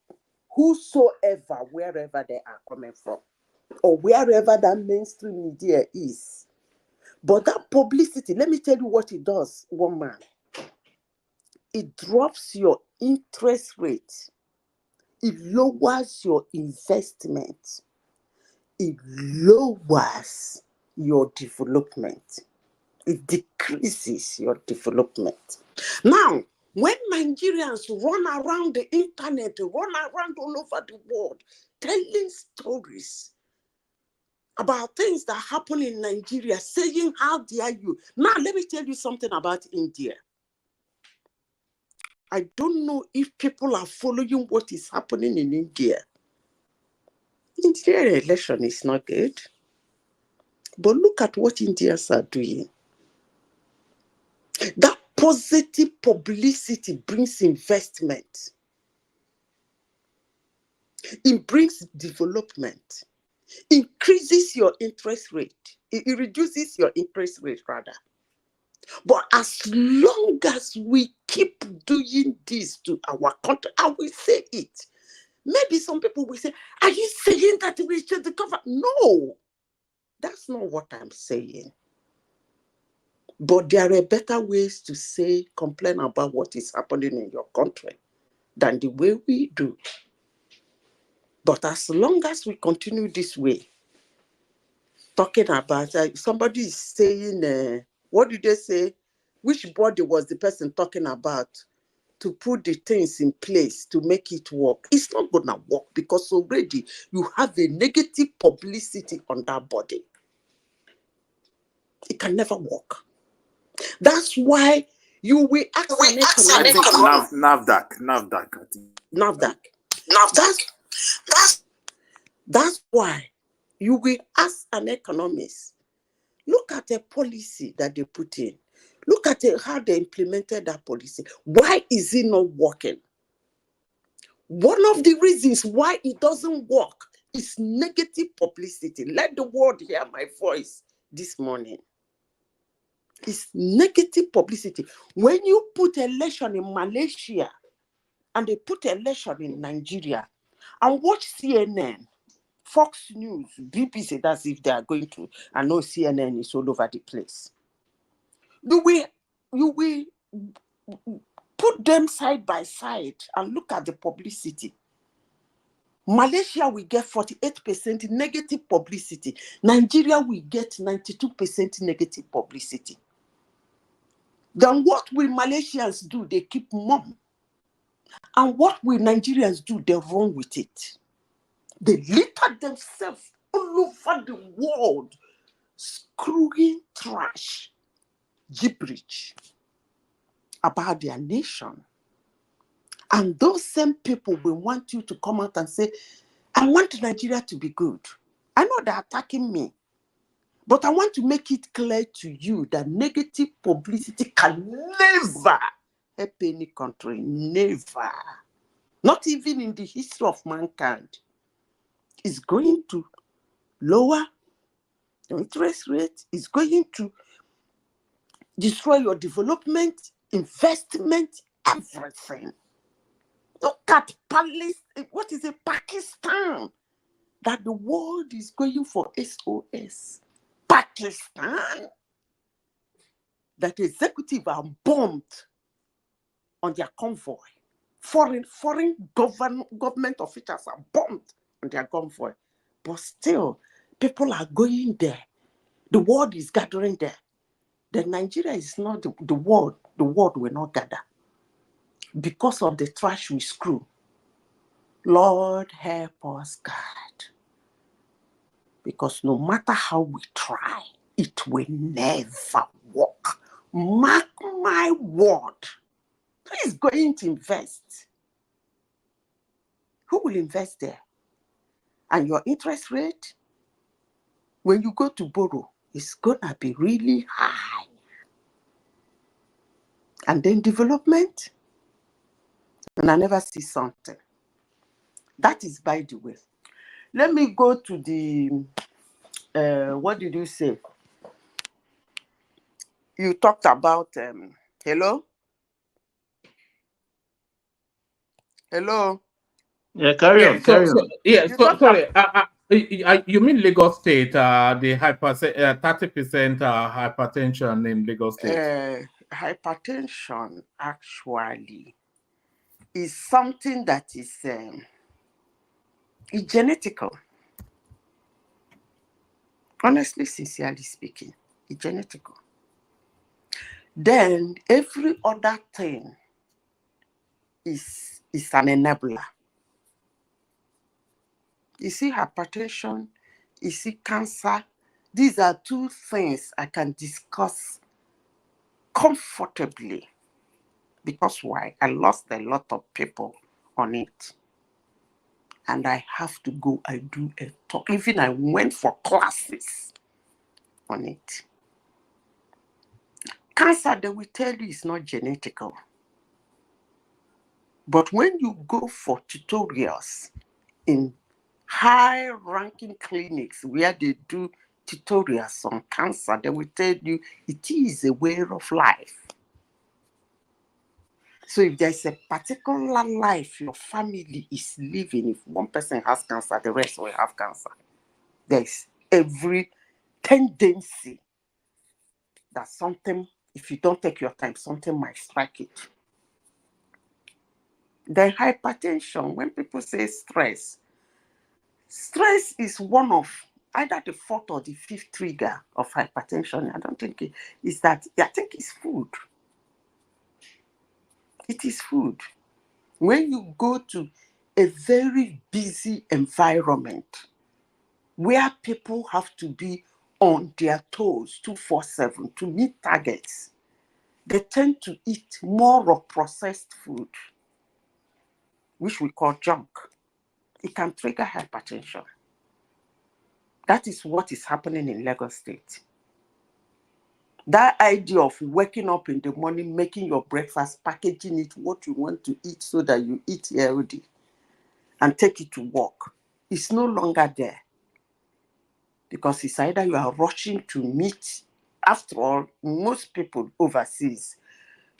whosoever, wherever they are coming from, or wherever that mainstream media is. But that publicity, let me tell you what it does, woman. It drops your interest rate. It lowers your investment. It lowers your development. It decreases your development. Now, when Nigerians run around the internet, run around all over the world, telling stories about things that happen in Nigeria, saying, how dare you? Now, let me tell you something about India. I don't know if people are following what is happening in India. Indian election is not good. But look at what Indians are doing. That positive publicity brings investment. It brings development. Increases your interest rate. It reduces your interest rate, rather. But as long as we keep doing this to our country, I will say it. Maybe some people will say, are you saying that we should cover? No, that's not what I'm saying. But there are better ways to say, complain about what is happening in your country than the way we do. But as long as we continue this way, talking about, somebody is saying, what did they say? Which body was the person talking about to put the things in place to make it work? It's not going to work because already you have a negative publicity on that body. It can never work. That's why you will ask an economist. NAFDAC. That's why you will ask an economist. Look at the policy that they put in. Look at how they implemented that policy. Why is it not working? One of the reasons why it doesn't work is negative publicity. Let the world hear my voice this morning. It's negative publicity. When you put election in Malaysia and they put election in Nigeria, and watch CNN, Fox News, BBC, that's if they are going to. I know CNN is all over the place. You will put them side by side and look at the publicity. Malaysia will get 48% negative publicity. Nigeria will get 92% negative publicity. Then what will Malaysians do? They keep mum. And what will Nigerians do? They run with it. They litter themselves all over the world, screwing trash, gibberish about their nation. And those same people will want you to come out and say, I want Nigeria to be good. I know they're attacking me, but I want to make it clear to you that negative publicity can never help any country. Never. Not even in the history of mankind. It's going to lower your interest rate. It's going to destroy your development, investment, everything. Look at what is it, Pakistan? That the world is going for SOS. Pakistan, that executive are bombed on their convoy. Foreign government officials are bombed on their convoy. But still, people are going there. The world is gathering there. Then Nigeria is not the world. The world will not gather because of the trash we screw. Lord, help us, God. Because no matter how we try, it will never work. Mark my word. Who is going to invest? Who will invest there? And your interest rate, when you go to borrow, is going to be really high. And then development, and I never see something. That is by the way. Let me go to the, what did you say? You talked about, hello? Hello? Yeah, carry on. Sorry. You mean Lagos State? The 30% hypertension in Lagos State. Hypertension actually is something that is genetical. Honestly, sincerely speaking, it's genetical. Then every other thing is an enabler. You see hypertension, you see cancer. These are two things I can discuss comfortably. Because why? I lost a lot of people on it. And I have to go, I do a talk. Even I went for classes on it. Cancer, they will tell you it's not genetical. But when you go for tutorials in high-ranking clinics where they do tutorials on cancer, they will tell you it is a way of life. So if there's a particular life your family is living, if one person has cancer, the rest will have cancer. There's every tendency that something, if you don't take your time, something might strike it. Then hypertension, when people say stress is one of either the fourth or the fifth trigger of hypertension. I don't think it is that. I think it's food. It is food. When you go to a very busy environment where people have to be on their toes 24/7 to meet targets, they tend to eat more of processed food, which we call junk. It can trigger hypertension. That is what is happening in Lagos State. That idea of waking up in the morning, making your breakfast, packaging it, what you want to eat so that you eat healthy and take it to work, is no longer there. Because it's either you are rushing to meet. After all, most people overseas,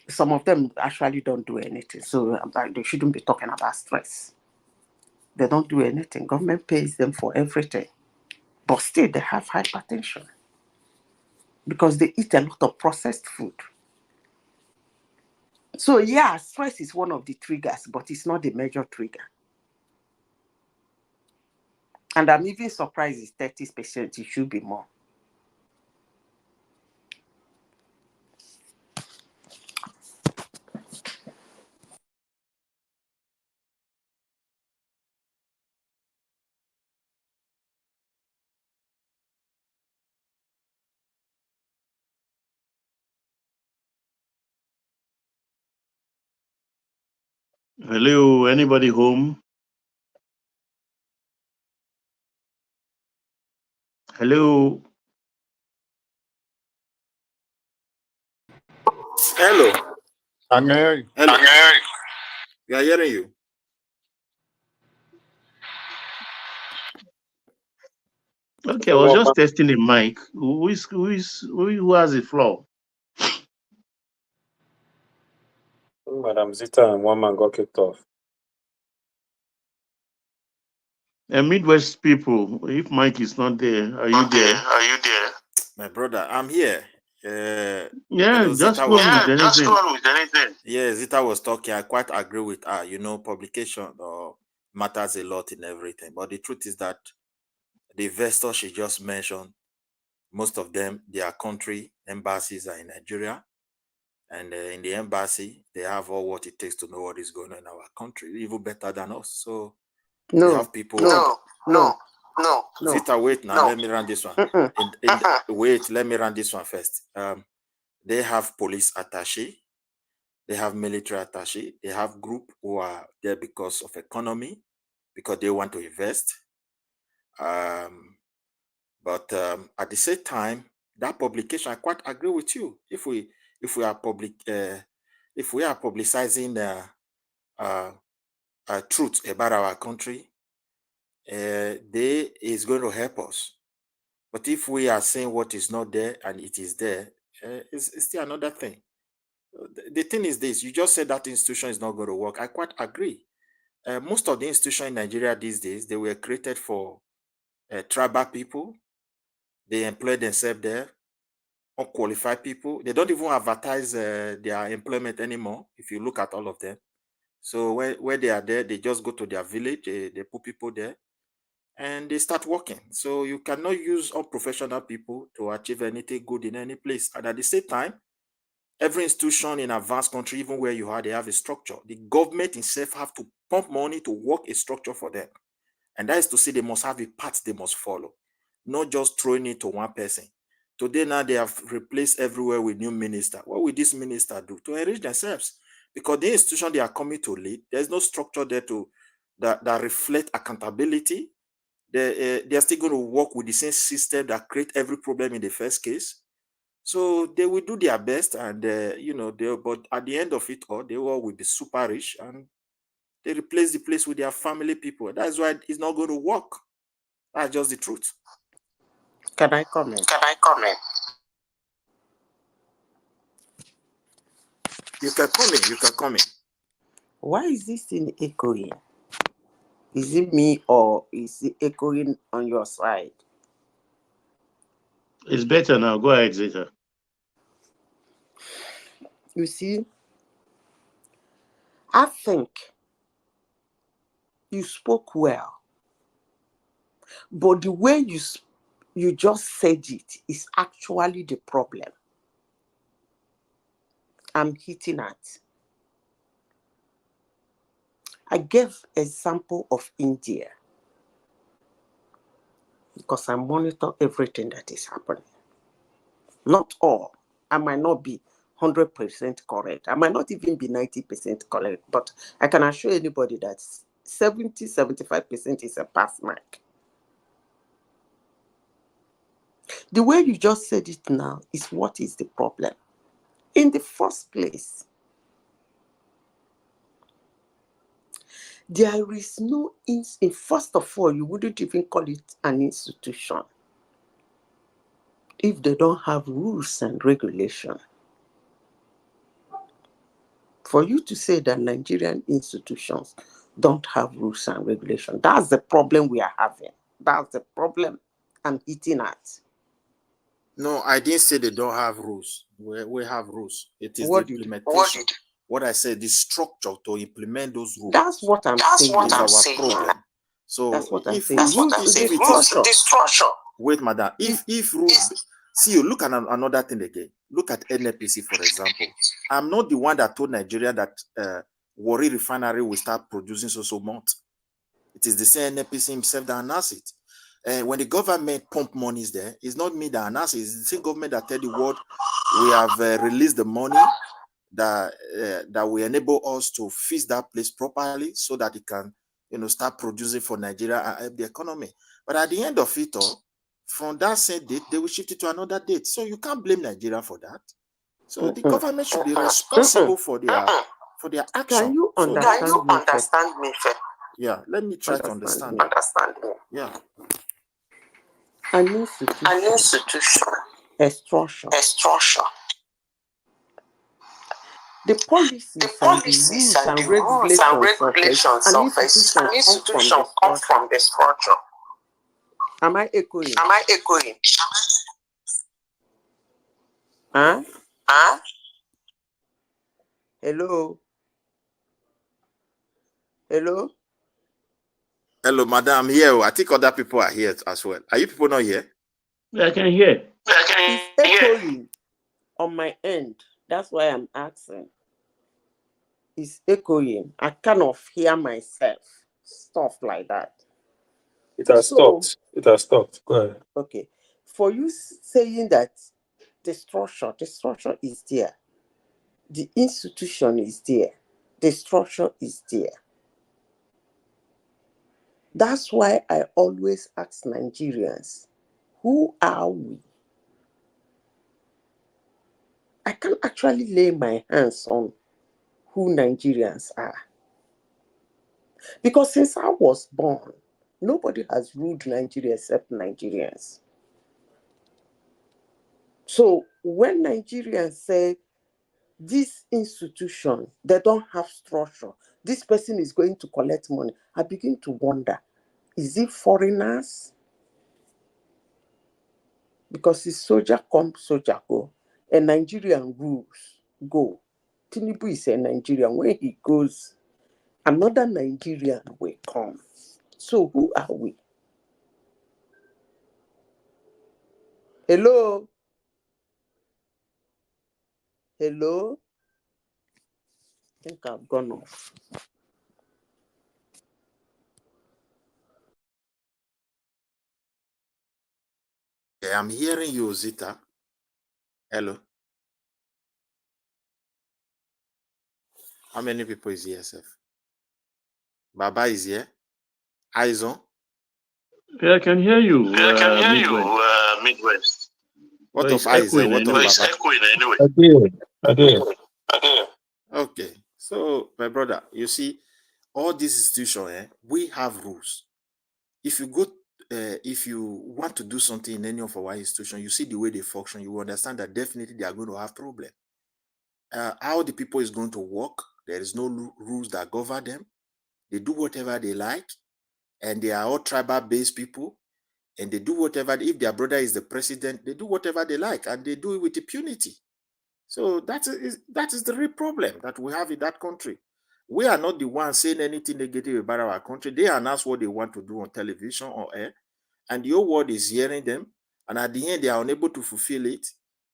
some of them actually don't do anything. So they shouldn't be talking about stress. They don't do anything. Government pays them for everything. But still, they have hypertension because they eat a lot of processed food. So yeah, stress is one of the triggers, but it's not the major trigger. And I'm even surprised it's 30%. It should be more. Hello, anybody home? Hello. Hello. I can hear you. Hello. We are hearing you. Okay, I was just testing the mic. Who has the floor? Madam Zita and one man got kicked off. Midwest people, if Mike is not there, are you there? Are you there? My brother, I'm here. Yeah, just go on with Just go anything. on with anything. Yeah, Zita was talking. I quite agree with her. Publication matters a lot in everything. But the truth is that the investors she just mentioned, most of them, their country embassies are in Nigeria. And in the embassy, they have all what it takes to know what is going on in our country, even better than us. So they have people. No. Zita, wait now. Let me run this one. Wait, let me run this one first. They have police attaché. They have military attaché. They have group who are there because of economy, because they want to invest. But at the same time, that publication, I quite agree with you. If we are publicizing truth about our country, they is going to help us. But if we are saying what is not there and it is there, it's still another thing. The thing is this: you just said that institution is not going to work. I quite agree. Most of the institutions in Nigeria these days, they were created for tribal people. They employ themselves there, unqualified people. They don't even advertise their employment anymore, if you look at all of them. So where they are there, they just go to their village, they put people there, and they start working. So you cannot use unprofessional people to achieve anything good in any place. And at the same time, every institution in advanced country, even where you are, they have a structure. The government itself have to pump money to work a structure for them. And that is to say they must have a path they must follow, not just throwing it to one person. Today now they have replaced everywhere with new minister. What will this minister do? To enrich themselves. Because the institution they are coming to lead, there's no structure there that reflect accountability. They are still going to work with the same system that create every problem in the first case. So they will do their best, and but at the end of it all, they all will be super rich, and they replace the place with their family people. That's why it's not going to work. That's just the truth. Can I comment? You can comment. You can comment. Why is this thing echoing? Is it me or is it echoing on your side? It's better now. Go ahead, Zita. You see, I think you spoke well, but the way you just said it is actually the problem I'm hitting at. I gave example of India because I monitor everything that is happening. Not all. I might not be 100% correct. I might not even be 90% correct, but I can assure anybody that 70-75% is a pass mark. The way you just said it now is what is the problem. In the first place, there is no, first of all, you wouldn't even call it an institution if they don't have rules and regulation. For you to say that Nigerian institutions don't have rules and regulation, that's the problem we are having. That's the problem I'm hitting at. No, I didn't say they don't have rules. We have rules. It is What the implementation. What I said, the structure to implement those rules. That's what I'm saying. Is our problem. So that's what I'm saying. The structure. Wait, madam. If rules, see, you look at another thing again. Look at NNPC, for example. I'm not the one that told Nigeria that Warri Refinery will start producing so much. It is the same NNPC himself that announced it. When the government pump monies there, it's not me that announced it. It's the same government that tell the world we have released the money that will enable us to fix that place properly so that it can, start producing for Nigeria and help the economy. But at the end of it all, from that same date, they will shift it to another date. So you can't blame Nigeria for that. So the government should be responsible for their action. Can you understand me? Yeah, let me try to understand. Yeah. An institution. Extortion. The policies and the rules and regulations of it and institutions come from the structure. Am I echoing? Huh? Hello? Hello? Hello, madam. Here, I think other people are here as well. Are you people not here? I can hear. It's echoing on my end. That's why I'm asking. It's echoing. I cannot hear myself. Stuff like that. It has stopped. It has stopped. Go ahead. Okay. For you saying that the structure is there. The institution is there. The structure is there. That's why I always ask Nigerians, who are we? I can't actually lay my hands on who Nigerians are. Because since I was born, nobody has ruled Nigeria except Nigerians. So when Nigerians say this institution, they don't have structure, this person is going to collect money, I begin to wonder, is it foreigners? Because it's soldier come, soldier go. A Nigerian rules go. Tinubu is a Nigerian. When he goes, another Nigerian will come. So who are we? Hello? Hello? I think I've gone off. Okay, I'm hearing you, Zita. Hello. How many people is here, Seth? Baba is here. Eyes on. Yeah, I can hear you. Midwest. Midwest. What But of it's eyes? echoing What of anyway. Baba? Echoing anyway. I do. Okay. So, my brother, you see, all these institutions, we have rules. If you want to do something in any of our institutions, you see the way they function, you understand that definitely they are going to have problems. How the people is going to work, there is no rules that govern them. They do whatever they like, and they are all tribal-based people, and they do whatever. If their brother is the president, they do whatever they like, and they do it with impunity. So that is the real problem that we have in that country. We are not the ones saying anything negative about our country. They announce what they want to do on television or air, and the whole world is hearing them. And at the end, they are unable to fulfill it.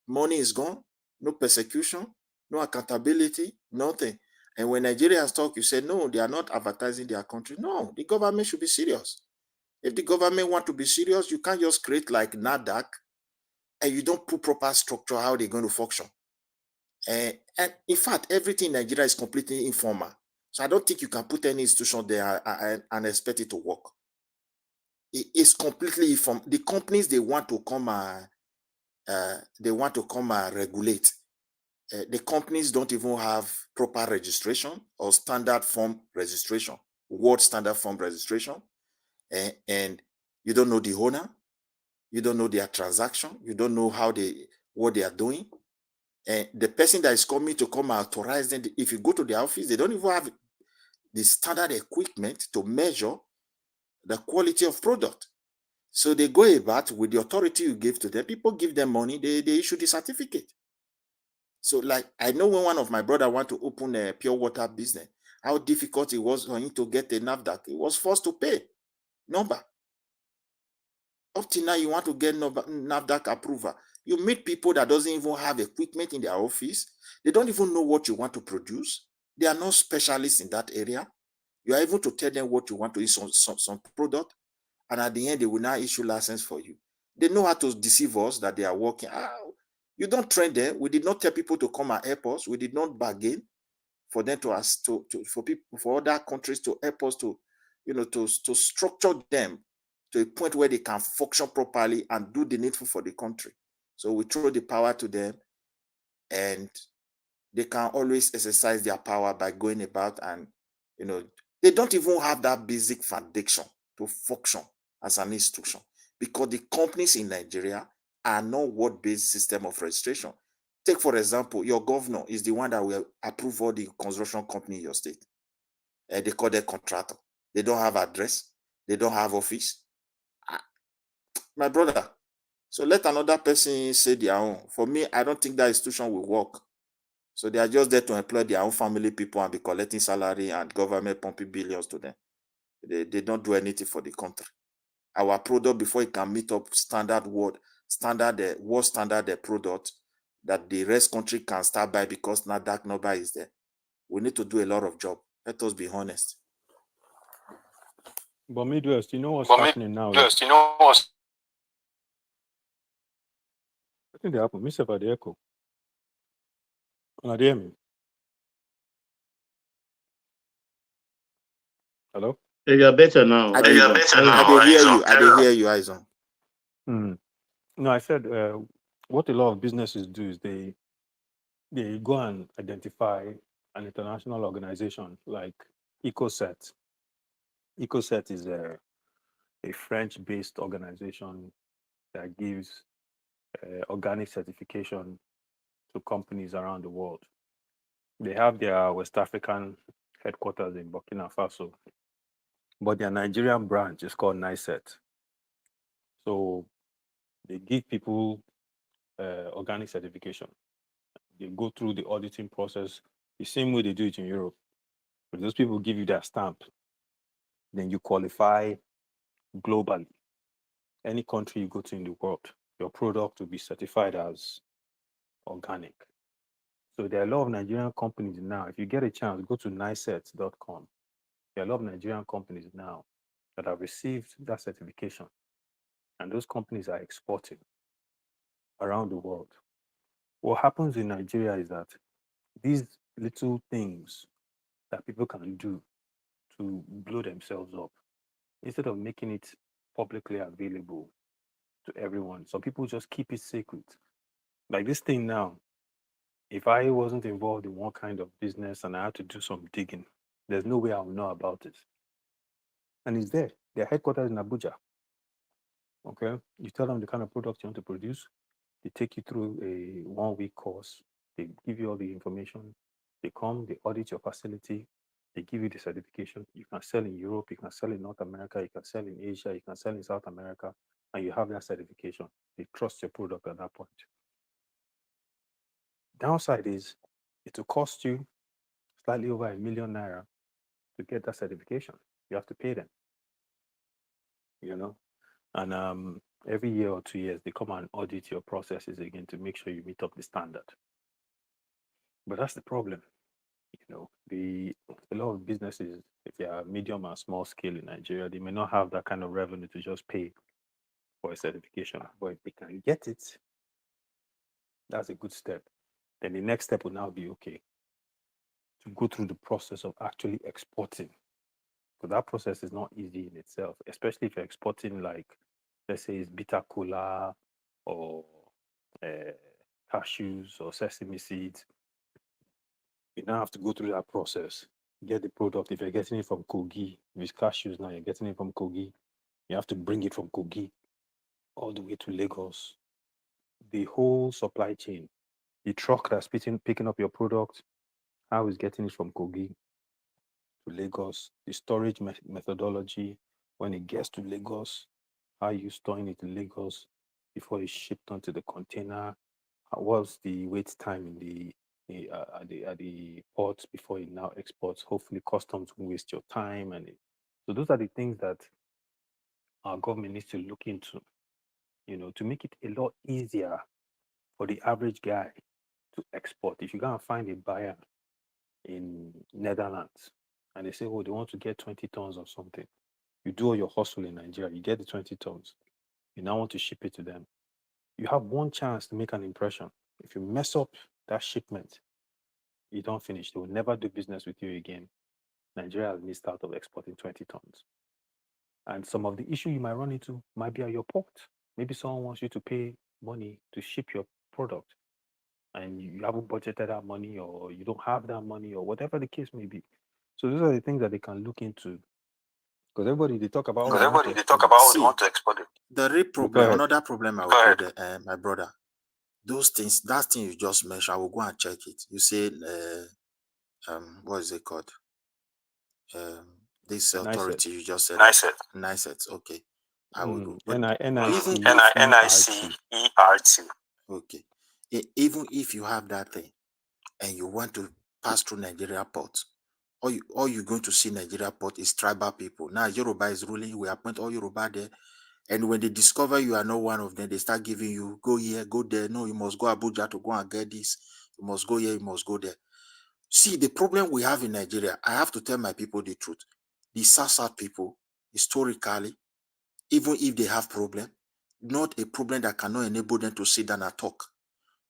Money is gone, no persecution, no accountability, nothing. And when Nigerians talk, you say, no, they are not advertising their country. No, the government should be serious. If the government want to be serious, you can't just create like NADAC and you don't put proper structure how they're going to function. And in fact, everything in Nigeria is completely informal. So I don't think you can put any institution there and expect it to work. It's completely informal. The companies they want to come regulate. The companies don't even have proper registration or standard form registration, world standard form registration, and you don't know the owner, you don't know their transaction, you don't know what they are doing. And the person that is coming to come authorize them, if you go to the office, they don't even have the standard equipment to measure the quality of product. So they go about with the authority you give to them. People give them money, they issue the certificate. So like, I know when one of my brother want to open a pure water business, how difficult it was for him to get a NAFDAC. He was forced to pay number. Up till now, you want to get NAFDAC approval. You meet people that doesn't even have equipment in their office. They don't even know what you want to produce. They are not specialists in that area. You are able to tell them what you want to use some product, and at the end, they will now issue license for you. They know how to deceive us that they are working. You don't train them. We did not tell people to come and help us. We did not bargain for them for other countries to help us to structure them to a point where they can function properly and do the needful for the country. So we throw the power to them, and they can always exercise their power by going about, and they don't even have that basic foundation to function as an institution, because the companies in Nigeria are not word-based system of registration. Take, for example, your governor is the one that will approve all the construction company in your state. They call them contractor. They don't have address. They don't have office. My brother. So let another person say their own. For me, I don't think that institution will work. So they are just there to employ their own family people and be collecting salary and government pumping billions to them. They don't do anything for the country. Our product, before it can meet up world standard product that the rest country can start by because NADAC number is there. We need to do a lot of job. Let us be honest. But Midwest, you know what's happening now? I think they happen. Mr. Echo. Can you hear me? Hello? You are better now. I hear you, Aizon. No, I said what a lot of businesses do is they go and identify an international organization like EcoSet. EcoSet is a French-based organization that gives organic certification to companies around the world. They have their West African headquarters in Burkina Faso, but their Nigerian branch is called NICET. So they give people organic certification. They go through the auditing process the same way they do it in Europe. But those people give you their stamp. Then you qualify globally. Any country you go to in the world, your product will be certified as organic. So there are a lot of Nigerian companies now. If you get a chance, go to nicet.com. There are a lot of Nigerian companies now that have received that certification. And those companies are exporting around the world. What happens in Nigeria is that these little things that people can do to blow themselves up, instead of making it publicly available to everyone, some people just keep it secret. Like this thing now, if I wasn't involved in one kind of business and I had to do some digging, there's no way I'll know about it. And it's there. Their headquarters in Abuja. Okay? You tell them the kind of product you want to produce. They take you through a 1-week course. They give you all the information. They come, they audit your facility. They give you the certification. You can sell in Europe, you can sell in North America, you can sell in Asia, you can sell in South America, and you have that certification. They trust your product at that point. Downside is it will cost you slightly over ₦1 million to get that certification. You have to pay them, you know? And every year or 2 years, they come and audit your processes again to make sure you meet up the standard. But that's the problem. You know, a lot of businesses, if they are medium and small scale in Nigeria, they may not have that kind of revenue to just pay for a certification. But if they can get it, that's a good step. Then the next step will now be, okay, to go through the process of actually exporting. But that process is not easy in itself, especially if you're exporting, like, let's say it's bitter cola or cashews or sesame seeds. You now have to go through that process, get the product. If you're getting it from Kogi, if it's cashews now, you're getting it from Kogi. You have to bring it from Kogi all the way to Lagos. The whole supply chain, the truck that's picking up your product, how is getting it from Kogi to Lagos, the storage methodology, when it gets to Lagos, how you storing it in Lagos before it's shipped onto the container, what's the wait time in at the ports before it now exports. Hopefully customs won't waste your time. So those are the things that our government needs to look into, you know, to make it a lot easier for the average guy to export. If you go and find a buyer in Netherlands and they say, oh, they want to get 20 tons of something, you do all your hustle in Nigeria, you get the 20 tons, you now want to ship it to them. You have one chance to make an impression. If you mess up that shipment, you don't finish. They will never do business with you again. Nigeria has missed out of exporting 20 tons. And some of the issue you might run into might be at your port. Maybe someone wants you to pay money to ship your product and you haven't budgeted that money, or you don't have that money, or whatever the case may be. So those are the things that they can look into. Because everybody, they talk about, they want to export it. The real problem, another problem I would put there, my brother, those things, that thing you just mentioned, I will go and check it. You say, what is it called? This NICET. authority you just said. NICET. Okay, I will do. But NICERT. Okay, even if you have that thing and you want to pass through Nigeria port, all you're going to see Nigeria port is tribal people. Now Yoruba is ruling. We appoint all Yoruba there. And when they discover you are not one of them, they start giving you, go here, go there. No, you must go Abuja to go and get this. You must go here, you must go there. See, the problem we have in Nigeria, I have to tell my people the truth. The South people, historically, even if they have problem, not a problem that cannot enable them to sit down and talk.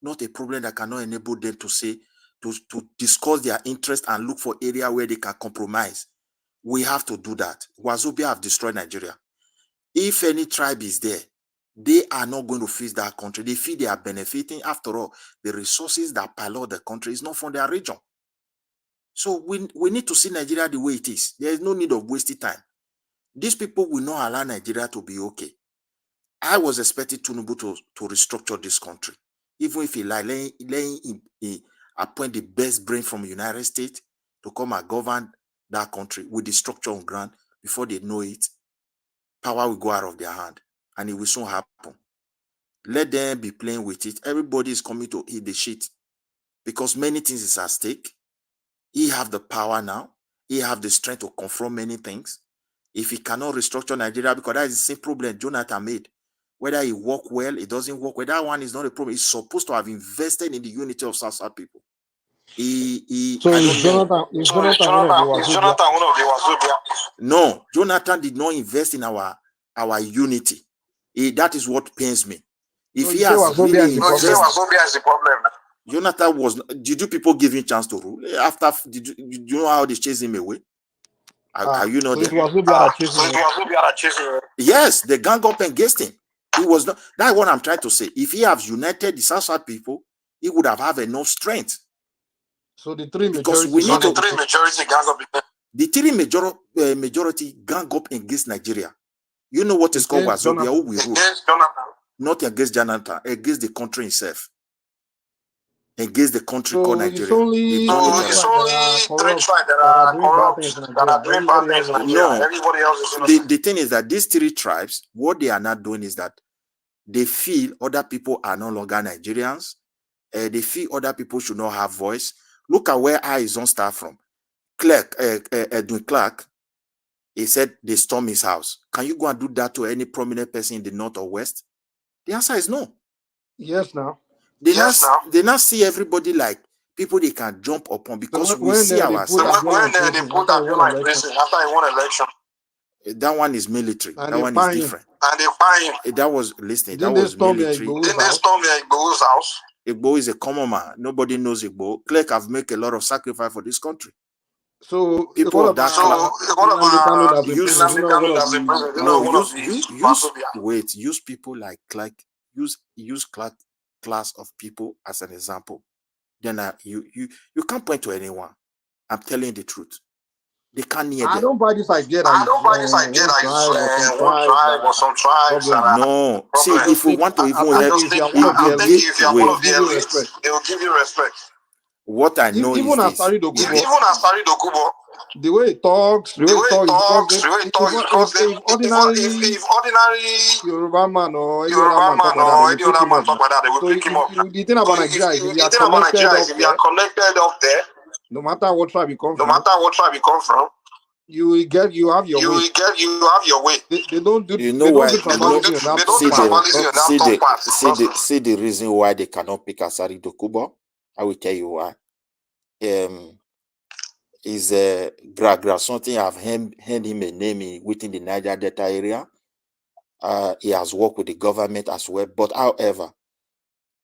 Not a problem that cannot enable them to say, to discuss their interest and look for area where they can compromise. We have to do that. Wazobia have destroyed Nigeria. If any tribe is there, they are not going to face that country. They feel they are benefiting. After all, the resources that pilot the country is not from their region. So we need to see Nigeria the way it is. There is no need of wasting time. These people will not allow Nigeria to be okay. I was expecting Tinubu to restructure this country. Even if he appoint the best brain from the United States to come and govern that country with the structure on ground, before they know it, power will go out of their hand, and it will soon happen. Let them be playing with it. Everybody is coming to eat the shit because many things is at stake. He have the power now. He have the strength to confront many things. If he cannot restructure Nigeria, because that is the same problem Jonathan made. Whether he work well, it doesn't work. Well, that one is not a problem. He's supposed to have invested in the unity of South people. Is Jonathan one of the Wazobia? No, Jonathan did not invest in our unity. That is what pains me. If he has really invested, Wazobia is the problem. Jonathan was. Did you people give him chance to rule? After, do you know how they chased him away? Are you not there? Yes, they gang up against him. He was not. That's what I'm trying to say. If he has united the South people, he would have enough strength. So the three because majority we need to gang up. The three majority gang up against Nigeria. You know what is called Wazobia? Who we rule? Not against Jonathan, against the country itself. Against the country called Nigeria. It's only three tribes that are corrupt, that are doing bad things in Nigeria. No, everybody else is innocent. The thing is that these three tribes, what they are not doing is that they feel other people are no longer Nigerians. They feel other people should not have voice. Look at where Aizon start from. Edwin Clark, he said they storm his house. Can you go and do that to any prominent person in the north or west? The answer is no. Yes, now. They now see everybody like people they can jump upon because we see ourselves. When they put Abiola in prison after he won election. That one is military. And that one is different. And they find him. That was listening. That was military. Didn't they storm Igbo's house? Igbo is a common man. Nobody knows Igbo. Clerk have made a lot of sacrifice for this country. So people of that class. Use people like use class of people as an example. Then you can't point to anyone. I'm telling the truth. They can't near them. I don't buy this idea. I don't buy this idea that one tribe or some tribes. No. See, if we want to even help, if you are one of the elites, they will give you respect. What I know is this. Asari Dokubo, the way he talks, if ordinary Yoruba man or any other man talk about that, they will pick him up. The thing about Nigeria is if you are connected up there, no matter what tribe you come from, you have your way. They don't do. You know why? See the reason why they cannot pick Asari Dokubo. I will tell you why. Is something I've hand him a name within the Niger Delta area. He has worked with the government as well. But however,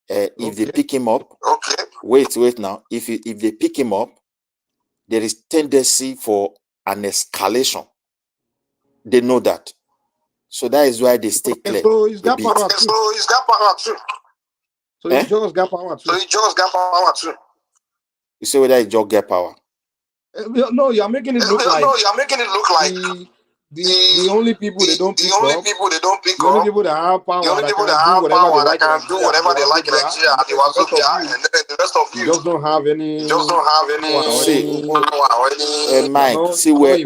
if they pick him up, wait now. If they pick him up, there is tendency for an escalation. They know that. So that is why they stay clear. So he's got power too. So he just got power too. You say whether he just get power. No, you're making it look like the only people they don't pick up, the only people that have power that can do whatever they like in Nigeria, and the rest of you, you just don't have any power or any. Mike, see where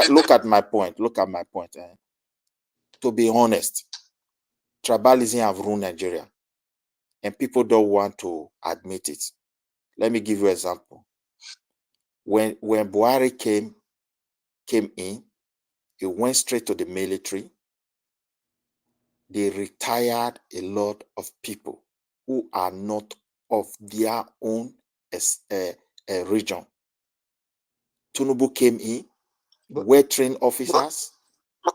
look at my point. Look at my point. To be honest, tribalism have ruined Nigeria, and people don't want to admit it. Let me give you an example. When Buhari came in, he went straight to the military. They retired a lot of people who are not of their own region. Tinubu came in, well-trained officers.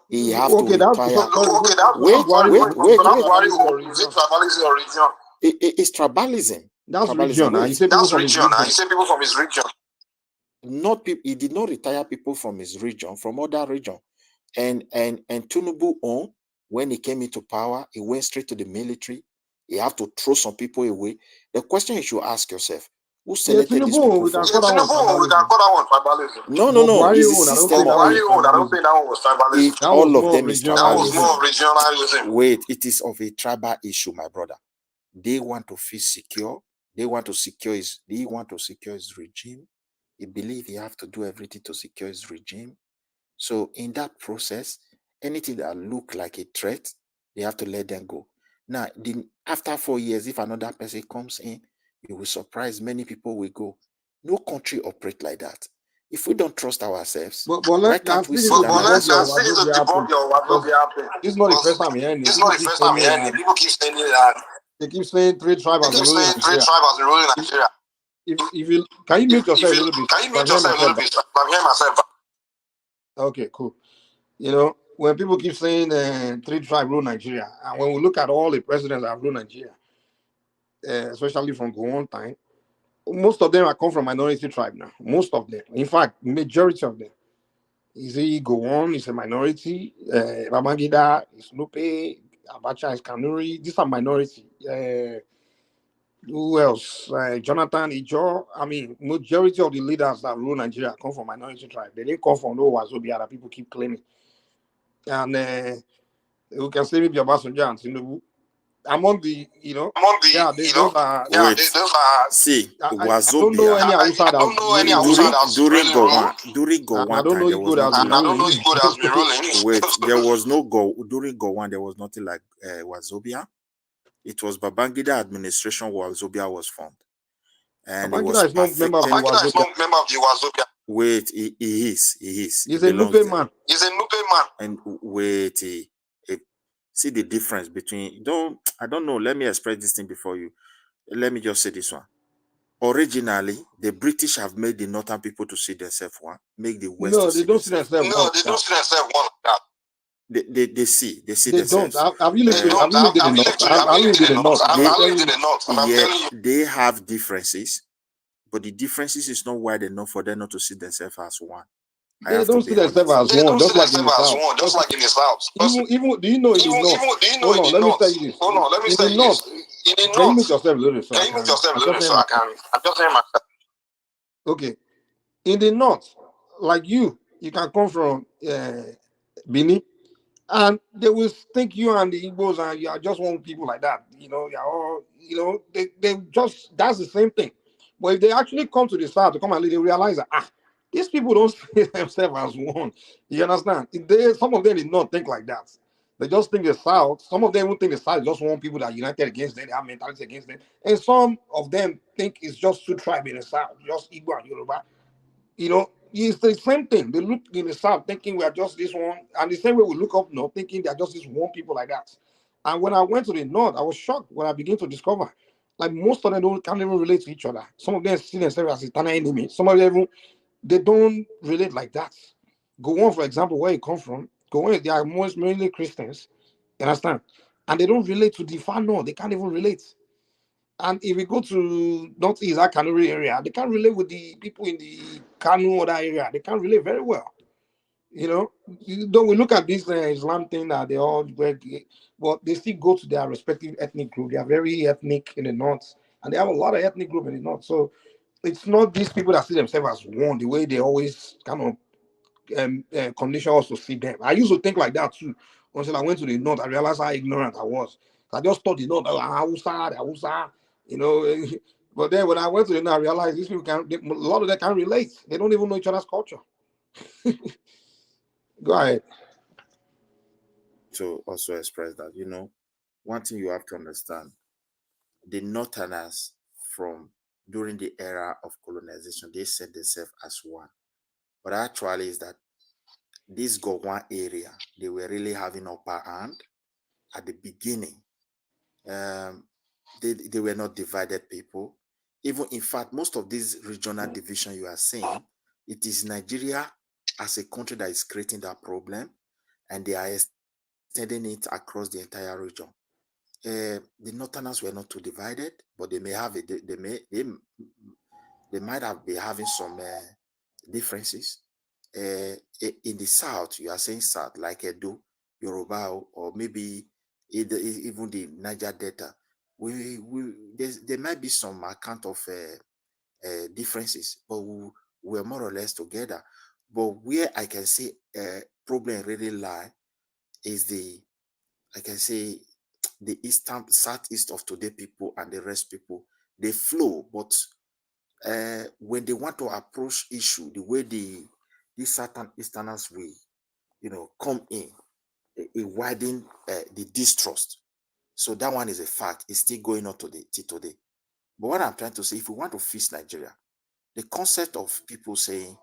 He have to retire. It's tribalism. That's region. You say people from his region. Not people. He did not retire people from his region, from other region. And Tinubu on, when he came into power, he went straight to the military. He have to throw some people away. The question you should ask yourself: who selected these people? We can call that one. No. It's the system. I don't think that one was tribalism. All of them is tribalism. That was more regionalism. Wait, it is of a tribal issue, my brother. They want to feel secure. They want to secure his regime. He believe he have to do everything to secure his regime. So in that process, anything that look like a threat, they have to let them go. Now, after 4 years, if another person comes in, you will surprise many people will go. No country operate like that. If we don't trust ourselves, why can't we sit down? This is not the first time hearing it. People keep saying that. They keep saying three tribes are ruling Nigeria. If you can you mute yourself a little bit? I'm hearing myself. Okay, cool. You know, when people keep saying three tribes rule Nigeria, and when we look at all the presidents that have ruled Nigeria, especially from Gowon time, most of them are come from minority tribe now. Most of them, in fact, majority of them. Is he Gowon is a minority. Babangida is Lupe. Abacha is Kanuri. These are minority. Who else? Jonathan Ijo. I mean, majority of the leaders that rule Nigeria come from minority tribe. They didn't come from no Wazobia that people keep claiming. And we can say maybe Obasanjo and Tinubu. Among the, those are. See, I don't know any Hausa during Gowon. I don't know Igbo that has been ruling. Wait, there was no during Gowon. There was nothing like Wazobia. It was Babangida administration where Wazobia was formed, and Babangida is not member of the Wazobia. Wait, he is. He's a Nupe man. And wait, see the difference between. I don't know. Let me express this thing before you. Let me just say this one. Originally, the British have made the northern people to see themselves one. Make the West. No, they don't see themselves one. They see themselves. Have you lived in the north? Yeah, they have differences, but the differences is not wide enough for them not to see themselves as one. They don't see themselves as one, just like in the south. Even do you know in the north? Hold on, let me tell you this. In the north, can you mute yourself a little bit? I'm just saying myself. Okay, in the north, like you can come from Bini, and they will think you and the Igbos and you are just one people like that. You're all, they just that's the same thing. But if they actually come to the south to come and live, they realize that these people don't see themselves as one. You understand? Some of them did not think like that. They just think the South. Some of them even think the South is just one people that are united against them. They have mentality against them. And some of them think it's just two tribes in the South, just Igbo and Yoruba. It's the same thing. They look in the South thinking we are just this one. And the same way we look up north thinking they are just this one people like that. And when I went to the north, I was shocked when I began to discover like most of them can't even relate to each other. Some of them see themselves as eternal enemy. Some of them they don't relate like that. Gowon, for example, where you come from, Gowon, they are mainly Christians, you understand? And they don't relate to the far north. They can't even relate. And if we go to northeast, that Kanuri area, they can't relate with the people in the Kanu or that area. They can't relate very well. Don't we look at this Islam thing that they all work, but they still go to their respective ethnic group. They are very ethnic in the north, and they have a lot of ethnic group in the north. So it's not these people that see themselves as one, the way they always kind of condition was to see them. I used to think like that too. Until I went to the north, I realized how ignorant I was. I just thought the north, Hausa, you know. But then when I went to the north, I realized these people a lot of them can't relate. They don't even know each other's culture. Go ahead. To also express that, you know, one thing you have to understand, the Northerners from during the era of colonization, they said themselves as one. But actually is that this Gowon area, they were really having upper hand at the beginning. They were not divided people. Even in fact, most of these regional division you are saying, it is Nigeria as a country that is creating that problem, and they are extending it across the entire region. The Northerners were not too divided, but they may have they might have been having some differences. In the south, you are saying south, like Edo, Yoruba, or maybe even the Niger Delta. There might be some account of differences, but we're more or less together. But where I can say problem really lie is the southeast of today people and the rest people, they flow, but when they want to approach issue, the way these certain Easterners will, you know, come in, it widen the distrust. So that one is a fact. It's still going on today. But what I'm trying to say, if we want to fix Nigeria, the concept of people saying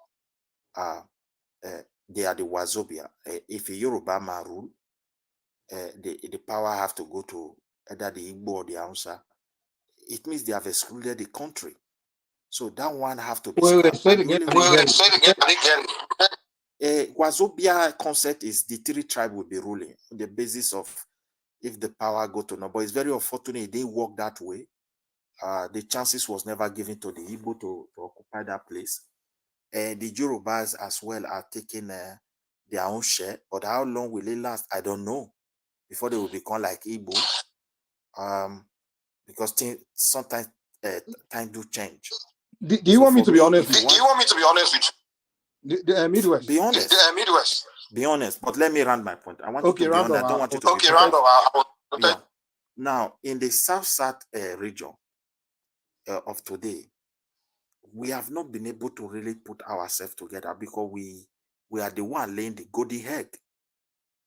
they are the Wazobia, if a Yoruba man rule, the power have to go to either the Igbo or the Hausa, it means they have excluded the country. So that one have to be Wait, say it again. Wazobia concept is the three tribes will be ruling on the basis of if the power go to no, but it's very unfortunate it didn't work that way. The chances was never given to the Igbo to occupy that place. The Yorubas as well are taking their own share, but how long will it last? I don't know. Before they will become like Igbo, because sometimes time do change. Do you want me to be honest? Do you want me to be honest with you? The Midwest. Be honest. Midwest. Be honest. But let me round my point. I want you to be honest. I don't want you to be round yeah. Now, in the South region of today, we have not been able to really put ourselves together because we are the one laying the golden egg.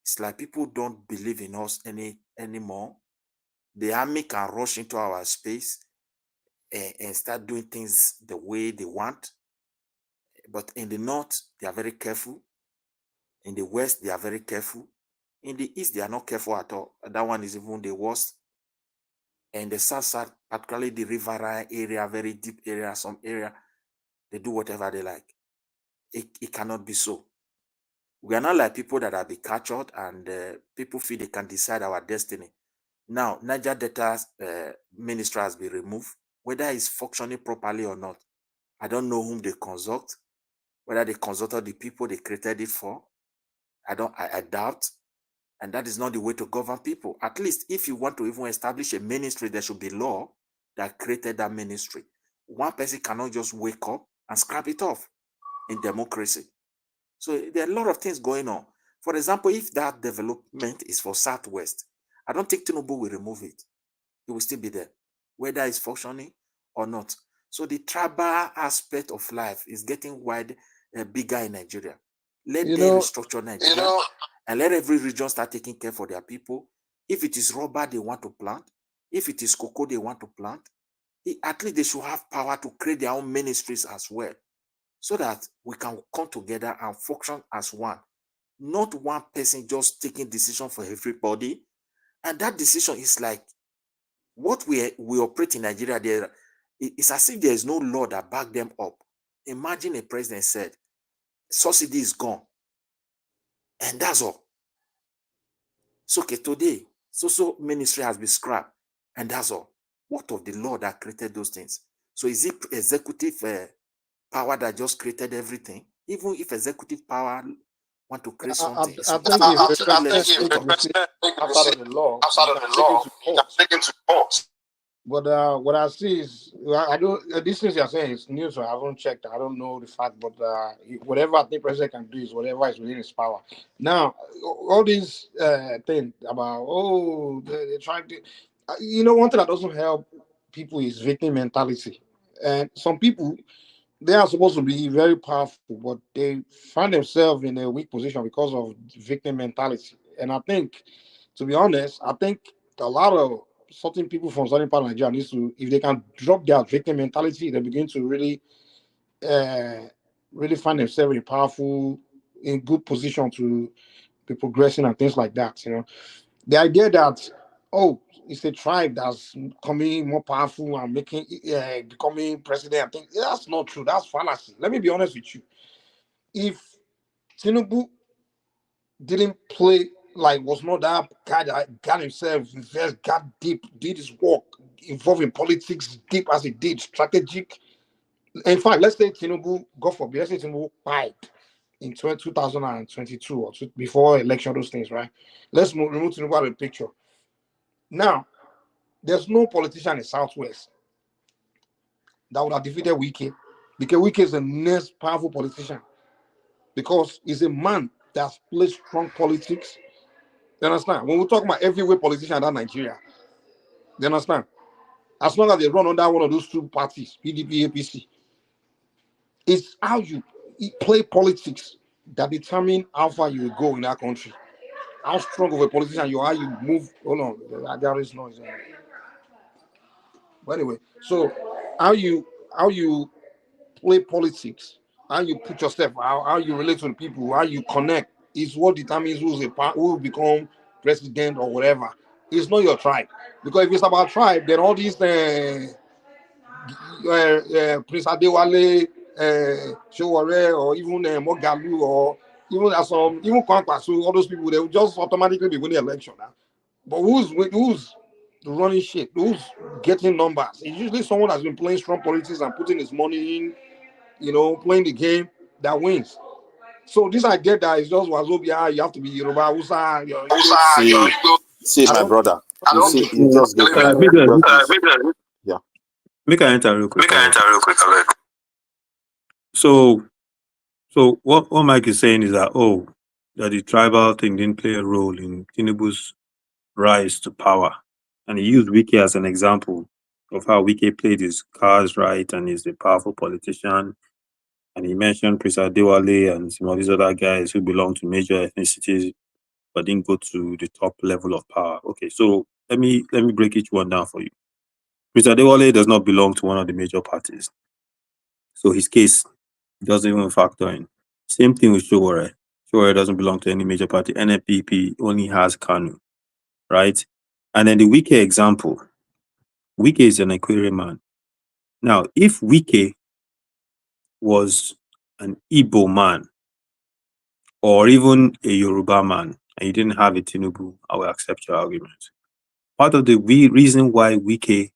It's like people don't believe in us anymore. The army can rush into our space and start doing things the way they want. But in the north, they are very careful. In the west, they are very careful. In the east, they are not careful at all. That one is even the worst. And the south, particularly the riverine area, very deep area, some area, they do whatever they like. It cannot be so. We are not like people that have been captured and people feel they can decide our destiny. Now, Niger Delta's ministry has been removed. Whether it's functioning properly or not, I don't know whom they consult. Whether they consulted the people they created it for, I doubt. And that is not the way to govern people. At least if you want to even establish a ministry, there should be law that created that ministry. One person cannot just wake up and scrap it off in democracy. So there are a lot of things going on. For example, if that development is for Southwest, I don't think Tinubu will remove it. It will still be there, whether it's functioning or not. So the tribal aspect of life is getting bigger in Nigeria. Let them restructure Nigeria and let every region start taking care for their people. If it is rubber they want to plant, if it is cocoa they want to plant, at least they should have power to create their own ministries as well, so that we can come together and function as one. Not one person just taking decision for everybody. And that decision is like what we operate in Nigeria. It's as if there is no law that back them up. Imagine a president said, subsidy is gone. And that's all. So okay, today, so ministry has been scrapped. And that's all. What of the law that created those things? So is it executive power that just created everything? Even if executive power want to create something, I think if the president outside of the law, outside of the law, you can take it to court. But what I see is I don't. These things you're saying is news. So I haven't checked. I don't know the fact. But whatever I think president can do is whatever is within his power. Now, all these things about they trying to. One thing that doesn't help people is victim mentality, and some people they are supposed to be very powerful, but they find themselves in a weak position because of victim mentality. And I think, to be honest, I think a lot of certain people from certain part of Nigeria needs to, if they can drop their victim mentality, they begin to uh, really find themselves in powerful, in good position to be progressing and things like that. The idea that it's a tribe that's becoming more powerful and making becoming president. I think that's not true. That's fallacy. Let me be honest with you. If Tinubu didn't play like was not that guy that got himself invest, got deep, did his work, involved in politics deep as he did, strategic. In fact, let's say Tinubu, God forbid, let's say Tinubu died in 2022 or before election, those things, right? Let's remove Tinubu out of the picture. Now, there's no politician in the Southwest that would have defeated Wike, because Wike is the next powerful politician, because he's a man that's played strong politics. You understand? When we talk about everywhere politician in Nigeria, you understand? As long as they run under one of those two parties, PDP, APC, it's how you play politics that determine how far you will go in that country. How strong of a politician you are, you move. Hold on, there is noise. But anyway, so how you play politics, how you put yourself, how you relate to the people, how you connect is what determines who will become president or whatever. It's not your tribe, because if it's about tribe, then all these Prince Adewale, Showore, or even Mogalu, or even Kwankwaso, all those people, they will just automatically be winning the election. But who's running shit? Who's getting numbers? It's usually someone that's been playing strong politics and putting his money in, playing the game that wins. So this idea that is just Wazobia, you have to be Yoruba, Usa, See, my brother. You just gave yeah. Make I enter real quick. So what Mike is saying is that that the tribal thing didn't play a role in Tinubu's rise to power, and he used Wike as an example of how Wike played his cards right and is a powerful politician. And he mentioned Prince Adewale and some of these other guys who belong to major ethnicities but didn't go to the top level of power. Okay, so let me break each one down for you. Prince Adewale does not belong to one of the major parties, so his case doesn't even factor in. Same thing with Showore. Showore doesn't belong to any major party. NNPP only has Kanu, right? And then the Wike example. Wike is an Aquarian man. Now, if Wike was an Igbo man or even a Yoruba man and you didn't have a Tinubu, I will accept your argument. Part of the reason why Wike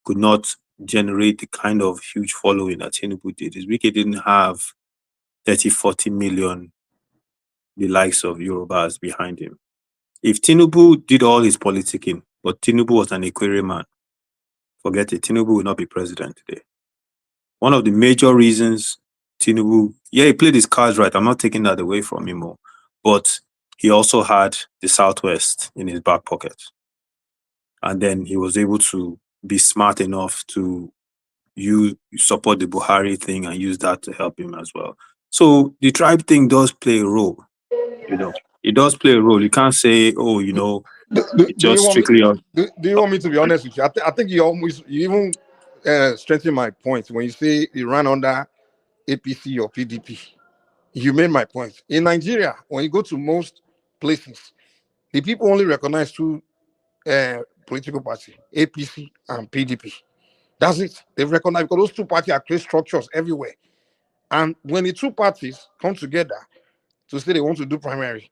could not generate the kind of huge following that Tinubu did is Wike didn't have 30, 40 million, the likes of Yorubas behind him. If Tinubu did all his politicking, but Tinubu was an Aquarian man, forget it, Tinubu will not be president today. One of the major reasons Tinubu, he played his cards right. I'm not taking that away from him more. But he also had the Southwest in his back pocket. And then he was able to be smart enough to support the Buhari thing and use that to help him as well. So the tribe thing does play a role. It does play a role. You can't say, it's just strictly on. Do you want me to be honest with you? I think you even strengthen my point when you say you ran under APC or PDP. You made my point. In Nigeria, when you go to most places, the people only recognize two political parties, APC and PDP. That's it. They recognize, because those two parties are create structures everywhere. And when the two parties come together to say they want to do primary,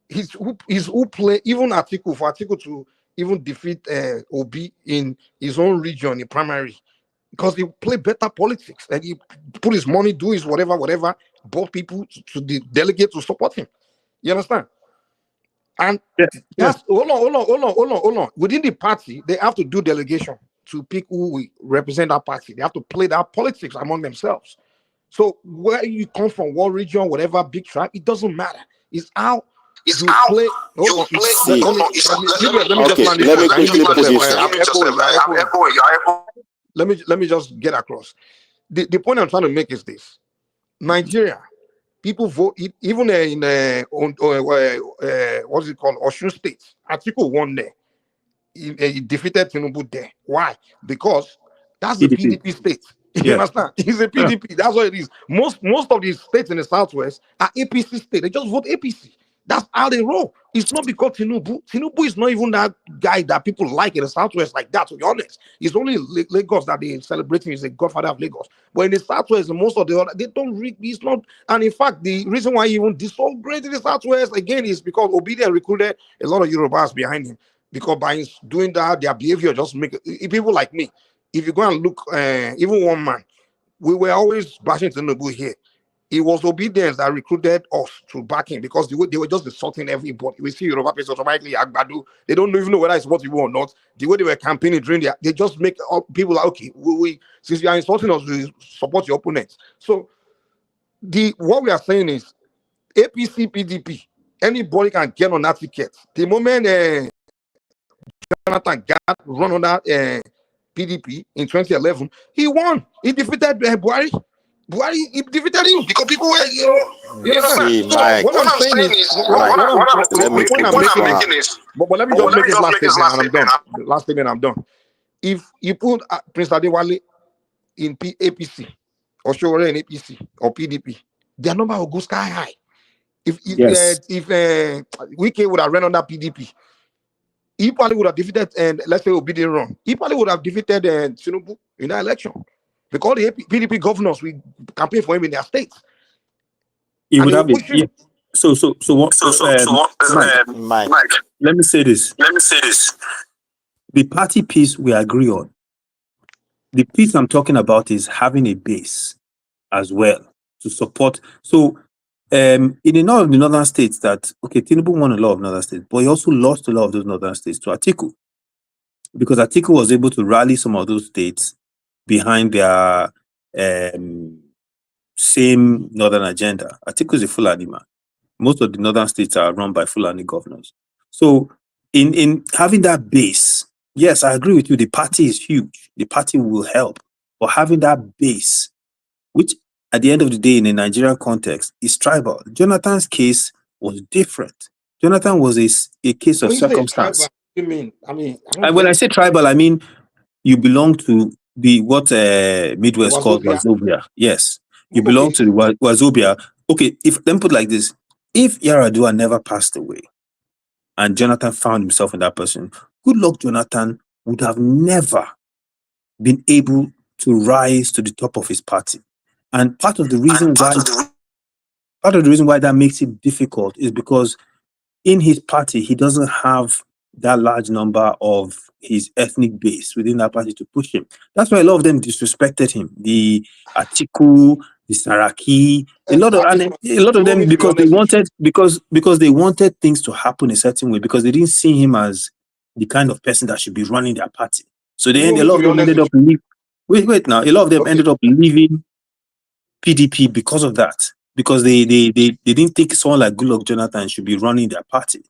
he's who play even Atiku to even defeat Obi in his own region in primary, because he play better politics and he put his money, do his whatever, bought people to the delegate to support him. You understand? And that's hold on. Within the party, they have to do delegation to pick who will represent that party. They have to play that politics among themselves. So where you come from, what region, whatever big tribe, it doesn't matter. It's how you play. Hold on. Let me just land this. I'm echoing. Let me just get across. The point I'm trying to make is this: Nigeria, people vote even in what's it called, Osun State. Atiku won there. He defeated Tinubu there. Why? Because that's the PDP state. You understand? It's a PDP. That's what it is. Most of the states in the southwest are APC state. They just vote APC. That's how they roll. It's not because Tinubu is not even that guy that people like in the southwest like that, to be honest. It's only Lagos that they celebrating. He's the godfather of Lagos. But in the southwest, most of the other, they don't read. It's not. And in fact, the reason why he even did so great in the southwest again is because Obedient recruited a lot of Yorubas behind him. Because by doing that, their behavior just make people like me. If you go and look, even one man, we were always bashing Tinubu here. It was Obedience that recruited us to back him because they were just insulting everybody. We see Yoruba people automatically Agbadu. They don't even know whether it's what you want or not. The way they were campaigning during they just make people like, okay, we since you are insulting us, we support your opponents. So what we are saying is APC, PDP, anybody can get on that ticket. The moment Jonathan got run on that PDP in 2011, he won. He defeated Buhari. He defeated him because people were, you understand? See, So Mike, what I'm saying is, the point I'm making is, but let me just make this last statement and I'm done. The last statement, I'm done. If you put Prince Adewale in APC or Showore in APC or PDP, their number will go sky high. If Wike would have run on that PDP, he probably would have defeated, and let's say Obi didn't run, he probably would have defeated Tinubu in that election because the PDP governors we campaign for him in their states. He would have it. So what? Mike. Let me say this. The party piece we agree on. The piece I'm talking about is having a base as well to support. So in a lot of the northern states that, okay, Tinubu won a lot of northern states, but he also lost a lot of those northern states to Atiku. Because Atiku was able to rally some of those states behind their same northern agenda. Atiku is a Fulani man. Most of the northern states are run by Fulani governors. So in having that base, yes, I agree with you, the party is huge. The party will help. But having that base, which at the end of the day, in a Nigerian context, is tribal. Jonathan's case was different. Jonathan was a case of circumstance. And when I say tribal, I mean you belong to the Midwest calls Wazobia. Yes, you belong to the Wazobia. Okay, if then put like this, if Yaradua never passed away and Jonathan found himself in that person, good luck Jonathan would have never been able to rise to the top of his party. And part of the reason why that makes it difficult is because in his party, he doesn't have that large number of his ethnic base within that party to push him. That's why a lot of them disrespected him. The Atiku, the Saraki, a lot of them because they wanted things to happen a certain way because they didn't see him as the kind of person that should be running their party. So a lot of them ended up leaving. Wait now. A lot of them ended up leaving PDP because of that. Because they didn't think someone like Goodluck Jonathan should be running their party,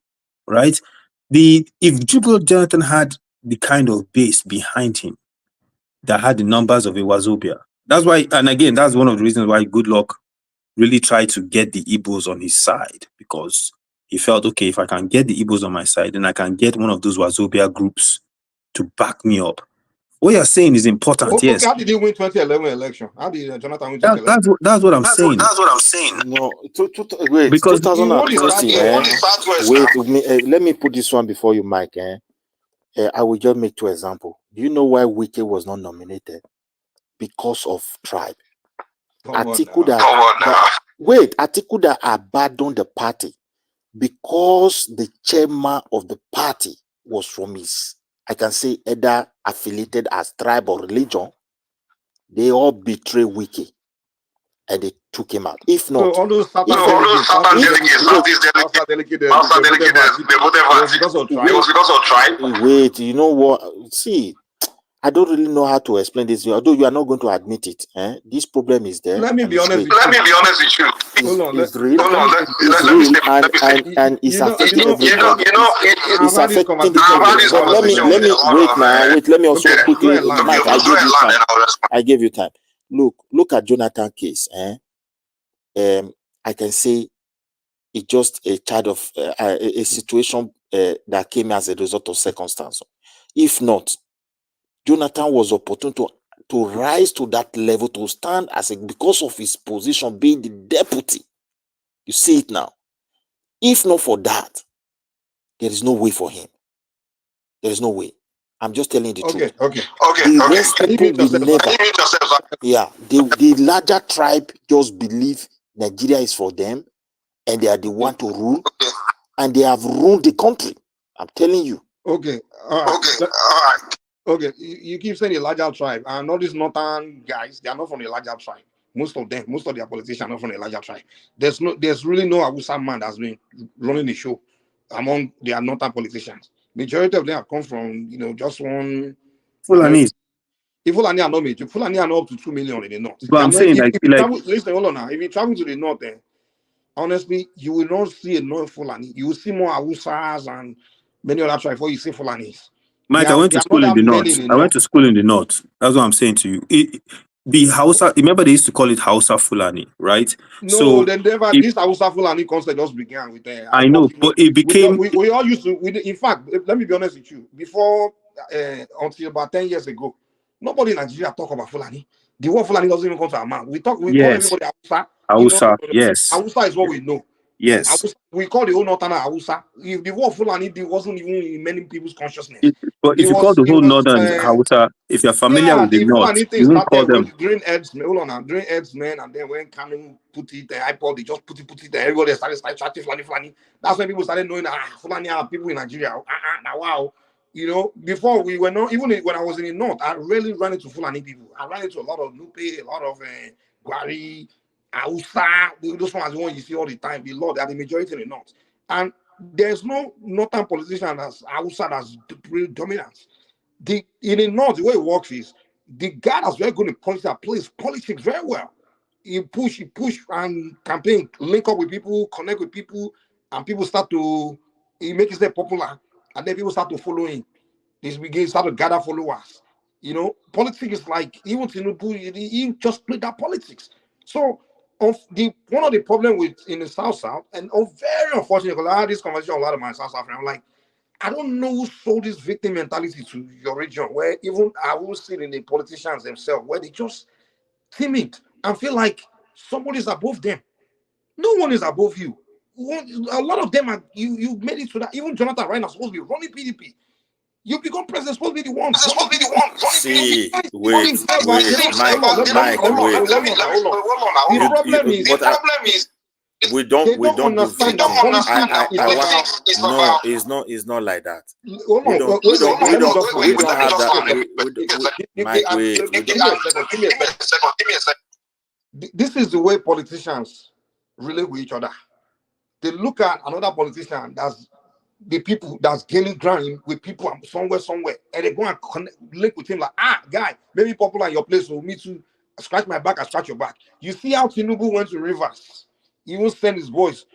right? If Goodluck Jonathan had the kind of base behind him that had the numbers of a Wazobia, that's why, and again, that's one of the reasons why Goodluck really tried to get the Igbos on his side, because he felt, okay, if I can get the Igbos on my side, then I can get one of those Wazobia groups to back me up. What you're saying is important, yes. How did he win 2011 election? How did Jonathan win 2011? That's what I'm saying. That's what I'm saying. No, wait, because 2020. Let me put this one before you, Mike. I will just make two examples. Do you know why Wike was not nominated? Because of tribe. Atiku that abandoned the party because the chairman of the party was from his, I can say, either affiliated as tribe or religion. They all betray Wike. and they took him out. If So not, all those Southern if delegates, they voted for it because of tribe. it was because of tribe. Wait, you know what? See, I don't really know how to explain this. Although you are not going to admit it, this problem is there. Let me and be it's honest real. with Let you. me be honest with you. Hold on, It's real. it's real, and it's affecting everybody. It's affecting the country. But let me wait now. Wait, let me also quickly. Mike, I gave you time. I gave you time. Look at Jonathan case. I can say it's just a child of a situation that came as a result of circumstance. If not, Jonathan was opportune to rise to that level, to stand as because of his position being the deputy. You see it now. If not for that, there is no way for him. There is no way. I'm just telling you the truth. Okay. The rest people will never. Yeah, the larger tribe just believe Nigeria is for them, and they are the one to rule, and they have ruled the country. I'm telling you. Okay. All right. Okay. You keep saying a larger tribe, and all these northern guys, they are not from a larger tribe. Most of them, most of their politicians are not from a larger tribe. There's really no Hausa man that's been running the show among their northern politicians. Majority of them have come from, just one. Fulani. If Fulani are not major, Fulani are not up to 2 million in the north. But I'm saying, if you travel, listen, hold on now. If you travel to the north, honestly, you will not see a non Fulani. You will see more Hausas and many other tribes before you see Fulanis. Mike, I went to school in the north. I went to school in the north. That's what I'm saying to you. The Hausa, remember they used to call it Hausa Fulani, right? No, so they never. This Hausa Fulani concept just began with I know, but it became. We all used to. In fact, let me be honest with you. Before, until about 10 years ago, nobody in Nigeria talk about Fulani. The word Fulani doesn't even come to our mouth. We call everybody Hausa. Hausa, yes. Hausa is what we know. Yes. Hausa, we call the whole northern Hausa. If the word Fulani wasn't even in many people's consciousness. But if you call the whole northern Hausa, if you're familiar with the north, you won't call them. During Edsmen, hold on now, during Edsmen, and then when Kanu put it, the iPod, they just put it there. Everybody started chatting Fulani. That's when people started knowing Fulani are people in Nigeria. Now, wow. Before we were not, even when I was in the north, I really ran into Fulani people. I ran into a lot of Lupe, a lot of Gwari, Hausa. Those ones the ones you see all the time. The Lord, they are the majority in the north. And there's no northern politician that's Hausa that's dominant. In the north, the way it works is the guy that's very good in politics plays politics very well. He push and campaign, link up with people, connect with people, and people he makes himself popular, and then people start to follow him. Start to gather followers. Politics is like, even Tinubu, he just played that politics. So one of the problems in the South, and very unfortunate, because I had this conversation with a lot of my South Africans, I'm like, I don't know who sold this victim mentality to your region, where even I will see in the politicians themselves, where they just timid and feel like somebody is above them. No one is above you. A lot of them you made it to that. Even Jonathan right now supposed to be running PDP. You become president, supposed to be the one. See, wait, Mike, The problem is we don't understand do that no, it's not like that. We don't have that. Mike, wait. Give me a second. This is the way politicians relate with each other. They look at another politician that's the people that's gaining ground with people somewhere, and they go and link with him like, guy, maybe popular in your place, so me too. Scratch my back, I scratch your back. You see how Tinubu went to Rivers. He will send his boys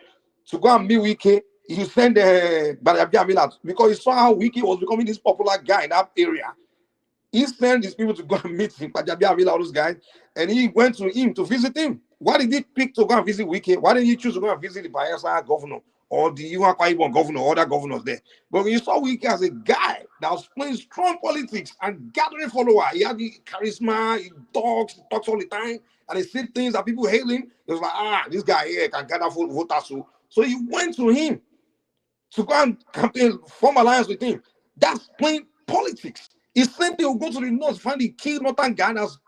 to go and meet Wike. He sent Badabi because he saw how Wike was becoming this popular guy in that area. He sent his people to go and meet him, Badabi all those guys, and he went to him to visit him. Why did he pick to go and visit Wike? Why didn't he choose to go and visit the Bayelsa governor or the Akwa Ibom governor or other governors there? But when you saw Wike as a guy that was playing strong politics and gathering followers, he had the charisma, he talks all the time, and he said things that people hail him. It was like, this guy here can gather voters. So he went to him to go and campaign, form alliance with him. That's playing politics. It's same thing will go to the north, find the key northern guy that's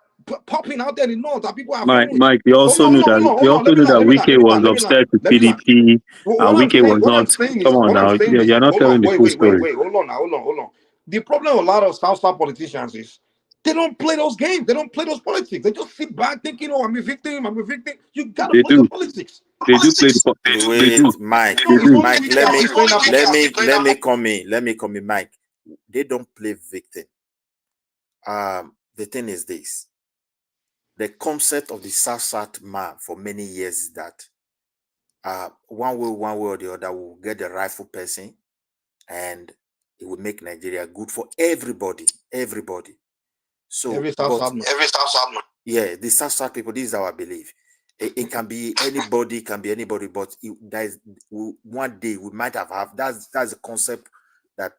popping out there in the north that people are following. Mike, you also knew that Wike was upset with PDP, and Wike was not. Come on now, you're not telling the full story. Wait, hold on. The problem with a lot of South politicians is They don't play those games. They don't play those politics. They just sit back thinking, "Oh, I'm a victim. I'm a victim." You gotta play the politics. They do play the Wait, Mike. No, it's only Mike, we that keep playing that. let me come in, Mike. They don't play victim. The thing is this: the concept of the South man for many years is that one way or the other will get the rightful person, and it will make Nigeria good for everybody. So Every South man. Yeah, the South people, this is our belief. It can be anybody, but one day we might have that's a concept that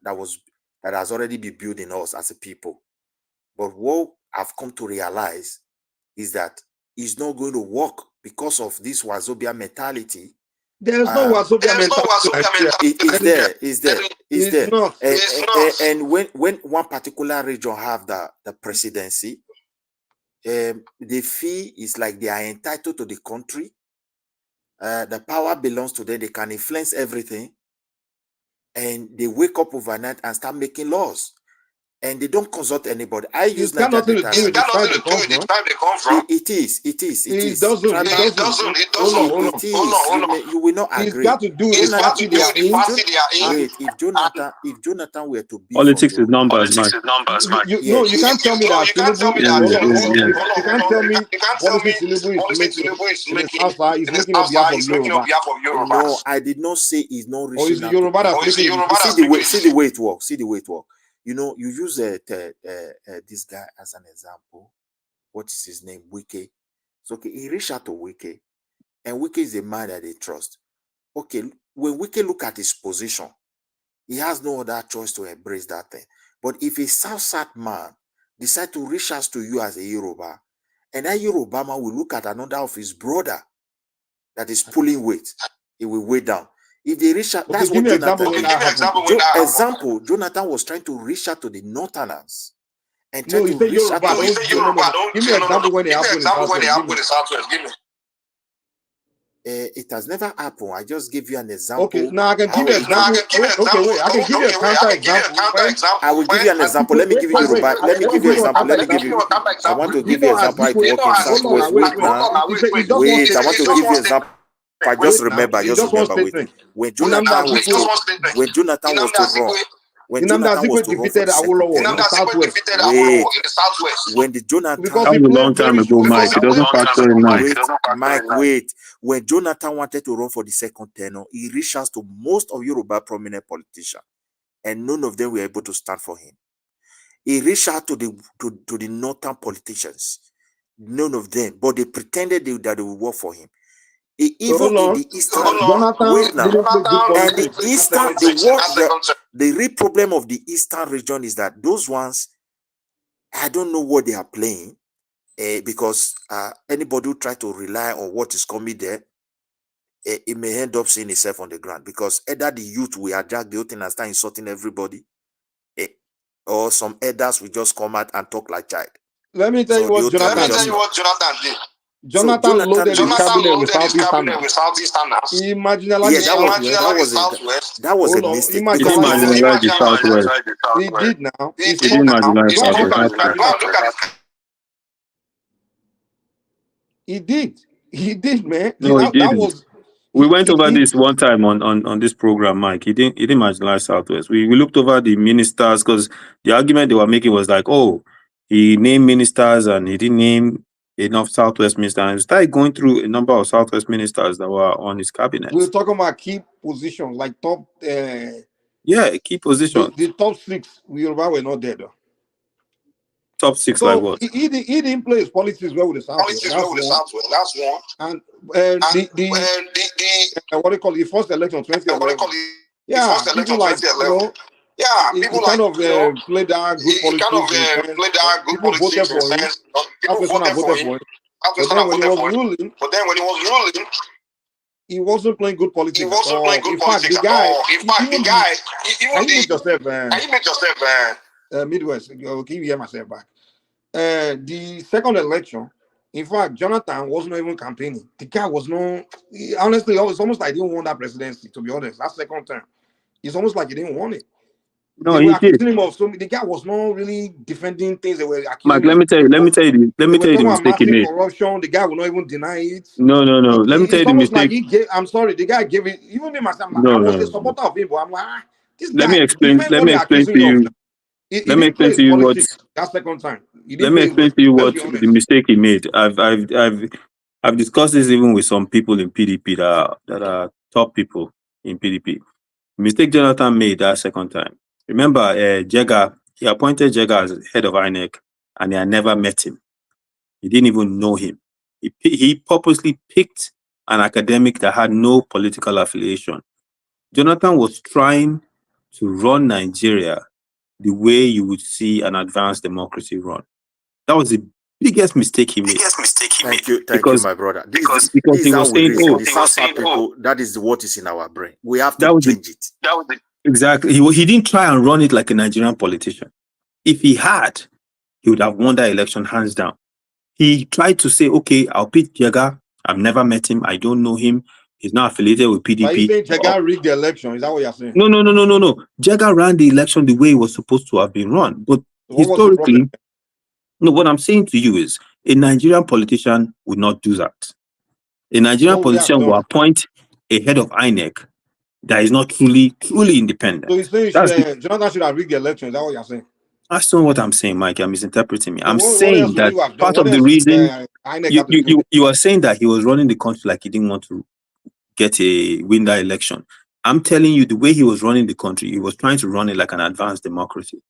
has already been built in us as a people. But what I've come to realize is that it's not going to work because of this Wazobia mentality. There's no Wazobia mentality. It's there. Not. And when one particular region have the presidency, they feel it's like they are entitled to the country. The power belongs to them. They can influence everything. And they wake up overnight and start making laws. And they don't consult anybody. I use It nothing to do with the tribe they come from. It is. It doesn't. Hold on. You will not agree. It's got to do with the party they are in. Wait, if Jonathan were to be politics is numbers, man. No, you can't tell me that Tinubu. You can't tell me politics Tinubu is making in the South side. He's making on behalf of Yoruba. No, I did not say he's not reaching. Or is the Yoruba that's making? See the way it works. You know, you use this guy as an example. What is his name? Wike. So okay, he reached out to Wike, and Wike is a man that they trust. Okay, when Wike look at his position, he has no other choice to embrace that thing. But if a South man decide to reach out to you as a Yoruba, and that Yoruba man will look at another of his brother that is pulling weight, he will weigh down. If they reach out, that's what Jonathan. Jonathan was trying to reach out to the Northerners. And no, he said Yoruba. Give me an example when it happened in the Southwest. Give me. It has never happened. I just give you an example. Okay, now I can give you an example. Okay, wait, I can give you a counter example. I will give you an example. Let me give you Yoruba. Let me give you an example. I want to give you an example. I work in Southwest. Wait, I want to give you an example. I just remember. When Jonathan was to run, when Jonathan was to run for the Southwest, when the Jonathan, that was a long time ago, Mike. It doesn't factor in now. Mike, wait. When Jonathan wanted to run for the second tenure, he reached out to most of Yoruba prominent politicians, and none of them were able to stand for him. He reached out to the northern politicians, none of them, but they pretended that they would work for him. Even in the eastern, the real problem of the eastern region is that those ones, I don't know what they are playing, because anybody who try to rely on what is coming there, it may end up seeing itself on the ground, because either the youth will hijack the whole thing and start insulting everybody, or some elders will just come out and talk like child. Let me tell you what Jonathan did. Jonathan loaded his cabinet with Southeasterners. He marginalized the Southwest. That was a mistake. He marginalized the Southwest. He did now. He did marginalize the Southwest. He did, man. No, he didn't. We went over this one time on this program, Mike. He didn't marginalize Southwest. We looked over the ministers, because the argument they were making was like, oh, he named ministers and he didn't name enough Southwest ministers. And started going through a number of Southwest ministers that were on his cabinet. We were talking about key positions, like top. Key positions. The top 6, Yoruba were not there though. Top 6, so like what? He didn't play his politics well with the Southwest. That's one. And what do you call it? The first election, 2011. Yeah, people like people kind of played that good politics. People voted for him. That person voted for him. But then when he was ruling, he wasn't playing good politics. In fact, the guy, I made yourself, man. Midwest. Okay, you hear myself back. The second election, in fact, Jonathan was not even campaigning. The guy was honestly, it's almost like he didn't want that presidency, to be honest. That second term, it's almost like he didn't want it. No, they he were did. accusing him of something. The guy was not really defending things. They were accusing Mark, him. let me tell you They were the talking about mistake he massive made. corruption. The guy will not even deny it. No. Let me tell you It's the almost like mistake. he gave. I'm sorry, the guy gave it. Even me myself, I was a No. supporter of him, but I'm like, this Let me guy explain. defend Let what me they're explain accusing to you of. you. Now. He Let me didn't play explain his to you what. politics that second time. He Let didn't me play his explain politics. to you Let's what be the honest. mistake he made. I've discussed this even with some people in PDP that are top people in PDP. The mistake Jonathan made that second time. Remember, Jega, he appointed Jega as head of INEC, and he had never met him. He didn't even know him. He purposely picked an academic that had no political affiliation. Jonathan was trying to run Nigeria the way you would see an advanced democracy run. That was the biggest mistake he made. Thank you, Because my brother. This because is he how was we saying, reason. oh, The South people, that is what is in our brain. We have to that was change it. exactly. He didn't try and run it like a Nigerian politician. If he had, he would have won that election hands down. He tried to say, okay, I'll pick Jega. I've never met him. I don't know him. He's not affiliated with But you PDP. saying Jega rigged the election? Is that what you're saying? No. Jega ran the election the way it was supposed to have been run. But What was the problem? historically, no, what I'm saying to you is a Nigerian politician would not do that. A Nigerian What would they have politician will done? appoint a head of INEC that is not truly independent. So he's saying Jonathan should have rigged the election. Is that what you're saying? That's not what I'm saying, Mike. You're misinterpreting me. So I'm what else saying would that you have done? part What of the else reason INEC have to do? you are saying that he was running the country like he didn't want to win that election. I'm telling you, the way he was running the country, he was trying to run it like an advanced democracy.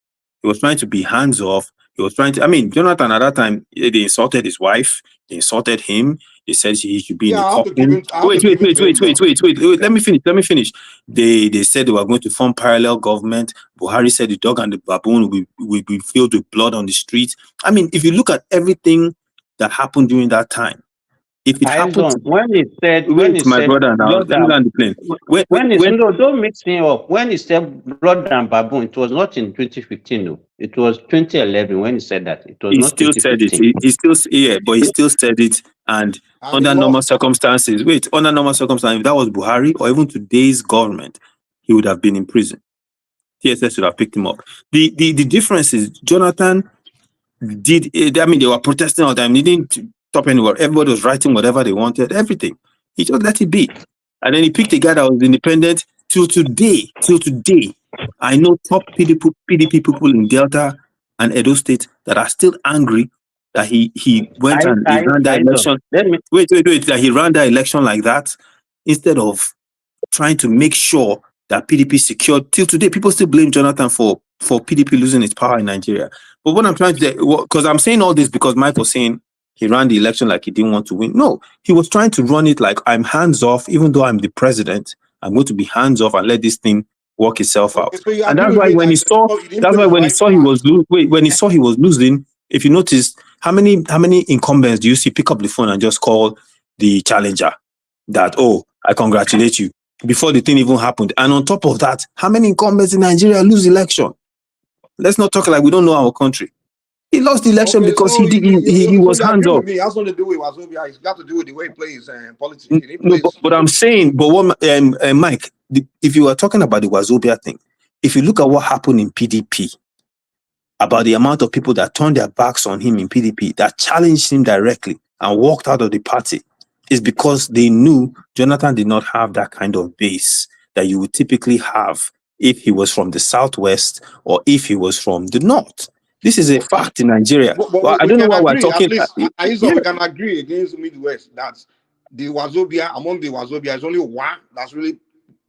He was trying to be hands off. He was trying to. I mean, Jonathan at that time, they insulted his wife. They insulted him. They said he should be in Yeah, the I have to give coffin. him. I have Wait. to give it to him, though. Let me finish. They said they were going to form parallel government. Buhari said the dog and the baboon will be filled with blood on the streets. I mean, if you look at everything that happened during that time, if it happened, When he said, my brother, now let me land the plane. no, don't mix me up. When he said blood and baboon, it was not in 2015. No, it was 2011 when he said that. It was he not still said it. 2015. But he still said it. And under normal circumstances, under normal circumstances, if that was Buhari or even today's government, he would have been in prison. TSS would have picked him up. The difference is Jonathan did. I mean, they were protesting all the time. He didn't stop anywhere. Everybody was writing whatever they wanted. Everything. He just let it be. And then he picked a guy that was independent. Till today, I know top PDP people in Delta and Edo State that are still angry that he went and he ran that election. Wait. That he ran that election like that instead of trying to make sure that PDP secured. Till today, people still blame Jonathan for PDP losing its power in Nigeria. But what I'm trying to say, because I'm saying all this because Mike was saying he ran the election like he didn't want to win. No, he was trying to run it like I'm hands off, even though I'm the president. I'm going to be hands off and let this thing work itself out. So you And agree that's with why me when that he saw, when he saw he was losing, if you notice, how many incumbents do you see pick up the phone and just call the challenger that, oh, I congratulate you, before the thing even happened? And on top of that, how many incumbents in Nigeria lose election? Let's not talk like we don't know our country. He lost the election because so he so was you hands agree off. with me? That's nothing to do with Wazobia. It's got to do with the way he plays politics. He No, plays. but I'm saying, but what, Mike, if you are talking about the Wazobia thing, if you look at what happened in PDP, about the amount of people that turned their backs on him in PDP, that challenged him directly and walked out of the party, is because they knew Jonathan did not have that kind of base that you would typically have if he was from the Southwest or if he was from the North. This is a fact in Nigeria. But Well, I we don't know can why we're agree, talking. at least, Yeah. we can agree against Midwest that the Wazobia, among the Wazobia, is only one that's really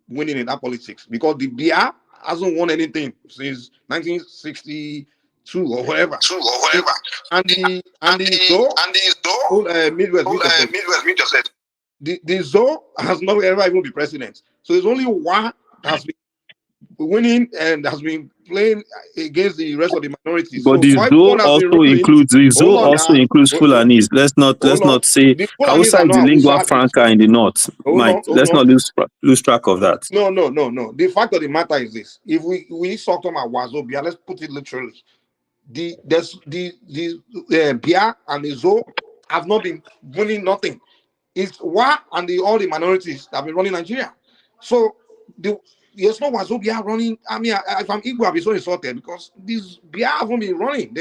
winning in that politics, because the Bia hasn't won anything since 1962 or whatever. And the Midwest, the Zo has not ever even been president. So there's only one that's been winning and has been playing against the rest of the minorities. But So the Zo everyone has been also ruling. includes Hold on now. Fulanese. Let's not say The Fulanis Hausa are is the not lingua Hausa. franca in the north. Mike, let's not lose track of that. No. The fact of the matter is this: if we talk about Wazobia, let's put it literally. The Bia and the Zo have not been winning nothing. It's Wa and all the minorities that have been running Nigeria. So Yes, no one's Bia running. I mean, if I'm Igbo, I'll be so insulted because these Bia haven't been running.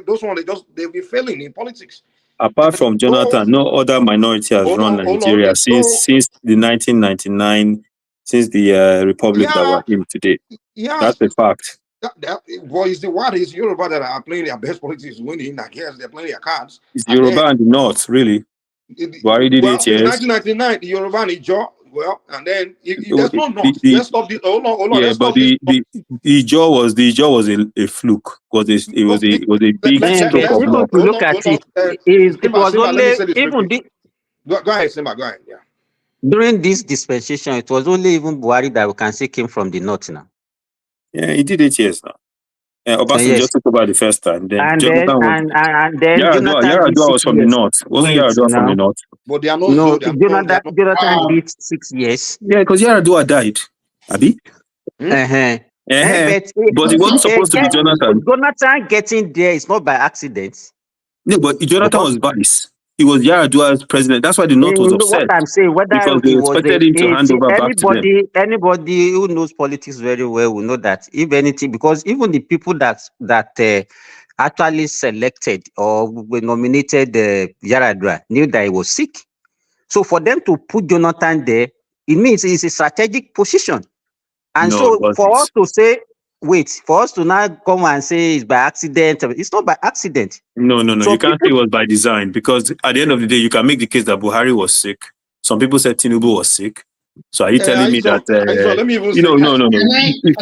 Those ones, they've been failing in politics. Apart from Jonathan, no other minority has run Nigeria since the 1999, since the republic that we're in today. That's a fact. What is the what is Yoruba that are playing their best politics winning? I guess they're playing their cards. It's Yoruba and the North, really. Well, since 1999, the Yoruba and Ijaw. Well, and then there's no North. Let's stop this. Hold on. Yeah, but the Ijaw was a fluke. It was a big stroke of luck. Look at it. It was only even Go ahead, Simba. Go ahead. Yeah. During this dispensation, it was only even Buhari that we can say came from the North now. Yeah, he did 8 years now. Obasanjo just took over the first time. Then Jonathan Yaradua was from the North. Wasn't Yaradua from the North? But they are not. No, Jonathan did 6 years. Yeah, because Yaradua died. Abi? But it wasn't supposed to be Jonathan. Jonathan getting there is not by accident. No, but Jonathan was vice. He was Yaradua's president. That's why the North was upset. What I'm saying, because they expected him to hand over back to them. Anybody who knows politics very well will know that if anything, because even the people that actually selected or nominated Yaradua knew that he was sick. So for them to put Jonathan there, it means it's a strategic position. And for us to say, for us to now come and say it's by accident, it's not by accident. No. So you can't say it was by design, because at the end of the day, you can make the case that Buhari was sick. Some people said Tinubu was sick. So are you telling me that? No.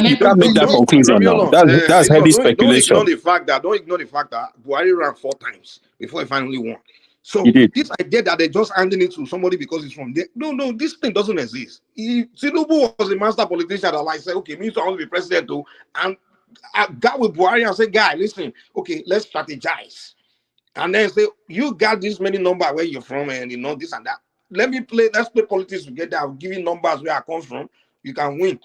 You can't make that conclusion now. That's heavy speculation. Don't ignore the fact that Buhari ran 4 times before he finally won. So this idea that they're just handing it to somebody because it's from there, no, this thing doesn't exist. Tinubu was a master politician that like said, okay, me to want to be president too, and I got with Buhari and said, guy, listen, okay, let's strategize, and then say you got this many numbers where you're from, and you know this and that. Let's play politics together. I'll give you numbers where I come from. You can win,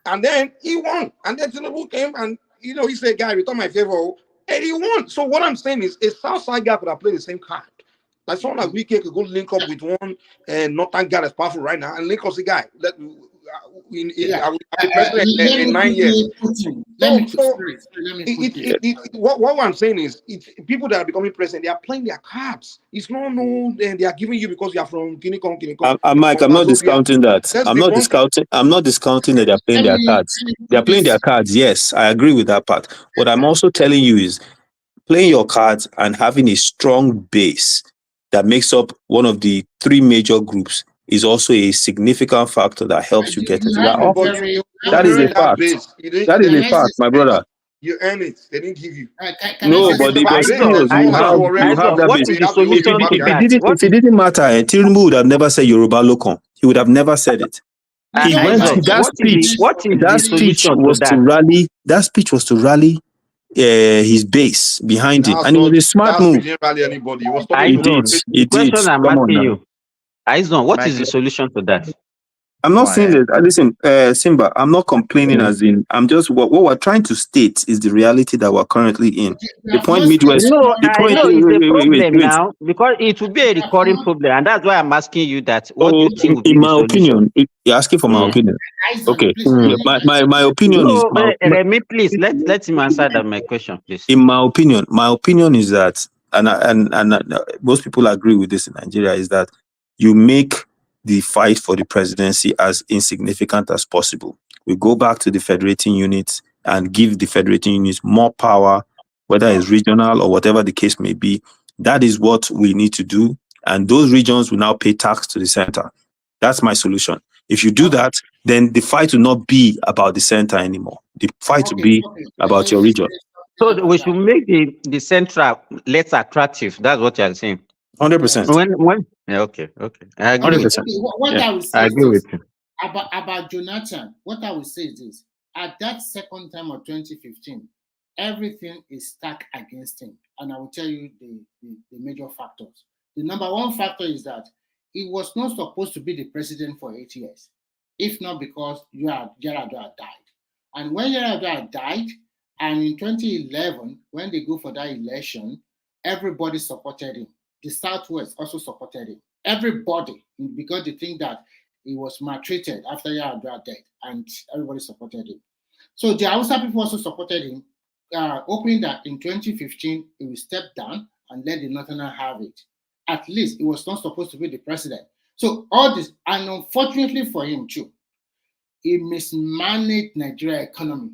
and then he won, and then Tinubu came and he said, guy, return my favor, and he won. So what I'm saying is, a Southside guy could have played the same card. Like someone like Wike could go link up with one northern guy that's powerful right now and link us a guy. I will be president in 9 years. What I'm saying is, people that are becoming president, they are playing their cards. It's not they are giving you because you are from Guinea. Mike, I'm not discounting that. I'm not discounting that they are playing their cards. They are playing their cards. Yes, I agree with that part. What I'm also telling you is playing your cards and having a strong base that makes up one of the 3 major groups is also a significant factor that helps you get into that office. That is a fact. That is a fact, my brother. You earn it. They didn't give you. No, but still, you have that base. If it didn't matter, Tinubu would have never said Yoruba Locum. He would have never said it. He went to that speech. That speech was to rally his base behind him, and it was a smart move. He did. I'm asking you, Aizon, what is the solution to that? I'm not saying that. Listen, Simba, I'm not complaining. As in, I'm just what we're trying to state is the reality that we're currently in. The point Midwest. No, I know it's a problem now because it will be a recurring problem, and that's why I'm asking you that. What do you think would be in my opinion? You're asking for my opinion. Okay, my opinion is. Remy, please let him answer that my question, please. In my opinion is that, and most people agree with this in Nigeria, is that you make the fight for the presidency as insignificant as possible. We go back to the federating units and give the federating units more power, whether it's regional or whatever the case may be. That is what we need to do. And those regions will now pay tax to the center. That's my solution. If you do that, then the fight will not be about the center anymore. The fight will be about your region. So we should make the central less attractive. That's what you're saying. 100%. Okay. I agree. 100%. What I would say I agree with you. About Jonathan. What I would say is this: at that second time of 2015, everything is stacked against him, and I will tell you the major factors. The number one factor is that he was not supposed to be the president for 8 years, if not because Yaradua died. And when Yaradua died, and in 2011, when they go for that election, everybody supported him. The Southwest also supported him. Everybody, because they think that He was maltreated after Yar'Adua died, and everybody supported him. So the Hausa people also supported him, hoping that in 2015 he will step down and let the Northerners have it. At least he was not supposed to be the president. So all this, and unfortunately for him too, he mismanaged Nigeria economy.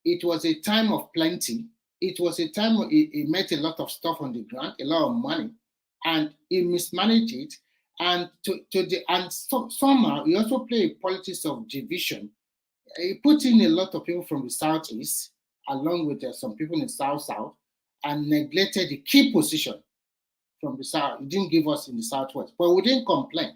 It was a time of plenty. It was a time where he made a lot of stuff on the ground, a lot of money, and he mismanaged it. And somehow he also played politics of division. He put in a lot of people from the southeast, along with some people in the south, and neglected the key position from the south. He didn't give us in the southwest, but we didn't complain.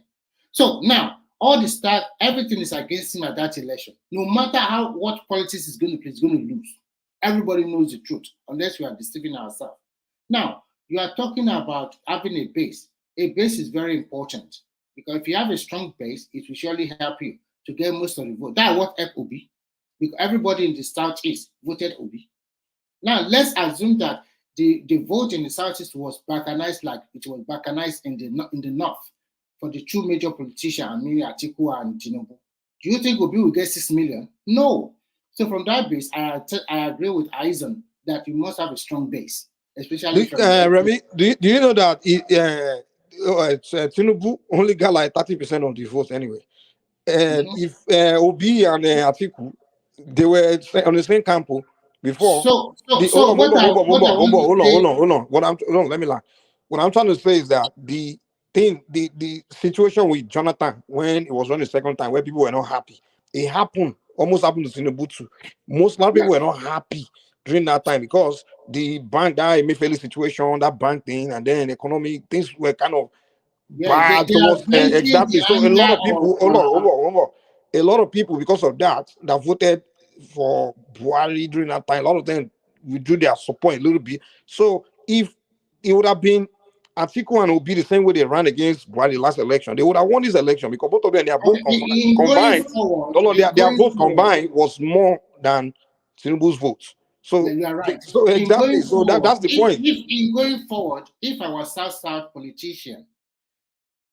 So now all the stuff, everything is against him at that election. No matter what politics is going to play, he's going to lose. Everybody knows the truth, unless we are deceiving ourselves. Now, you are talking about having a base. A base is very important, because if you have a strong base, it will surely help you to get most of the vote. That's what helped Obi, because everybody in the southeast voted Obi. Now, let's assume that the vote in the southeast was balkanized like it was balkanized in the north for the two major politicians, I mean Atiku and Tinubu. Do you think Obi will get 6 million? No. So from that base, I agree with Eisen that you must have a strong base, especially from Remy, do you know that Tinubu only got like 30% of the votes anyway? And if Obi and Atiku, they were on the same campo before. Hold on. Let me lie. What I'm trying to say is that the situation with Jonathan when it was on the second time, where people were not happy, it almost happened to Tinubu too. Most people were not happy during that time because the bank, that Emefiele situation, that bank thing, and then economic things were kind of bad towards exactly. So a lot of people, a lot of people, because of that voted for Buhari during that time. A lot of them withdrew their support a little bit. So if it would have been Atiku and Obi the same way they ran against Buhari last election, they would have won this election because both of them, their vote combined, their vote combined was more than Tinubu's votes. So you are right. So exactly. So that's the point. If in going forward, if I was South politician,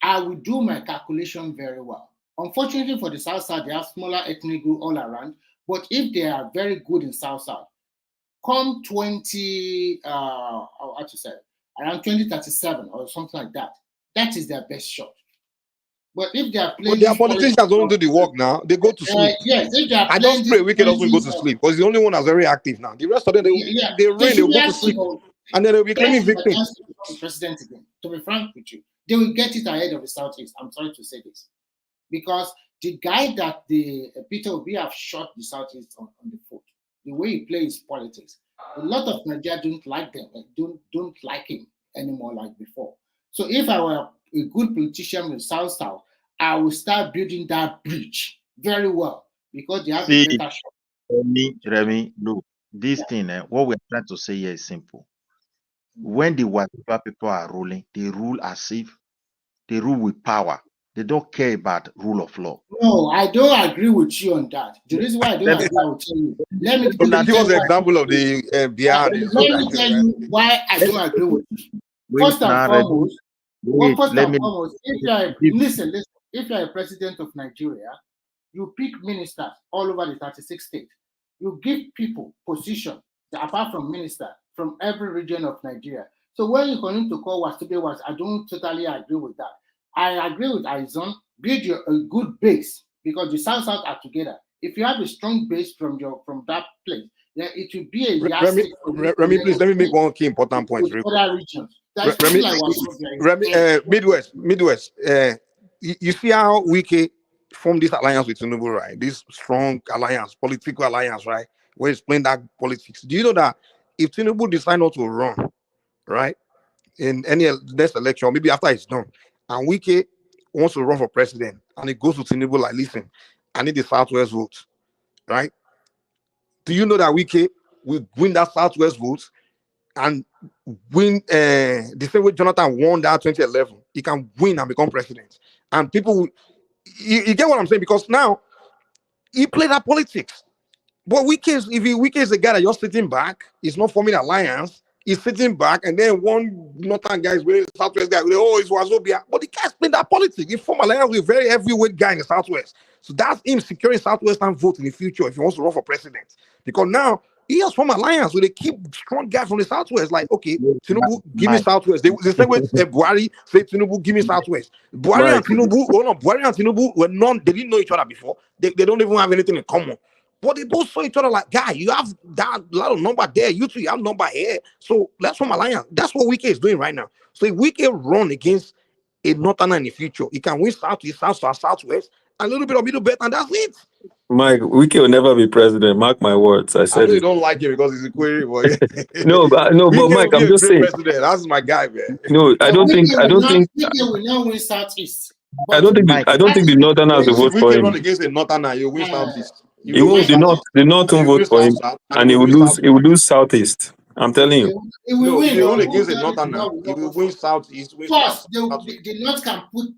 I would do my calculation very well. Unfortunately for the South, they have smaller ethnic group all around. But if they are very good in South, come around 2037 or something like that, that is their best shot. But if they are playing, their politicians don't do the work now. They go to sleep. Yes, if they are I just pray Wike doesn't go to sleep because the only one that's very active now. The rest of them, they reign, they'll go to sleep, and then they'll be claiming victim. President again. To be frank with you, they will get it ahead of the Southeast. I'm sorry to say this, because the guy that the Peter Obi have shot the Southeast on the foot, the way he plays politics, a lot of Nigeria don't like them, don't like him anymore like before. So if I were a good politician in South, I will start building that bridge very well because they have a better shot. Remy, look, this thing, what we're trying to say here is simple. When the whatever people are ruling, they rule as if they rule with power. They don't care about rule of law. No, I don't agree with you on that. The reason why I don't agree, I will tell you. Let me give you an example of the behind. Let me tell you why I don't agree with you. First and foremost, if you are a president of Nigeria, you pick ministers all over the 36 states. You give people position apart from minister from every region of Nigeria. So when you continue to call Wasube, I don't totally agree with that. I agree with Aizon, build a good base because the South are together. If you have a strong base from that place, then it will be a Remy, please let me make one key important point. Other regions. Midwest. You see how Wike formed this alliance with Tinubu, right? This strong alliance, political alliance, right? Where he's playing that politics. Do you know that if Tinubu decide not to run, right, in any next election, maybe after it's done, and Wike wants to run for president, and it goes to Tinubu like, listen, I need the Southwest votes, right? Do you know that Wike will win that Southwest votes and win the same way Jonathan won that 2011? He can win and become president. And people, you get what I'm saying? Because now he played that politics. But Wike is a guy that just sitting back, he's not forming alliance, He's sitting back, and then one northern guy is with Southwest guy. Oh, it's Wazobia. But the guy's playing that politics. He formed alliance with a very heavyweight guy in the Southwest. So that's him securing Southwestern vote in the future if he wants to run for president. Because now he has formed alliance, so they keep strong guys from the Southwest. Like, okay, Tinubu, give me Southwest. They say with Buhari, say Tinubu, give me Southwest. Buhari and Tinubu, Buhari and Tinubu were they didn't know each other before. They don't even have anything in common. But they both saw each other like, guy, you have that lot of number there. You two, you have number here. So let's form alliance. That's what Wike is doing right now. So if Wike run against a northerner in the future, he can win southeast, southwest, a little bit of middle belt, and that's it. Mike, Wike will never be president. Mark my words. I said I know you it. don't like it because he's a query, but No, but Mike, I'm just saying. President. That's my guy, man. No, I don't think. Wike will not win southeast. I don't think the Northerners will vote for him. Run against a northerner, you win southeast. He won't. The North won't vote for him, and he will lose. He will lose southeast. I'm telling you. He will win. He run against a northerner. He will win southeast. First, the North can put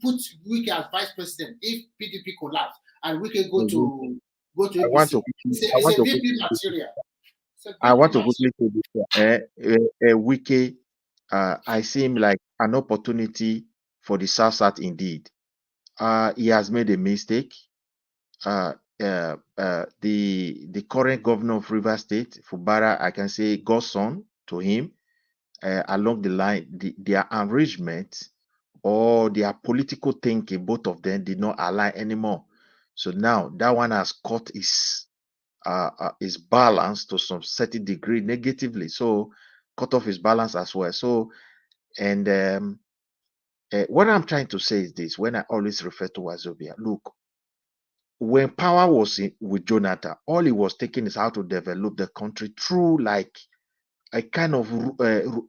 Wike as vice president if PDP collapse and Wike go to APC. It's a VP material. I want to quickly say this. Wike, I see him like an opportunity for the South indeed. He has made a mistake. The current governor of Rivers State, Fubara, I can say Godson to him, along the line, their arrangement or their political thinking, both of them did not align anymore. So now that one has caught his balance to some certain degree negatively. So cut off his balance as well. So, and what I'm trying to say is this: when I always refer to Wazobia, look, when power was with Jonathan, all he was taking is how to develop the country through like a kind of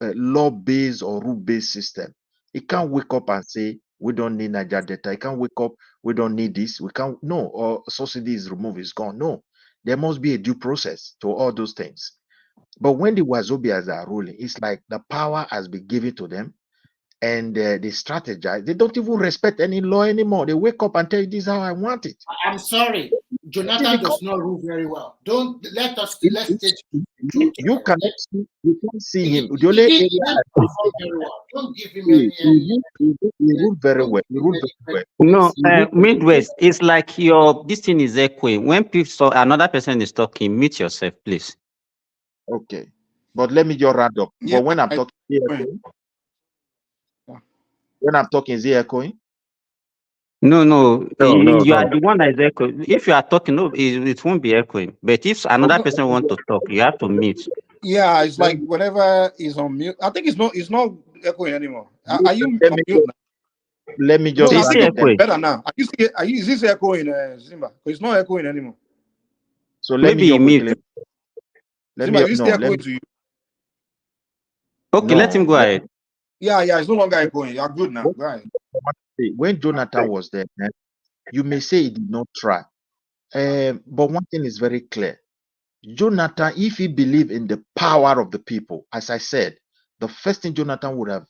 law-based or rule-based system. He can't wake up and say, we don't need Niger data. He can't wake up, we don't need this. We can't, no, or subsidy is removed, it's gone. No, there must be a due process to all those things. But when the Wazobias are ruling, it's like the power has been given to them and they strategize. They don't even respect any law anymore. They wake up and tell you, this is how I want it. I'm sorry. Jonathan does not rule very well. Let's take you can't see him. The only area don't give him any. He ruled very well. No, Midwest, it's like this thing is echoing. When another person is talking, mute yourself, please. Okay, but let me just round up. Yeah, but when I'm talking, is he echoing? No, you are the one that is echoing. If you are talking, no, it won't be echoing. But if another person wants to talk, you have to mute. Yeah, it's like whenever he's on mute. I think it's not echoing anymore. Are you on mute now? Let me just. No, I think it's better now. Is this echoing, Zimba? Because it's not echoing anymore. So let me mute. Zimba, is still echoing to you? Okay, let him go ahead. Yeah, it's no longer echoing. You're good now. Go ahead. When Jonathan was there, you may say he did not try. But one thing is very clear. Jonathan, if he believed in the power of the people, as I said, the first thing Jonathan would have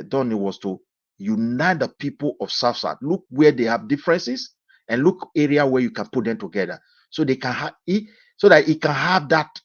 done was to unite the people of South. Look where they have differences and look area where you can put them together so they can so that he can have that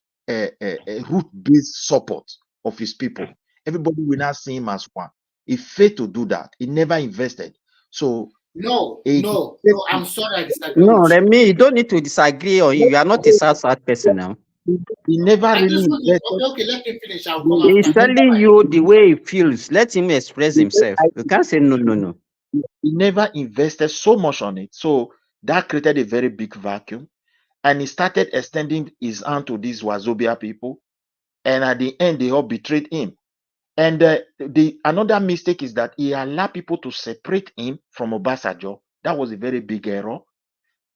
root-based support of his people. Everybody will not see him as one. He failed to do that. He never invested. So no, I'm sorry, I disagree. No, Remy, you don't need to disagree on you. You are not a South person now. He never really invested. Okay, let him finish. I'll come He's telling you the way he feels. Let him express himself. You can't say no. He never invested so much on it. So that created a very big vacuum. And he started extending his hand to these Wazobia people. And at the end, they all betrayed him. And another mistake is that he allowed people to separate him from Obasanjo. That was a very big error.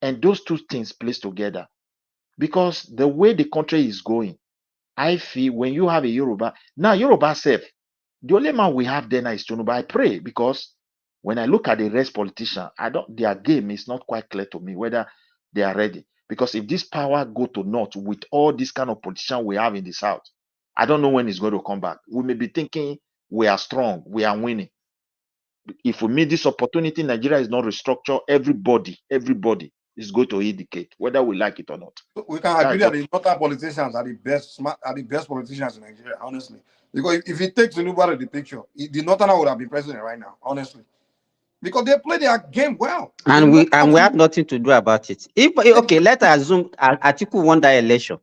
And those two things placed together. Because the way the country is going, I feel when you have a Yoruba, now Yoruba self, the only man we have there now is Tinubu. I pray because when I look at the rest politicians, their game is not quite clear to me whether they are ready. Because if this power go to North with all this kind of politician we have in the South, I don't know when it's going to come back. We may be thinking we are strong, we are winning. If we meet this opportunity, Nigeria is not restructured. Everybody is going to indicate whether we like it or not. We can agree that the northern politicians are the best politicians in Nigeria, honestly. Because if it takes Tinubu out of the picture, the northerner would have been president right now, honestly. Because they play their game well. And we have nothing to do about it. If okay, let's assume Atiku won that election.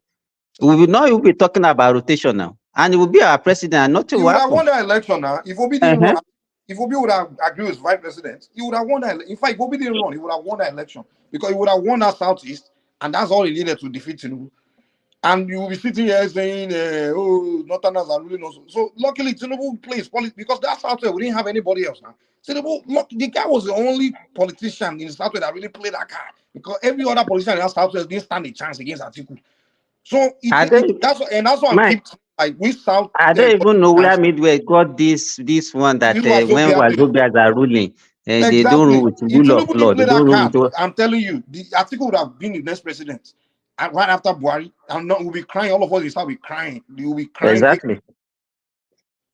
We will not be talking about rotation now. And it will be our president and nothing He will would have happen. won that election now. If Obi didn't run, if Obi would have agreed with vice president, he would have won that. In fact, if Obi didn't run, he would have won that election because he would have won that Southeast, and that's all he needed to defeat Tinubu. And you will be sitting here saying, "Oh, Northerners are really not." So luckily, Tinubu plays politics because that Southwest we didn't have anybody else. Now, Tinubu, look, the guy was the only politician in the Southwest that really played that card because every other politician in that Southwest didn't stand a chance against Atiku. So that's what I keep like we South. I don't even know where Midway got this one that when Wazobias are ruling, they don't rule with rule of law. They don't rule with. I'm telling you, the Atiku would have been the next president. And right after Buhari, we'll be crying. All of us will start be crying. You will be crying. Exactly.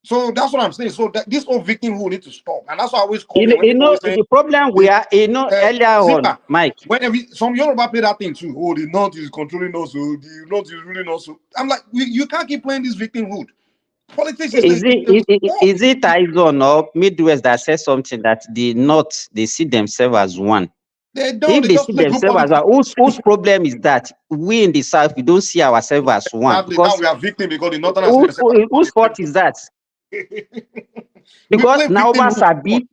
So that's what I'm saying. So this whole victimhood need to stop, and that's why I always call the problem we are, earlier on, Mike. Whenever some Yoruba play that thing too, the North is controlling us, the North is ruling us. I'm like, you can't keep playing this victimhood. Politics is it Izon or Midwest that says something that the North they see themselves as one? They don't. If they see themselves as one, whose problem is that? We in the South, we don't see ourselves as one. Because now we are victims because the Northerners. Whose fault is that? Because now over Sabi,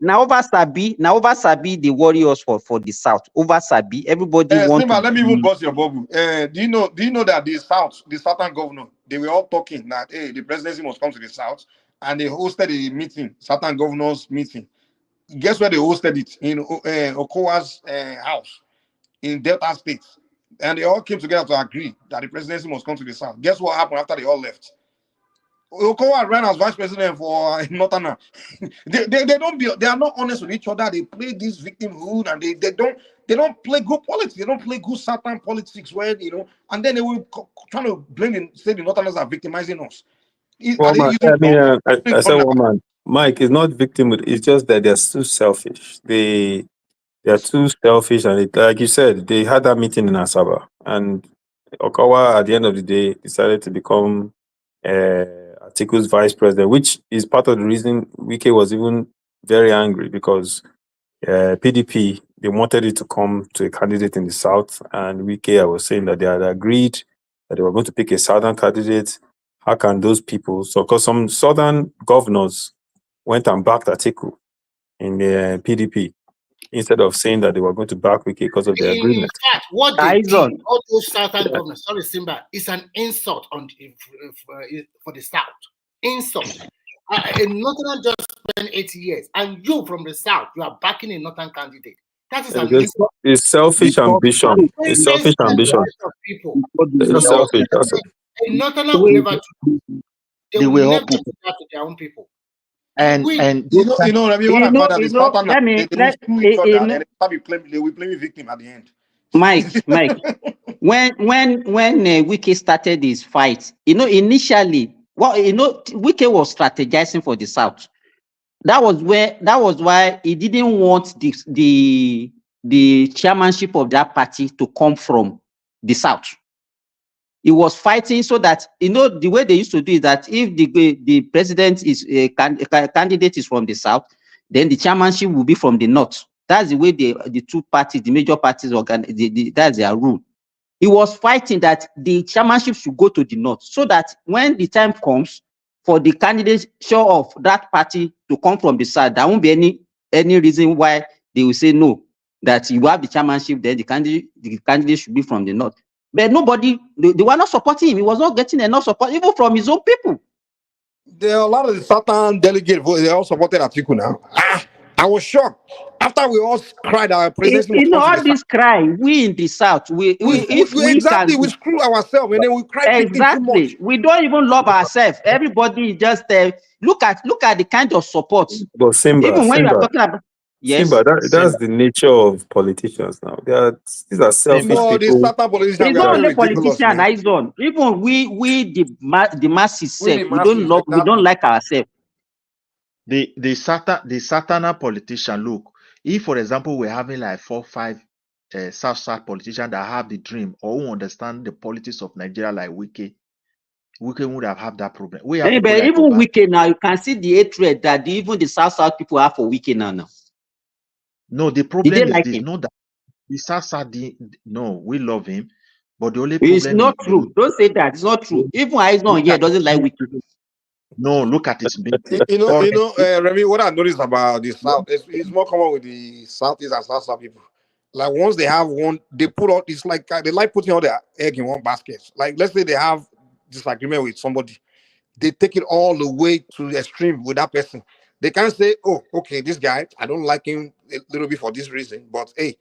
the warriors for the South. Over Sabi, everybody wants. Simba, let me even bust your bubble. Do you know that the Southern governor, they were all talking that the presidency must come to the South, and they hosted a meeting, Southern governors meeting. Guess where they hosted it? In Okowa's house in Delta State, and they all came together to agree that the presidency must come to the South. Guess what happened after they all left? Okowa ran as vice president for Northern. They are not honest with each other. They play this victimhood, and they don't play good politics. They don't play good Southern politics where and then they will try to blame and say the Northerners are victimizing us. I said one man. Mike is not victim. It's just that they're too selfish. They are too selfish, and like you said, they had that meeting in Asaba, and Okawa at the end of the day decided to become Atiku's vice president, which is part of the reason Wike was even very angry because PDP they wanted it to come to a candidate in the south, and Wike was saying that they had agreed that they were going to pick a southern candidate. How can those people? So, because some southern governors went and backed Atiku in the PDP instead of saying that they were going to back Wike because of the agreement. In fact, what they did, all those southern governors, sorry, Simba, is an insult for the South. Insult. A northern just spent 80 years, and you from the South, you are backing a northern candidate. That is an insult. It's selfish ambition. It's selfish ambition. It's selfish. A northerner will never do. They will never do that to their own people. And they will play victim at the end. Mike, when Wike started his fight, initially, Wike was strategizing for the South. That was why he didn't want the chairmanship of that party to come from the South. He was fighting so that the way they used to do is that if the president is a candidate is from the South, then the chairmanship will be from the North. That's the way the two parties, the major parties, that's their rule. He was fighting that the chairmanship should go to the North, so that when the time comes for the candidature of that party to come from the South, there won't be any reason why they will say no, that you have the chairmanship, then the candidate should be from the North. But nobody, they were not supporting him. He was not getting enough support, even from his own people. There are a lot of the Southern delegates, they all supported Atiku now. I was shocked after we all cried our president. All this cry, we in the South, we screw ourselves and then we cry too much. We don't even love ourselves. Everybody just look at the kind of support. But Simba, even when you are talking about Simba, that's the nature of politicians now. These are selfish people. It's not only politicians, Izon. Even we the masses, we don't like ourselves. The Satana politician, look, if for example we're having like 4-5 South politicians that have the dream or who understand the politics of Nigeria like Wike would have had that problem. We have people But like even Oba. Wike now, you can see the hatred that even the South people have for Wike now. No, the problem is this. Not that the South, no, we love him, but the only problem it's not true. Don't say that. It's not true. Even Aizon here doesn't like Wike. No, look at his Remy, what I noticed about the South is more common with the Southeast and South people. Like once they have one, they put all it's like they like putting all their egg in one basket. Like let's say they have disagreement with somebody, they take it all the way to the extreme with that person. They can't say, "Oh, okay, this guy, I don't like him a little bit for this reason, but hey,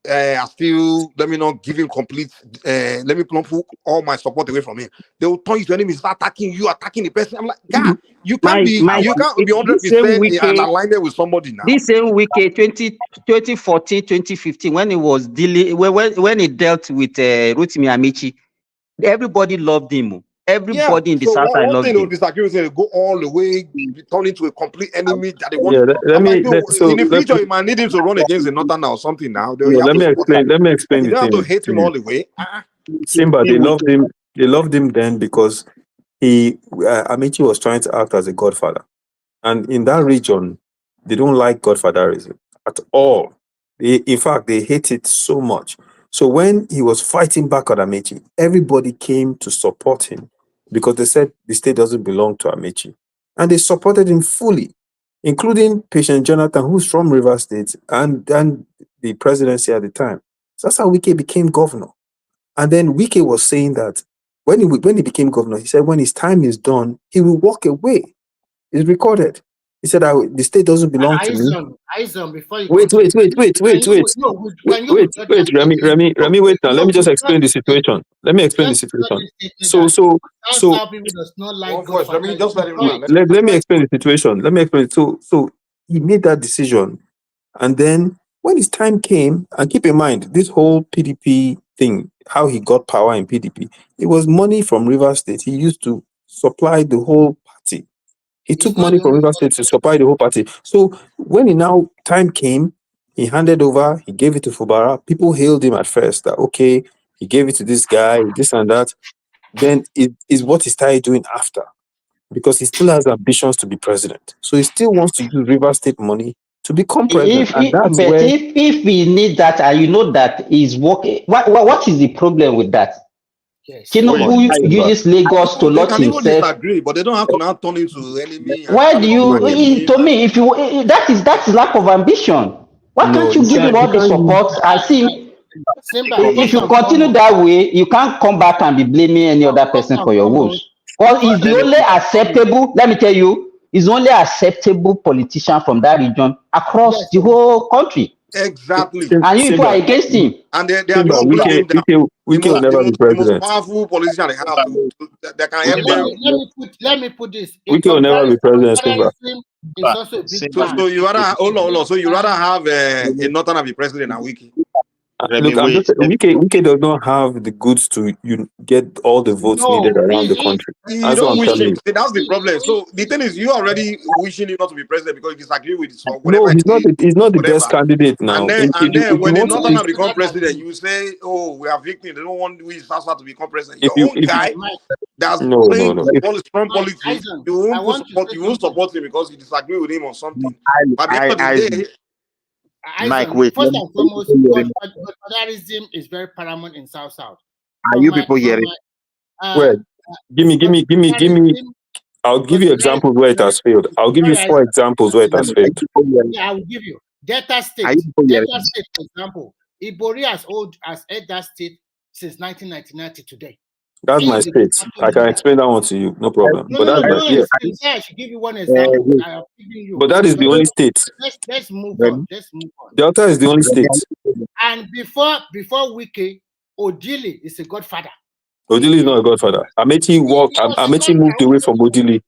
I still let me not give him complete. Let me put all my support away from him." They will turn you to enemies, start attacking you, attacking the person. I'm like, God, you can't be 100% in alignment with somebody now. This same Wike 2014, 2015, when he was dealing, when he dealt with Rotimi Amici, everybody loved him. Everybody in the South one loved thing him. they'll disagree with, they go all the way, turn into a complete enemy that they want. Yeah, I'm like, no, in the future, you might need him to run against the Northern or something now. Let me explain You the don't have thing to hate him all the way. Simba, they loved him. They loved him then because Amici was trying to act as a godfather, and in that region, they don't like godfatherism at all. In fact, they hate it so much. So when he was fighting back on Amici, everybody came to support him because they said the state doesn't belong to Amici, and they supported him fully, including Patient Jonathan, who's from Rivers State, and the presidency at the time. So that's how Wike became governor. And then Wike was saying that when he became governor, he said when his time is done, he will walk away. It's recorded. He said, the state doesn't belong to me. Aizon, before you Wait, continue, Remy, wait now. Let me just explain the situation. Let me explain the situation. So people does not like let me explain the situation. Let me explain it. So he made that decision, and then when his time came, and keep in mind this whole PDP thing, how he got power in PDP, it was money from Rivers State. He used to supply the whole party. He took money from Rivers State to supply the whole party. So when time came, he handed over, he gave it to Fubara. People hailed him at first that, okay, he gave it to this guy, this and that. Then it is what he started doing after, because he still has ambitions to be president. So he still wants to use Rivers State money to become president. If we need that, and you know that is working, what is the problem with that? Tinubu uses Lagos to launch himself. They can even disagree, but they don't have to now turn into enemy. Why do you? To me, if you that is lack of ambition. Why can't you give him all the support and see? If you continue that way, you can't come back and be blaming any other person for your woes. Because he's the only acceptable. Let me tell you, he's the only acceptable politician from that region across the whole country. Exactly. And you are against him. And they are the one putting him down. The most powerful politician they have that can help them. Let me put this. Wike will never be president. It's also a big so you rather hold on. So you rather have a Northern be president than Wike. Look, Wike does not have the goods to get all the votes needed around the country. You don't wish him. See, that's the problem. So the thing is, you already wishing him not to be president because you disagree with whatever. No, he's not the best candidate now. And then when the Northern become president, you say, "Oh, we are victims. They don't want we Sasa to become president." Your own guy that's playing strong politics. You won't support him because you disagree with him on something. But at the end of the day. Mike, wait. First and foremost, godfatherism is very paramount in South. Are you people hearing? Well, give me. I'll give you examples where it has failed. I'll give you 4 examples where it has failed. Yeah, I will give you. Delta State, for example, Ibori has held that state since 1999 to today. That's my state. I can explain that one to you, no problem. I should give you one example. I have given you. But that is the only state. Let's move on. Delta is the only state. And before Wike, Odili is a godfather. Odili is not a godfather. Amechi moved away from Odili.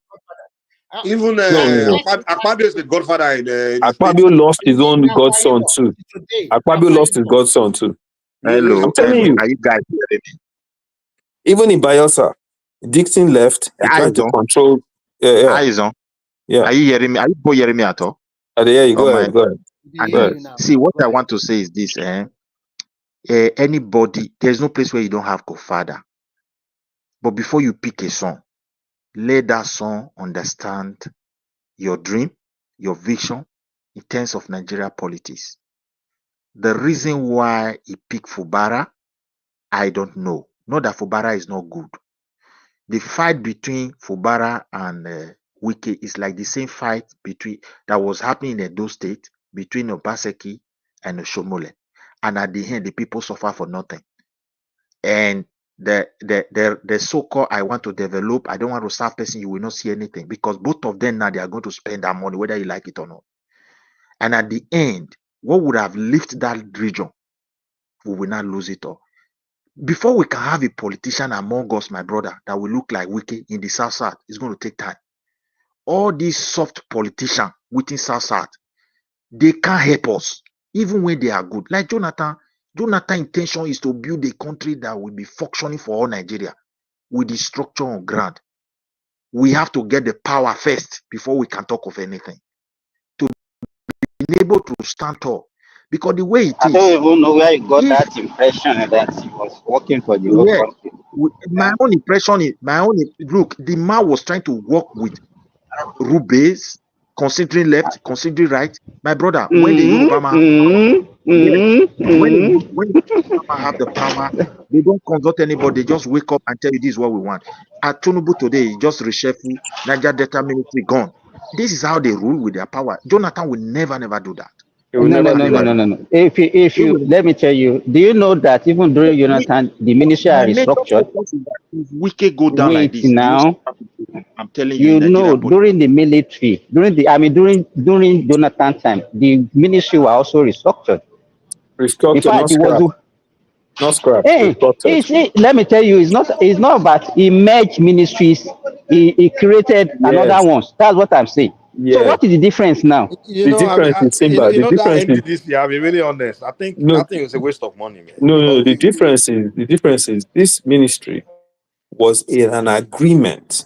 Even Akpabio is the godfather in the Akpabio lost his own godson too. Akpabio lost his godson too. Hello, I'm telling you. Are you guys hearing me? Even in Bayelsa, Dixon left. He tried to control. Aizon. Yeah. Are you hearing me? Are you both hearing me at all? Yeah, you go ahead. See, what I want to say is this. anybody, there's no place where you don't have godfather. But before you pick a son, let that son understand your dream, your vision in terms of Nigeria politics. The reason why he picked Fubara, I don't know. Not that Fubara is not good. The fight between Fubara and Wike is like the same fight that was happening in Edo State between Obaseki and Oshomole. And at the end, the people suffer for nothing. And the so-called I want to develop, I don't want to serve person, you will not see anything, because both of them now they are going to spend that money, whether you like it or not. And at the end, what would have lifted that region, we will not lose it all. Before we can have a politician among us, my brother, that will look like Wike in the South, it's going to take time. All these soft politicians within South, they can't help us, even when they are good. Like Jonathan intention is to build a country that will be functioning for all Nigeria with the structure on ground. We have to get the power first before we can talk of anything. To be able to stand tall. Because the way it is, I don't even know where you got that impression that he was working for the whole country. My own impression is, look, the man was trying to work with Rubes, considering left, considering right. My brother, when the Yoruba man when have the power, they don't consult anybody, they just wake up and tell you this is what we want. At Tinubu today, just reshuffle, Niger Delta military gone. This is how they rule with their power. Jonathan will never do that. No. If you let me tell you, do you know that even during Jonathan, the ministry are restructured? Wike go down like this. Now, I'm telling you, during the military, during Jonathan time, the ministry were also restructured. In fact, it was not scrapped. Let me tell you, it's not about he merged ministries, he created another ones. That's what I'm saying. Yeah. So what is the difference now? The difference is simple. The difference is NDDC, I'll be really honest. I think it's a waste of money, man. No. The difference is this ministry was an agreement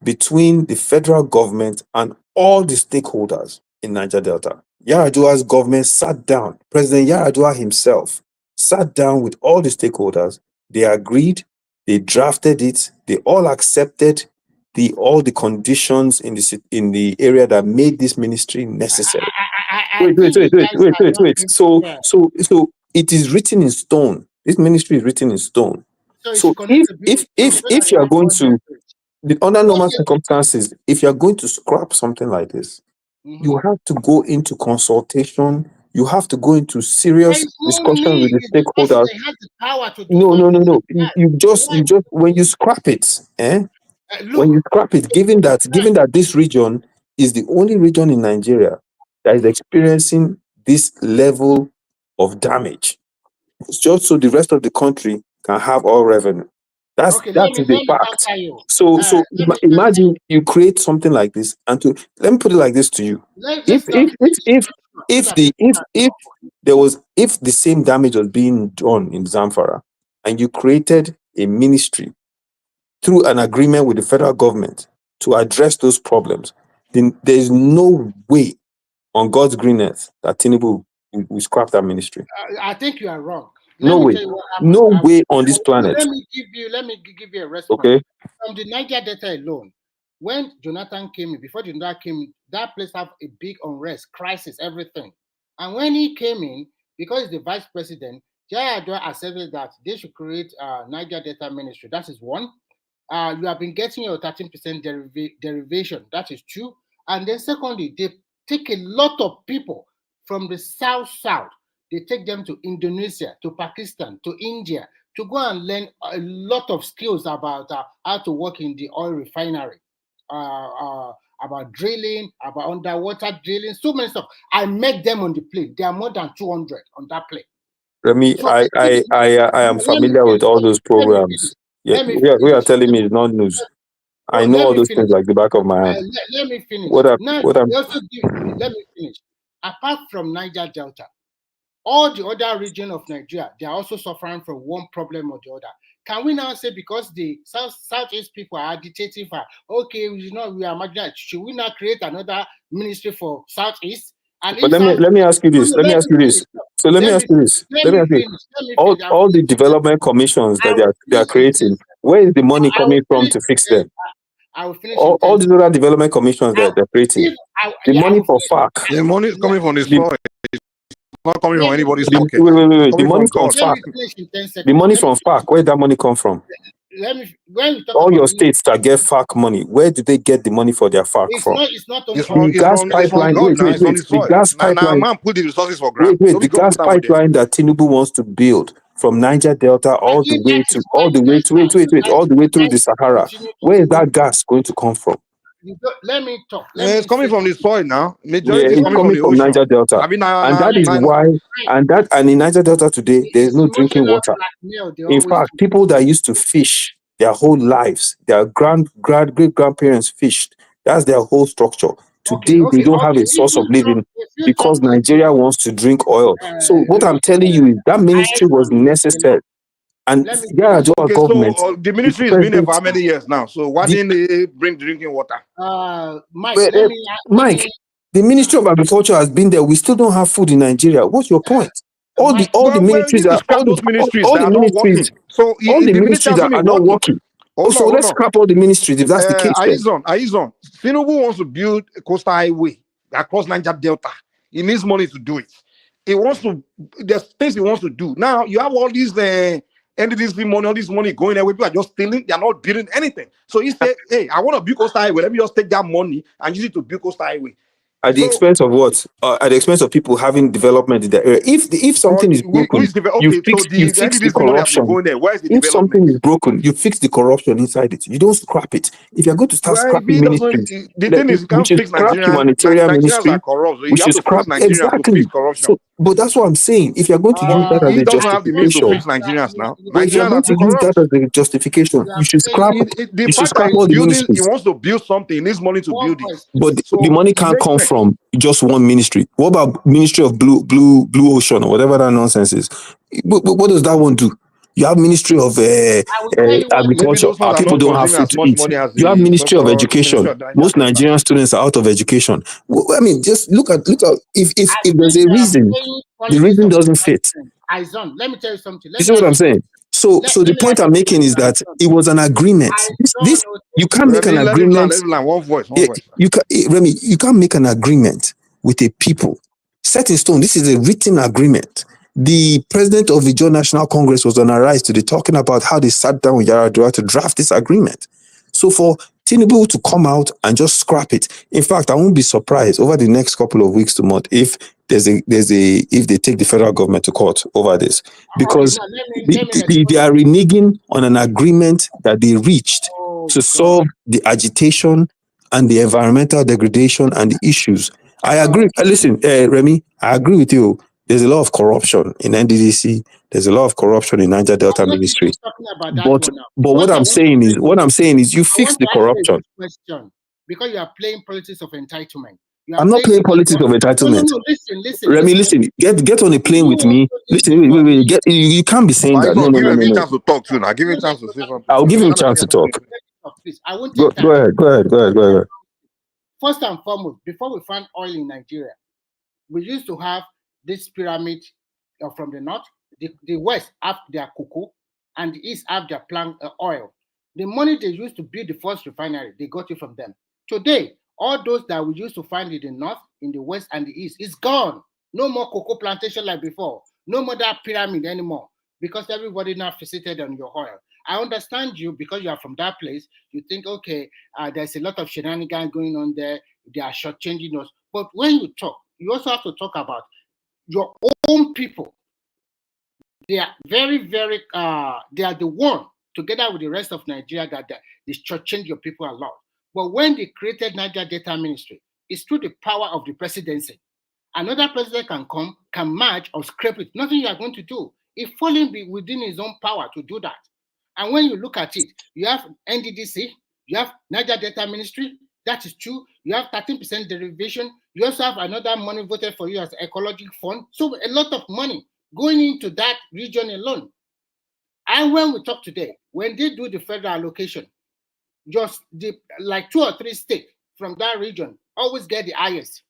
between the federal government and all the stakeholders in Niger Delta. Yar'Adua's government sat down. President Yar'Adua himself sat down with all the stakeholders. They agreed. They drafted it. They all accepted all the conditions in the area that made this ministry necessary. Wait. So it is written in stone. This ministry is written in stone. So if you are going to, under normal circumstances, if you are going to scrap something like this, you have to go into consultation. You have to go into serious discussion with the stakeholders. No. You just when you scrap it, when you scrap it, given that this region is the only region in Nigeria that is experiencing this level of damage, just so the rest of the country can have all revenue. That's the fact. So imagine you create something like this, and let me put it like this to you: if the same damage was being done in Zamfara, and you created a ministry through an agreement with the federal government to address those problems, then there is no way on God's green earth that Tinubu will scrap that ministry. I think you are wrong. No way on this planet. Let me give you a response. Okay. From the Niger Delta alone, when Jonathan came in, before Jonathan came in, that place have a big unrest, crisis, everything. And when he came in, because he's the vice president, Yar'Adua accepted that they should create a Niger Delta ministry. That is one. You have been getting your 13% derivation. That is two. And then secondly, they take a lot of people from the south. They take them to Indonesia, to Pakistan, to India, to go and learn a lot of skills about how to work in the oil refinery, about drilling, about underwater drilling, so many stuff. I met them on the plane. There are more than 200 on that plane. Remy, I am familiar with all those programs. Yeah, we are telling me it's not news. I know all those things like the back of my hand. Let me finish. Let me finish. Apart from Niger Delta, all the other region of Nigeria, they are also suffering from one problem or the other. Can we now say because the Southeast people are agitating for, okay, we are marginalized, should we now create another ministry for Southeast? But let me ask you this. So let me ask you this. Let me ask you. All the development commissions that they are creating, where is the money coming from to fix them? I will finish All these other development commissions that they're creating, the money for FARC. The money is coming from the soil. It's not coming from anybody's pocket. Wait. The money from God. FARC. The money from FARC, where did that money come from? All your states that get FARC money, where did they get the money for their FARC from? The gas pipeline. Wait. The gas pipeline. Now put the resources for grant. Wait. The gas pipeline that Tinubu wants to build from Niger Delta all the way through the Sahara. Where is that gas going to come from? Let me talk. It's coming from the soil now. Majority is coming from Niger Delta, and that is why. And in Niger Delta today, there is no drinking water. In fact, people that used to fish their whole lives, their great grandparents fished. That's their whole structure. Today, they don't have a source of living because Nigeria wants to drink oil. So what I'm telling you is that ministry was necessary. And government. So the ministry has been there for how many years now? So why didn't they bring drinking water? Mike, the Ministry of Agriculture has been there. We still don't have food in Nigeria. What's your point? All the ministries are all the ministries. So all the ministries are not working. So let's scrap all the ministries if that's the case. Aizon, Tinubu wants to build a coastal highway across Niger Delta. He needs money to do it. There's things he wants to do. Now you have all these NDDC money, all this money going there. People are just stealing. They are not building anything. So he said, "Hey, I want to build coastal highway. Let me just take that money and use it to build coastal highway." At the expense of what? At the expense of people having development in the area. If something is broken, you fix the corruption. If something is broken, you fix the corruption inside it. You don't scrap it. If you're going to start scrapping ministries, the thing is, you can't fix humanitarian ministry. Are corrupt, so we should scrap exactly. So, but that's what I'm saying. If you're going to use that as a justification, to fix Nigerians now. If you're going to use that as a justification, you should scrap. You should scrap all the ministries. He wants to build something. He needs money to build it. But the money can't come from just one ministry. What about Ministry of Blue Ocean or whatever that nonsense is? What does that one do? You have Ministry of Agriculture. Our people don't have food to eat. You have Ministry of Education. Most Nigerian students are out of education. I mean, just look at if there's a reason, the reason doesn't fit. Let me tell you something. You see what I'm saying? So the point I'm making is that it was an agreement. This you can't make an agreement. One voice. Remy, you can't make an agreement with a people set in stone. This is a written agreement. The president of the Joint National Congress was on a rise today talking about how they sat down with Yar'Adua to draft this agreement. So for Tinubu to come out and just scrap it. In fact, I won't be surprised over the next couple of weeks to month if if they take the federal government to court over this, because they are reneging on an agreement that they reached to solve the agitation and the environmental degradation and the issues. I agree. Listen, Remy, I agree with you. There's a lot of corruption in NDDC. There's a lot of corruption in Niger Delta Ministry. But what I'm saying is you fix the corruption. Because you are playing politics of entitlement. I'm not playing politics of entitlement. No, listen. Remy, listen. Get on a plane with me. Listen, wait. You can't be saying that. No. Give him a chance to talk too. Now, give him a chance to say something. I'll give him a chance to talk. Go ahead. First and foremost, before we found oil in Nigeria, we used to have this pyramid from the north. The west have their cocoa, and the east have their plant oil. The money they used to build the first refinery, they got it from them. Today, all those that we used to find in the north, in the west, and the east is gone. No more cocoa plantation like before. No more that pyramid anymore, because everybody now fixated on your oil. I understand you because you are from that place. You think, okay, there's a lot of shenanigans going on there. They are shortchanging us. But when you talk, you also have to talk about your own people. They are very, very, they are the one, together with the rest of Nigeria, that they shortchange your people a lot. But when they created Niger Delta Ministry, it's through the power of the presidency. Another president can come, can match or scrape it. Nothing you are going to do. It falling within his own power to do that. And when you look at it, you have NDDC, you have Niger Delta Ministry. That is true. You have 13% derivation. You also have another money voted for you as ecological fund. So a lot of money going into that region alone. And when we talk today, when they do the federal allocation, just like 2 or 3 states from that region always get the highest.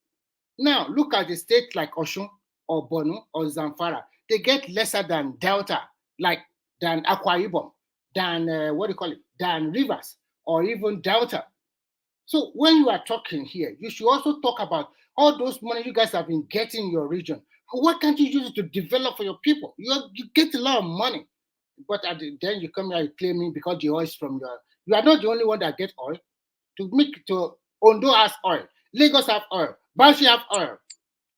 Now look at the states like Osun. or Borno or Zamfara, they get lesser than Delta, like than Akwa Ibom, than than Rivers, or even Delta. So when you are talking here, you should also talk about all those money you guys have been getting in your region. What can't you use it to develop for your people? You get a lot of money, but then you come here claiming because the oil is from you are not the only one that get oil. Ondo has oil, Lagos have oil, Banshi have oil.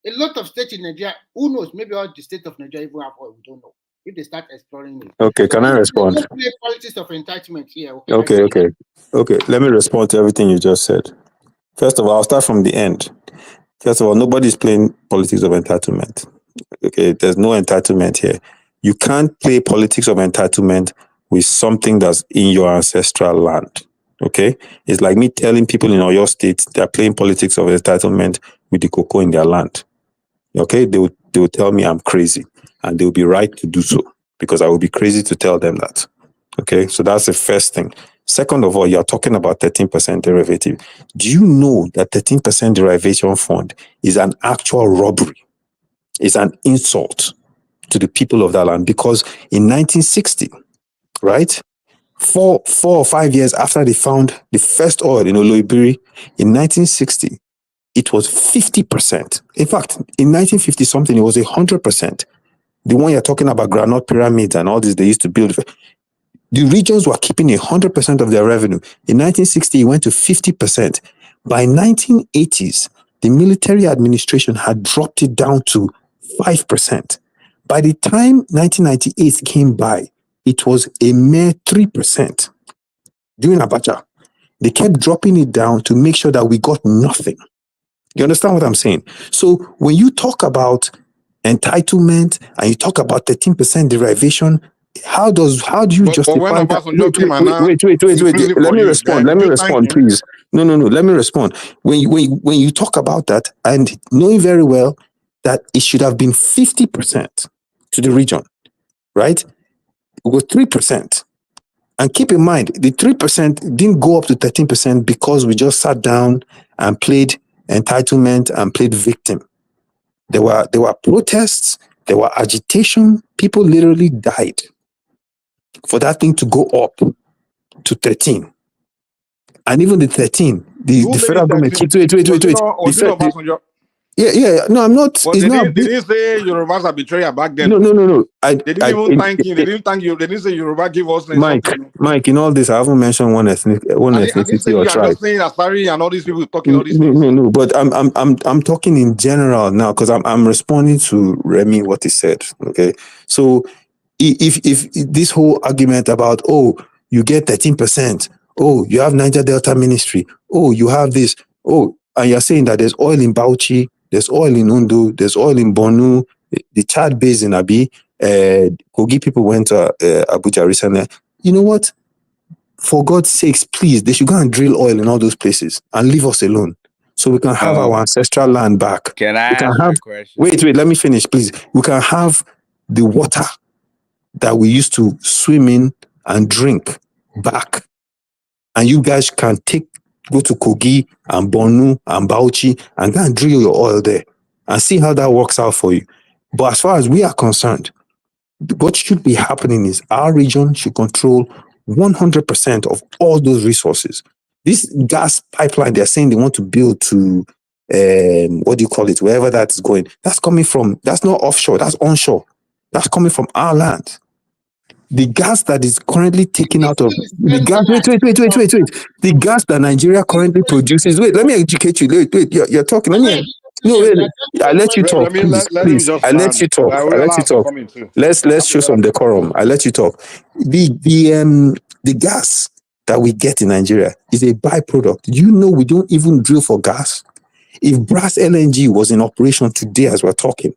A lot of states in Nigeria, who knows? Maybe all the states of Nigeria even have oil. We don't know. If they start exploring it. Okay, So can I respond? don't play politics of entitlement here. Okay. Let me respond to everything you just said. First of all, I'll start from the end. First of all, nobody's playing politics of entitlement. Okay, there's no entitlement here. You can't play politics of entitlement with something that's in your ancestral land. Okay, it's like me telling people in Oyo State they're playing politics of entitlement with the cocoa in their land. Okay, they will tell me I'm crazy, and they will be right to do so because I will be crazy to tell them that. Okay, so that's the first thing. Second of all, you're talking about 13% derivative. Do you know that 13% derivation fund is an actual robbery? It's an insult to the people of that land because in 1960, right, four or 5 years after they found the first oil in Oloibiri, in 1960, it was 50%. In fact, in 1950 something, it was 100%. The one you're talking about, granite pyramids and all this, they used to build. The regions were keeping 100% of their revenue. In 1960, it went to 50%. By 1980s, the military administration had dropped it down to 5%. By the time 1998 came by, it was a mere 3%. During Abacha, they kept dropping it down to make sure that we got nothing. You understand what I'm saying? So when you talk about entitlement and you talk about 13% derivation, how do you But when justify that? Obasanjo came and now Wait. increasing Let for me you, respond. then Let did me you thank respond, him? please. No. Let me respond. When you talk about that and knowing very well that it should have been 50% to the region, right? It was 3%. And keep in mind, the 3% didn't go up to 13% because we just sat down and played entitlement and played victim. There were protests, there were agitation. People literally died for that thing to go up to 13. And even the 13, the Who made federal it government 13? keeps wait. Was it not Obasanjo? Yeah. No, I'm not. But It's they not. didn't say Yorubas are betrayal back then. No. They didn't even thank him. They didn't thank you. They didn't say Yoruba give us something. Mike, in all this, I haven't mentioned one I didn't ethnicity say or you are tribe. just saying Asari and all these people talking all these things. No. But I'm talking in general now because I'm responding to Remy what he said. Okay, so if this whole argument about you get 13%, you have Niger Delta Ministry, you have this, and you're saying that there's oil in Bauchi, there's oil in Ondo, there's oil in Borno, the Chad Basin, Kogi people went to Abuja recently. You know what? For God's sakes, please, they should go and drill oil in all those places and leave us alone so we can have our ancestral land back. Can I We can ask have, you a question? wait, let me finish, please. We can have the water that we used to swim in and drink back. And you guys can go to Kogi and Borno and Bauchi and go and drill your oil there and see how that works out for you. But as far as we are concerned, what should be happening is our region should control 100% of all those resources. This gas pipeline they're saying they want to build to, what do you call it, wherever that's going, that's not offshore, that's onshore. That's coming from our land. The gas that is currently taken out of the gas. Wait. The gas that Nigeria currently produces. Wait, let me educate you. Wait. You're talking. I let you talk. Let him Please. just I let land. you talk. We allow us to come in too. Let's show some decorum. I let you talk. The gas that we get in Nigeria is a byproduct. You know we don't even drill for gas. If Brass LNG was in operation today as we're talking,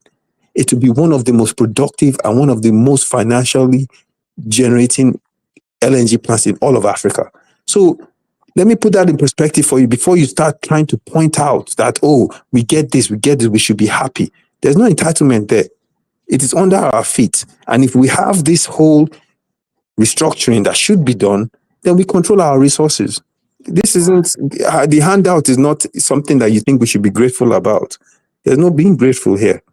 it would be one of the most productive and one of the most financially generating LNG plants in all of Africa. So let me put that in perspective for you before you start trying to point out that, we get this, we should be happy. There's no entitlement there. It is under our feet. And if we have this whole restructuring that should be done, then we control our resources. This isn't, the handout is not something that you think we should be grateful about. There's no being grateful here.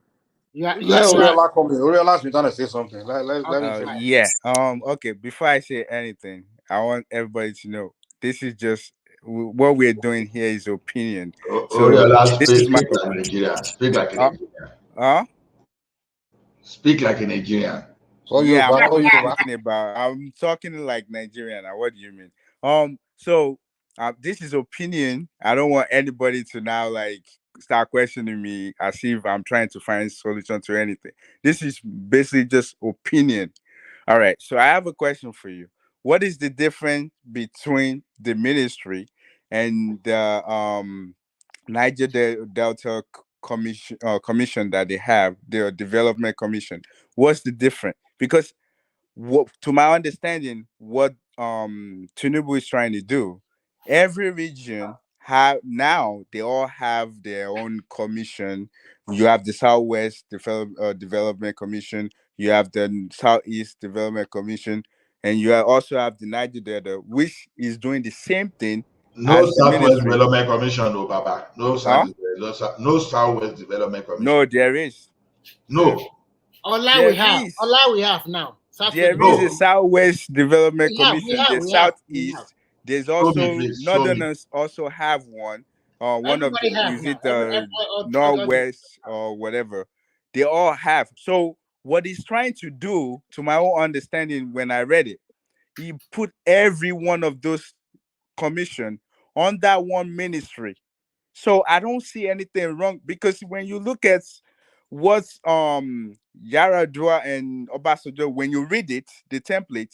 Let Uriola come in. Uriola's been trying to say something. Let me say. Yeah. Okay. Before I say anything, I want everybody to know this is just what we're doing here is opinion. So Uriola, this is my. speak like Nigerian. Speak like a Nigerian. Huh? Speak like a Nigerian. Yeah, I'm always talking about. I'm talking like Nigerian. What do you mean? So this is opinion. I don't want anybody to now like start questioning me as if I'm trying to find solution to anything. This is basically just opinion. All right. So I have a question for you. What is the difference between the ministry and the Niger Delta commission that they have, their development commission? What's the difference? Because what, to my understanding, what Tinubu is trying to do, every region have now they all have their own commission. You have the Development Commission, you have the Southeast Development Commission, and also have the Niger Delta, which is doing the same thing No as the Southwest ministry. Development Commission, no, Baba. No, no Southwest Development Commission. No, there is. No. Allah There we have. is. Allah we have now. There is a Southwest Development We have. Commission. There's We have. Southeast. There's Show me, also please. Show me. Northerners also have one. One of the Everybody have is now. it Northwest or whatever. They all have. So what he's trying to do, to my own understanding, when I read it, he put every one of those commission on that one ministry. So I don't see anything wrong because when you look at what's Yaradua and Obasanjo, when you read it, the template,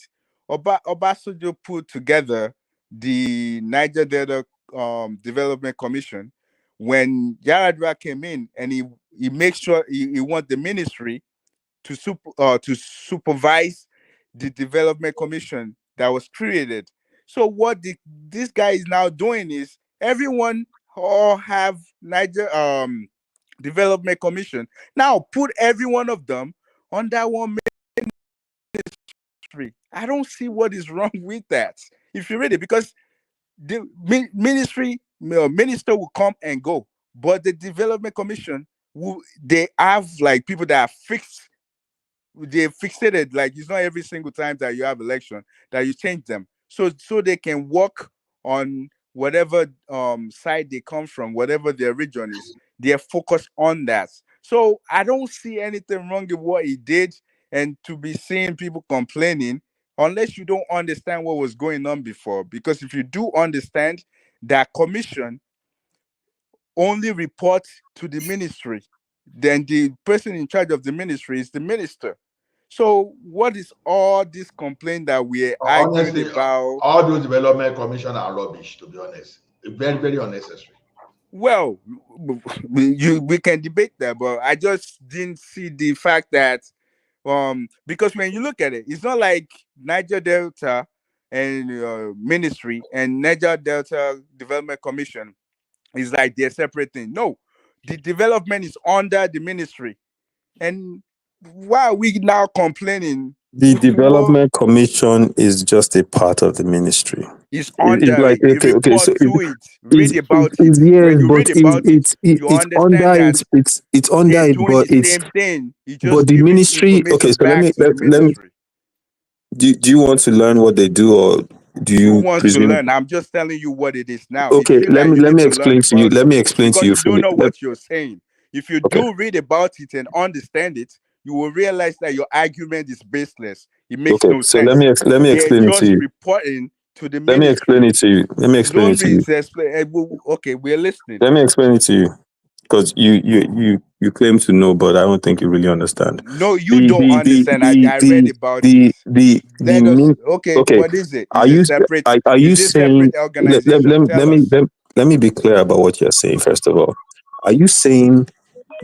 Obasanjo put together the Niger Delta Development Commission. When Yaradua came in and he makes sure he want the ministry to supervise the development commission that was created. So what this guy is now doing is everyone all have Niger development commission. Now put every one of them on that one ministry. I don't see what is wrong with that. If you read it, because the minister will come and go, but the development commission they have like people that are fixed. They fixated, like it's not every single time that you have election that you change them, so they can work on whatever side they come from, whatever their region is. They're focused on that. So I don't see anything wrong with what he did, and to be seeing people complaining unless you don't understand what was going on before. Because if you do understand, that commission only reports to the ministry, then the person in charge of the ministry is the minister. So what is all this complaint that we're arguing Honestly, about? all those development commission are rubbish, to be honest. Very, very unnecessary. Well, we can debate that, but I just didn't see the fact that because when you look at it, it's not like Niger Delta and ministry and Niger Delta Development Commission is like they're separate thing. No, the development is under the ministry. And why are we now complaining? The Development Commission is just a part of the ministry. It's It's under like it. You report so to it. Read about it. yes, When you but read about it, you it's under understand that it's under they're it, doing but the it's same thing. You but just the giving ministry. Okay, information so back to the let me. ministry. Do you want to learn what they do, or do Who you wants to presume? learn? I'm just telling you what it is now. It Okay, seems like you let need me to learn explain to you. about Let it me explain to because you you don't fully. know what you're saying. If you Okay. do read about it and understand it, you will realize that your argument is baseless. It makes Okay, no so sense. let me They're explain it to just you. reporting to the Let me explain ministry. it to you. Let me explain Don't it to read you. to explain. Okay, we're listening. Let me explain it to you, because you claim to know, but I don't think you really understand. No, you don't understand. I read about it. Okay, Okay. what is it? Is it separate? Are you Is it saying? separate organization? Tell us. Let me be clear about what you're saying. First of all, are you saying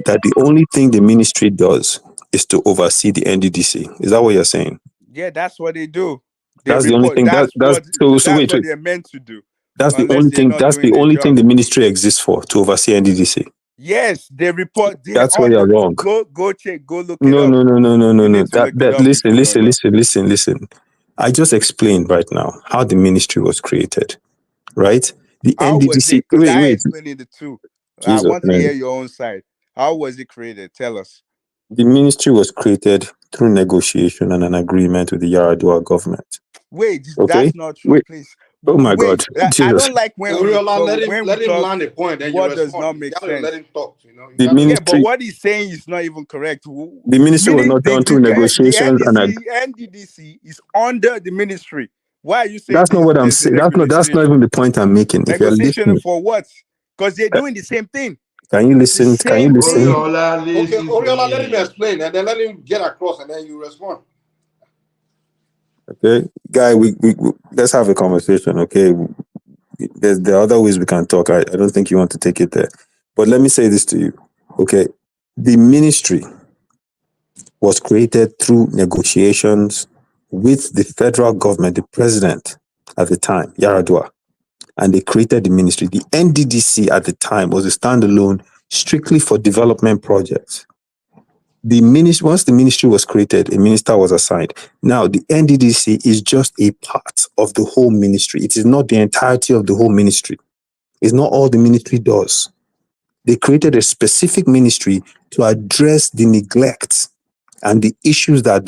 that the only thing the ministry does is to oversee the NDDC? Is that what you're saying? Yeah, that's what they do. They That's the only report. thing. That's what So that's wait. what they're meant to do. That's the Unless only they're thing. not That's doing the their only thing job. the ministry exists for, to oversee NDDC. Yes, they report. That's where you're wrong. Go check. Go look it No, up. no. You need to look it up if you don't know. Listen. I just explained right now how the ministry was created, right? The How was NDDC. it? Because I Wait. explained it too. I Jesus, want to man. hear your own side. How was it created? Tell us. The ministry was created through negotiation and an agreement with the Yaradua government. Wait, Okay? that's not true, Wait. please. Oh my Wait, God. I Jesus. don't like when we Oriola, talk, when we let him talk land a point, then you what does respond. not You make gotta let sense. him talk. You know, The Yeah, but ministry what he's saying is not even correct. the ministry was not done through negotiations and NDDC is under the ministry. Why are you saying that's not what I'm there's a saying. That's not even the point I'm making. If you're negotiation listening, for what? Because they're doing the same thing. can you The listen? Can you same listen? thing. okay, Oriola, let him explain, and then let him get across, and then you respond. Okay, guy, we let's have a conversation. Okay, there are other ways we can talk. I don't think you want to take it there, but let me say this to you. Okay, the ministry was created through negotiations with the federal government, the president at the time, Yaradua, and they created the ministry. The NDDC at the time was a standalone strictly for development projects. Once the ministry was created, a minister was assigned. Now, the NDDC is just a part of the whole ministry. It is not the entirety of the whole ministry. It's not all the ministry does. They created a specific ministry to address the neglect and the issues that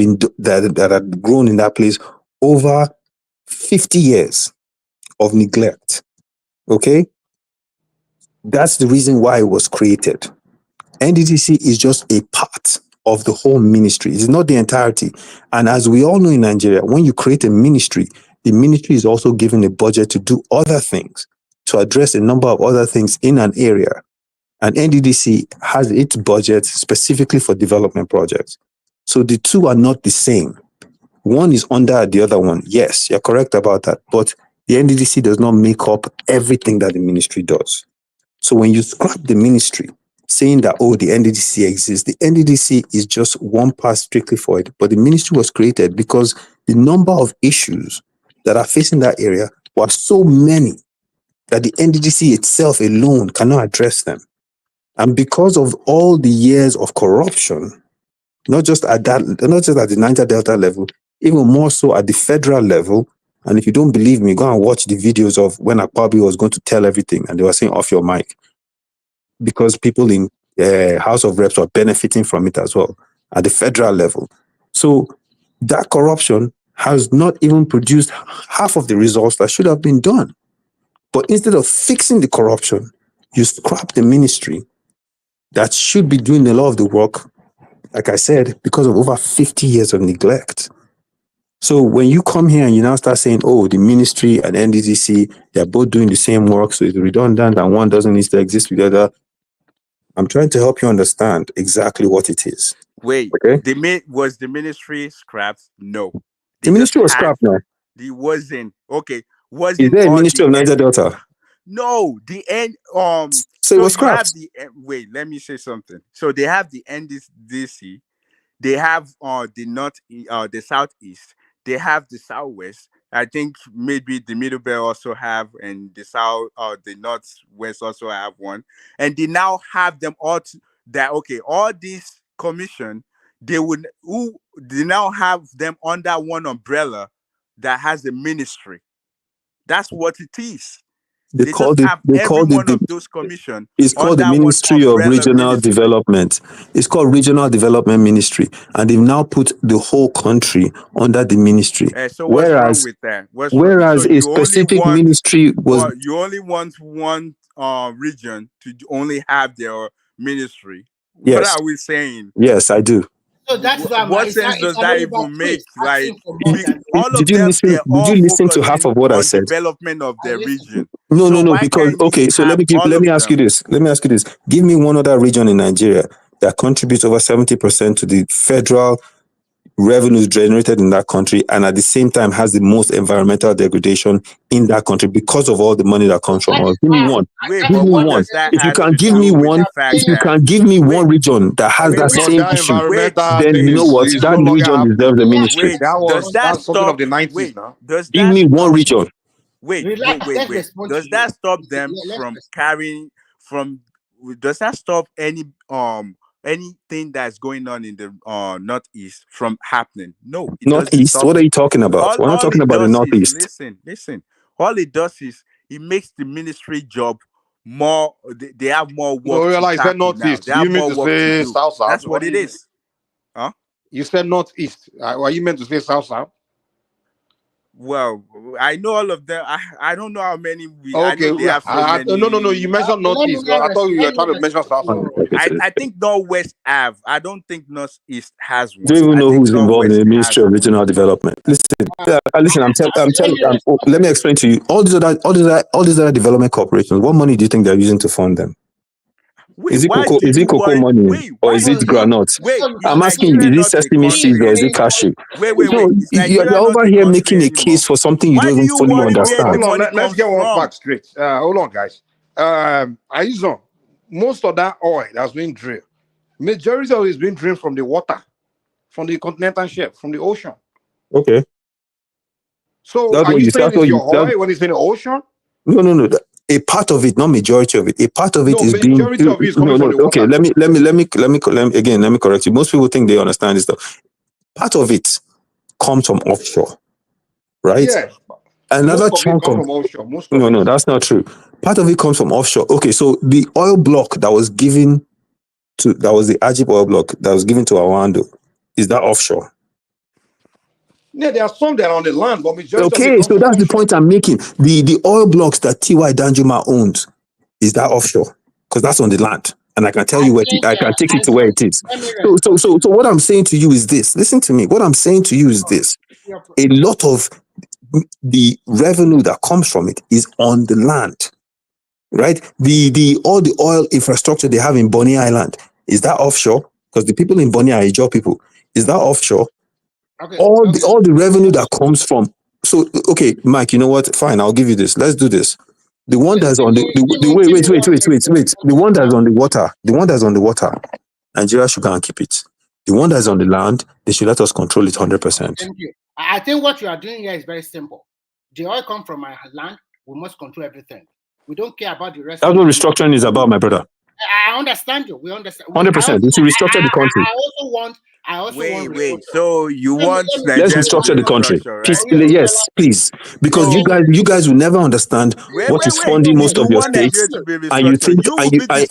had grown in that place over 50 years of neglect. Okay? That's the reason why it was created. NDTC is just a part of the whole ministry. It's not the entirety. And as we all know in Nigeria, when you create a ministry, the ministry is also given a budget to do other things, to address a number of other things in an area. And NDDC has its budget specifically for development projects. So the two are not the same. One is under the other one. Yes, you're correct about that. But the NDDC does not make up everything that the ministry does. So when you scrap the ministry, saying that, oh, the NDDC exists, the NDDC is just one part strictly for it. But the ministry was created because the number of issues that are facing that area were so many that the NDDC itself alone cannot address them. And because of all the years of corruption, not just at the Niger Delta level, even more so at the federal level. And if you don't believe me, go and watch the videos of when Akpabio was going to tell everything and they were saying off your mic, because people in House of Reps are benefiting from it as well at the federal level. So that corruption has not even produced half of the results that should have been done. But instead of fixing the corruption, you scrap the ministry that should be doing a lot of the work, like I said, because of over 50 years of neglect. So when you come here and you now start saying, oh, the ministry and NDDC, they're both doing the same work, so it's redundant and one doesn't need to exist with the other, I'm trying to help you understand exactly what it is. Wait, okay? Was the ministry scrapped? No. The ministry was scrapped now. It wasn't. Okay. Is Wasn't there a all ministry the of Niger Delta? No, the end. So it was you have scrapped. wait. Let me say something. So they have the NDDC. They have the north, the southeast. They have the southwest. I think maybe the middle belt also have, and the south, the northwest also have one. And they now have them all. All these commission, they now have them under one umbrella that has a ministry. That's what it is. They just have every one of those commission. It's called the under one Ministry of umbrella Regional ministry. Development. It's called Regional Development Ministry. And they've now put the whole country under the ministry. So what's wrong with that? Whereas a specific ministry was... You only want one region to only have their ministry. What Yes. are we saying? Yes, I do. So that's why What sense does that even make? Like all of Did you them, listen? they're Did all you listen to half focusing of what I on said? development of their region. No. Why Because can't we so have let me ask you this. Let me ask you this. Give me one other region in Nigeria that contributes over 70% to the federal revenues generated in that country, and at the same time has the most environmental degradation in that country because of all the money that comes from us. Give me one. Wait, Give but me what one. does that If you have can to give me do with one, the fact if you that can give me one region that has that same that issue, environmental then thing you know what? is That no longer region happening. deserves a ministry. Wait, That's something of the 90s now. Give me one region. Wait. Let's respond Does to that you. stop them Let's from respond. carrying from? Does that stop anything that's going on in the northeast from happening? No, it doesn't Northeast? stop What are it. you talking about? We're not All talking it about the does is Northeast. listen. All it does is it makes the ministry job more. They have more No, work to realize that tackle now. Northeast. They Do you have mean more to work to say do. South? That's What what do it you mean? is. You said northeast. Are you meant to say south? Well, I know all of them. I don't know how many I Okay, know they have so many. no. You mentioned northeast. I thought you were trying to mention south. I think Northwest have. I don't think Northeast has one. Do you even I know think who's involved in Northwest the has Ministry of one. Regional Development? Listen. I'm telling. Let me explain to you. All these other development corporations. What money do you think they're using to fund them? Wait, Is it why cocoa? do Is you it cocoa worry? money, Wait, or why is do it you? granite? Wait, is I'm asking Nigeria you, is it not a sesame seeds country or is it anymore? cashew? Wait. No, Is you're Nigeria not over a here country making a anymore? case for something you Why don't do even you fully worry where understand. the Hold on, money let's comes get one from? fact straight. Hold on, guys. Aizon, most of that oil that's been drilled, majority of it is being drilled from the water, from the continental shelf, from the ocean. Okay, So that's are what you you. saying it's your oil when it's in the ocean? No. A part of it, not majority of it. A part of it No, is being. majority of it is coming No. from the Okay, water. let me correct you. Most people think they understand this stuff. Part of it comes from offshore, right? Yeah, Another most of it chunk comes of from offshore. Most of no, it. that's not true. Part of it comes from offshore. Okay, so the oil block that was given that was the Ajib oil block that was given to Awando, is that offshore? Yeah, there are some that are on the land, but majority of it Okay, comes so from that's the offshore. point I'm making. The oil blocks that TY Danjuma owns, is that offshore? Because that's on the land, and I can tell you where I can take it to where it is. So what I'm saying to you is this. Listen to me. What I'm saying to you is this. A lot of the revenue that comes from it is on the land, right? All the oil infrastructure they have in Bonny Island, is that offshore? Because the people in Bonny are Ijaw people. Is that offshore? All the revenue that comes from. So okay, Mike, you know what? Fine, I'll give you this. Let's do this. The one that's on the wait. The one that's on the water. The one that's on the water. Nigeria should go and keep it. The one that's on the land, they should let us control it 100%. Thank you. I think what you are doing here is very simple. The oil comes from my land. We must control everything. We don't care about the rest. That's what restructuring is about, my brother. I understand you. We understand. 100%. We should restructure the country. I also want. Wait. So you want Let's Nigeria to restructure be the country. restructured, right? Yes, please. Because you guys will never understand what is funding most of You your want states, Nigeria to be and you restructured. think You will be the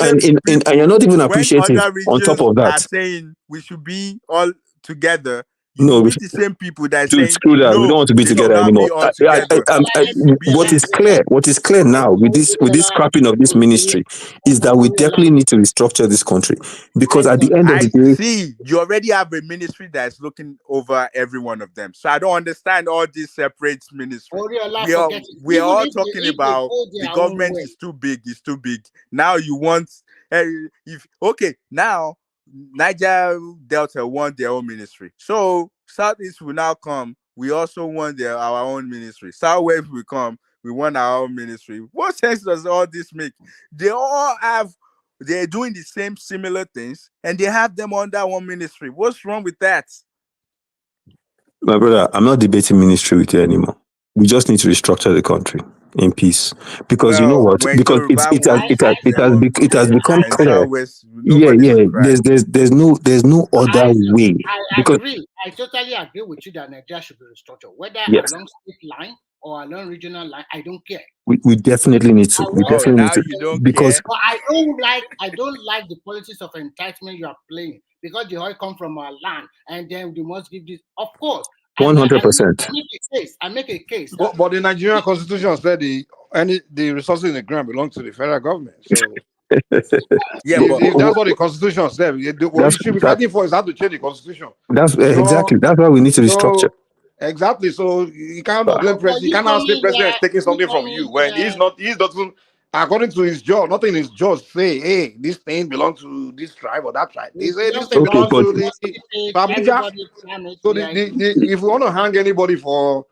same and you're not even when appreciating. other On top regions of are that, saying we should be all together. You no, will be the same people that are dude, saying screw that. We don't no, want to be they should together not anymore. be all together. What is clear now with this scrapping of this ministry is that we definitely need to restructure this country, because at the end of the I day, see you already have a ministry that's looking over every one of them. So I don't understand all these separate ministries. We are all talking about the government is too big. It's too big. Now you want now Niger Delta want their own ministry. So Southeast will now come. We also want our own ministry. Southwest will come. We want our own ministry. What sense does all this make? They're doing the same similar things, and they have them under one ministry. What's wrong with that? my brother, I'm not debating ministry with you anymore. We just need to restructure the country in peace, because you know what? Because it has become clear. Yeah. There's no other way. I Because agree. I totally agree with you that Nigeria should be restructured, whether yes, along state line or along regional line. I don't care. we definitely need to. You don't Because care. But I don't like the politics of entitlement you are playing, because the oil come from our land and then we must give this. Of course, 100%. I make a case. But the Nigerian constitution said the resources in the ground belong to the federal government. So if that's what the constitution said, what you should be fighting for is how to change the constitution. Exactly. That's why we need to restructure. Exactly. So you cannot blame president. You cannot say president is taking something from you when he doesn't. According to his job, nothing in his job say, hey, this thing belongs to this tribe or that tribe. They say this thing belongs to the Abuja. So if we want to hang anybody for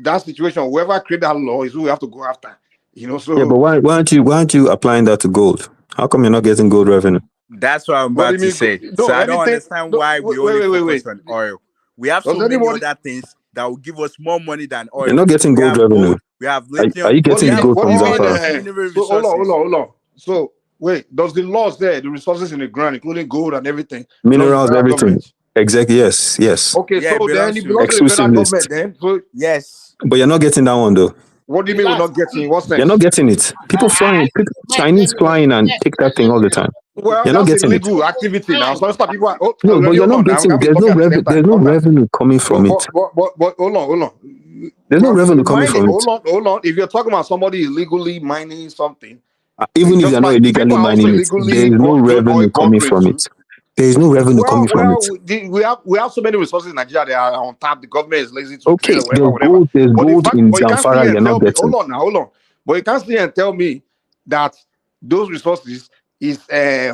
that situation, whoever created that law is who we have to go after. So yeah, but why aren't you applying that to gold? How come you're not getting gold revenue? That's what I'm about to say. So I don't understand why we only focus on oil. We have so many other things that will give us more money than oil. You're not getting gold revenue. Gold, we have lithium. Are you getting the gold from Zamfara? So hold on. So wait, does the laws there, the resources in the ground, including gold and everything, Minerals, everything. Exactly. Yes. Okay, so then it belongs to the federal government then. So yes. But you're not getting that one though. What do you mean we're not getting? What sense? You're not getting it. People flying, Chinese flying and take that thing all the time. Well, You're not that's getting it. illegal activity now. So some people are, No, but you're hold not on now. We getting. have to There's talk no at the same time. there's no Calm down. revenue coming from it. But hold on. There's no revenue coming Mining, from it. hold on. If you're talking about somebody illegally mining something, Even if just they're not like illegally people are also mining it, there illegally is no doing oil revenue coming bunkering from too. it. There is no revenue coming from it. We have so many resources in Nigeria that are on tap. The government is lazy to drill Okay, or whatever. there's But the gold fact, in but you can't sit Zamfara here you're and not tell me, getting. hold on. But you can't sit here and tell me that those resources is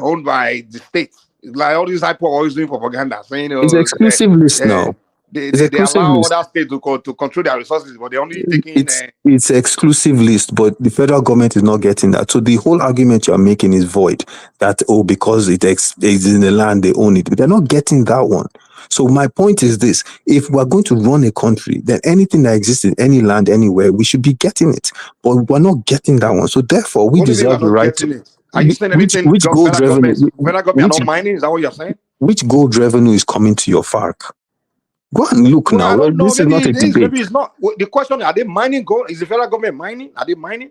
owned by the state. It's like all these hyper always doing propaganda, saying It's exclusive list now. It's they exclusive allow list. other states to control their resources, but they're only taking. It's exclusive list, but the federal government is not getting that. So the whole argument you are making is void. That because it's in the land they own it, they're not getting that one. So my point is this: if we're going to run a country, then anything that exists in any land anywhere, we should be getting it. But we're not getting that one. So therefore, we What do you mean deserve we're the not right getting to. it? Are you saying anything? Which gold revenue? Federal government are not mining? Is that what you're saying? Which gold revenue is coming to your FARC? Go and look Well, I now. don't know. This is not a debate. Maybe it's not. The question: are they mining gold? Is the federal government mining? Are they mining?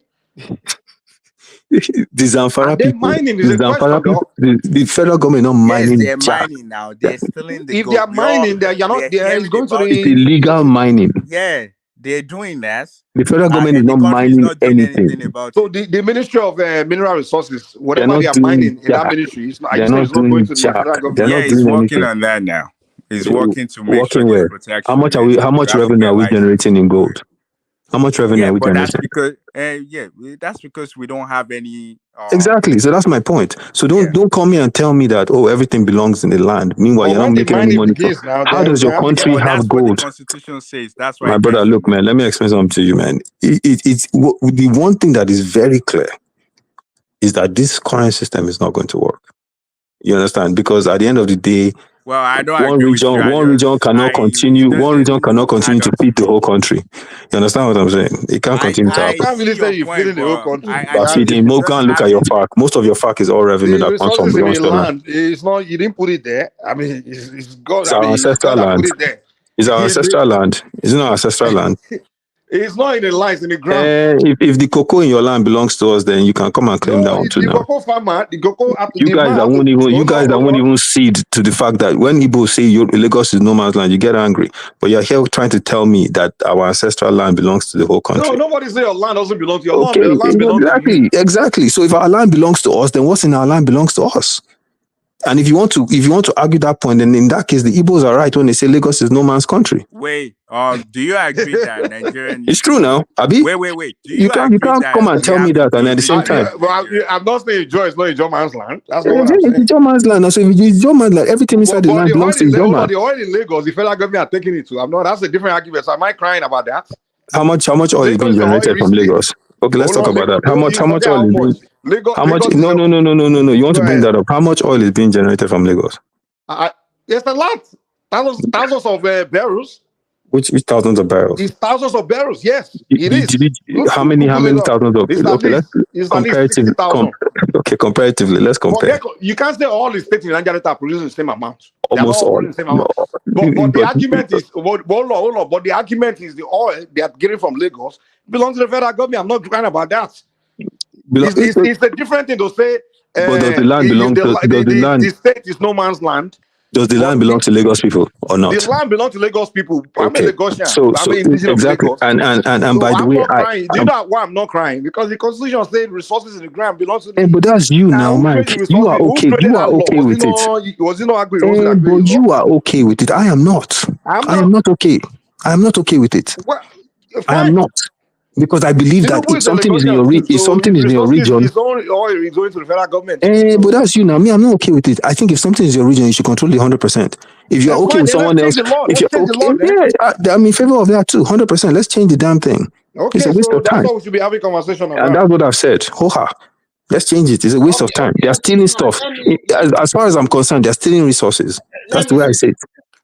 The Zamfara Are they people, mining? Is a question, though. the federal government not Yes, mining they're jack. mining now. They're stealing the If they gold. are mining, you're not. There is hearing going to about It's the. illegal mining. Yeah, they're doing that. The federal government is And the not country is mining not doing anything. anything about So it. the Ministry of Mineral Resources, They're whatever not they are doing mining in that jack. ministry, are you They're saying not it's not going doing to the jack. federal They're government? not Yeah, he's doing working anything. on that now. He's working to make sure Working there's where? protection. How much are and we? How much you have to revenue get are we license. generating in gold? How much revenue Yeah, are we but that's generating? because that's because we don't have any. Exactly. So that's my point. So Yeah. don't come here and tell me that everything belongs in the land. Meanwhile, But you're not when the making any mining money from. begins now, How then does we your have to get country on that. That's have what the gold? Constitution says. That's why My it brother, gets look, man, let me explain something to you, man. It's the one thing that is very clear is that this current system is not going to work. You understand? Because at the end of the day, Well, I don't agree with you. one region cannot continue. One region cannot continue to feed the whole country. You understand what I'm saying? It can't continue to You happen. can't really say you're feeding the whole country. I But think feeding, you go just and look have at your to. FARC. Most of your FARC is all revenue The that comes from resources in the belongs to the land. land, it's not. You didn't put it there. I mean, it's God. It's I our mean, it's ancestral God that put land. it there. It's our ancestral land. Isn't our ancestral land? It's not in the lines in the ground. If the cocoa in your land belongs to us, then you can come and claim that No, one it's too the now. cocoa farmer. The cocoa up to You the guys man. that won't even cede to the fact that when Igbo say Lagos is no man's land, you get angry. But you're here trying to tell me that our ancestral land belongs to the whole No, country. nobody say your land doesn't belong to your Okay, land. Your land belongs to you. exactly. So if our land belongs to us, then what's in our land belongs to us. And if you want to argue that point, then in that case, the Igbos are right when they say Lagos is no man's country. Wait, do you agree that Nigerian? It's true now, Abi. Wait. Do You you can't agree that come and we tell me have that, and two at the same time, regions? I'm not saying Joe is not in Joe man's land. That's not what I'm saying. it's your man's land. So if it's your man's land, everything inside the land the belongs to oil, your man. the oil in Lagos, the federal government are taking it to. I'm not. That's a different argument. So am I crying about that? How much oil is being generated from Lagos? Okay, let's talk about that. How much oil is being? How much? No. You want to bring that up? How much oil is being generated from Lagos? There's a lot. Thousands of barrels. Which thousands of barrels? It's thousands of barrels. Yes, it is. How many thousands of? It's Okay, let's at least 60,000. Okay, comparatively, let's compare. You can't say all the states in Nigeria are producing the same amount. Almost all. The same amount. But the argument is, hold on. But the argument is the oil they are getting from Lagos belongs to the federal government. I'm not crying about that. It's a different thing to say. But does the land belong to the state is no man's land? Does the land belong to Lagos people or not? The land belongs to Lagos people. I'm a Lagosian. So I'm an indigenous exactly. of Lagos. And by the way, not crying. Do you know why I'm not crying? Because the Constitution says resources in the ground belongs to the. But that's you now, Mike. You are okay. You are okay with it. Was he not agree? But you are okay with it. I am not. I am not okay. I am not okay with it. Well, I am not. Because I believe that if something is in your region, it's only going to the federal government. But that's you now. Me, I'm not okay with it. I think if something is your region, you should control it 100%. If you're okay with someone else, if you're okay, I'm in favor of that too, 100%. Let's change the damn thing. Okay, it's a waste of time. That's what we should be having conversation about. And that's what I've said. Ho-ha. Let's change it. It's a waste of time. They're stealing stuff. As far as I'm concerned, they're stealing resources. That's the way I say it.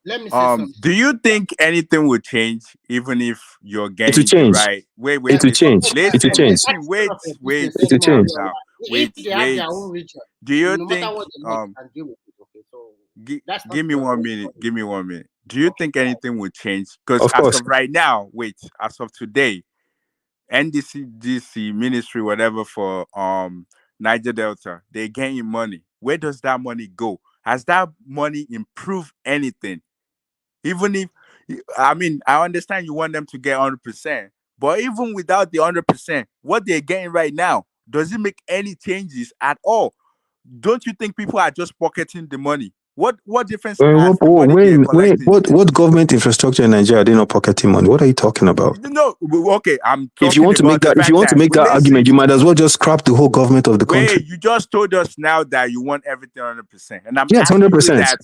Let me say something. Do you think anything will change even if you're getting it will change. right? Wait. It will change. Listen, it will change. Wait. It will change. Now. If they have their own region, do you no think? matter what they make, can deal with it. Okay, so give me 1 minute. Give me 1 minute. Do you think anything will change? Because Of as course. of right now, as of today, NDC, DC, ministry, whatever for Niger Delta, they're getting money. where does that money go? Has that money improved anything? Even if, I mean, I understand you want them to get 100%, but even without the 100%, what they're getting right now, does it make any changes at all? Don't you think people are just pocketing the money? What difference has the money they're collecting? What government infrastructure in Nigeria are they not pocketing money? What are you talking about? No, okay, I'm talking If you want to make that, argument, you might as well just scrap the whole government of the country. Wait, you just told us now that you want everything 100%, and I'm Yes, asking 100%. you that.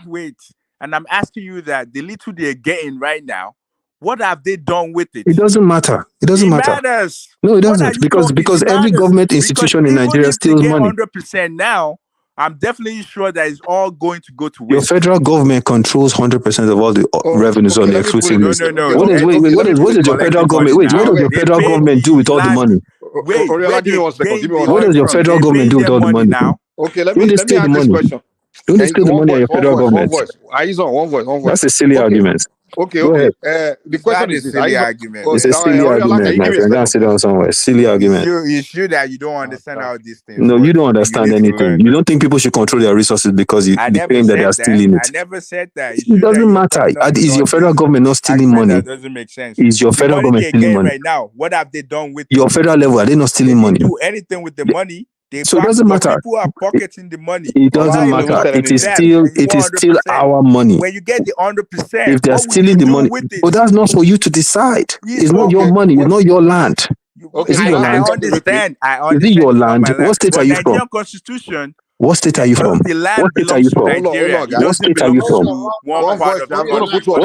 Wait, and I'm asking you that the little they're getting right now, what have they done with it? It doesn't matter. It doesn't matter. Matters. No, it doesn't, because every government institution in Nigeria steals money. 100% now, I'm definitely sure that it's all going to go to waste. Your federal government controls 100% of all the revenues on the exclusive list. No. What does your federal government? Wait, what does your federal government do with all the money? Wait, give me 1 second. Give me 1 What does your federal government do with all the money? Okay, let me ask this question. Don't they steal the money of your federal government? One voice. That's a silly argument. Okay. The question is silly argument. It's a silly argument. Now, you're going to sit down somewhere. Silly argument. You sure that you don't understand how these things No, work. you don't understand anything. You don't think people should control their resources because you claim that they are stealing it. I never said that. It doesn't matter. Is your federal government not stealing money? That doesn't make sense. Is your federal government stealing money? Right now, what have they done with your federal level? Are they not stealing money? Do anything with the money? So it doesn't matter. People are pocketing the money. It doesn't matter. It is still our money. When you get the 100%, if they're stealing the money, but that's not for you to decide. It's not your money. It's not your land. Is it your land? I understand. Is it your land? What state are you from? Nigerian Constitution. What state are you from? The land belongs to Nigeria. What state are you from? One voice. I'm going to put you on.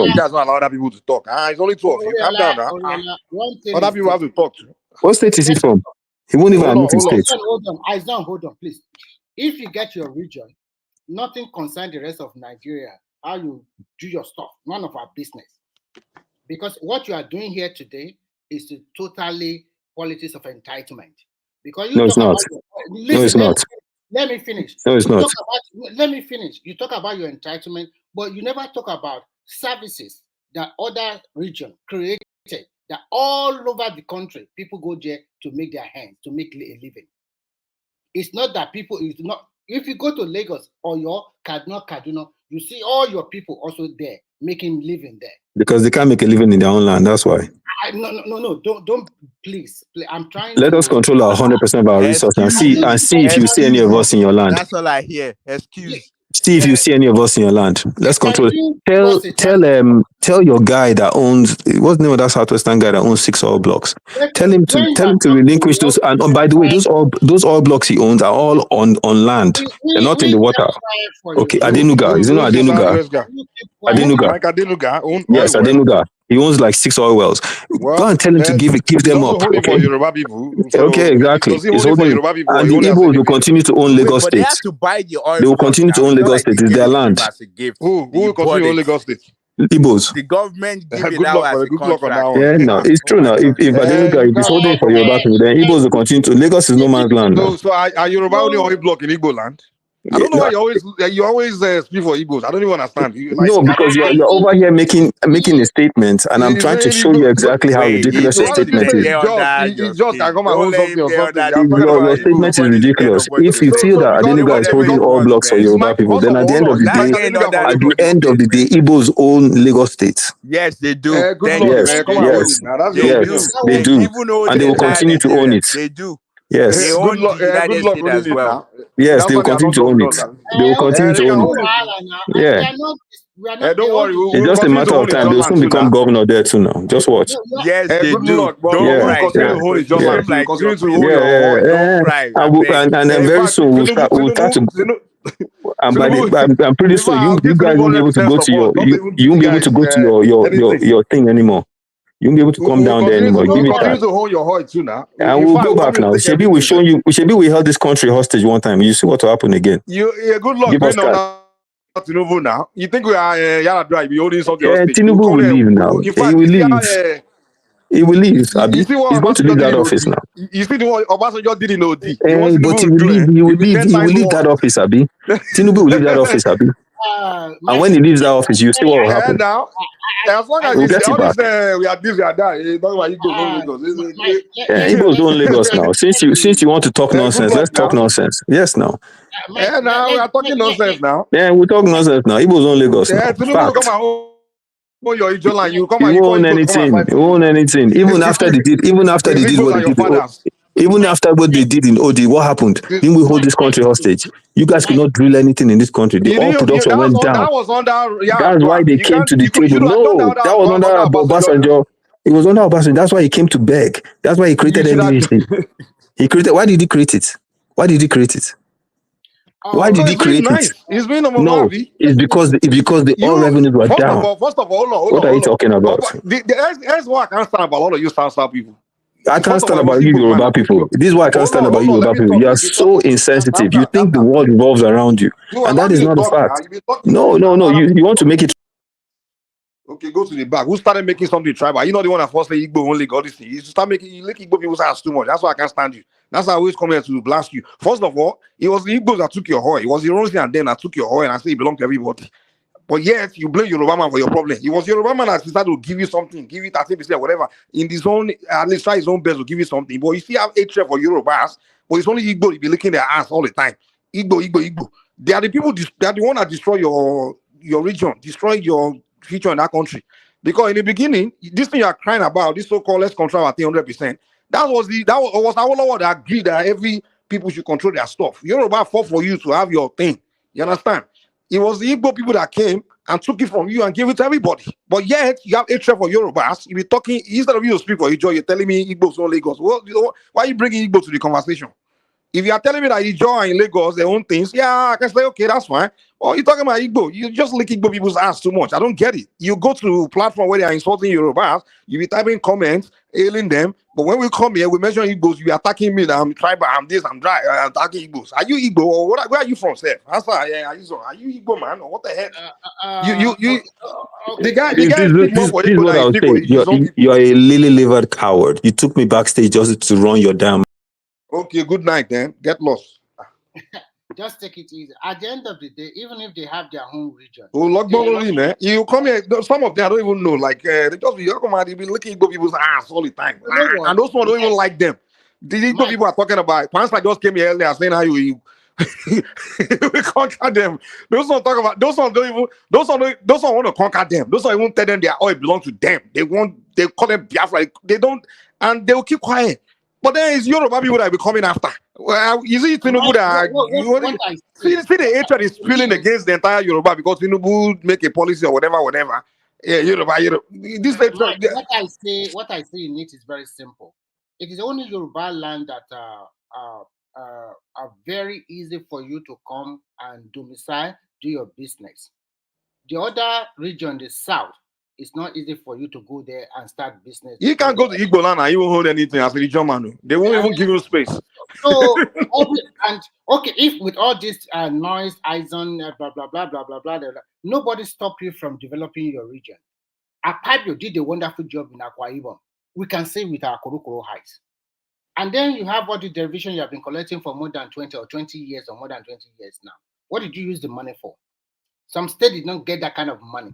You guys don't allow other people to talk. It's only two of you. Calm down now. Other people have to talk to. What state is he from? He won't even admit his state. Hold on, please. If you get your region, nothing concerns the rest of Nigeria. How you do your stuff, none of our business. Because what you are doing here today is to totally politics of entitlement. Because you it's not. Let me finish. No, it's not. Let me finish. You talk about your entitlement, but you never talk about services that other region created. That all over the country, people go there to make their hands, to make a living. It's not that people, if you go to Lagos or your Kaduna, you see all your people also there making living there. Because they can't make a living in their own land, that's why. No, don't, please. I'm trying Let us control our 100% of our resources and see if you see any of us in your land. That's all I hear. Excuse. See if you see any of us in your land. Let's control it. Tell your guy that owns, what's the name of that Southwestern guy that owns 6 oil blocks? Tell him to relinquish those. And by the way, those oil blocks he owns are all on land. They're not in the water. Okay, Adenuga. Is it not Adenuga? Yes, Adenuga. He owns like 6 oil wells. Go and tell him to give them up. Okay, exactly. And the Igbos will continue to own Lagos State. They have to buy the oil. They will continue to own Lagos State. It's their land. Who will continue to own Lagos State? Igbos. The government give it out as a contract. Yeah, no, it's true now. If Adenuga is holding for Yoruba people, then Igbos will continue to. Lagos is no man's land. So are Yoruba only on a block in Igbo land? I don't know why you always speak for Igbos. I don't even understand. No, because you're over here making a statement, and I'm trying to show you exactly how ridiculous your statement is. Just I come and hold something or something. Your statement is ridiculous. If you feel that Adenuga is holding all blocks for Yoruba people, then at the end of the day, Igbos own Lagos State. Yes, they do. Yes, they do, and they will continue to own it. They do. Yes. They own the United States as well. Yes, they will continue to own it. They will continue to own it. Yeah. Don't worry. It's just a matter of time. They'll soon become governor there too now. Just watch. Yes, they do. And then very soon we'll start to. And I'm pretty sure you guys won't be able to go to you won't be able to go to your thing anymore. You won't be able to come down there anymore. Give me time. To hold your heart too now. And we'll go back now. Shebi will show you. Shebi we held this country hostage one time. You see what will happen again. Good luck. Tinubu now. You think we are Yaradua? We holding something hostage. Tinubu will leave now. He will leave. He will leave. He's going to leave that office now. You see the one Obasanjo did in OD. But he will leave. He will leave that office, Abi. Tinubu will leave that office, Abi. And when he leaves that office, you see what will happen. Now, as long as We'll it's get it all back. this, we are this, we are that. Don't worry, Igbo, don't Lagos. Yeah, Igbos don't Lagos now. Since you want to talk nonsense, let's talk nonsense. Yes, now. Now we are talking nonsense now. Yeah, we talk nonsense now. Igbos don't Lagos now. Tinubu come Fact. and your Ijolan, you come He and you call won't Igbo to come and anything. fight He for you. won't anything. Even after they did what they did in even after what they did in OD, what happened? Didn't we hold this country hostage? You guys could not drill anything in this country. The oil production went down. That was under That's why they came to the table. No, that was under Obasanjo. It was under Obasanjo. That's why he came to beg. That's why he created NDHC. He created. Why did he create it? Why did he create it? Why did he create it? It's been No, it's because the oil revenues were down. First of all, hold on. What are you talking about? That's why I can't stand about all of you South people. I can't stand about you Yoruba people. This is why I can't stand about you Yoruba people. You are so insensitive. You think the world revolves around you. And that is not a fact. No. You want to make it. Okay, go to the back. Who started making something tribal? You know the one that first say Igbo only got this thing. You start making you lick Igbo people's ass too much. That's why I can't stand you. That's why I always come here to blast you. First of all, it was the Igbos that took your oil. It was the Ronsi and then that took your oil and I say it belonged to everybody. But yet you blame Yoruba man for your problem. It was Yoruba man that decided to give you something, give you 30% whatever. In his own, at least try his own best to give you something. But you still have hatred for Yorubas, but it's only Igbo you be licking their ass all the time. Igbo. They are the people. They are the one that destroy your region, destroy your future in that country. Because in the beginning, this thing you are crying about, this so-called let's control our thing 100%. That was our that agreed that every people should control their stuff. Yoruba fought for you to have your thing. You understand? It was the Igbo people that came and took it from you and gave it to everybody. But yet, you have hatred for Yorubas. You be talking, instead of you to speak for Ijo, you're telling me Igbos on Lagos. Well, why are you bringing Igbo to the conversation? If you are telling me that Ijo and in Lagos, their own things, yeah, I can say, okay, that's fine. Or you're talking about Igbo. You just lick Igbo people's ass too much. I don't get it. You go to a platform where they are insulting Yorubas, you be typing comments, ailing them. But when we come here, we mention Igbos, you are attacking me that I'm tribal, I'm this, I'm dry, I'm attacking Igbos. Are you Igbo or where are you from, Seth? Answer, yeah, are you Igbo, man? Or what the heck? The guy This is what I'll say. You're a lily-livered coward. You took me backstage just to run your damn. Okay, good night then. Get lost. Just take it easy. At the end of the day, even if they have their own region, you come here. Some of them I don't even know. Like they just be come out, they be looking Igbo people's ass all the time, and those ones don't even like them. The Igbo people are talking about. Once I just came here earlier saying how you we conquer them. Those ones talk about. Those ones don't even. Those ones want to conquer them. Those ones even tell them their oil belongs to them. They call them Biafra. They don't, and they will keep quiet. But then it's Yoruba people that will be coming after. Well, you see, Tinubu that see the hatred is spilling against the entire Yoruba because Tinubu make a policy or whatever. Yeah, Yoruba. This what I say in it is very simple. It is only Yoruba land that are very easy for you to come and domicile, do your business. The other region, the south, it's not easy for you to go there and start business. You can't go to Igbo land and you won't hold anything as a region man. They won't even give you space. So, if with all this noise, Eisen, blah, blah, blah, blah, blah, blah, blah, nobody stop you from developing your region. Akpabio did a wonderful job in Akwa Ibom. We can say with our Korokoro heights. And then you have all the derivation you have been collecting for more than 20 years or more than 20 years now. What did you use the money for? Some state did not get that kind of money.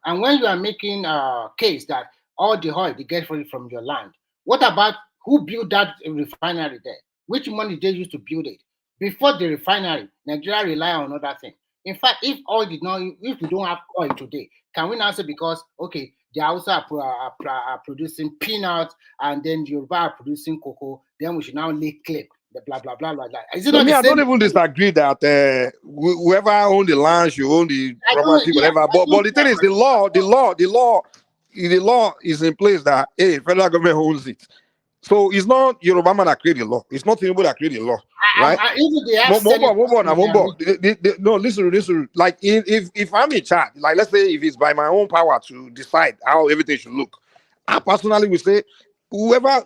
And when you are making a case that all the oil they get from your land, what about who built that refinery there? Which money they used to build it? Before the refinery, Nigeria rely on another thing. In fact, if we don't have oil today, can we now say because they also are producing peanuts and then Yoruba are producing cocoa, then we should now lay claim the blah blah blah blah blah. Is it not I don't even disagree that whoever own the land should own the property, whatever. But the thing is, the law is in place that federal government owns it. So it's not Yoruba man that create the law. It's not anybody that create the law, right? No, listen. Like if I'm in charge, like let's say if it's by my own power to decide how everything should look, I personally will say whatever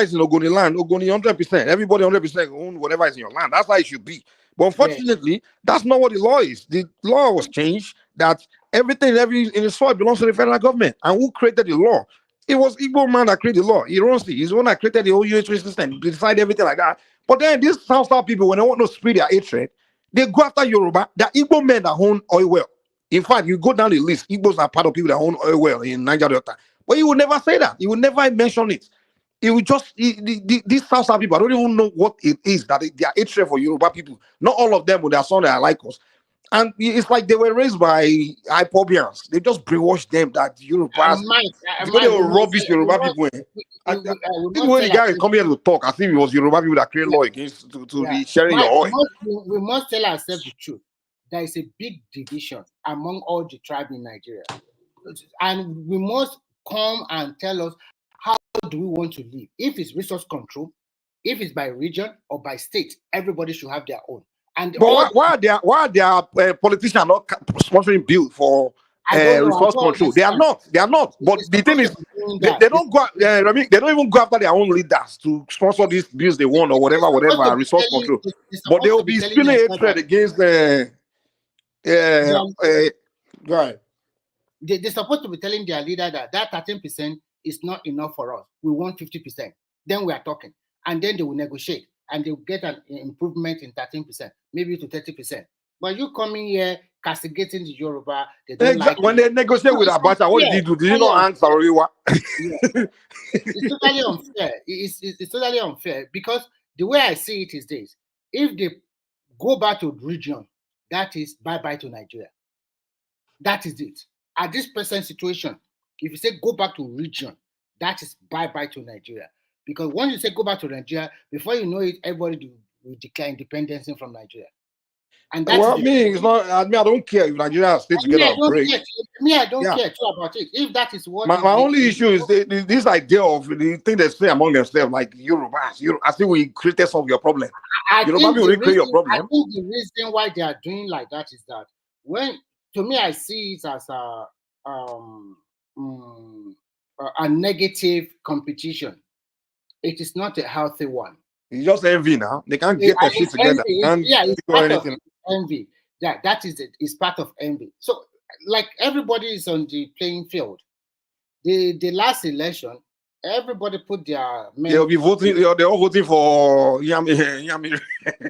is in Ogoni land, Ogoni 100%, everybody 100% own whatever is in your land. That's how it should be. But unfortunately, that's not what the law is. The law was changed that everything in the soil belongs to the federal government. And who created the law? It was Igbo man that created the law. He's the one that created the whole UHP system, decide everything like that. But then these South people, when they want to spread their hatred, They go after Yoruba. The Igbo men that own oil well. In fact, you go down the list, Igbos are part of people that own oil well in Niger Delta. But you will never say that. You will never mention it. It will just, these South people, I don't even know what it is that they are hatred for Yoruba people. Not all of them with their son that are like us. And it's like they were raised by Ipobians. They just brainwashed them that Yorubas, the way they will rubbish Yoruba people. This way the guy is coming here to talk as if it was Yoruba people that create law against to be sharing your oil. We must tell ourselves the truth. There is a big division among all the tribes in Nigeria. And we must come and tell us how do we want to live. If it's resource control, if it's by region or by state, everybody should have their own. And but why are their politicians not sponsoring bill for resource control? They are not. But the thing is, they don't go. They don't even go after their own leaders to sponsor these bills they want or whatever resource control. But they will be spilling hatred against right. They're supposed to be telling their leader that 13% is not enough for us. We want 50%. Then we are talking, and then they will negotiate. And they'll get an improvement in 13%, maybe to 30%. But you coming here castigating the Yoruba, they don't like when they negotiate with Abacha, what did he do? Did he not answer Oriwa? It's totally unfair. It's totally unfair because the way I see it is this: if they go back to region, that is bye-bye to Nigeria. That is it. At this present situation, if you say go back to region, that is bye-bye to Nigeria. Because once you say go back to Nigeria, before you know it, everybody will declare independence from Nigeria. And that's it's not. I don't care if Nigeria stay together or break. I don't care too about it. If that is what my only issue is this idea of the thing they say among themselves, like Yorubas. I think we created some of your problem. Yoruba people create your problem. I think the reason why they are doing like that is that to me, I see it as a negative competition. It is not a healthy one. It's just envy now. They can't get their shit together. It's part of envy. Yeah, that is it. It's part of envy. So, like everybody is on the playing field. The last election, everybody put their men. They'll be voting. They're all voting for Yami.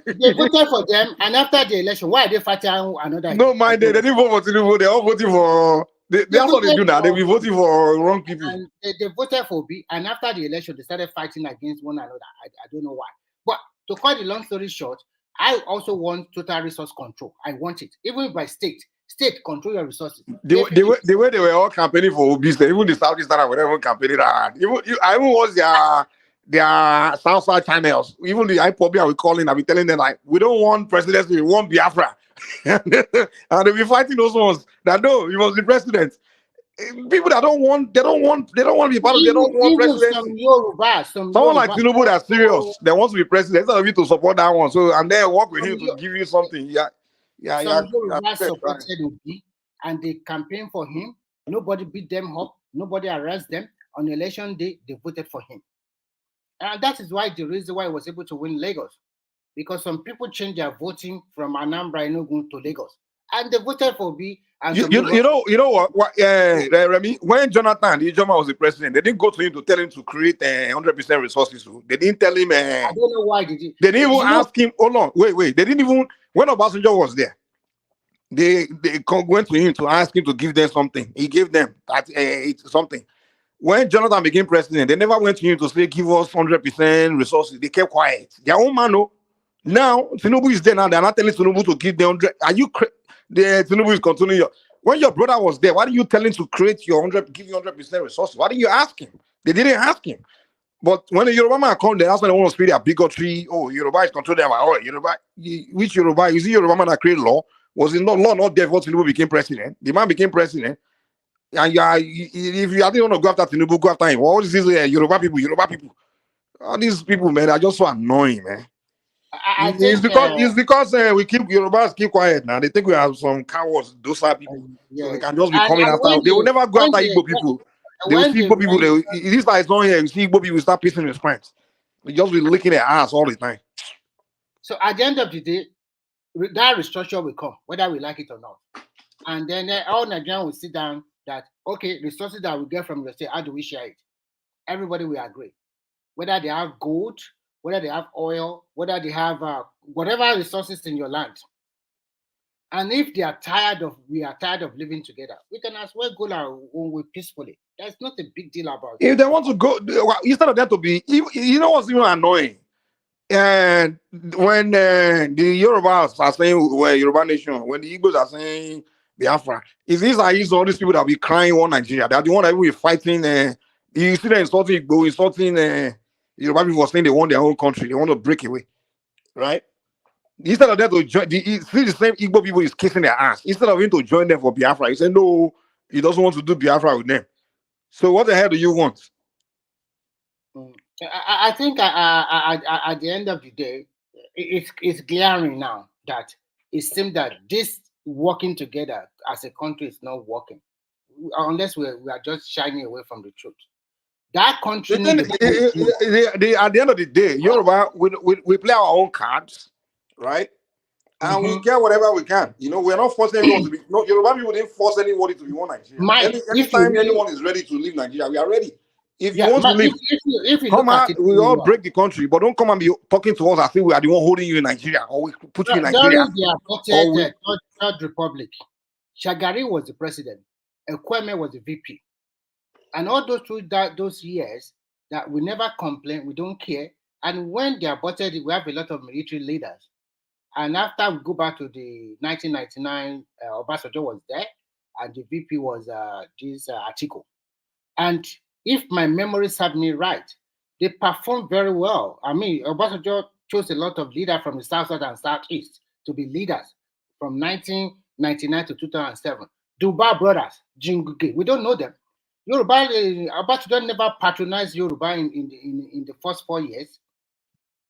They voted for them, and after the election, why are they fighting another? No, mind they didn't vote for Tinubu. They're all voting for. That's what they do now. They'll be voting for wrong people. And they voted for B, and after the election, they started fighting against one another. I don't know why. But to cut the long story short, I also want total resource control. I want it, even by state. State control your resources. The way they were all campaigning for Obi, even the Southeastern and whatever campaigning that. I even watched their Southside channels. Even the IPOB I will call in. I be telling them like, we don't want presidency, we want Biafra. And they'll be fighting those ones that no, he was the president. People that don't want to be part of, they don't want presidency. Someone like Tinubu that's serious, they want to be president, instead of you to support that one. So and then work with him to give you something. Some Yorubas supported Obi and they campaigned for him. Nobody beat them up, nobody arrested them. On election day, they voted for him. And that is why the reason why he was able to win Lagos. Because some people changed their voting from Anambra Enugu to Lagos. And they voted for Obi. And you know what Remy, when Jonathan was the president, they didn't go to him to tell him to create 100% resources. They didn't tell him. I don't know why they did. They didn't even ask him. Hold on, wait. They didn't even, when Obasanjo was there, they went to him to ask him to give them something. He gave them something. When Jonathan became president, they never went to him to say, give us 100% resources. They kept quiet. Their own man, no. Now, Tinubu is there now. They're not telling Tinubu to give them 100. Are you Tinubu is continuing. When your brother was there, why didn't you tell him to create your 100, give you 100% resources? Why didn't you ask him? They didn't ask him. But when the Yoruba man come, that's when they want to speak their bigotry. Oh, Yoruba is controlling them. Oh, Yoruba. Which Yoruba? Is it Yoruba man that created law? Was it not law not there before Tinubu became president? The man became president. And if you didn't want to go after Tinubu, go after him. What is this? Yoruba people. All these people, man, are just so annoying, man. It's because we keep Yorubas keep quiet now. They think we have some cowards, those are people. So they can just be coming after. They will never go after Igbo people. They will see Igbo people. This guy is not here. You see Igbo people start pissing his friends. They just be licking their ass all the time. So at the end of the day, that restructure will come, whether we like it or not. And then all Nigerians will sit down that, okay, resources that we get from the state, how do we share it? Everybody will agree. Whether they have gold, whether they have oil, whether they have whatever resources in your land, And if we are tired of living together, we can as well go our own way peacefully. There's not a big deal about it. If they want to go, instead of that to be, you know what's even annoying? And when the Yorubas are saying, well, Yoruba nation, when the Igbos are saying Biafra, these all these people that be crying on Nigeria. They're the one that will be fighting. You see them insulting Igbo, insulting Yoruba people saying they want their own country, they want to break away, right? Instead of that to join, see the same Igbo people is kissing their ass. Instead of him to join them for Biafra, he said no, he doesn't want to do Biafra with them. So what the hell do you want? I think at the end of the day, it's glaring now that it seems that this working together as a country is not working, unless we are just shining away from the truth. That country at the end of the day, Yoruba, we play our own cards, right? And we get whatever we can. You know, we're not forcing anyone to be. No, Yoruba people didn't force anybody to be one Nigeria. Anytime anyone is ready to leave Nigeria, we are ready. If you want to leave, if you come out. We all break the country, but don't come and be talking to us as if we are the one holding you in Nigeria, or we put you in Nigeria. During the Third Republic, Shagari was the president, Ekweme was the VP, and all those years that we never complain, we don't care. And when they are aborted, we have a lot of military leaders. And after we go back to the 1999, Obasanjo was there, and the VP was this Atiku. And if my memory serves me right, they performed very well. I mean, Obasanjo chose a lot of leaders from the South and Southeast to be leaders from 1999 to 2007. Duba brothers, Jinguge, we don't know them. Yoruba, Obasanjo never patronized Yoruba in the first 4 years.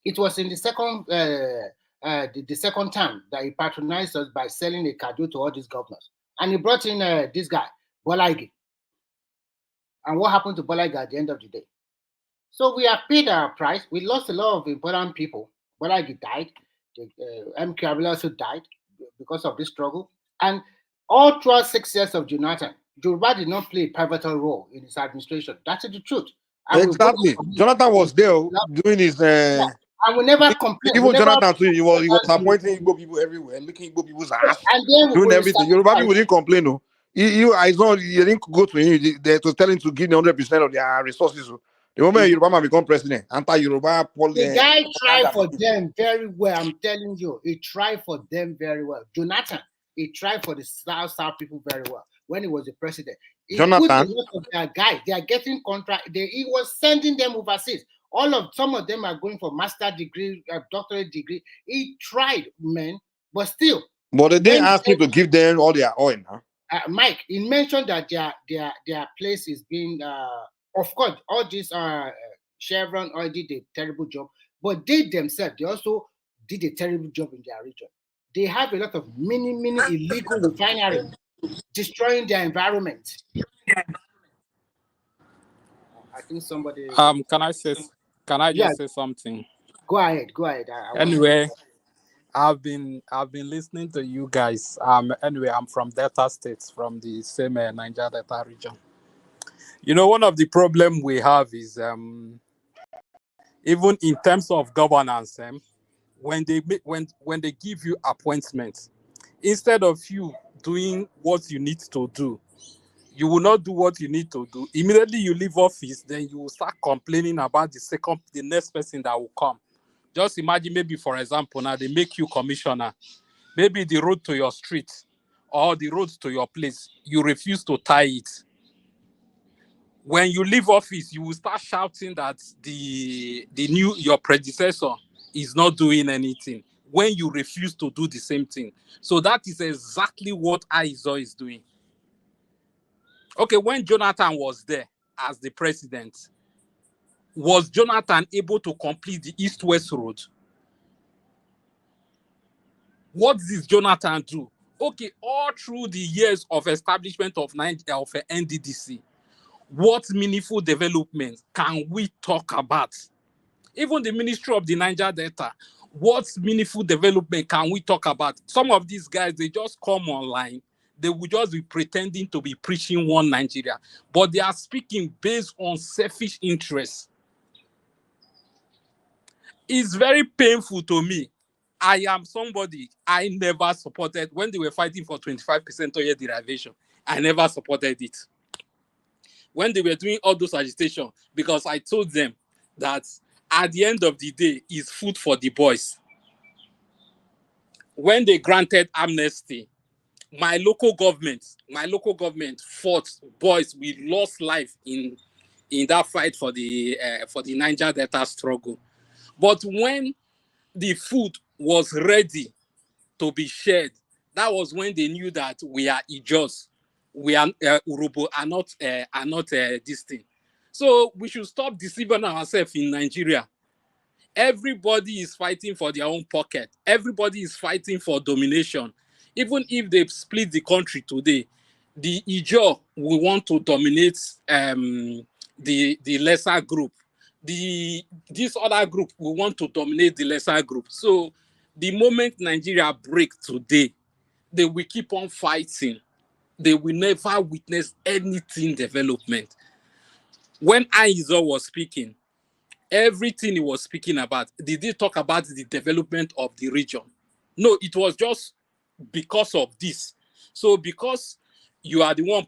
It was in the second the second time that he patronized us by selling a cado to all these governors. And he brought in this guy, Bolaige. And what happened to Bolaige at the end of the day? So we have paid our price. We lost a lot of important people. Bolaige died. MK Abiola also died because of this struggle. And all throughout 6 years of Jonathan, Yoruba did not play a pivotal role in his administration. That's the truth. Exactly. Jonathan was there doing his... I will never complain. Even Jonathan too, he was appointing Igbo people everywhere, licking Igbo people's ass, doing everything. Yoruba people didn't complain, no. You didn't go to him to tell him to give 100% of their resources. The moment Yoruba man become president, anti-Yoruba the guy tried for them very well. I'm telling you, he tried for them very well. Jonathan, he tried for the South people very well when he was the president. He Jonathan, put a lot of their guys. They are getting contract. He was sending them overseas. Some of them are going for master degree, doctorate degree. He tried, man, but still. But they didn't ask him to give them all their oil, huh? Mike, he mentioned that their place is being, of course, all these Chevron all did a terrible job, but they themselves, they also did a terrible job in their region. They have a lot of many illegal refineries destroying their environment. I think somebody. Can I just say something? Go ahead. Anyway, I've been listening to you guys. Anyway, I'm from Delta States, from the same Niger Delta region. You know, one of the problem we have is even in terms of governance, when they give you appointments, instead of you doing what you need to do, you will not do what you need to do. Immediately you leave office, then you will start complaining about the next person that will come. Just imagine, maybe, for example, now they make you commissioner. Maybe the road to your street or the road to your place, you refuse to tie it. When you leave office, you will start shouting that your predecessor is not doing anything when you refuse to do the same thing. So that is exactly what Aizo is doing. Okay, when Jonathan was there as the president, was Jonathan able to complete the East-West Road? What did Jonathan do? Okay, all through the years of establishment of NDDC, what meaningful development can we talk about? Even the Ministry of the Niger Delta, what meaningful development can we talk about? Some of these guys, they just come online. They will just be pretending to be preaching one Nigeria, but they are speaking based on selfish interests. It's very painful to me I am somebody I never supported when they were fighting for 25% oil derivation. I never supported it. When they were doing all those agitation, because I told them that at the end of the day, it's food for the boys. When they granted amnesty, my local government fought. Boys, we lost life in that fight for the Niger Delta struggle. But when the food was ready to be shared, that was when they knew that we are Ijos, we are Urobo, are not this thing. So we should stop deceiving ourselves in Nigeria. Everybody is fighting for their own pocket. Everybody is fighting for domination. Even if they split the country today, the Ijo will want to dominate the lesser group. This other group will want to dominate the lesser group. So the moment Nigeria break today, they will keep on fighting. They will never witness anything development. When Aizo was speaking, everything he was speaking about, did he talk about the development of the region? No, it was just because of this. So because you are the one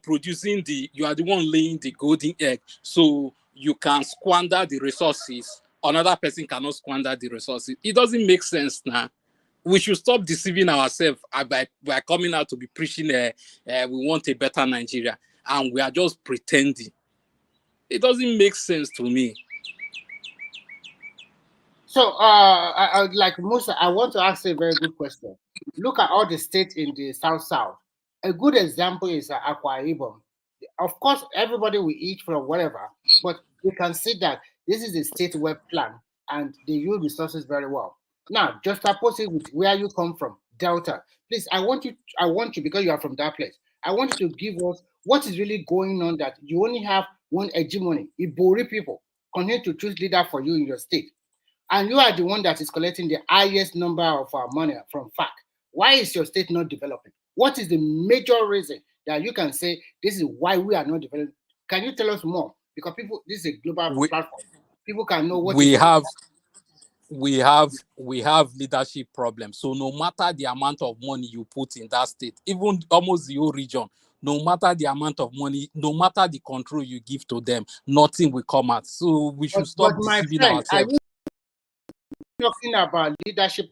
you are the one laying the golden egg, so you can squander the resources, another person cannot squander the resources. It doesn't make sense now. We should stop deceiving ourselves by coming out to be preaching we want a better Nigeria, and we are just pretending. It doesn't make sense to me. So, I like Musa, I want to ask a very good question. Look at all the states in the South. A good example is Akwa Ibom. Of course, everybody will eat from whatever, but we can see that this is a state web plan and they use resources very well. Now, just suppose it with where you come from, Delta. Please, I want you, because you are from that place, I want you to give us what is really going on that you only have one hegemony. Ibori people continue to choose leader for you in your state. And you are the one that is collecting the highest number of our money from FAC. Why is your state not developing? What is the major reason that you can say this is why we are not developing? Can you tell us more? Because people, this is a global platform. People can know what we have leadership problems. So no matter the amount of money you put in that state, even almost the whole region, no matter the amount of money, no matter the control you give to them, nothing will come out. So we should stop deceiving ourselves. Talking about leadership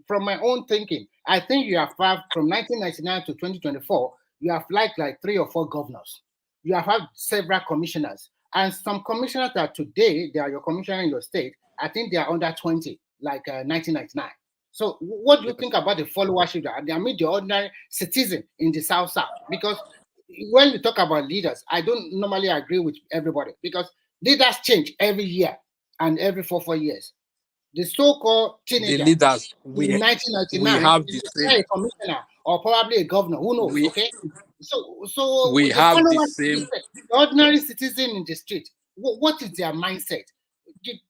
from my own thinking, I think you have had from 1999 to 2024, you have like 3 or 4 governors. You have had several commissioners, and some commissioners that today they are your commissioner in your state. I think they are under 20, like 1999. So, what do you think about the followership that I mean the ordinary citizen in the South? Because when you talk about leaders, I don't normally agree with everybody because leaders change every year and every 4 years. The so-called teenager, the leaders, in 1999, we have the same, a commissioner or probably a governor. Who knows? Okay, so we the have the followers, same. the ordinary citizen in the street. What is their mindset?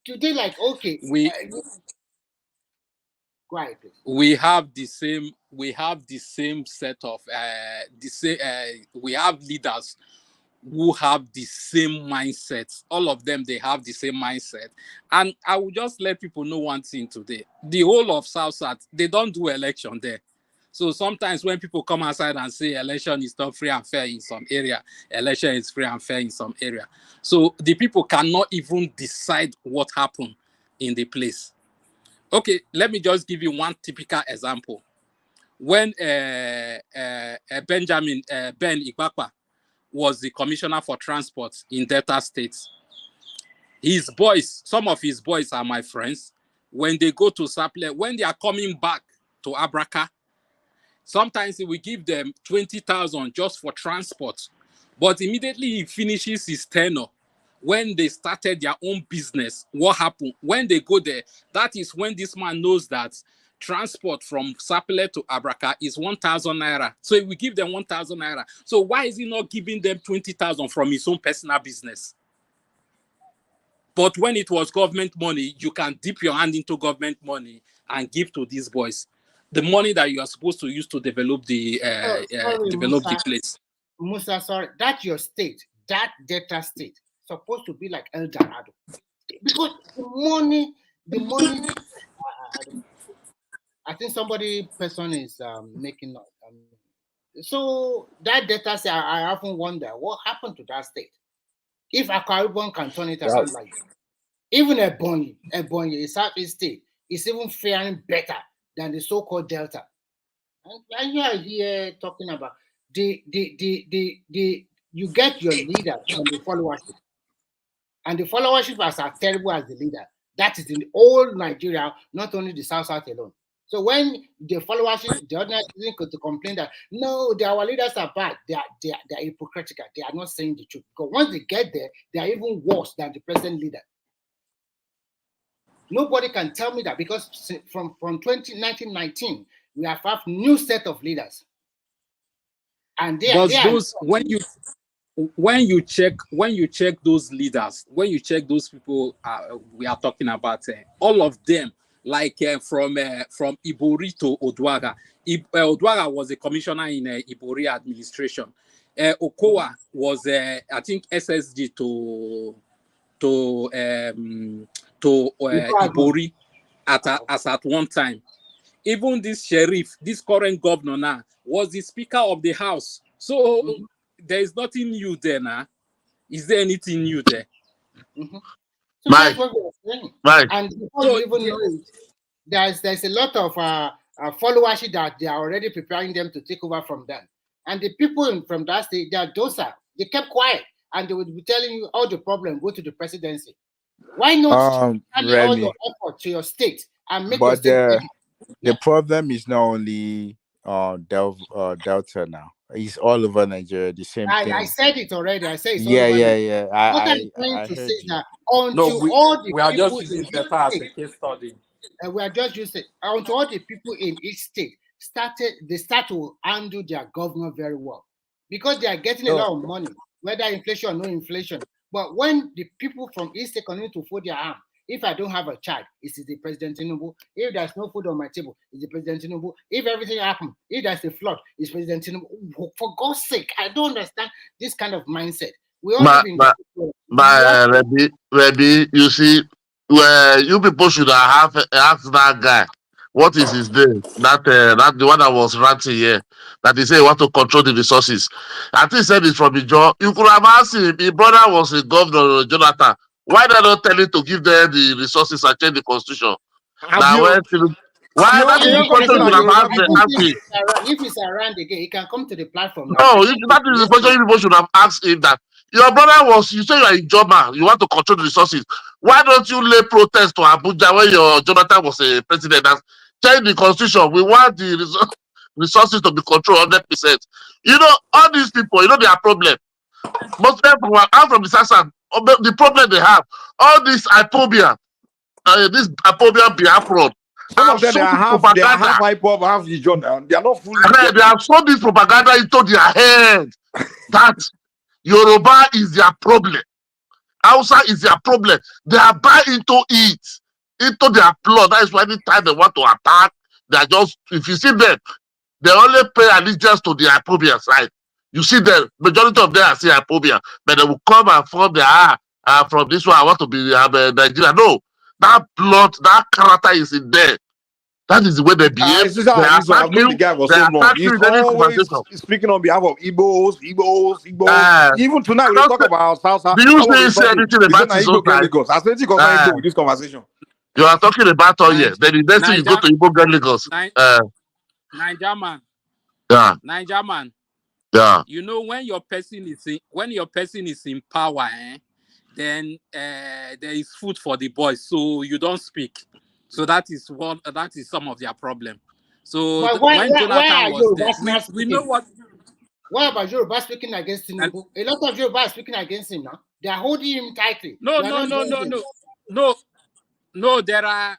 Do they like okay? Go ahead, please. We have the same set of we have leaders who have the same mindset. All of them, they have the same mindset. And I will just let people know one thing today. The whole of South, they don't do election there. So sometimes when people come outside and say election is not free and fair in some area, election is free and fair in some area. So the people cannot even decide what happened in the place. Okay, let me just give you one typical example. When Ben Igbakwa was the commissioner for transport in Delta State, his boys, some of his boys are my friends. When they go to Saple, when they are coming back to Abraka, sometimes he will give them 20,000 just for transport. But immediately he finishes his tenure, when they started their own business, what happened? When they go there, that is when this man knows that transport from Sapele to Abraka is 1,000 naira. So he will give them 1,000 naira. So why is he not giving them 20,000 from his own personal business? But when it was government money, you can dip your hand into government money and give to these boys the money that you are supposed to use to develop the the place. Musa, sorry, that's your state, that Delta State, supposed to be like El Dorado, because the money. I think person is making noise. So that data set, I often wonder what happened to that state. If Akwa Ibom can turn it around like that, even Ebonyi, a Southeast state, is even faring better than the so-called Delta. And you are here talking about you get your leader from the followership, and the followership is as terrible as the leader. That is in all Nigeria, not only the South alone. So when the followership, the ordinary citizen could complain that no, our leaders are bad, they are hypocritical, they are not saying the truth. Because once they get there, they are even worse than the present leader. Nobody can tell me that, because from 1919, we have a new set of leaders. And when you check those leaders, when you check those people we are talking about, all of them, like from Ibori to Odwaga. Odwaga was a commissioner in Ibori administration. Okowa was I think SSG to Ibori at one time. Even this sheriff, this current governor now, was the Speaker of the House. So there is nothing new there now. Is there anything new there? So that's what we're saying. And before you even know it, there's a lot of followership that they are already preparing them to take over from them. And the people from that state, they are docile. They kept quiet, and they would be telling you all the problem, go to the presidency. Why not carry all your effort to your state and make your state ready? The problem is not only Delta now. It's all over Nigeria, the same thing. I said it already. I say it's all yeah. What I'm trying to say is that until all the we are people just using Delta as a case study. We are just using until all the people in each state start to handle their governor very well, because they are getting a lot of money, whether inflation or no inflation. But when the people from each state continue to fold their arm, if I don't have a child, it's the President Tinubu. If there's no food on my table, it's the President Tinubu. If everything happens, if there's a flood, it's President Tinubu. For God's sake, I don't understand this kind of mindset. We all live in Rebbe, you see, where you people should have asked that guy, what is his name? That the one that was ranting here, that he said he want to control the resources. I think he said it from his jaw. You could have asked him, his brother was a governor, Jonathan. Why they not tell him to give them the resources and change the constitution? Now, why that is the question you have asked him. If he's around again, he can come to the platform. No, that is the question you people should have asked him, that your brother was, you say you are a job man, you want to control the resources. Why don't you lay protest to Abuja when your Jonathan was a president and change the constitution? We want the resources to be controlled 100%. You know, all these people, you know their problem. Most of them are from the Sassan. The problem they have, all this hypobia, Biafran. Some of them they are half hypo, half Ijon. They are not fully. They have sold this propaganda into their head that Yoruba is their problem, Hausa is their problem. They are buying into it, into their plot. That is why anytime they want to attack, they are just, if you see them, they only pay allegiance to the hypobia side. You see the majority of them are still hypobia, but they will come and form their from this one I want to be Nigeria. No, that plot, that character is in there. That is the way they behave. I've known the guy for so long. He's always speaking on behalf of Igbos. Even tonight, we talk about South. Do you say anything about this? I said you with this conversation. You are talking about all year. Then the next thing you go to Igbo get Lagos. Niger man. Yeah. Niger man. Yeah. You know, when your person is in power, then there is food for the boys, so you don't speak. So that is some of their problem. So when Jonathan was there, we know what. What about Yoruba speaking against Tinubu? A lot of Yoruba are speaking against him now. They are holding him tightly. No. There are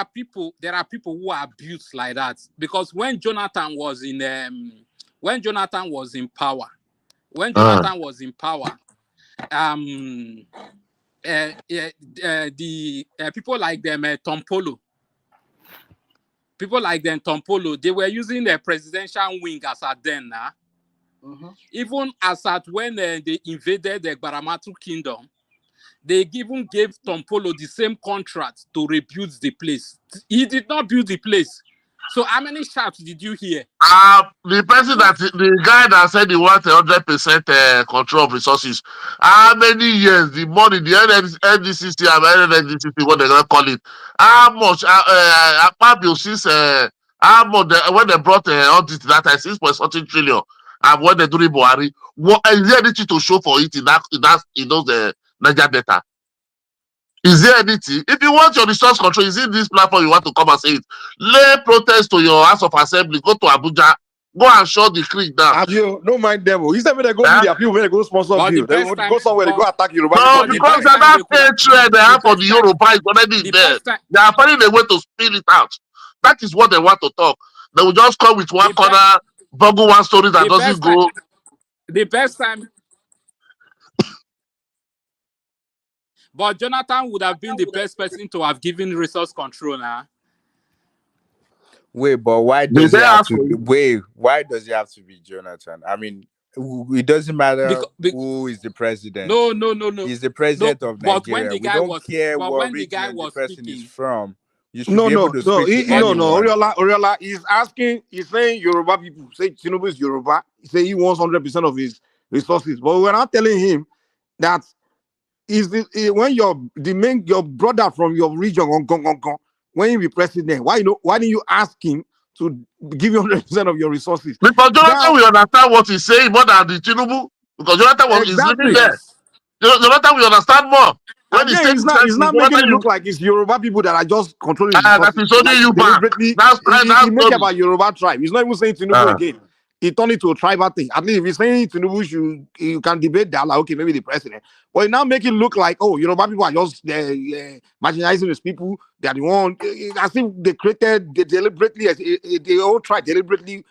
people who are abused like that, because when Jonathan was in power, the people like them, Tom Polo, they were using the presidential wing as at then. Even as at when they invaded the Baramatu kingdom, they even gave Tom Polo the same contract to rebuild the place. He did not build the place. So how many shouts did you hear? The person the guy that said he wants 100% control of resources. How many years the money, the NDCC and NDCC, what they're gonna call it? How much? Since how much when they brought all this data 6 point something trillion, and when they do the Buhari, what is there anything to show for it in those Niger data? Is there anything? If you want your resource control, is it this platform you want to come and say it? Lay protest to your House of Assembly, go to Abuja, go and shut the creek down. As you don't mind them. He said when they go media, people when they go sponsor But view. They best time, go somewhere, they go attack Yoruba. No, People. because that hatred they have for the Yoruba is already there. They are finding a way to spill it out. That is what they want to talk. They will just come with one corner, bubble one story that doesn't go. The best time. But Jonathan would have been the best person to have given resource control now. Wait, but why does it have to wait? Why does it have to be Jonathan? I mean, it doesn't matter who is the president. No. He's the president of Nigeria. But when the guy we don't care what region the person is from. You should be able to speak to anyone. Oriola is asking. He's saying Yoruba people say Tinubu is Yoruba. He say he wants 100% of his resources, but we're not telling him that when your brother from your region when you be president, why didn't you ask him to give you 100% of your resources? Because Jonathan will understand what he's saying more than the Tinubu. Because Jonathan is living there. Jonathan will understand more. When Again, it's not making it look like it's Yoruba people that are just controlling the resources. That is only like you deliberately. He make about Yoruba tribe. He's not even saying Tinubu again. He turned it to a tribal thing. At least if he's saying Tinubu, you can debate that, like, okay, maybe the president. But he now make it look like, oh, Yoruba people are just marginalizing these people. They are the one. I think they deliberately, they all try deliberately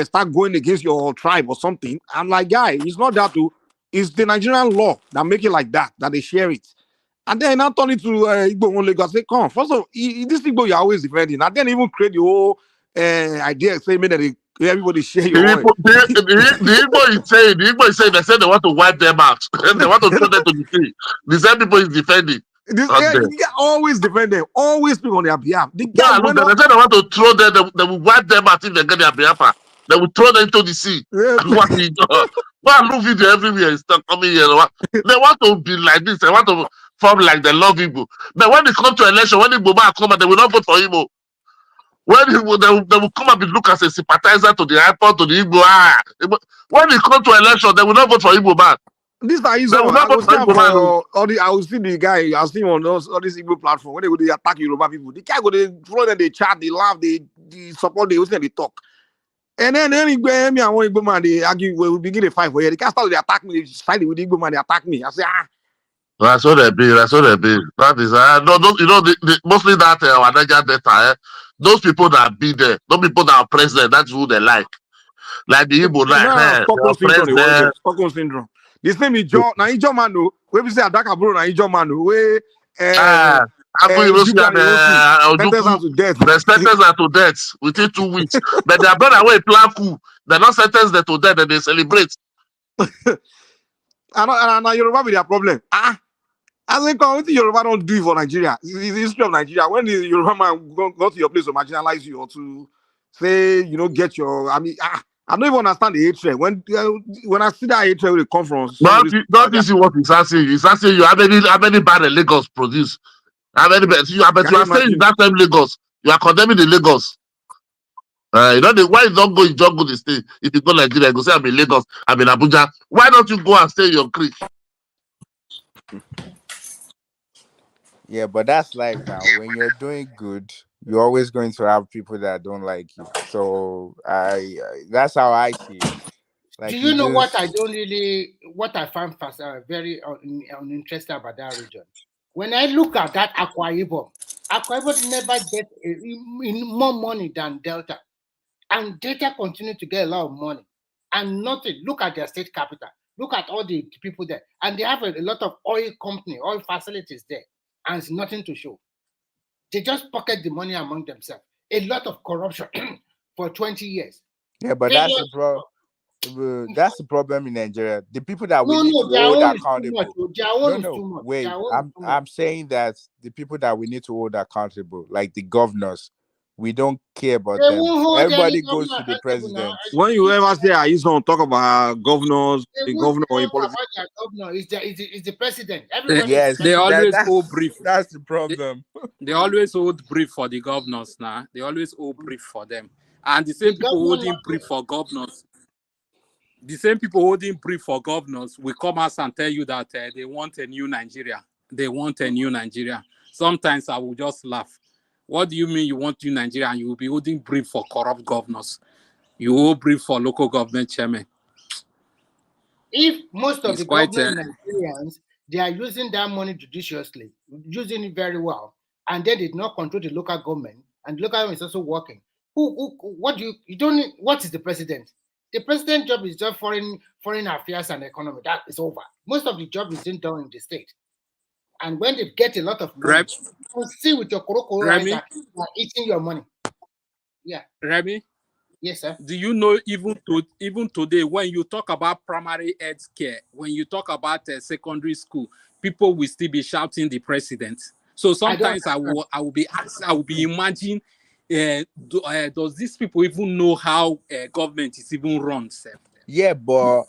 start going against your tribe or something. I'm like, guy, it's not that too. It's the Nigerian law that make it like that they share it. And then now turn it to Igbo only. Say, come, first of all, this Igbo you're always defending. And then even create the whole idea saying that everybody share your own. The Igbo is saying they say they want to wipe them out. They want to throw them to the sea. The same people is defending. Always defend them. Always speak on their behalf. They say they want to throw them. They will wipe them out if they get their behalf. They will throw them into the sea. Go and look video everywhere. It's not coming here. They want to be like this. They want to form like they love Igbo. But when it comes to election, when Igbo come and they will not vote for Igbo. When they will come and be look as a sympathizer to the airport, to the Igbo. When it comes to election, they will not vote for Igbo man. This is I will see the guy. I'll see him on all these Igbo platform when they attack Yoruba people. The guy go they follow them, they chat, they laugh, they support, they listen, they talk. And then me and one Igbo man, they argue, we begin a fight for you. They can't start to attack me, they fight with the Igbo man, they attack me. I say, That's what they be. That is mostly that our Niger data. Those people that be there, those people that are president, that's who they like. Like the Igbo, Stockholm syndrome. This name is John. Now, John Manu. Where we say Adaka bro. Now, John Manu. Where the sentence are to death within 2 weeks. But they are brought away plan coup. They're not sentenced to death, and they celebrate. And Yoruba with their problem. I think what Yoruba don't do for Nigeria. It's the history of Nigeria. When the Yoruba man go to your place to marginalize you or to say, get your. I mean, I don't even understand the hatred. When I see that hatred, where it come from. Not this is what he's asking. He's asking you how many bad Lagos produce. How many bad? You are saying in that same Lagos. You are condemning the Lagos. Why you don't go in jungle to stay? If you go Nigeria, you go say I'm in Lagos, I'm in Abuja. Why don't you go and stay in your creek? Yeah, but that's life now. When you're doing good, you're always going to have people that don't like you. So that's how I see it. Like, do you know what I find very uninteresting about that region? When I look at that Akwa Ibom never get more money than Delta. And Delta continue to get a lot of money. And nothing. Look at their state capital. Look at all the people there. And they have a lot of oil facilities there. And it's nothing to show. They just pocket the money among themselves. A lot of corruption for 20 years. Yeah, but that's the problem. That's the problem in Nigeria. The people that we need to hold accountable. Wait, I'm saying that the people that we need to hold accountable, like the governors, we don't care about They them. won't hold any Everybody goes governor to the accountable now. president. When you ever say I used to talk about governors, They the won't governor or in talk politics, about their governor. It's the president. They, Everywhere is the Yes, they president. always hold brief. that's the They, problem. they always hold brief for the governors now. They always hold brief for them. And the The same people governor holding not brief there. for governors, the same people holding brief for governors will come out and tell you that they want a new Nigeria. They want a new Nigeria. Sometimes I will just laugh. What do you mean you want new Nigeria and you will be holding brief for corrupt governors? You hold brief for local government chairman. If most of It's the quite government Nigerians, they are using that money judiciously, using it very well, and they did not control the local government, and the local government is also working. What do you don't need, what is the president? The president job is just foreign affairs and economy. That is over. Most of the job is being done in the state. And when they get a lot of money, you see with your korokoro eyes Remy, that you are eating your money. Yeah. Remy, Yes, sir. do you know even today when you talk about primary health care, when you talk about secondary school, people will still be shouting the president. So sometimes I will be imagining, does these people even know how government is even run? Sir? Yeah, but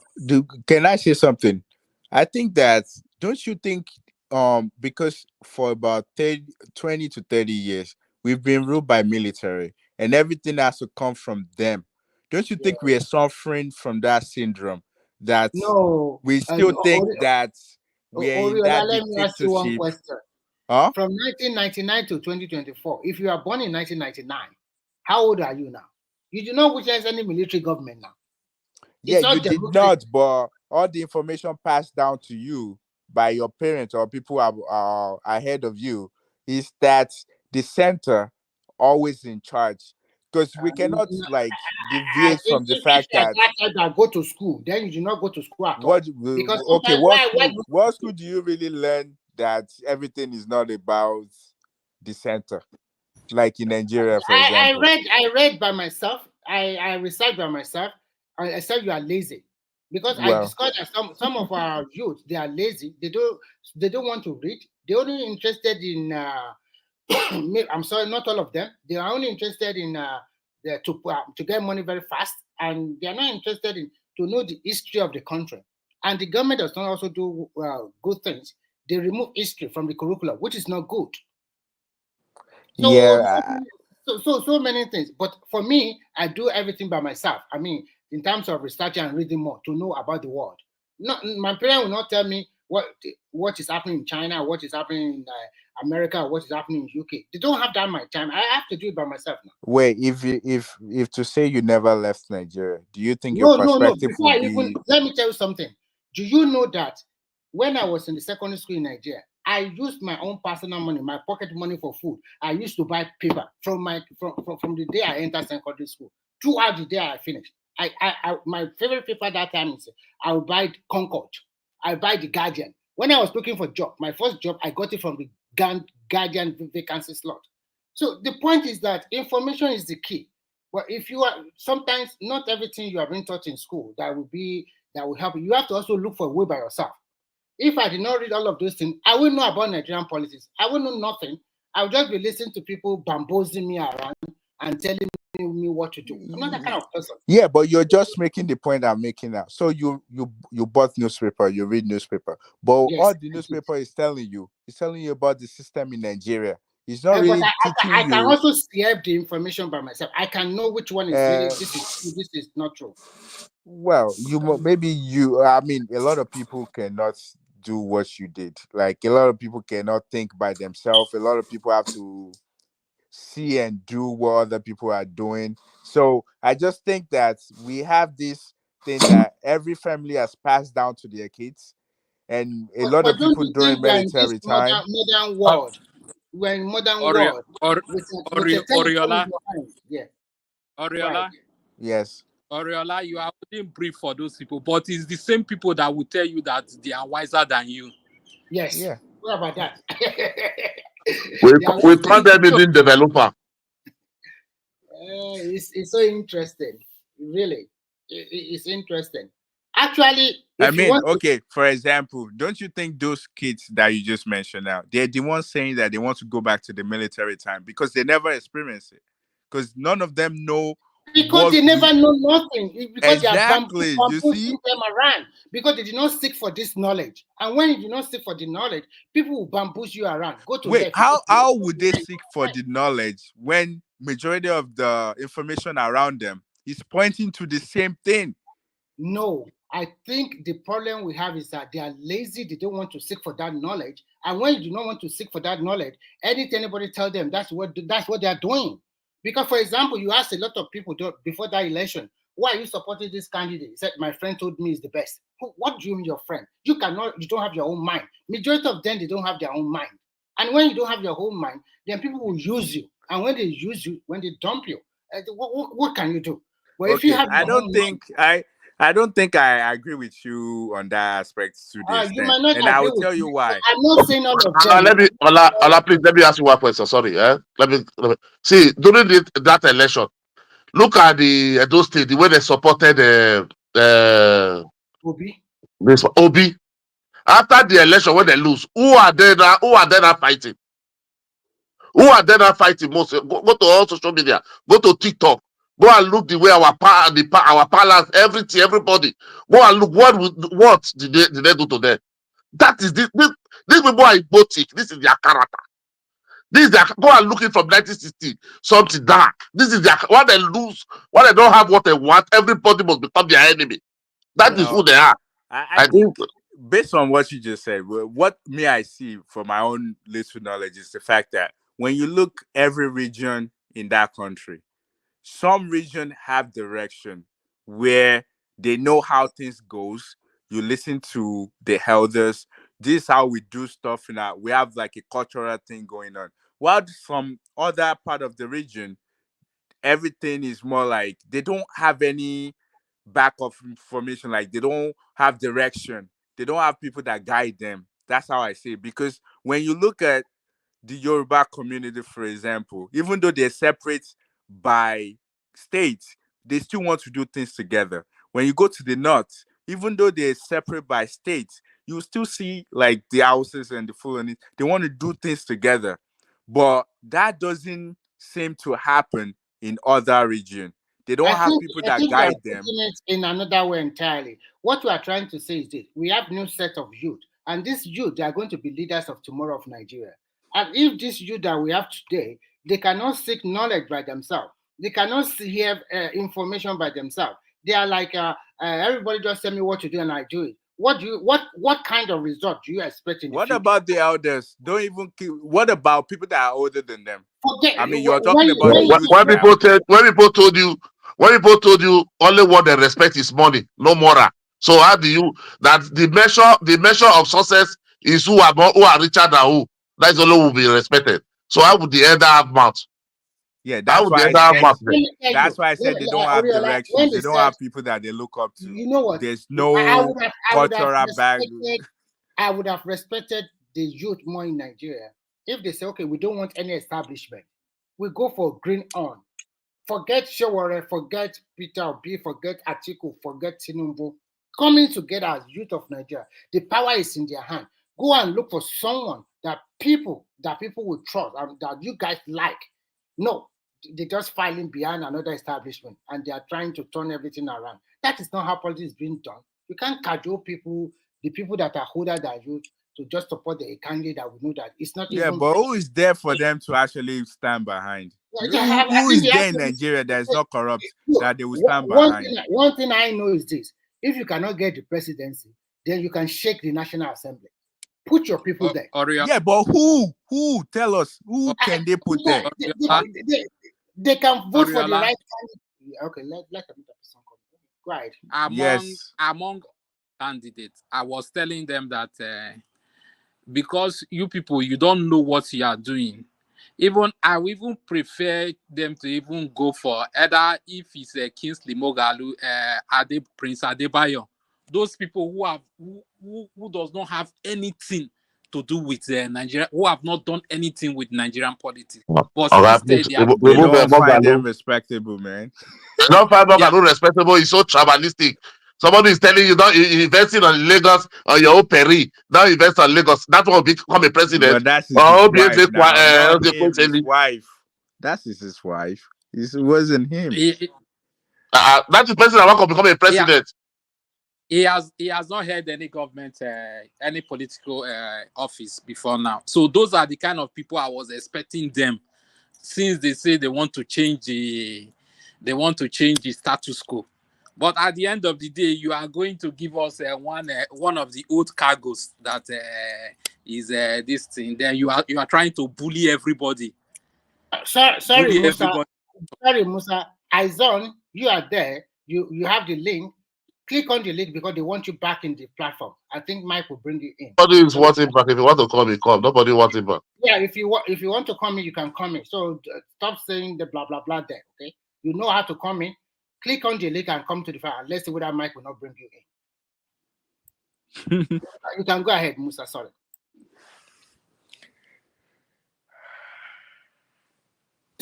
can I say something? I think that, don't you think, because for about 20 to 30 years we've been ruled by military and everything has to come from them. Don't you think we are suffering from that syndrome, that No. we still think that we are in Oriola, that let me ask you one dictatorship? question. Huh? From 1999 to 2024, if you are born in 1999, how old are you now? You do not witness any military government now. Yeah, It's all you did democracy. not, but all the information passed down to you by your parents or people ahead of you is that the center always in charge, because we cannot like I deviate think from the if fact you are that that type that go to school, then you do not go to school at all. what Because okay, sometimes what school do you really learn that everything is not about the center, like in Nigeria, for example? I read by myself. I research by myself. I said you are lazy because I Well, discovered that some of our youth, they are lazy. They don't want to read. They're only interested in. I'm sorry, not all of them. They are only interested in to get money very fast, and they are not interested in to know the history of the country. And the government does not also do good things. They remove history from the curriculum, which is not good. So, yeah, so many things. But for me, I do everything by myself. I mean, in terms of researching and reading more to know about the world. Not my parents will not tell me what is happening in China, what is happening in America, what is happening in UK. They don't have that much time. I have to do it by myself now. wait, if to say you never left Nigeria, do you think your No. perspective Before would I even be let me tell you something. Do you know that when I was in the secondary school in Nigeria, I used my own personal money, my pocket money for food. I used to buy paper from the day I entered secondary school throughout the day I finished. My favorite paper that time is I would buy Concord. I buy the Guardian. When I was looking for a job, my first job, I got it from the Guardian vacancy slot. So the point is that information is the key. But if you are sometimes not everything you have been taught in school that will help you. You have to also look for a way by yourself. If I did not read all of those things, I will know about Nigerian politics. I will know nothing. I will just be listening to people bamboozling me around and telling me what to do. I'm not that kind of person. Yeah, but you're just making the point I'm making now. So you bought newspaper, you read newspaper, but Yes, all the newspaper is telling you about the system in Nigeria. It's not but really teaching I can you. also share the information by myself. I can know which one is really this is true, this is not true. Well, maybe you. I mean, a lot of people cannot do what you did. Like a lot of people cannot think by themselves. A lot of people have to see and do what other people are doing. So I just think that we have this thing that every family has passed down to their kids, and a lot But of don't people you during think we are in this military time. modern world? We're in modern Ori- world Or, with a telephone in Oriola, your hand. Yeah, right. Oriola, Yes. Oriola, you are putting brief for those people, but it's the same people that will tell you that they are wiser than you. Yes. Yeah. What about that? We call them even developer. It's so interesting. Really, it's interesting. Actually, I if you mean, want to, okay, for example, don't you think those kids that you just mentioned now, they're the ones saying that they want to go back to the military time because they never experienced it? because none of them know. Because they never know nothing. Because exactly. they are you see them around. Because they did not seek for this knowledge. And when you do not seek for the knowledge, people will bamboozle you around. Go to wait, how would they seek for the knowledge when majority of the information around them is pointing to the same thing? No, I think the problem we have is that they are lazy. They don't want to seek for that knowledge. And when you do not want to seek for that knowledge, anything anybody tell them, that's what they are doing. Because, for example, you asked a lot of people before that election, why are you supporting this candidate? He said, my friend told me he's the best. What do you mean your friend? You don't have your own mind. Majority of them, they don't have their own mind. And when you don't have your own mind, then people will use you. And when they use you, when they dump you, what can you do? Well, if you have I don't think I agree with you on that aspect to the you extent. might not And I agree will tell you why. I'm not saying all of them. Let me, please, let me ask you one question. Sorry. Let me see, during that election, look at the Edo State, the way they supported Obi. Obi. After the election, when they lose, who are they now fighting? Who are they now fighting most? Go to all social media, go to TikTok, go and look the way our palace, everything, everybody. Go and look what did they do to them? That is these people are egotic. This is their character. This is their, go and look it from 1960 something dark. This is their, when they lose, when they don't have what they want, everybody must become their enemy. That is who they are. I think based on what you just said, what I see from my own little knowledge is the fact that when you look every region in that country, some region have direction where they know how things goes. You listen to the elders. This is how we do stuff in our. We have like a cultural thing going on. While some other part of the region, everything is more like they don't have any backup information. Like they don't have direction. They don't have people that guide them. That's how I say it. Because when you look at the Yoruba community, for example, even though they're separate by states, they still want to do things together. When you go to the north, even though they're separate by states, you still see like the houses and the Fulani, they want to do things together. But that doesn't seem to happen in other regions. They don't have people that guide them. It in another way entirely. What we are trying to say is this: we have new set of youth, and this youth, they are going to be leaders of tomorrow of Nigeria. And if this youth that we have today, they cannot seek knowledge by themselves, they cannot hear information by themselves. They are like everybody just tell me what to do and I do it. What kind of result do you expect in the What future? about the elders? Don't even. What about people that are older than them? Forget, I mean, you're talking about the youth when now. people told you only what they respect is money, no moral. So how do you that the measure of success is who are richer than who? That is only who will be respected. So how would the elder have mouth? Yeah, that's why I said they don't have Oriola, directions. They don't have people that they look up to. You know what? There's no cultural bag. I would have respected the youth more in Nigeria if they say, okay, we don't want any establishment. We go for green on. Forget Shawara, forget Peter Obi, forget Atiku, forget Tinubu. Coming together as youth of Nigeria, the power is in their hand. Go and look for someone that people will trust and that you guys like. No, they're just filing behind another establishment and they are trying to turn everything around. That is not how politics is being done. You can't cajole people, the people that are older than you, to just support the candidate that we know that it's not. Yeah, even but who is there for them to actually stand behind? Yeah, Who is there in Nigeria that is not corrupt that they will stand behind? One thing I know is this: if you cannot get the presidency, then you can shake the National Assembly. Put your people there. Yeah, but who? Who? Tell us. Who can they put there? They can vote for the right candidate. Okay, let them go ahead. Among candidates, I was telling them that because you people, you don't know what you are doing. Even I would even prefer them to even go for either if it's Kingsley Mogalu, Prince Adebayo, those people who does not have anything to do with Nigeria, who have not done anything with Nigerian politics. But instead, they don't find them respectable, man. They don't find Mogalu respectable. He's so tribalistic. Somebody is telling you that investing on Lagos on your own peri. Now invest on Lagos. That will become a president. But that's his wife. That's his wife. It wasn't him. That is the person that wants to become a president. He has not held any government, any political office before now. So those are the kind of people I was expecting them, since they say they want to change the status quo. But at the end of the day, you are going to give us one of the old cargos that is this thing. Then you are trying to bully everybody. Sorry, Musa. Sorry, Musa. Izon, you are there. You have the link. Click on the link because they want you back in the platform. I think Mike will bring you in. Nobody is wanting back. If you want to come, you come. Nobody wants him back. Yeah, if you want to come in, you can come in. So stop saying the blah blah blah there. Okay, you know how to come in. Click on the link and come to the file. Let's see whether Mike will not bring you in. You can go ahead, Musa. Sorry.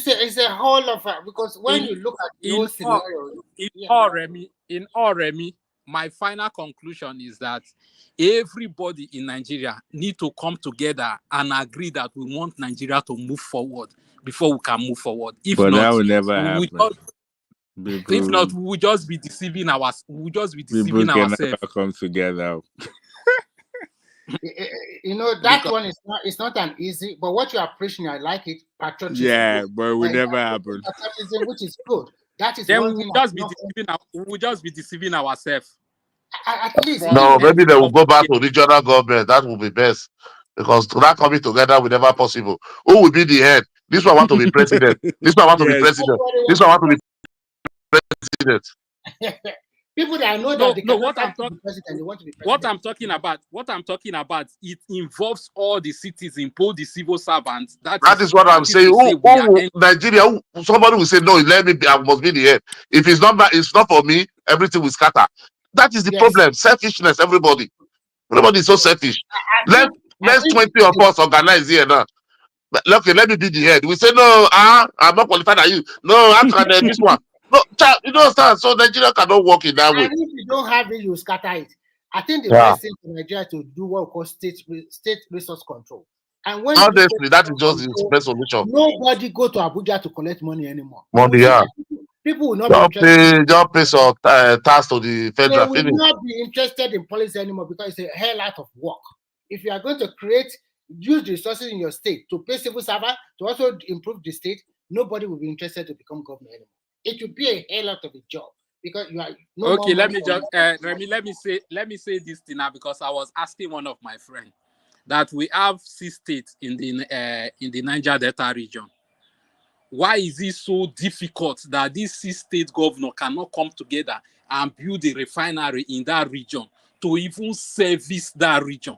It's a whole of because when you look at those scenarios, in all Remy, my final conclusion is that everybody in Nigeria need to come together and agree that we want Nigeria to move forward before we can move forward. If but not, that will never happen. If not, we will just be deceiving ourselves. People cannot come together. You know that one is not. It's not an easy. But what you are preaching, I like it. Patriotism. Yeah, but it will never happen. Patriotism, which is good. That is then one we thing. will just be deceiving ourselves. At least. No, maybe they will go back to regional government. That will be best, because that coming together will never possible. Who will be the head? This one want to be president. This one want to be president. This one want to be president. People that know that what I'm talking about, it involves all the citizens, both the civil servants. That is what I'm saying. Nigeria, somebody will say, no, let me be, I must be the head. If it's not for me, everything will scatter. That is the problem. Selfishness, everybody. Everybody is so selfish. Let's 20 of us organize here now. Okay, let me be the head. We say, no, I'm not qualified as you. No, I can this one. No, you don't understand. So Nigeria cannot work in that way. And if you don't have it, you scatter it. I think the best thing for Nigeria to do what we call state resource control. And when honestly, that is just the best solution. Nobody go to Abuja to collect money anymore. People will not be interested. Just pay some tax to the federal. They will not be interested in policy anymore because it's a hell lot of work. If you are going to use the resources in your state to pay civil servants to also improve the state, nobody will be interested to become governor anymore. It will be a hell lot of a job because you are okay. Let me just let me say this thing now, because I was asking one of my friends that we have 6 states in the Niger Delta region. Why is it so difficult that these 6 state governors cannot come together and build a refinery in that region to even service that region?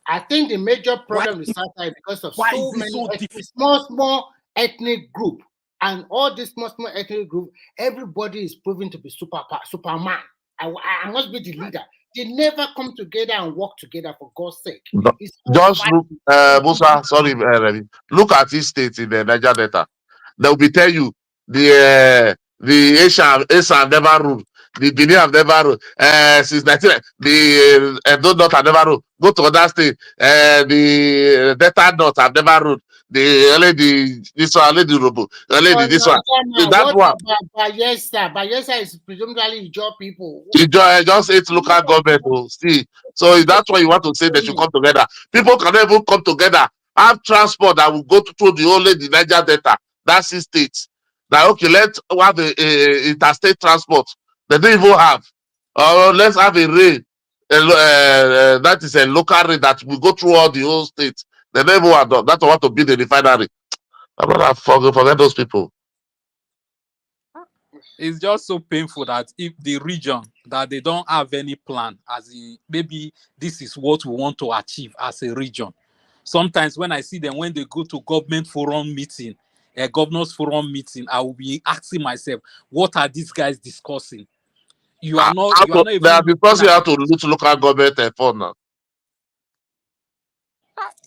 I think the major problem is because of so many small ethnic group. And all this small ethnic group, everybody is proving to be Superman. I must be the leader. They never come together and work together, for God's sake. Just look, Musa, sorry, Remy. Look at these states in the Niger Delta. They will tell you the Asian never ruled. The Benin have never ruled. Since 19, the Edo North have never ruled. Go to other state. The Delta North have never ruled. This one. That one. Bayelsa is presumably Ijaw people. Just 8 local government will see. So that's why you want to say they should come together. People cannot even come together. Have transport that will go through the Niger Delta. That's 6 states. Now, okay, let's have a interstate transport. They don't even have. Let's have a rail. That is a local rail that will go through all the whole states. They never have done. That's what to build a refinery. I'm not forget those people. It's just so painful that if the region that they don't have any plan, as in maybe this is what we want to achieve as a region. Sometimes when I see them, when they go to government forum meeting, a governor's forum meeting, I will be asking myself, what are these guys discussing? You are not even. They are discussing how to loot local government fund now.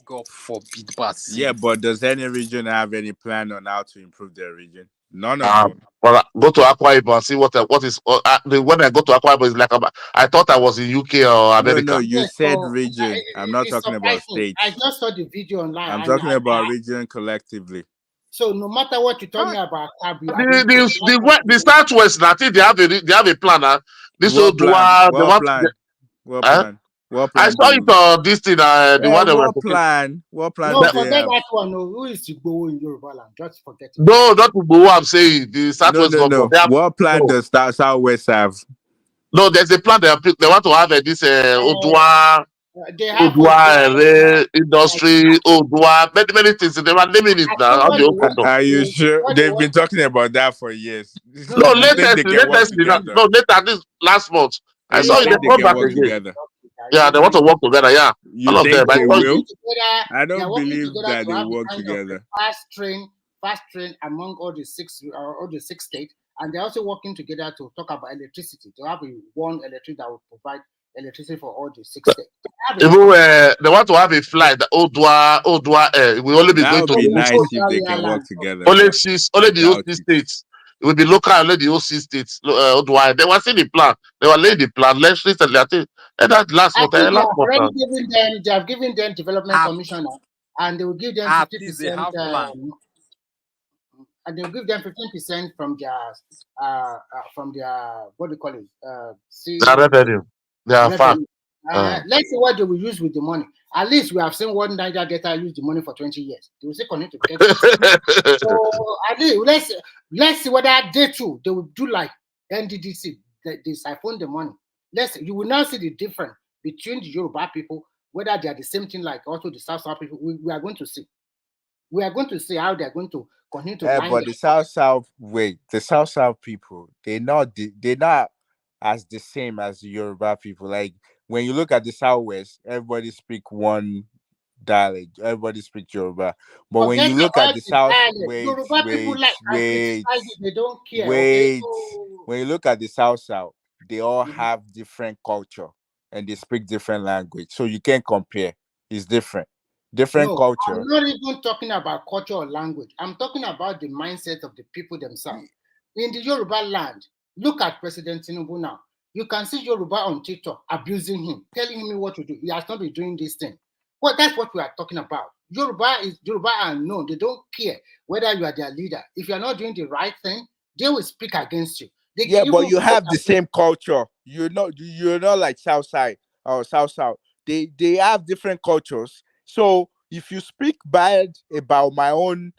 God forbid, but yeah, but does any region have any plan on how to improve their region? None of them. Well, go to Akwa Ibom and see what is. When I go to Akwa Ibom, it's like I thought I was in UK or America. No, you said region. I'm not talking about states. I just saw the video online. I'm talking about region collectively. So no matter what you tell me about the Southwest, I think they have a plan. This What old plan? they What want. plan? What Eh? plan? What I plan saw do it you? on this thing. The one they were What talking. plan? What plan No, do they forget have? that one. No, who is Igboho in Yoruba land? Just forget it. No, not what I'm saying. The Southwest government. No. What plan does Southwest have? No, there's a plan. They want to have this Odua. They have Odua industry, Odua, many things. They were naming it now. How they open up. Are you sure? They've been talking about that for years. No, You think they can work together? no, later this last month. I You saw it. They think they come can back work again. together? Yeah, they want to work together. Yeah, You all of them. think they will? I They are don't working believe together that to they have will a work kind together. of fast train among all the six states, and they're also working together to talk about electricity. To have one electricity that will provide electricity for all the 6 states. Even they want to have a flight. The Odua. We only be That going would to be the nice if they can work together. only But I the doubt OC it. states. It will be local. Only the OC states. Odua. They were seeing the plan. They were laying the plan. Let's recently. I think that last I month. think Last month. they have given them development commissioner, and they will give them 50%. And they'll give them 15% from their what do you call it? The revenue. They are fat. Let's see what they will use with the money. At least we have seen one Niger Delta use the money for 20 years. They will still continue to get it. So at least let's see whether they too they will do like NDDC. They siphon the money. You will now see the difference between the Yoruba people, whether they are the same thing like also the South people. We are going to see. We are going to see how they are going to continue to line But the South people, they're not as the same as the Yoruba people. Like when you look at the Southwest, everybody speak one dialect, everybody speak Yoruba. But when you look at the South, Yoruba people like and criticize it, they don't care. Okay? When you look at the South, they all have different culture and they speak different language. So you can't compare. It's different. Different culture. I'm not even talking about culture or language. I'm talking about the mindset of the people themselves. In the Yoruba land, look at President Tinubu now. You can see Yoruba on TikTok abusing him, telling him what to do. He has not been doing this thing. Well, that's what we are talking about. Yoruba are known. They don't care whether you are their leader. If you are not doing the right thing, they will speak against you. But you have the same culture. You're not like South Side or South. They have different cultures. So if you speak bad about my own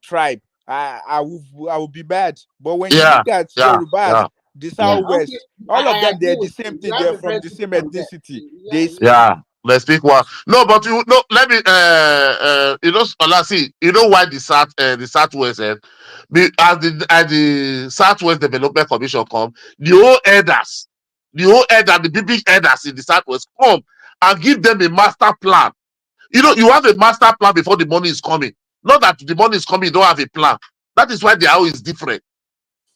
tribe, I will be bad. But when you look at Yorubas, the Southwest, all of them, they're the same thing. They're from the same ethnicity. Let's speak one. No, but let me see, why the Southwest as the Southwest Development Commission come, the whole the big elders in the Southwest come and give them a master plan. You have a master plan before the money is coming. Not that the money is coming, you don't have a plan. That is why the house is different.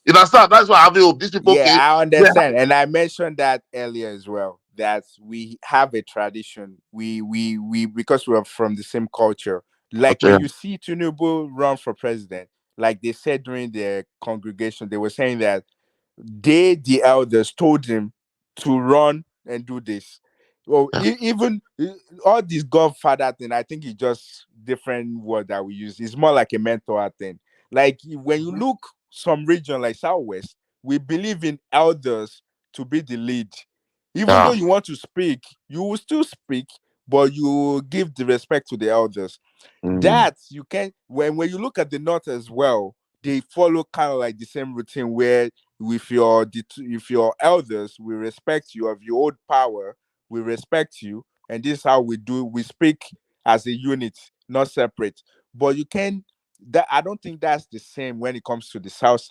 You understand? That's why I have hope. These people. I understand, and I mentioned that earlier as well. That we have a tradition. We because we are from the same culture. Like when you see Tinubu run for president, like they said during their congregation, they were saying that the elders told him to run and do this. Well, even all this godfather thing, I think it's just different word that we use. It's more like a mentor thing. Like when you look some region like Southwest, we believe in elders to be the lead. Even though you want to speak, you will still speak, but you give the respect to the elders. That you can when you look at the North as well, they follow kind of like the same routine where if your elders, we respect you, of your old power, we respect you, and this is how we speak as a unit, not separate. But you can that I don't think that's the same when it comes to the South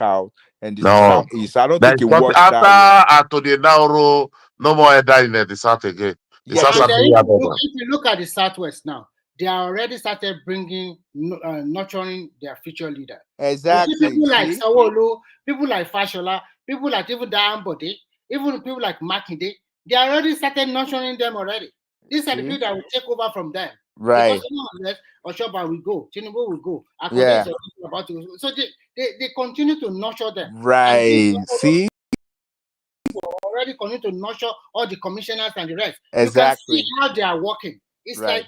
and the Southeast. I don't think it works that way. After the Nauru, no more elder in the South again. If you look at the Southwest now, they are already started bringing nurturing their future leader. Exactly. People like Sawolu, people like Fashola, people like even Diambode, even people like Makinde, they are already started nurturing them already. These are the people that will take over from them. Right. Because Oshoba will go, Tinubu will go. Yeah. So they continue to nurture them. Right. See? Already continue to nurture all the commissioners and the rest. Exactly. You can see how they are working. It's like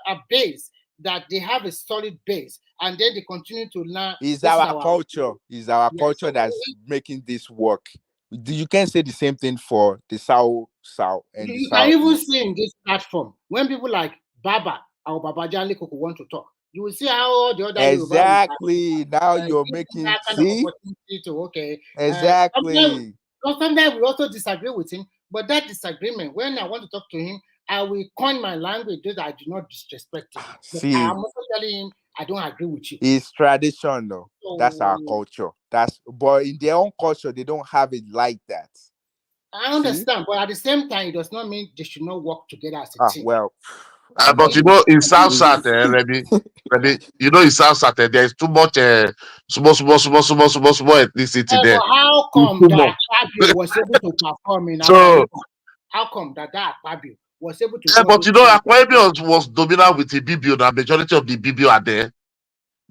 a base that they have a solid base, and then they continue to learn. It's our culture. It's our culture that's making this work. You can say the same thing for the South and the You can even Southeast. see in this platform when people like Baba or Babajali Koko want to talk. You will see how the other Yoruba Exactly. Now you're give making that kind of see opportunity to exactly. Sometimes we also disagree with him, but that disagreement, when I want to talk to him, I will coin my language so that I do not disrespect him. But I See, am also telling him I don't agree with you. it's tradition though. That's our So culture. But in their own culture, they don't have it like that. I understand, but at the same time, it does not mean they should not work together as a team. Well, But you know, in South South, ready, you know, in South South, there is too much small ethnicity But there. how It's come too that much. Fabio was able to perform in Akwa So, Ibom? How come that Fabio was able to go but those you know, things? Akwa Ibom was dominant with the BBO. The majority of the BBO are there.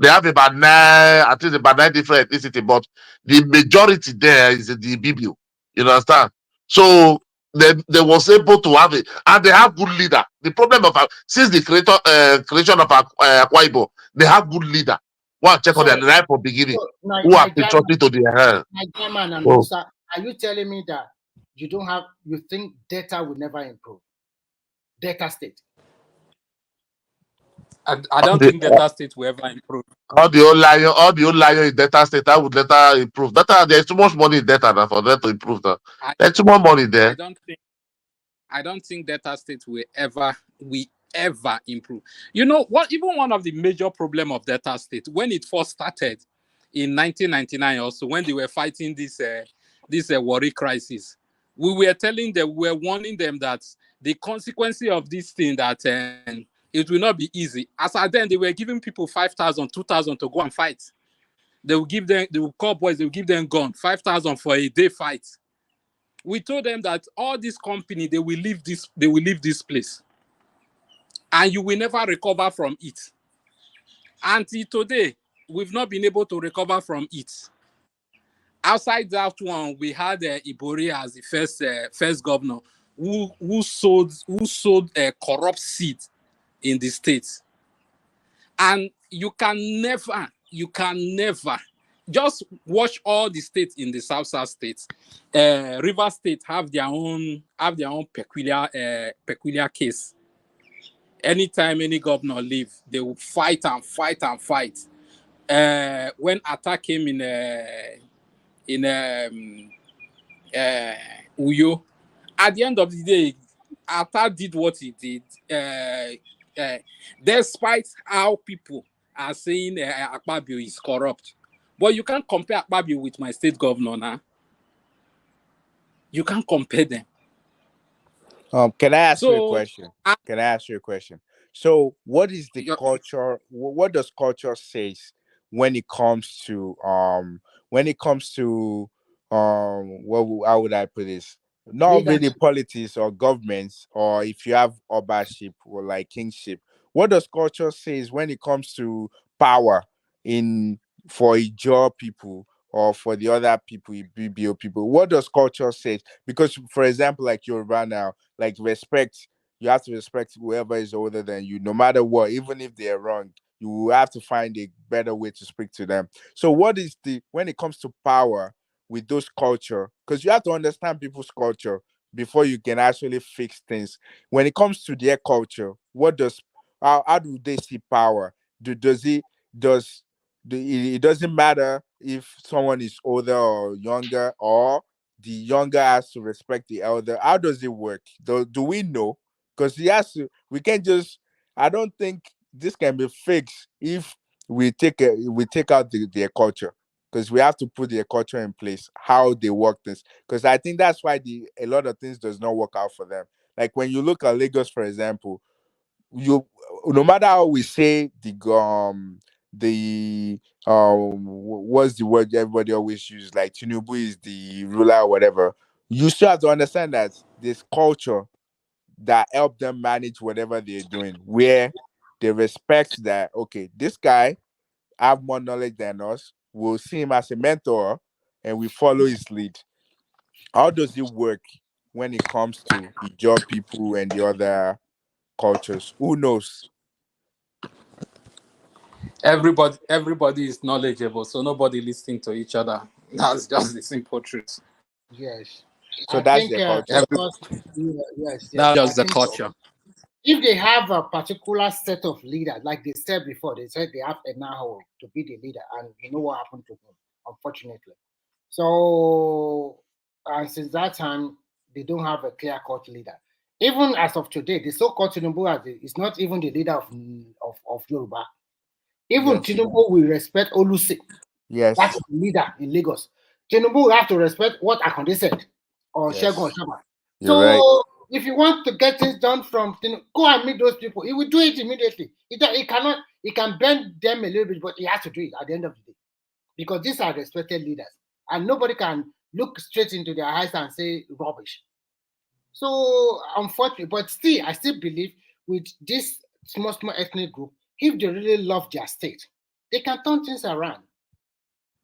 They have about 9, I think about 9 different ethnicity, but the majority there is the BBO. You understand? So they was able to have it, and they have good leader. The problem of since the creation of Akwa Ibom, they have good leader. One check on So, their right from beginning, so who are patriotic to their hand. German and Oh. Musa, are you telling me that you think data will never improve? Data state. I don't think Delta State will ever improve. All the old lion in Delta State, that would later improve. There's too much money in data now for them to improve that. There's too much money there. I don't think Delta State will ever improve. You know what? Even one of the major problem of Delta State when it first started in 1999, also when they were fighting this Warri crisis, we were warning them that the consequences of this thing that it will not be easy. As at then, they were giving people 5,000, 2,000 to go and fight. They will call boys, they will give them gun, 5,000 for a day fight. We told them that all this company, they will leave this place. And you will never recover from it. Until today, we've not been able to recover from it. Outside that one, we had Ibori as the first governor who sold a corrupt seed in the state. And you can never just watch all the states in the South states. River State have their own peculiar case. Anytime any governor leave, they will fight and fight and fight. When attack came in Uyo, at the end of the day, Atta did what he did. Despite how people are saying Akpabio is corrupt, but you can't compare Akpabio with my state governor now. You can't compare them. Can I ask you a question? So, what is the culture? What does culture say when it comes to how would I put this? Not really politics or governments, or if you have obaship or like kingship. What does culture say when it comes to power for Ijaw people or for the other people, BBO people? What does culture say? Because, for example, like Yoruba now, like respect, you have to respect whoever is older than you, no matter what, even if they're wrong. You will have to find a better way to speak to them. So, what is when it comes to power with those culture? Because you have to understand people's culture before you can actually fix things. When it comes to their culture, how do they see power? It doesn't matter if someone is older or younger, or the younger has to respect the elder. How does it work? Do we know? Because we can't just, I don't think this can be fixed if we take out their culture, because we have to put their culture in place, how they work this. Because I think that's why a lot of things does not work out for them. Like when you look at Lagos, for example, no matter how we say what's the word everybody always uses, like Tinubu is the ruler or whatever, you still have to understand that this culture that help them manage whatever they're doing, where they respect that, okay, this guy have more knowledge than us, we'll see him as a mentor and we follow his lead. How does it work when it comes to the job people and the other cultures? Who knows? Everybody is knowledgeable, so nobody listening to each other. That's just the simple truth. Yes. So I that's think the culture. because yes, That's I just the think so. culture. If they have a particular set of leaders, like they said before, they said they have a Naho to be the leader, and you know what happened to him, unfortunately. So, since that time, they don't have a clear-cut leader. Even as of today, the so-called Tinubu is not even the leader of Yoruba. Even Yes. Tinubu will respect Olusi. Yes. That's the leader in Lagos. Tinubu will have to respect what Akonde said or Yes. Shegun Oshaba. You're right. So if you want to get things done from Tinubu, go and meet those people. He will do it immediately. He can bend them a little bit, but he has to do it at the end of the day. Because these are respected leaders. And nobody can look straight into their eyes and say rubbish. So unfortunately, but still, I still believe with this small ethnic group, if they really love their state, they can turn things around.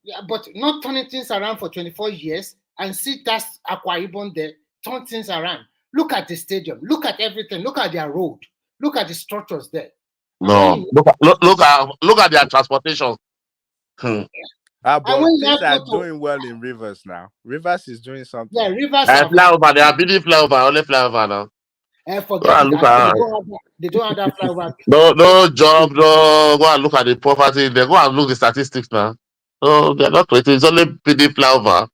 Yeah, but not turning things around for 24 years and see that Akwa Ibom there, turn things around. Look at the stadium, look at everything, look at their road, look at the structures there. And when No, you look at their transportation. and But when you things now are go to doing well in Rivers now. Rivers is doing something. Rivers have Flyover, they are building flyover, only flyover now. Go forget and it. look I think at they don't have that flyover. no job, no. Go and look at the poverty. They go and look the statistics now. No, they're not creating. It's only building flyover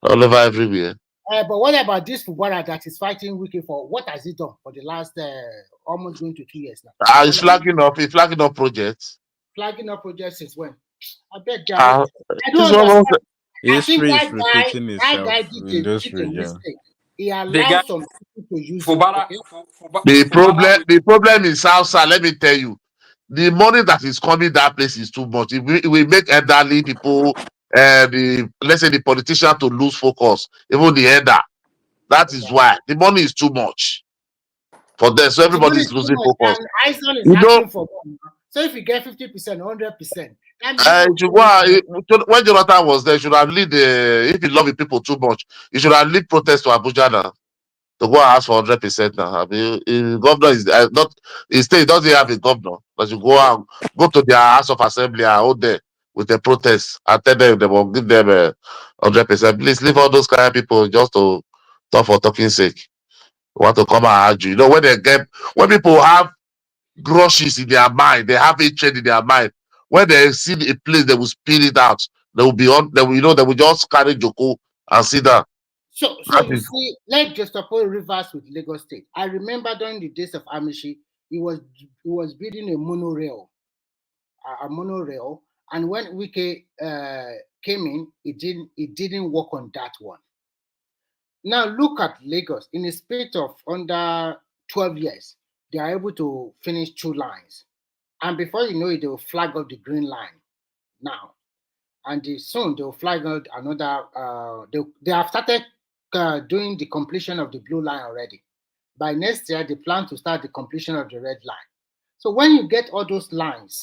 all over everywhere. But what about this footballer that is fighting Wiki for? What has he done for the last almost going to 2 years now? He's flagging up projects. Flagging up projects since when? I bet Gary. I This don't one understand. I think History is repeating that itself guy in this did a region. mistake. He The guy allowed some people to use it. Fubara, Okay? The problem is South. Let me tell you, the money that is coming that place is too much. If we make elderly people, let's say the politician to lose focus, even the elder. That is why the money is too much for them. So The money everybody is is too losing much, focus. and Iceland is You know, asking for more. So if you get 50%, 100%, that means you should go when Jonathan was there, you should have lead if you love the people too much, you should have lead protest to Abuja now. To go and ask for 100% now. I mean, governor is not. He state doesn't have a governor. But you go to their house of assembly and hold there with a protest and tell them they will give them 100%. Please leave all those kind of people just to talk for talking sake. Want to come and argue? You know when people have grudges in their mind, they have hatred in their mind. When they see a place, they will spill it out. They will be on. They will, they will just carry Joko and sit down. So you see, let's just suppose Rivers with Lagos State. I remember during the days of Amishi, he was building a monorail, and when Wike came in, it didn't work on that one. Now look at Lagos. In a space of under 12 years, they are able to finish 2 lines, and before you know it, they will flag up the green line now, and soon they will flag out another. They have started doing the completion of the blue line already. By next year, they plan to start the completion of the red line. So when you get all those lines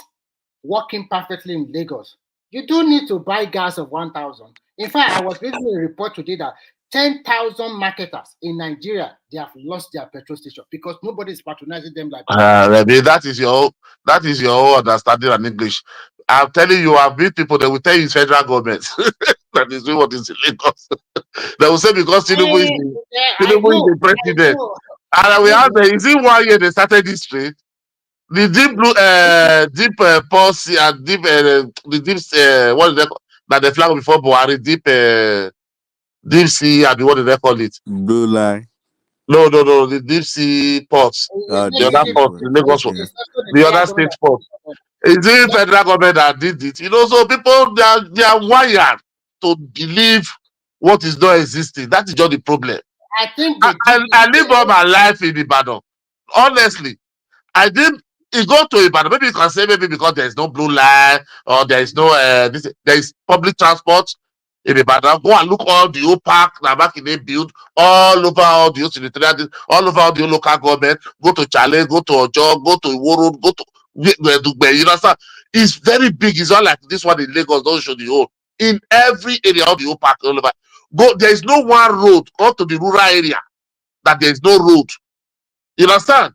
working perfectly in Lagos, you don't need to buy gas of 1,000. In fact, I was reading a report today that 10,000 marketers in Nigeria, they have lost their petrol station because nobody is patronizing them like Maybe that is your own understanding and English. I'm telling you, I've met people that will tell you it's federal government that is doing what is illegal. They will say because Tinubu is the president. And we have is it 1 year they started this trade? The deep blue deep policy and deep the deep what is that that they flag before Buhari, deep sea, I mean what do they call it? Blue line. No, the deep sea ports. The other port, the Lagos one, the other state port. Is it federal government that did it? You know, so people they are wired to believe what is not existing. That is just the problem. I think I live all my life in Ibadan. Honestly, I did. It go to Ibadan. Maybe you can say maybe because there is no blue line or there is no there is public transport in Ibadan. Go and look all the old park that back in they build all over all the utilitarian, all over all the local government. Go to Challenge, go to Ojo, go to Iwo, go to Dugbe. You understand? It's very big. It's not like this one in Lagos. Don't show the whole. In every area of the old park all over. Go. There is no one road. Go to the rural area that there is no road. You understand?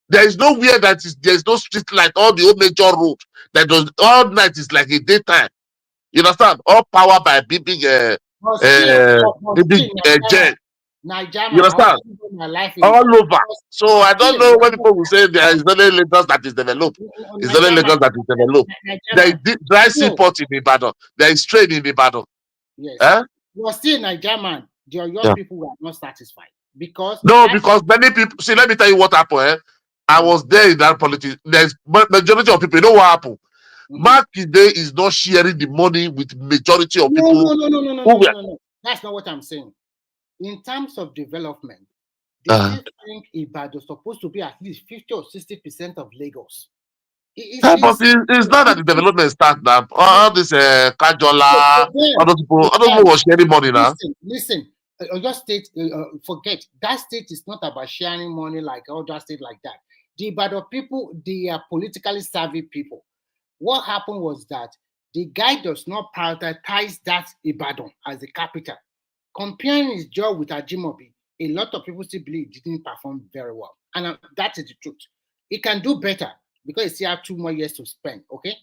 There is nowhere that is, there is no street light, all the old major road. That does all night is like a daytime. You understand? All power by big jet. You understand? All over. So I don't know when people will say there is only Lagos that is developed. It's only Lagos that is developed. There is dry seaport in Ibadan. There is trade in Ibadan. Yes. Eh? You are still a Nigerian man. Your people were not satisfied because because many people see. Let me tell you what happened. Eh? I was there in that politics. There's majority of people. You know what happened? Mark today is not sharing the money with majority of people. No. That's not what I'm saying. In terms of development, they still think Ibadan is supposed to be at least 50 or 60% of Lagos. But it's not that the development starts now. All this Kajola, all those people was sharing money now. Listen, your state, forget that state is not about sharing money like other state like that. The Ibadan people, they are politically savvy people. What happened was that the guy does not prioritize that Ibadan as the capital. Comparing his job with Ajimobi, a lot of people still believe he didn't perform very well. And that is the truth. He can do better because he still has 2 more years to spend, okay?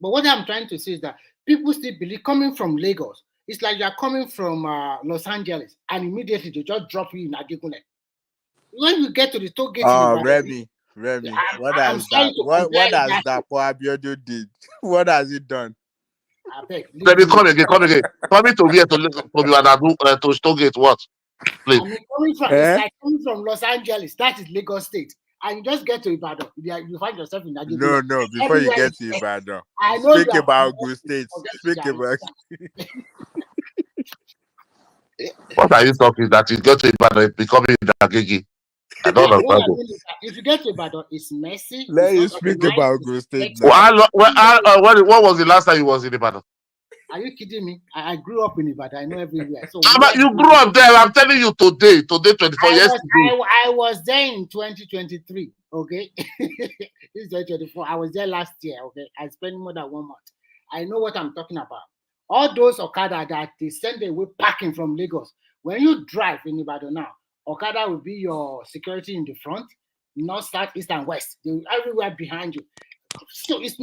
But what I'm trying to say is that people still believe, coming from Lagos, it's like you're coming from Los Angeles and immediately they just drop you in Adekunle. When you get to the toll gate, Remy, what has that Abiodun did? What has he done? Let me come again. Coming to here to toll gate what? Please. I mean, it's like coming from Los Angeles, that is Lagos State. And you just get to Ibadan, you find yourself in Nigeria. No, before you get to Ibadan. Speak about good states. Speak about What are you talking that you get to Ibadan becoming Dagegi? I don't understand. If you get to Ibadan, it's messy. Let you speak about good state. What was the last time you was in Ibadan? Are you kidding me? I grew up in Ibadan. I know everywhere. So you grew up there. I'm telling you today 24 years ago. I was there in 2023. Okay, this is 2024. I was there last year. Okay, I spent more than 1 month. I know what I'm talking about. All those Okada that they send away packing from Lagos. When you drive in Ibadan now, Okada will be your security in the front, north, south, east, and west. They're everywhere behind you. So it's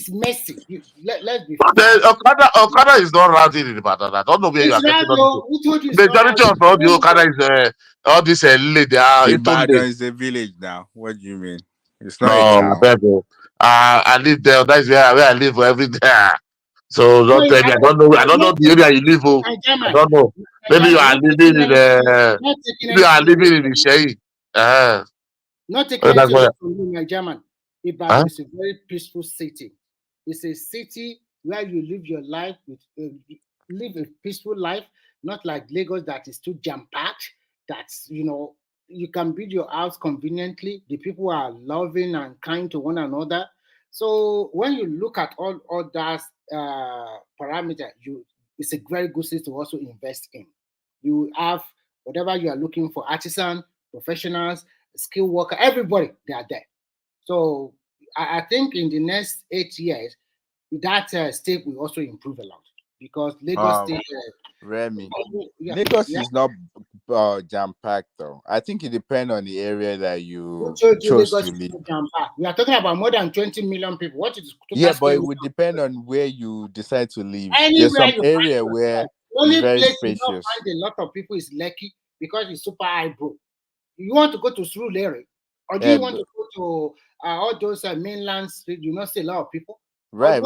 messy. Let's be fair. Okada is not routing in Ibadan. I don't know where you are getting it. Majority of all the Okada is all this lady. Ibadan is a village now. What do you mean? It's not a town. I live there. That's where I live every day. So don't tell me. I don't know the area you live. I don't know. Maybe you are living in the Shei. Not taking anything from you, German. Ibadan is a very peaceful city. It's a city where you live your life live a peaceful life, not like Lagos that is too jam-packed. That's, you can build your house conveniently. The people are loving and kind to one another. So when you look at all that parameter, it's a very good city to also invest in. You have whatever you are looking for, artisan, professionals, skilled worker, everybody, they are there. So I think in the next 8 years, that state will also improve a lot because Lagos State. Remy, Lagos is not jam-packed though. I think it depends on the area that you chose to live. We are talking about more than 20 million people. What is but it would depend on where you decide to live. There's some area where only very place spacious. you find a lot of people is Lekki because it's super high, bro. You want to go to Surulere, or do you want to go to all those mainland streets? You not see a lot of people. Right.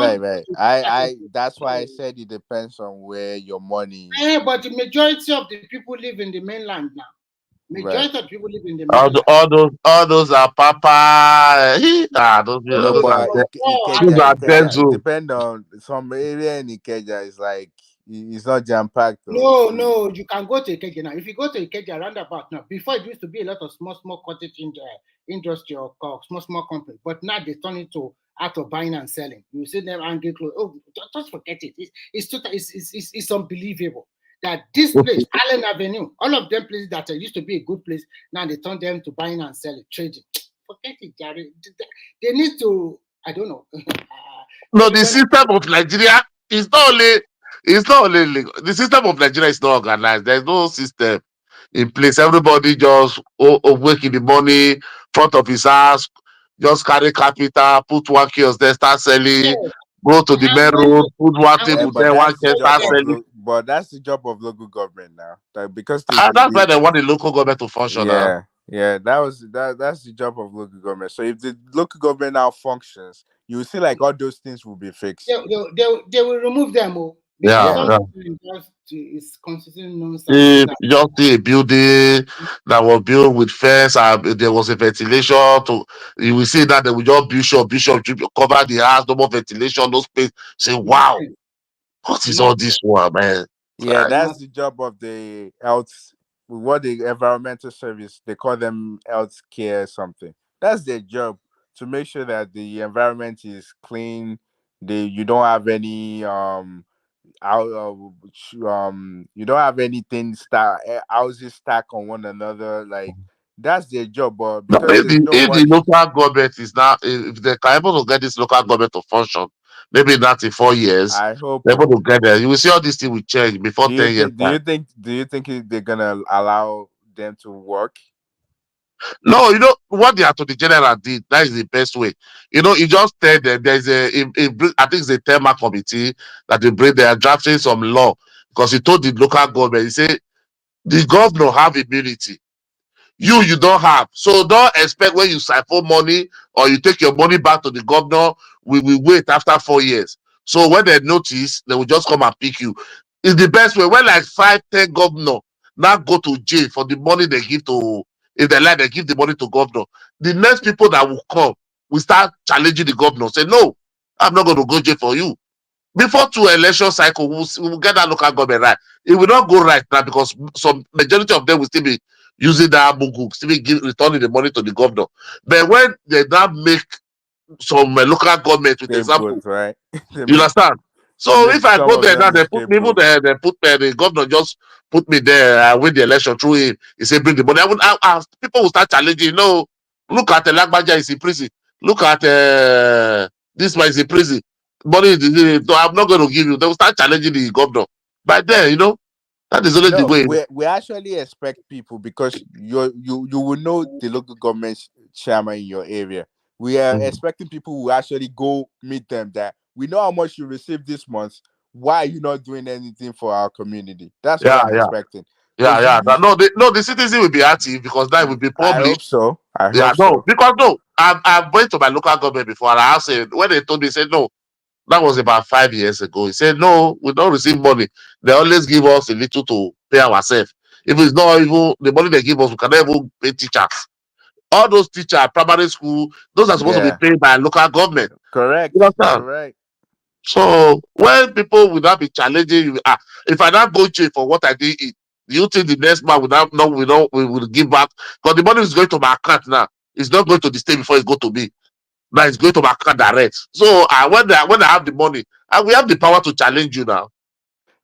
I that's why I said it depends on where your money. Yeah, but the majority of the people live in the mainland now. Majority of people live in the mainland. All those are Papa. Those are Denzel. Depend on some area in Ikeja. It's like it's not jam packed. No, you can go to Ikeja now. If you go to Ikeja roundabout now, before it used to be a lot of small cottage industry or small company, but now they turn it to out of buying and selling. You see them angry clothes. Oh, just forget it. It's unbelievable that this place, Allen Avenue, all of them places that used to be a good place, now they turn them to buying and selling, trading. Forget it, Jerry. They need to, I don't know. No, the system of Nigeria is not only legal. The system of Nigeria is not organized. There's no system in place. Everybody just awake in the morning, front of his house, just carry capital, put one kiosk there, start selling, go to the main road, put one table But there, one that's the chair, job start of selling. but that's the job of local government now. Like, because That's why they want the local government to function now. yeah, that's the job of local government. So if the local government now functions, you will see like all those things will be fixed. They will remove them all. Yeah, Because it's constituting nonsense. You just see a building that was built with fence, there was a ventilation. You will see that they will just bishop cover the house, no more ventilation, no space. Say, wow, what is all this one, man? Yeah, that's the job of the health. What the environmental service, they call them health care something. That's their job, to make sure that the environment is clean. You don't have any you don't have anything houses stack on one another. Like, that's their job. But because If there's no the money, local government is now, if they are able to get this local government to function, maybe not in 4 years, I hope they're able to get there. You will see all these things will change before do 10 you years. think do you think they're gonna allow them to work? No, what the Attorney General did, that is the best way. You just tell them there's I think it's a Tema committee that they are drafting some law, because he told the local government, he said, the governor have immunity. You don't have. So don't expect when you siphon money or you take your money back to the governor, we will wait after 4 years. So when they notice, they will just come and pick you. It's the best way. When like 5-10 governor now go to jail for the money they give to, if they like, they give the money to governor. The next people that will come will start challenging the governor. Say, no, I'm not going to go jail for you. Before 2 election cycle, we'll get that local government right. It will not go right now, because some majority of them will still be using that mugu, still be returning the money to the governor. But when they now make some local government with example, Right? you understand? So if I some go of there them now, the they put me, even they put the governor just put me there. I win the election through him. He said, bring the money. People will start challenging. Look at Lagbaja is in prison. Look at this one is in prison. Money, no, I'm not going to give you. They will start challenging the governor. By then, that is only the No, way. we actually expect people, because you will know the local government chairman in your area. We are expecting people who actually go meet them, that we know how much you received this month. Why are you not doing anything for our community? That's what I'm expecting. The citizen will be active, because that will be I hope published. so. Because I've went to my local government before, and I asked him, when they told me, he said, no, that was about 5 years ago. He said, no, we don't receive money. They always give us a little to pay ourselves. If it's not even the money they give us, we cannot even pay teachers. All those teachers, primary school, those are supposed to be paid by local government. Correct. You understand? Correct. So when people will not be challenging you, if I not go to for what I did, do you think the next man we will give back? Because the money is going to my account now. It's not going to the state before it go to me. Now it's going to my account direct. So when I have the money, we have the power to challenge you now.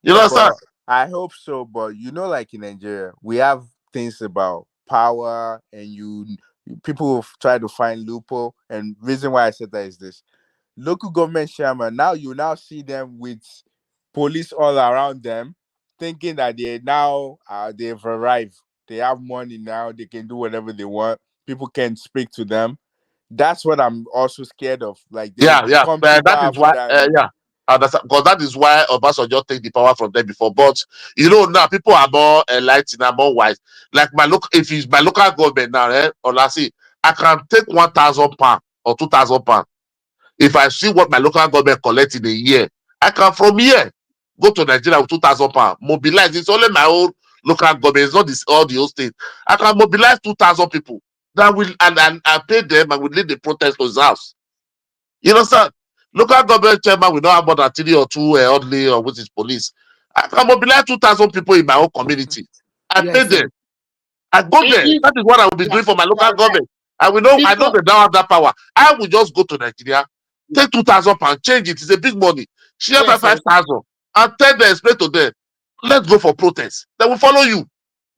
You know what I'm saying? I hope so, but like in Nigeria, we have things about power, and people try to find loophole. And reason why I said that is this: local government chairman, now you now see them with police all around them, thinking that they've arrived. They have money now. They can do whatever they want. People can speak to them. That's what I'm also scared of. Like, they become too That is powerful why. than Because that is why Obasanjo take the power from them before. But now people are more enlightened, are more wise. Like if it's my local government now, or let's see, I can take £1,000 or £2,000. If I see what my local government collect in a year, I can from here go to Nigeria with £2,000, mobilize. It's only my own local government, it's not all the whole state. I can mobilize 2,000 people that will and pay them and will lead the protest to his house. You understand? Local government chairman will not have more than 3 or 2 orderly or with his police. I can mobilize 2,000 people in my own community. I pay them. I go there. That is what I will be doing for my local government. I know they don't have that power. I will just go to Nigeria, take £2,000, change it. It's a big money. Share by 5,000 and tell them, explain to them, let's go for protest. They will follow you.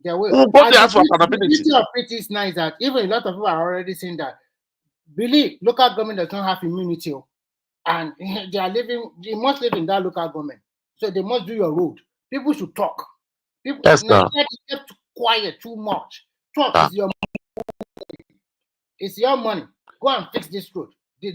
They will. We'll go there And for the accountability. beauty of it is nice that even a lot of people are already saying that, believe local government does not have immunity, and they must live in that local government. So they must do your road. People should talk. People Yes, sir. kept quiet too much. Talk is your It's your money. Go and fix this road. The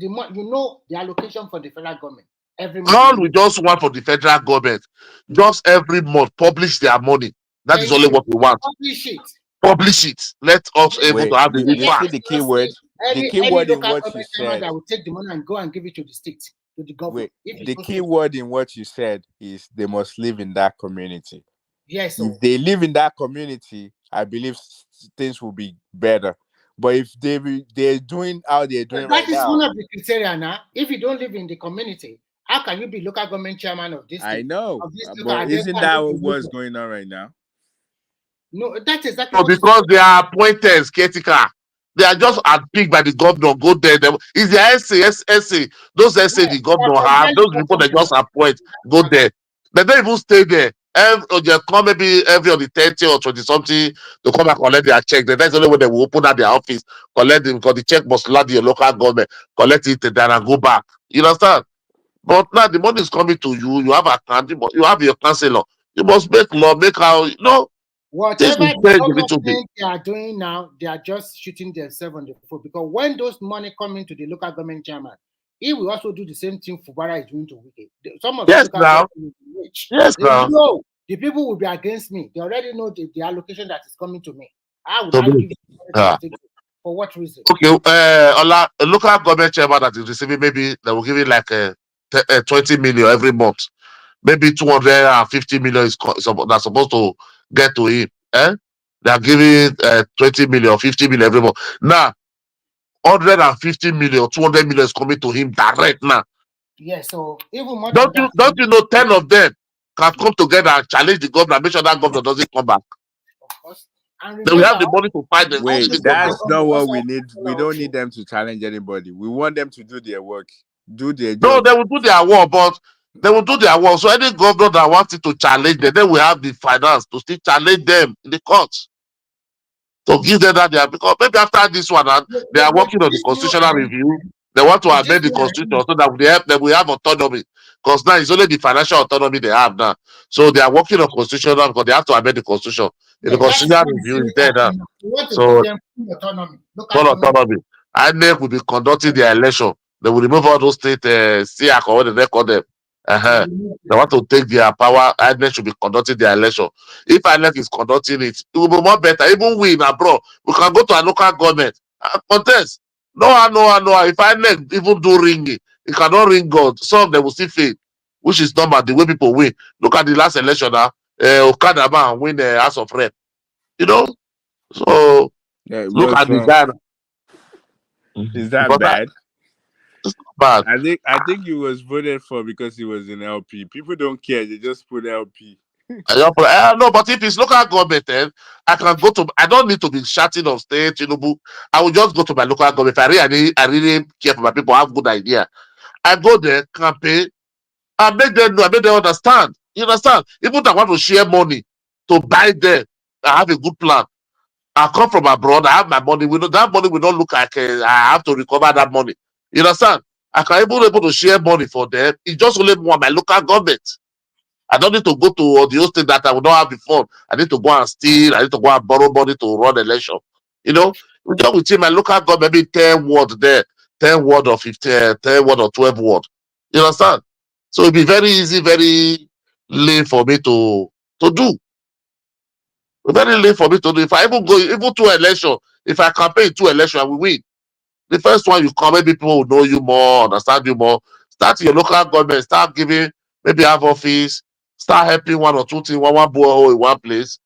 allocation for the federal government every month. All we just want for the federal government, just every month publish their money. That is only what we want. Publish it. Publish it. Let us able to have the you see fact. the key word. The key Any word in local what you government said. that will take the money and go and give it to the state, to the government. The key word in what you said is they must live in that community. Yes. If they live in that community, I believe things will be better. But if they're doing how they're doing right now, that is one of the criteria now. If you don't live in the community, how can you be local government chairman of this state? I know, but isn't that what's going on right now? No, that is exactly No, because they are appointed caretaker. They are just picked by the governor. Go there. Is the SA. Those SA the governor have. Those people they just appoint. Go there. They don't even stay there. They come maybe every on the 30 or 20 something to come and collect their check. That's the only way they will open up their office, collect them, because the check must land in your local government, collect it, then and go back. You understand? But now the money is coming to you. You have you have your counselor. You must make law, make how whatever the government they are doing now, they are just shooting themselves on the foot, because when those money come into the local government chairman, he will also do the same thing Fubara is doing to Wike. Some of the local government will rich. They know the people will be against me. They already know the allocation that is coming to me. I would give for what reason? Okay, a local government chairman that is receiving, maybe they will give it like 20 million every month. Maybe 250 million is that's supposed to get to him. They are giving 20 million, 50 million every month. Now, 150 million, 200 million is coming to him direct now. Yes, so even more don't you know 10 of them can come together and challenge the governor, make sure that governor doesn't come back. Of course. And then we have the money to fight them. Wait, that's not what we need. We don't need them to challenge anybody. We want them to do their work, do their job. No, they will do their work, but they will do their work. So any governor that wants to challenge them, then we have the finance to still challenge them in the courts. So give them that there, because maybe after this one, they are working on the constitutional review. They want to amend the constitution so that we have autonomy. Because now it's only the financial autonomy they have now. So they are working on constitutional because they have to amend the constitution. The constitutional review is there now. So full autonomy. INEC will be conducting their election. They will remove all those state SIAC or what they call them. They want to take their power. INEC should be conducting their election. If INEC is conducting it, it will be more better. Even we in abroad, we can go to a local government and contest. No. If INEC even do ringing, it cannot ring God. Some they will still fail, which is normal. The way people win. Look at the last election now. Okada man win the House of Rep. You know, so look at the guy. Is that bad? It's not bad. I think he was voted for because he was in LP. People don't care; they just put LP. No, but if it's local government, then I can go to. I don't need to be shouting on stage. I will just go to my local government. If I really care for my people, I have good idea. I go there, campaign, and make them know, make them understand. You understand? Even that want to share money to buy them, I have a good plan. I come from abroad, I have my money. That money will not look like I have to recover that money. You understand? I can be able to share money for them. It's just only more my local government. I don't need to go to the state that I will not have before. I need to go and steal. I need to go and borrow money to run election. You know, we just within my local government, maybe 10 word there, 10 word or 15, 10 word or 12 word. You understand? So it'll be very easy, very lame for me to do. Very late for me to do. If I even to election, if I campaign to election, I will win. The first one you come, maybe people will know you more, understand you more. Start your local government, start giving, maybe have office, start helping one or two things, one borehole in one place.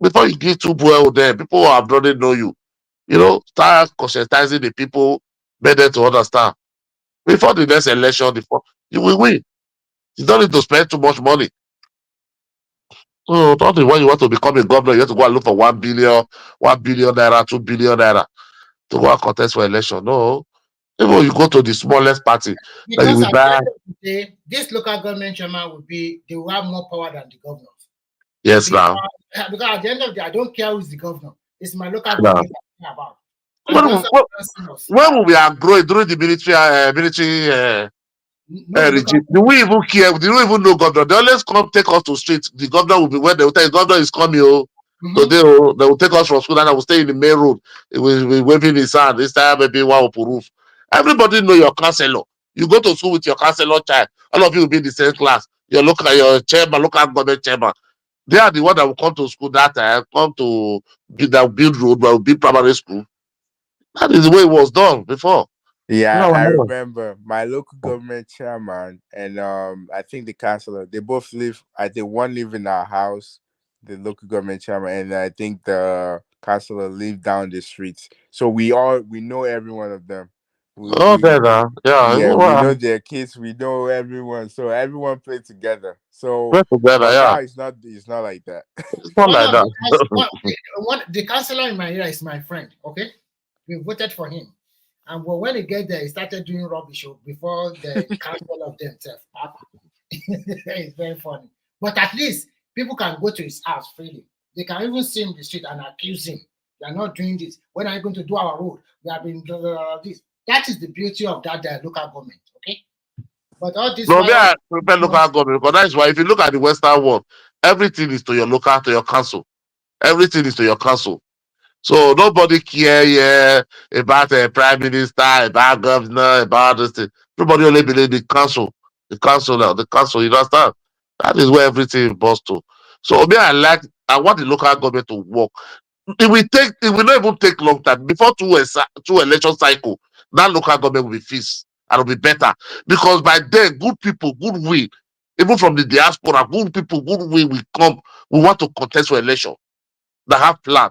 Before you give two borehole there, people who have already know you. You know, start conscientizing the people, make them to understand. Before the next election, you will win. You don't need to spend too much money. So don't think when you want to become a governor, you have to go and look for 1 billion naira, 2 billion naira to go and contest for election. No. Even you go to the smallest party, because that you will at buy. the end of the day, this local government chairman they will have more power than the governors. Yes, now. Because at the end of the day, I don't care who's the governor. It's my local government I'm about. When we are growing during the military regime, do we even care? Do we even know governor? They always come take us to street. The governor will be where they will tell you, governor is coming. Oh, Today, oh, they will take us from school and I will stay in the main road. We will waving his hand. This time, maybe one will roof. Everybody know your counselor. You go to school with your counselor child. All of you will be in the same class. Your chairman, local government chairman. They are the one that will come to school that time, come to build road, will build primary school. That is the way it was done before. Yeah, No, I no. remember my local government chairman and I think the councillor. They both live. I think one live in our house, the local government chairman, and I think the councillor live down the streets. So we know every one of them. Oh, there, yeah. We know Well, their kids. We know everyone. So everyone play together. So, we're together, but yeah. now it's not like that. It's not like that. The counselor in my area is my friend. Okay, we voted for him. And when he get there, he started doing rubbish before the council of themselves. It's very funny. But at least people can go to his house freely. They can even see him in the street and accuse him. We are not doing this. When are you going to do our road? We have been doing this. That is the beauty of that local government. Okay. But all this. No, I prepare local government because that is why if you look at the Western world, everything is to your council. Everything is to your council. So nobody care about a prime minister, about governor, about this thing. Everybody only believe the council. The council now, the council, you understand? That is where everything boils to. So I want the local government to work. It will not even take long time. Before two election cycle, that local government will be fixed and will be better. Because by then, good people, good will, even from the diaspora, good people, good will come. We want to contest for election that have plan.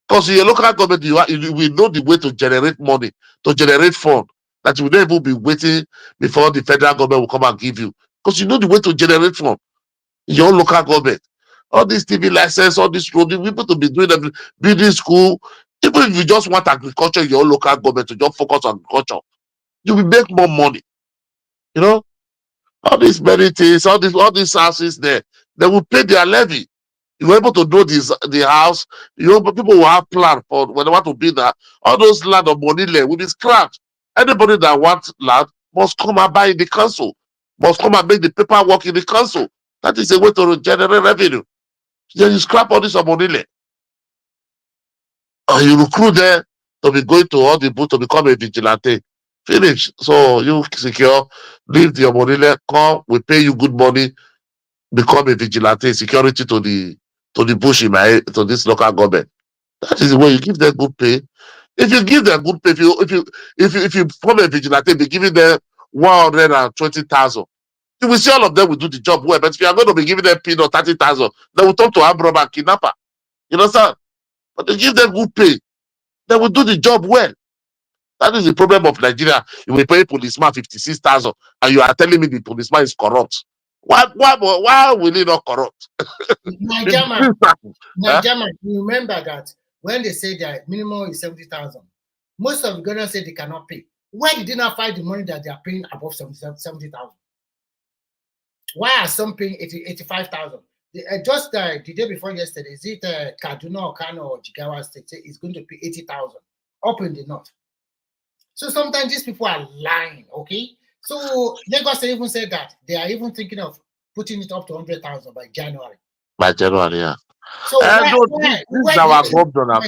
Because in your local government, you will know the way to generate money, to generate fund, that you will never be waiting before the federal government will come and give you. Because you know the way to generate fund in your own local government. All this TV license, all this road, people to be doing building school. Even if you just want agriculture in your own local government to just focus on agriculture, you will make more money. You know, all these many things, all these houses there, they will pay their levy. You're able to know the house. People will have plan for when they want to build that. All those land of money will be scratched. Anybody that wants land must come and buy in the council, must come and make the paperwork in the council. That is a way to generate revenue. Then you scrap all this money. Or you recruit them to be going to all the booths to become a vigilante. Finish. So you secure, leave your money, come, we pay you good money, become a vigilante, security to the bush to this local government. That is the way you give them good pay. If you give them good pay, if you form a vigilante, be giving them 120,000. You will see all of them will do the job well. But if you are going to be giving them peanut 30,000, they will turn to armed robber and kidnapper. You understand? But they give them good pay, they will do the job well. That is the problem of Nigeria. You will pay policeman 56,000, and you are telling me the policeman is corrupt. Why will he not corrupt? Nigeria, you remember that when they say that minimum is 70,000, most of the Ghanaians say they cannot pay. Why did they not find the money that they are paying above 70,000? Why are some paying 85,000? Just the day before yesterday, is it Kaduna or Kano or Jigawa State say it's going to pay 80,000 up in the north? So sometimes these people are lying, okay? So Lagos even said that they are even thinking of putting it up to 100,000 by January. By January, yeah. So this is our governor.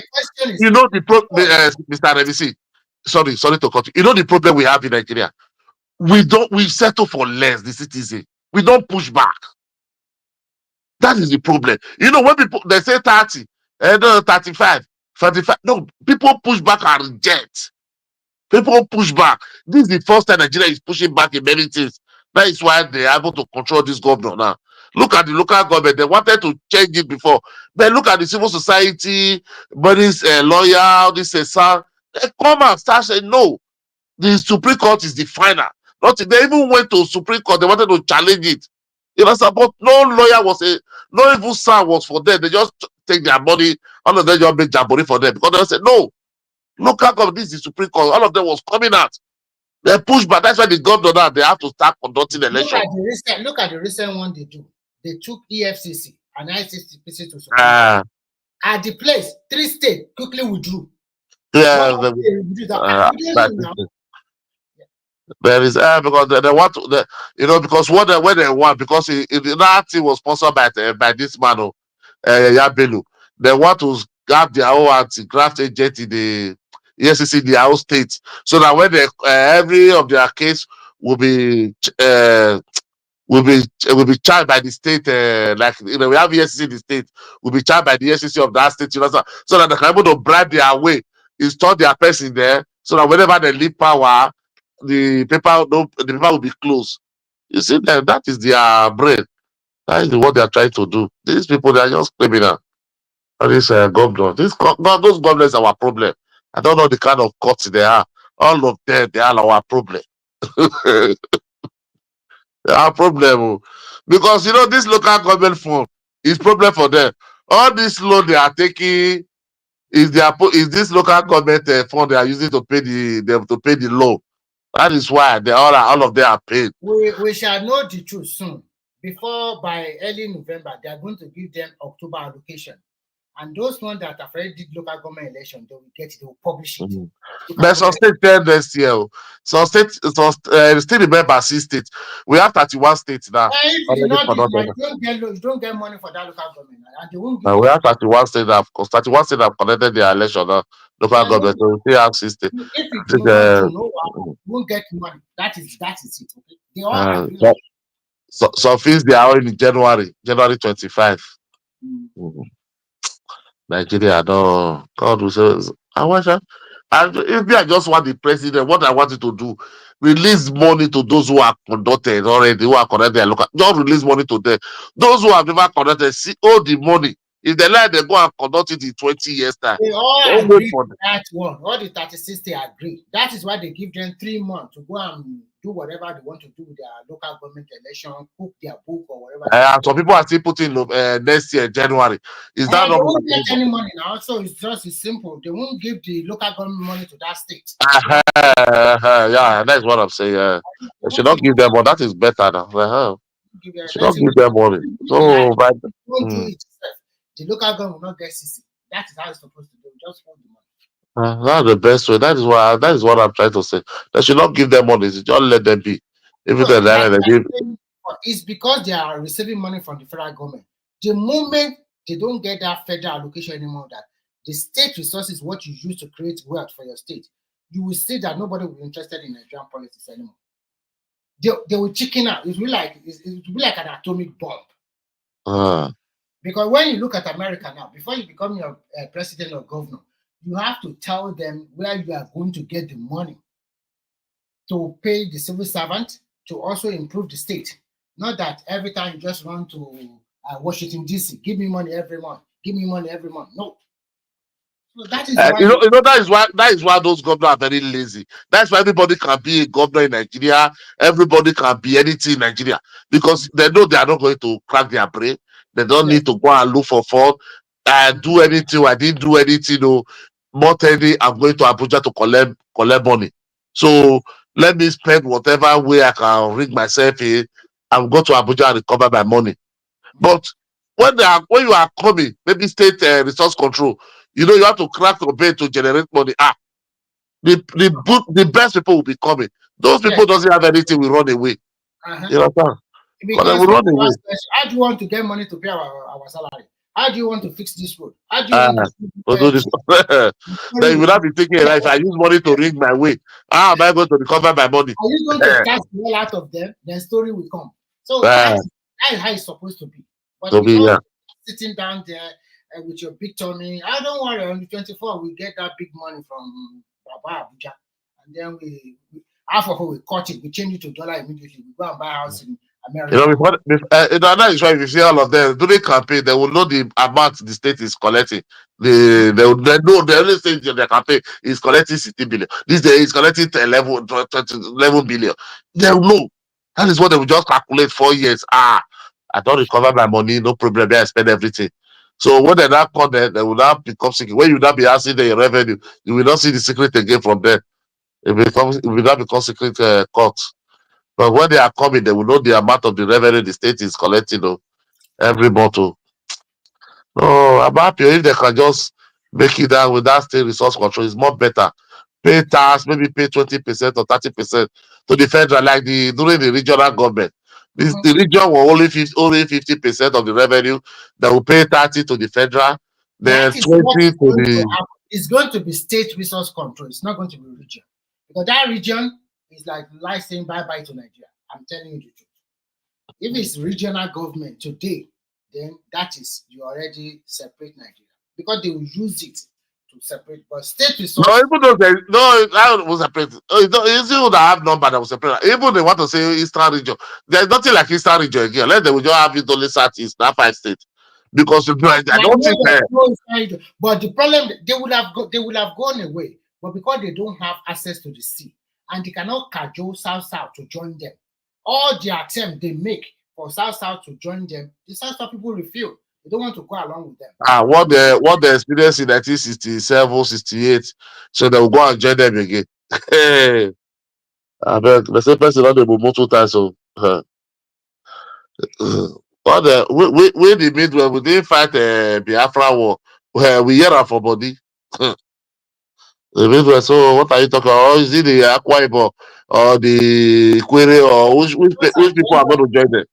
You know the problem, Mr. Revisi. Sorry to cut you. You know the problem we have in Nigeria. We settle for less, the citizen. We don't push back. That is the problem. You know, when people they say 30, 35, 45. No, people push back and reject. People push back. This is the first time Nigeria is pushing back in many things. That is why they are able to control this government now. Look at the local government. They wanted to change it before. But look at the civil society, bodies, lawyer, this sound. They come and start saying, no, the Supreme Court is the final. They even went to Supreme Court. They wanted to challenge it. You know, but no lawyer no even sound was for them. They just take their money. All of them just make jabori for them because they said, no, local government, this is the Supreme Court. All of them was coming out. They pushed back. That's why the governor now they have to start conducting election. Look at the recent one they do. They took EFCC and ICCPC to Supreme Court. At the place, 3 states quickly withdrew. Yeah, there is because they want to, because when they want, because that thing was sponsored by this man, Yabelu. they want to have their own anti-graft agent in the EFCC in their own state, so that when they, every of their case will be will be charged by the state, like we have EFCC in the state, will be charged by the EFCC of that state, so that they can able to bribe their way, install their person there, so that whenever they leave power, the paper will be closed. You see, that is their brain. That is what they are trying to do. These people, they are just criminal. All these governors, those governors are our problem. I don't know the kind of courts they are. All of them, they are our problem. Our problem, because this local government fund is problem for them. All this loan they are taking is this local government fund they are using to pay the loan. That is why they all of them are paid. We shall know the truth soon. By early November, they are going to give them October allocation. And those ones that have already did local government election, they will publish it. But some states tell next year. Some states, still remember 6 states. We have 31 states now. If you don't get money for that local government, and they won't give We have 31 states that have 31 states that have connected their election now. Local government, so we still have 6 states. If you won't get money, that is it. Okay? They all agree. Some fees they are in January 25. Nigeria, no. God will say, if I just want the president, what I wanted to do, release money to those who are conducted already, who are connected their local. Just release money to them. Those who have never connected, see all the money. If they like, they go and conduct it in 20 years time. They all agree for that one. All the 36 they agree. That is why they give them 3 months to go and do whatever they want to do with their local government election, cook their book or whatever. Some people are still putting next year, January. Is that they not won't get any money now? So it's just as simple. They won't give the local government money to that state. Yeah, that's what I'm saying. They should not give them money. That is better now. They should not give them money. So, don't do it yourself. The local government will not get CC. That is how it's supposed to do. Just hold the money. That's the best way. That is what I'm trying to say. They should not give them money. Just let them be. It's because they are receiving money from the federal government. The moment they don't get that federal allocation anymore, that the state resources what you use to create wealth for your state, you will see that nobody will be interested in Nigerian politics anymore. They will chicken out. It will be like an atomic bomb. Because when you look at America now, before you become your president or governor, you have to tell them where you are going to get the money to pay the civil servant, to also improve the state. Not that every time you just run to Washington, D.C., give me money every month. Give me money every month. No. So that is why that is why those governors are very lazy. That's why everybody can be a governor in Nigeria. Everybody can be anything in Nigeria because they know they are not going to crack their brain. They don't need to go and look for fun and do anything. I didn't do anything. More telling I'm going to Abuja to collect money. So let me spend whatever way I can rig myself in. I'm going to Abuja and recover my money. But when you are coming, maybe state resource control, you have to crack your brain to generate money. The best people will be coming. Those people doesn't have anything, will run away. You understand? Because will run away. How do you want to get money to pay our salary? How do you want to fix this road? How do you want to do this? Then you will not be thinking, if I use money to ring my way, how am I going to recover my money? Are you going to tax the hell out of them? Then story will come. So that is how it's supposed to be. But sitting down there with your big tummy, I don't worry. On the 24th, we get that big money from Baba Abuja, and then we half of it we cut it, we change it to dollar immediately. We go and buy a house in America. That is why if you see all of them during campaign, they will know the amount the state is collecting. They know the only thing in their campaign is collecting 60 billion. This day is collecting 11 billion. They will know. That is what they will just calculate 4 years. I don't recover my money, no problem. I spend everything. So when they now come there, they will now become secret. When you now be asking their revenue, you will not see the secret again from there. It will not become secret court. But when they are coming, they will know the amount of the revenue the state is collecting every month. No, I'm happy if they can just make it down with that state resource control. It's more better. Pay tax, maybe pay 20% or 30% to the federal, like during the regional government. The region will only 50% of the revenue. They will pay 30 to the federal. Then That is 20 what to is going to the happen. It's going to be state resource control. It's not going to be region. Because that region is like saying bye-bye to Nigeria. I'm telling you the truth. If it's regional government today, then that is, you already separate Nigeria. Because they will use it to separate. But state resource. no, even though that was separate. It's you that have number that was separate. Even they want to say Eastern region. There's nothing like Eastern region again. Let them just have it only Southeast, not 5 states. Because I don't think but the problem, they would have gone away, but because they don't have access to the sea and they cannot cajole South to join them, all the attempt they make for South to join them, the South people refuse. They don't want to go along with them. What they experienced in 1967, 68, so they will go and join them again. I beg the same person not the multiple times. So what we the midway we didn't fight Biafra war. We hear her for body. The midway, so what are you talking about? Or is it the Akwa Ibom or the Query or which people are going to join them?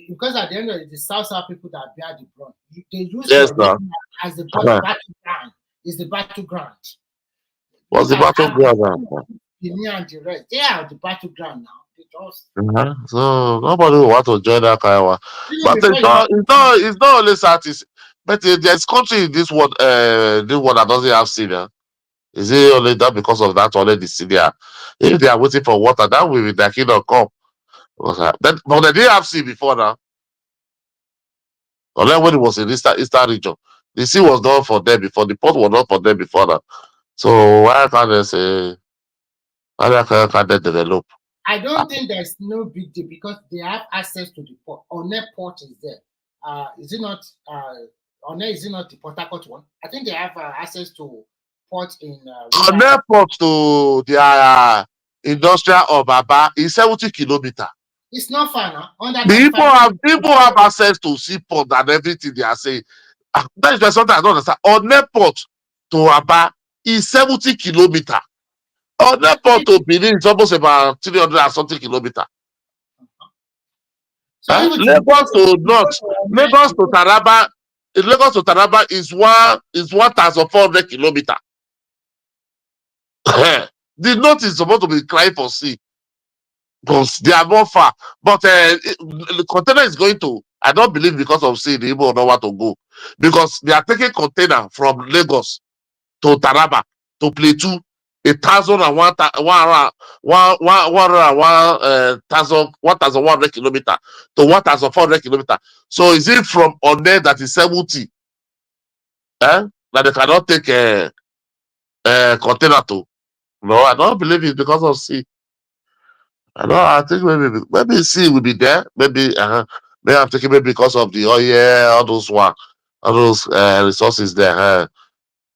Because at the end of it, the South people that bear the brunt. They use Yes, sir. as the battleground. Is the battleground. What's the battleground now? And the rest, they are the battleground now. They just So nobody will want to join that kind of one. But it's not only Southeast. But there's country in this world that doesn't have Syria. Is it only that because of that only the Syria? If they are waiting for water, that will be their kingdom come. But they didn't have sea before now. Unless when it was in Eastern region. The sea was not for them before, the port was not for them before that. So why can't they say can they develop? I don't think there's no big deal because they have access to the port. Onne port is there. Is it not the Port Harcourt one? I think they have access to port in Onne port to their industrial of Baba is 70 kilometers. It's not far now. The people have access to seaport and everything they are saying. That is why something I don't understand. Onne port to Aba is 70 kilometers. Onne port to Benin is almost about 300 and something kilometers. Lagos to North, Lagos to Taraba is 1,400 kilometers. The North is supposed to be crying for sea. Because they are not far. But the container is going to, I don't believe because of sea, the Igbo don't want to go. Because they are taking container from Lagos to Taraba to Plateau, 1,100 kilometers to 1,400 kilometers. So is it from on there that is 70? That they cannot take a container to? No, I don't believe it because of sea. I think maybe sea will be there. Maybe I'm thinking maybe because of the all those resources there.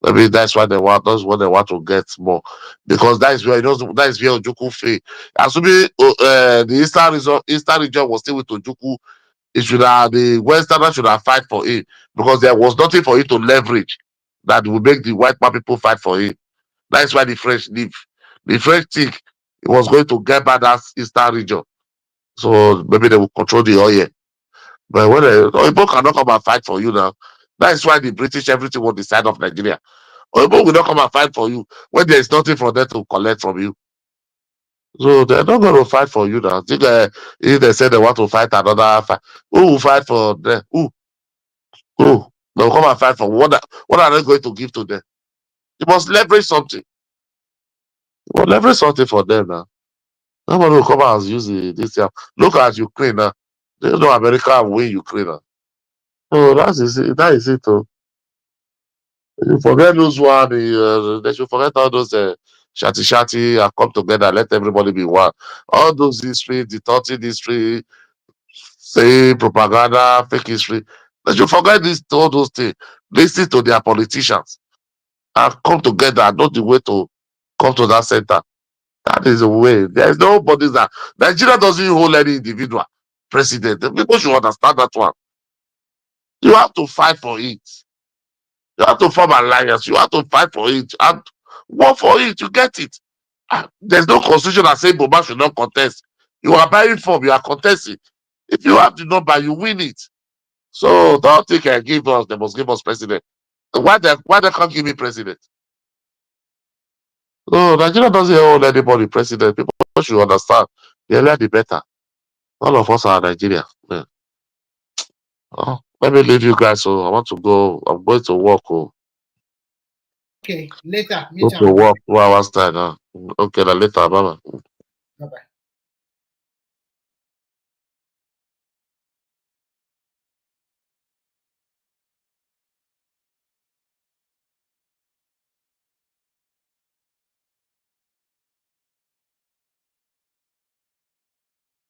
Maybe that's why they want. That's what they want to get more, because that is where that is where Ojuku fail. Assuming the Eastern region was still with Ojuku, it should have the Westerners should have fight for it, because there was nothing for it to leverage that would make the white man people fight for it. That's why the French leave. The French think it was going to get by that Eastern region, so maybe they will control the oil. But when people cannot come and fight for you now, that's why the British everything was the side of Nigeria. People will not come and fight for you when there is nothing for them to collect from you. So they're not going to fight for you now. Think, if they say they want to fight another fight, who will fight for them? Who? They'll come and fight for what are they going to give to them? You must leverage something. You must leverage something for them now. Nobody will come and use this. Look at Ukraine now. They know America will win Ukraine now. So that is it. You forget those one. They should forget all those shatty and come together. Let everybody be one. All those history, the 30 history, say propaganda, fake history. They should forget all those things. Listen to their politicians and come together and know the way to come to that center. That is the way. There is nobody that Nigeria doesn't hold any individual president. People should understand that one. You have to fight for it. You have to form alliance. You have to fight for it and work for it. You get it. There's no constitution that says Boba should not contest. You are buying form. You are contesting. If you have the number, you win it. So don't think I give us. They must give us president. Why they can't give me president? No, Nigeria doesn't hold anybody president. People should understand. The earlier the better. All of us are Nigeria. Yeah. Oh, let me leave you guys. So I want to go. I'm going to work. Oh. Okay, later. Go to work 2 hours time. Okay, later. Bye bye. Bye bye.